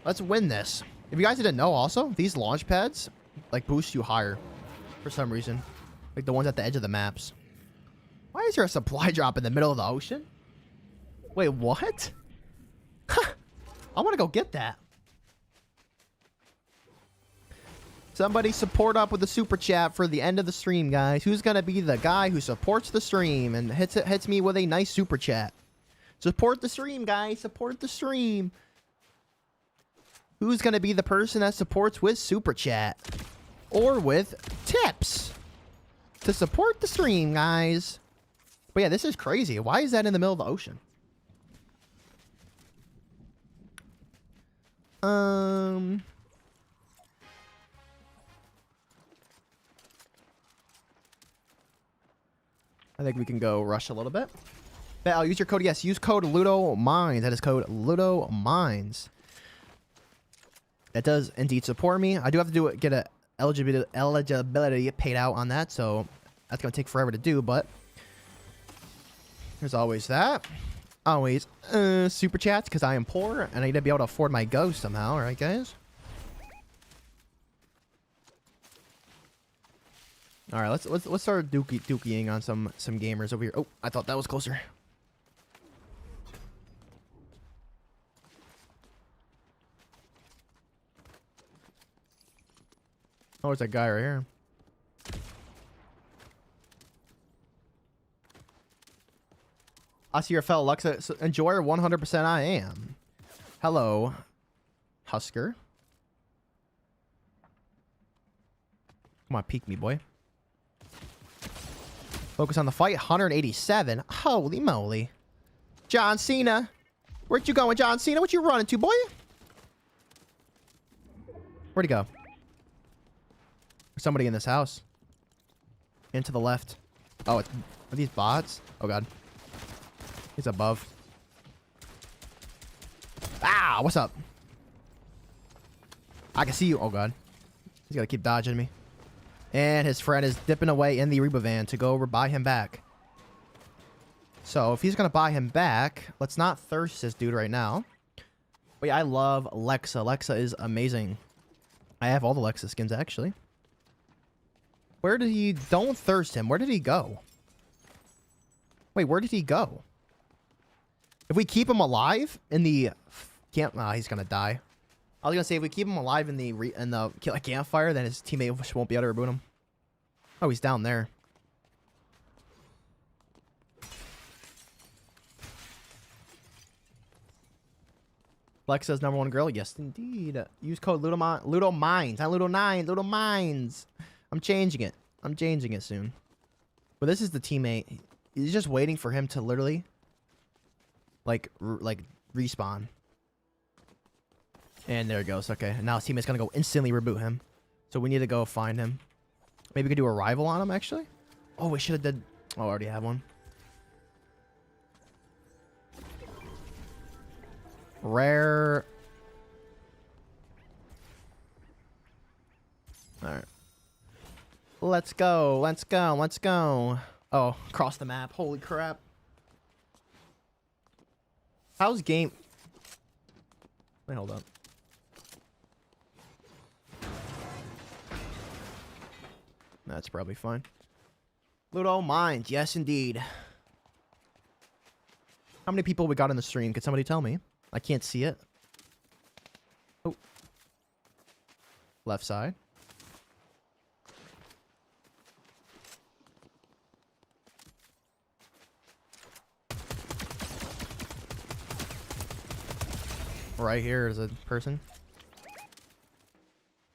Let's win this. If you guys didn't know also, these launch pads like boost you higher for some reason. Like the ones at the edge of the maps. Why is there a supply drop in the middle of the ocean? Wait, what? I want to go get that. Somebody support up with the super chat for the end of the stream, guys. Who's going to be the guy who supports the stream and hits me with a nice super chat? Support the stream, guys. Support the stream. Who's going to be the person that supports with super chat? Or with tips to support the stream, guys. But yeah, this is crazy. Why is that in the middle of the ocean? I think we can go rush a little bit. But I'll use your code. Yes, use code ludomines. That is code ludomines. That does indeed support me. I do have to get a eligibility paid out on that, so that's gonna take forever to do. But there's always that. Always super chats because I am poor and I need to be able to afford my ghost somehow. All right, guys. All right, let's start dookie-ing on some gamers over here. Oh, I thought that was closer. Oh, there's that guy right here. I see your fellow Alexa enjoyer 100%. I am. Hello, Husker. Come on, peek me, boy. Focus on the fight. 187. Holy moly. John Cena. Where'd you going, John Cena? What you running to, boy? Where'd he go? There's somebody in this house. And to the left. Oh, are these bots? Oh, God. He's above. Ah, what's up? I can see you. Oh, God. He's got to keep dodging me. And his friend is dipping away in the Reba van to go buy him back. So if he's going to buy him back, let's not thirst this dude right now. But yeah, I love Lexa. Lexa is amazing. I have all the Lexa skins, actually. Where did he... Don't thirst him. Where did he go? Wait, where did he go? If we keep him alive in the... Camp... Nah, he's going to die. I was going to say, if we keep him alive in the campfire, then his teammate won't be able to reboot him. Oh, he's down there. Lexa's #1 girl. Yes, indeed. Use code ludomines. Not ludo9. Ludomines. I'm changing it. I'm changing it soon. But this is the teammate. He's just waiting for him to literally, like respawn. And there it goes. Okay, and now his teammate's gonna go instantly reboot him. So we need to go find him. Maybe we could do a rival on him, actually. Oh, we should have did... Oh, I already have one. Rare. Alright. Let's go. Let's go. Let's go. Oh, across the map. Holy crap. How's game... Wait, hold up. That's probably fine. Ludo Mines. Yes, indeed. How many people we got in the stream? Could somebody tell me? I can't see it. Oh. Left side. Right here is a person.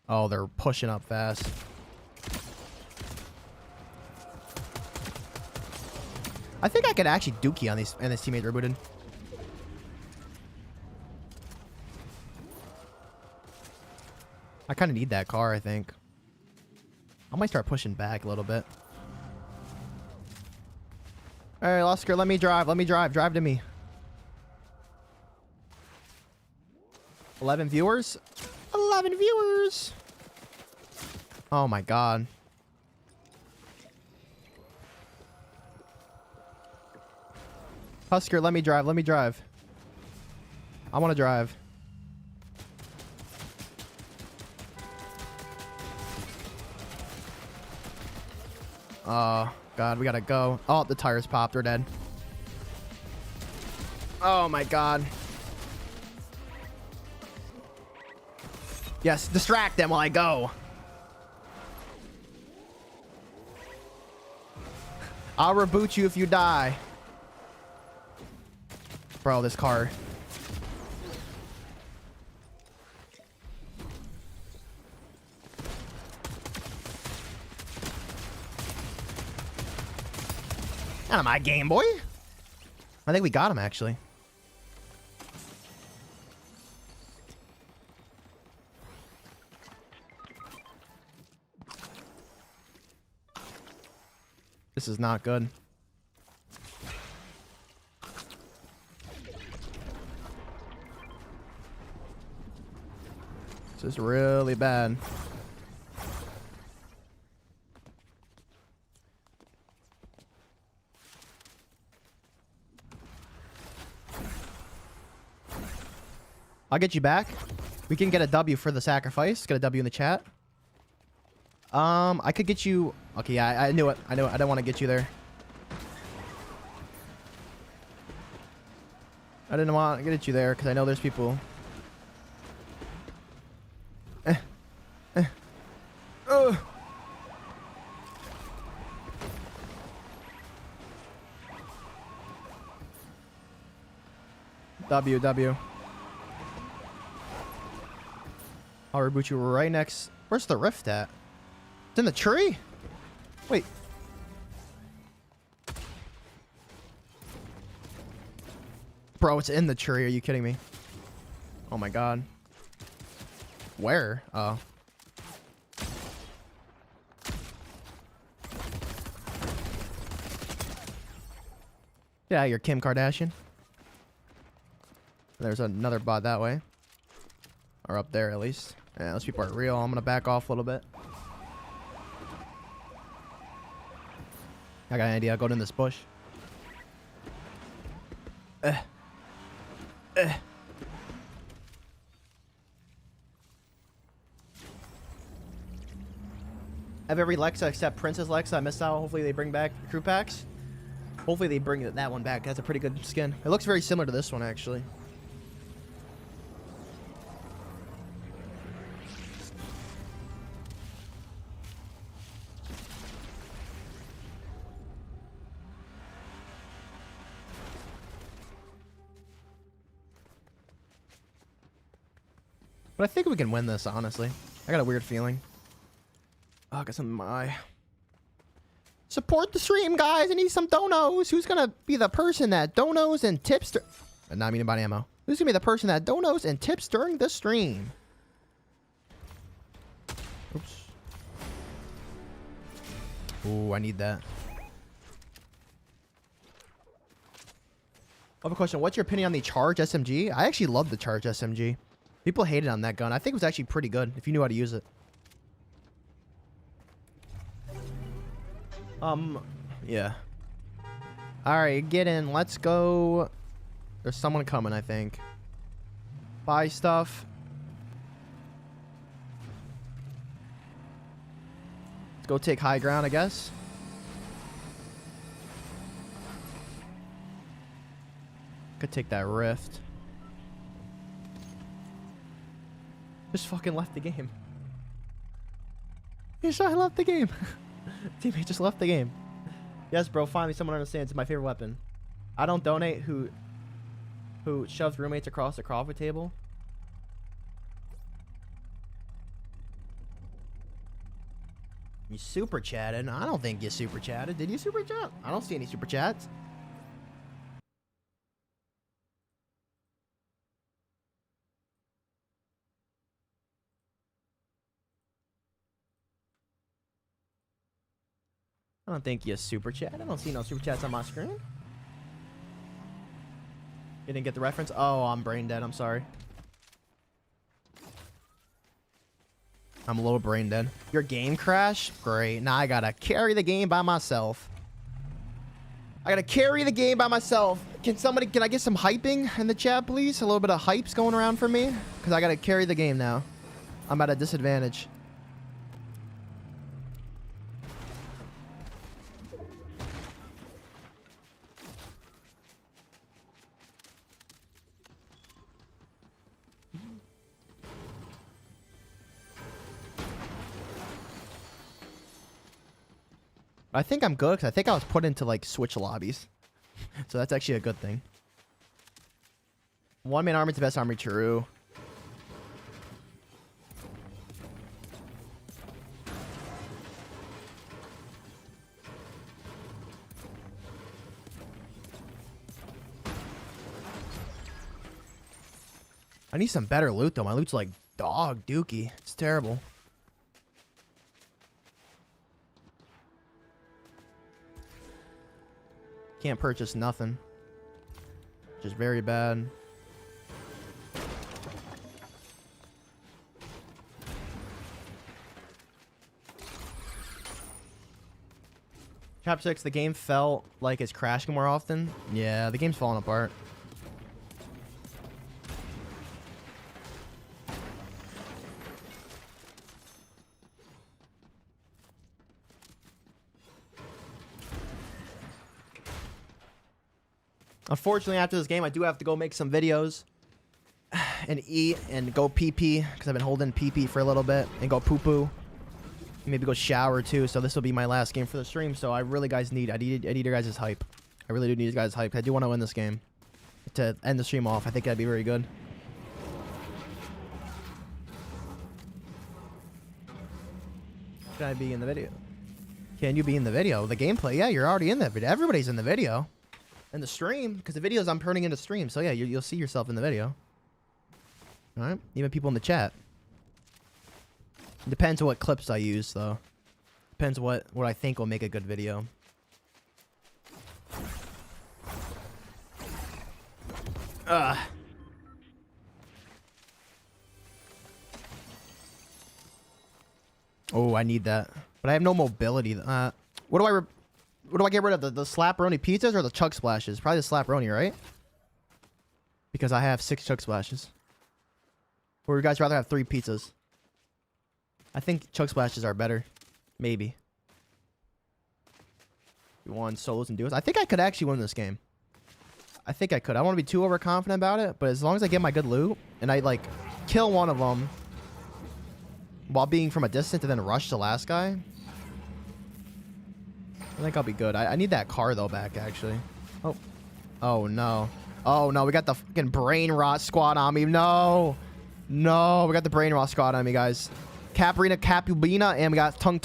Oh, they're pushing up fast. I think I could actually dookie on these, and his teammate rebooted. I kind of need that car, I think. I might start pushing back a little bit. Alright, Oscar, let me drive. Let me drive. Drive to me. 11 viewers? 11 viewers! Oh my god. Husker, let me drive. Let me drive. I want to drive. Oh, God, we gotta go. Oh, the tires popped. We're dead. Oh, my God. Yes, distract them while I go. I'll reboot you if you die. Bro, this car. Out of my game, boy. I think we got him, actually. This is not good. This is really bad. I'll get you back. We can get a W for the sacrifice. Get a W in the chat. I could get you Okay, yeah, I knew it. I knew it. I don't want to get you there. I didn't want to get you there because I know there's people. W. I'll reboot you right next. Where's the rift at? It's in the tree? Wait. Bro, it's in the tree. Are you kidding me? Oh my god. Where? Oh. Yeah, you're Kim Kardashian. There's another bot that way. Or up there at least. Yeah, those people are real. I'm gonna back off a little bit. I got an idea. I'll go in this bush. I have every Lexa except Princess Lexa. I missed out. Hopefully they bring back crew packs. Hopefully they bring that one back. That's a pretty good skin. It looks very similar to this one, actually. But I think we can win this, honestly. I got a weird feeling. Oh, I got something in my eye. Support the stream, guys. I need some donos. Who's going to be the person that donos and tips? Not meaning about ammo. Who's going to be the person that donos and tips during the stream? Oops. Ooh, I need that. I have a question. What's your opinion on the Charge SMG? I actually love the Charge SMG. People hated on that gun. I think it was actually pretty good if you knew how to use it. Yeah. Alright, get in. Let's go. There's someone coming, I think. Buy stuff. Let's go take high ground, I guess. Could take that rift. Just fucking left the game. Yes, I left the game. Teammate just left the game. Yes, bro. Finally, someone understands. It's my favorite weapon. I don't donate. Who shoves roommates across the coffee table? You super chatted? I don't think you super chatted. Did you super chat? I don't see any super chats. I don't think you super chat. I don't see no super chats on my screen. You didn't get the reference? Oh, I'm brain dead. I'm sorry. I'm a little brain dead. Your game crash? Great. Now I gotta carry the game by myself. I gotta carry the game by myself. Can I get some hyping in the chat, please? A little bit of hypes going around for me? Because I gotta carry the game now. I'm at a disadvantage. I think I'm good because I think I was put into like switch lobbies. So that's actually a good thing. One man army is the best army, true. I need some better loot though. My loot's like dog dookie. It's terrible. Can't purchase nothing. Just very bad. Chapter 6, the game felt like it's crashing more often. Yeah, the game's falling apart. Unfortunately, after this game, I do have to go make some videos and eat and go pee-pee because I've been holding pee-pee for a little bit and go poo-poo. Maybe go shower too. So this will be my last game for the stream. So I really I need your guys' hype. I really do need you guys' hype. I do want to win this game to end the stream off. I think that'd be very good. Can I be in the video? Can you be in the video? The gameplay? Yeah, you're already in that video. Everybody's in the video. In the stream, because the videos I'm turning into stream. So yeah, you'll see yourself in the video. All right, even people in the chat. Depends what clips I use, though. Depends what I think will make a good video. Ugh. Oh, I need that, but I have no mobility. What do I get rid of? The slap-roni pizzas or the chug splashes? Probably the slap-roni, right? Because I have 6 chug splashes. Or would you guys rather have 3 pizzas? I think chug splashes are better. Maybe. You won solos and duos. I think I could actually win this game. I think I could. I don't want to be too overconfident about it, but as long as I get my good loot and I like kill one of them while being from a distance and then rush the last guy, I think I'll be good. I need that car though back actually. Oh. Oh no. Oh no, we got the fucking brain rot squad on me. No. No, we got the brain rot squad on me, guys. Caprina, Capubina, and we got tongue.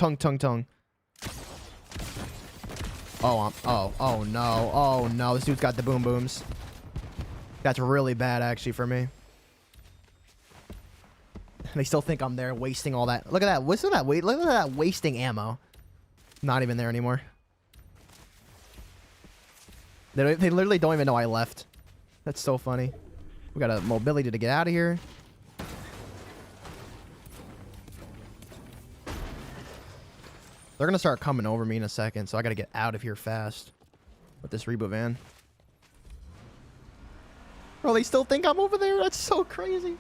Oh no. Oh no, this dude's got the boom booms. That's really bad actually for me. They still think I'm there wasting all that. Look at that. Listen to that. Look at that wasting ammo. Not even there anymore. They literally don't even know I left. That's so funny. We got a mobility to get out of here. They're gonna start coming over me in a second, so I gotta get out of here fast with this reboot van. Bro, they still think I'm over there? That's so crazy.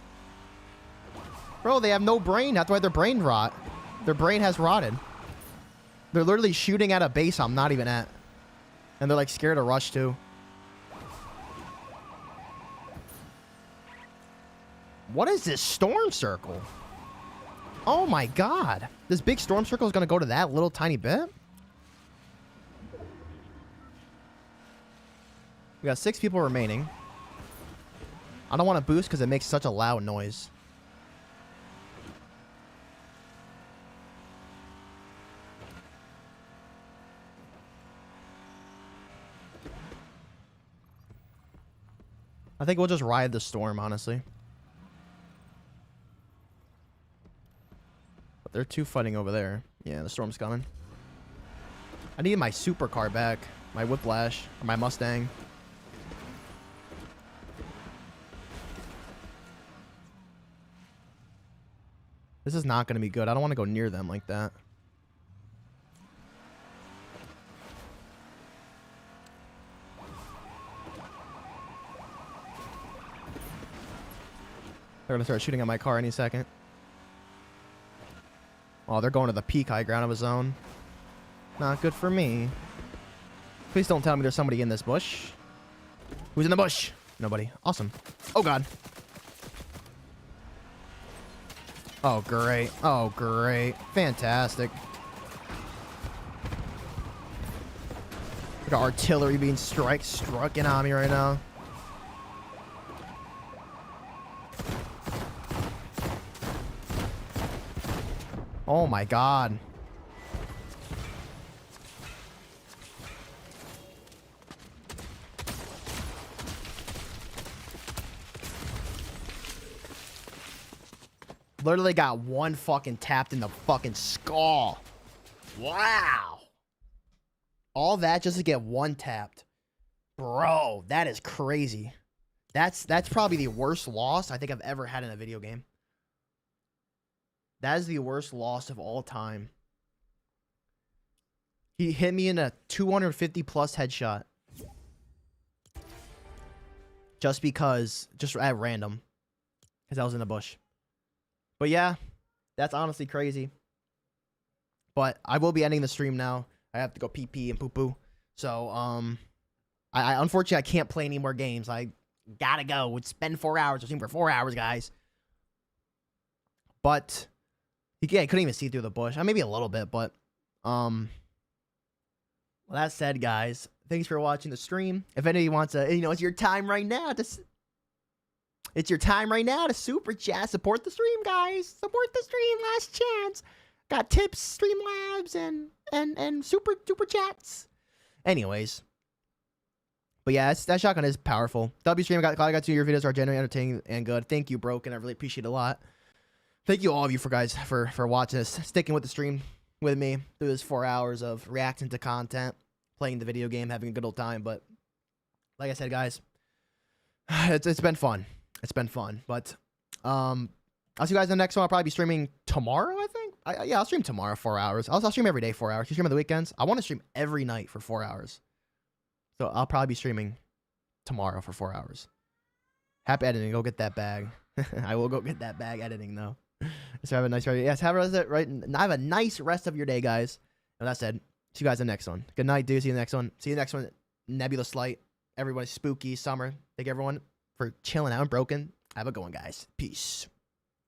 Bro, they have no brain. That's why their brain rot. Their brain has rotted. They're literally shooting at a base I'm not even at. And they're like scared to rush too. What is this storm circle? Oh my god. This big storm circle is going to go to that little tiny bit? We got 6 people remaining. I don't want to boost because it makes such a loud noise. I think we'll just ride the storm, honestly. But they're 2 fighting over there. Yeah, the storm's coming. I need my supercar back. My Whiplash. Or my Mustang. This is not going to be good. I don't want to go near them like that. They're going to start shooting at my car any second. Oh, they're going to the peak high ground of a zone. Not good for me. Please don't tell me there's somebody in this bush. Who's in the bush? Nobody. Awesome. Oh, God. Oh, great. Oh, great. Fantastic. We got artillery being struck in on me right now. Oh my god. Literally got one fucking tapped in the fucking skull. Wow. All that just to get one tapped. Bro, that is crazy. That's probably the worst loss I think I've ever had in a video game. That is the worst loss of all time. He hit me in a 250 plus headshot. Just at random. Because I was in the bush. But yeah, that's honestly crazy. But I will be ending the stream now. I have to go pee-pee and poo-poo. So, I unfortunately I can't play any more games. I gotta go. It's been 4 hours. I streamed for 4 hours, guys. But yeah, I couldn't even see through the bush. Maybe a little bit, but well, that said, guys, thanks for watching the stream. If anybody wants to, it's your time right now to. It's your time right now to super chat. Support the stream, guys. Support the stream. Last chance. Got tips, Streamlabs, and super chats. Anyways. But yeah, that shotgun is powerful. Stream, glad I got to your videos are genuinely entertaining and good. Thank you, Broken. I really appreciate it a lot. Thank you all of you for watching this, sticking with the stream with me through this 4 hours of reacting to content, playing the video game, having a good old time. But like I said, guys, it's been fun. It's been fun. But I'll see you guys in the next one. I'll probably be streaming tomorrow, I think. Yeah, I'll stream tomorrow 4 hours. I'll stream every day 4 hours. You stream on the weekends. I want to stream every night for 4 hours. So I'll probably be streaming tomorrow for 4 hours. Happy editing. Go get that bag. I will go get that bag editing, though. So have a nice rest. Yes, have a nice rest of your day, guys. And that said, see you guys in the next one. Good night, dude. See you in the next one. See you next one. Nebulous Light. Everyone, spooky summer. Thank everyone for chilling out and Broken. Have a good one, guys. Peace.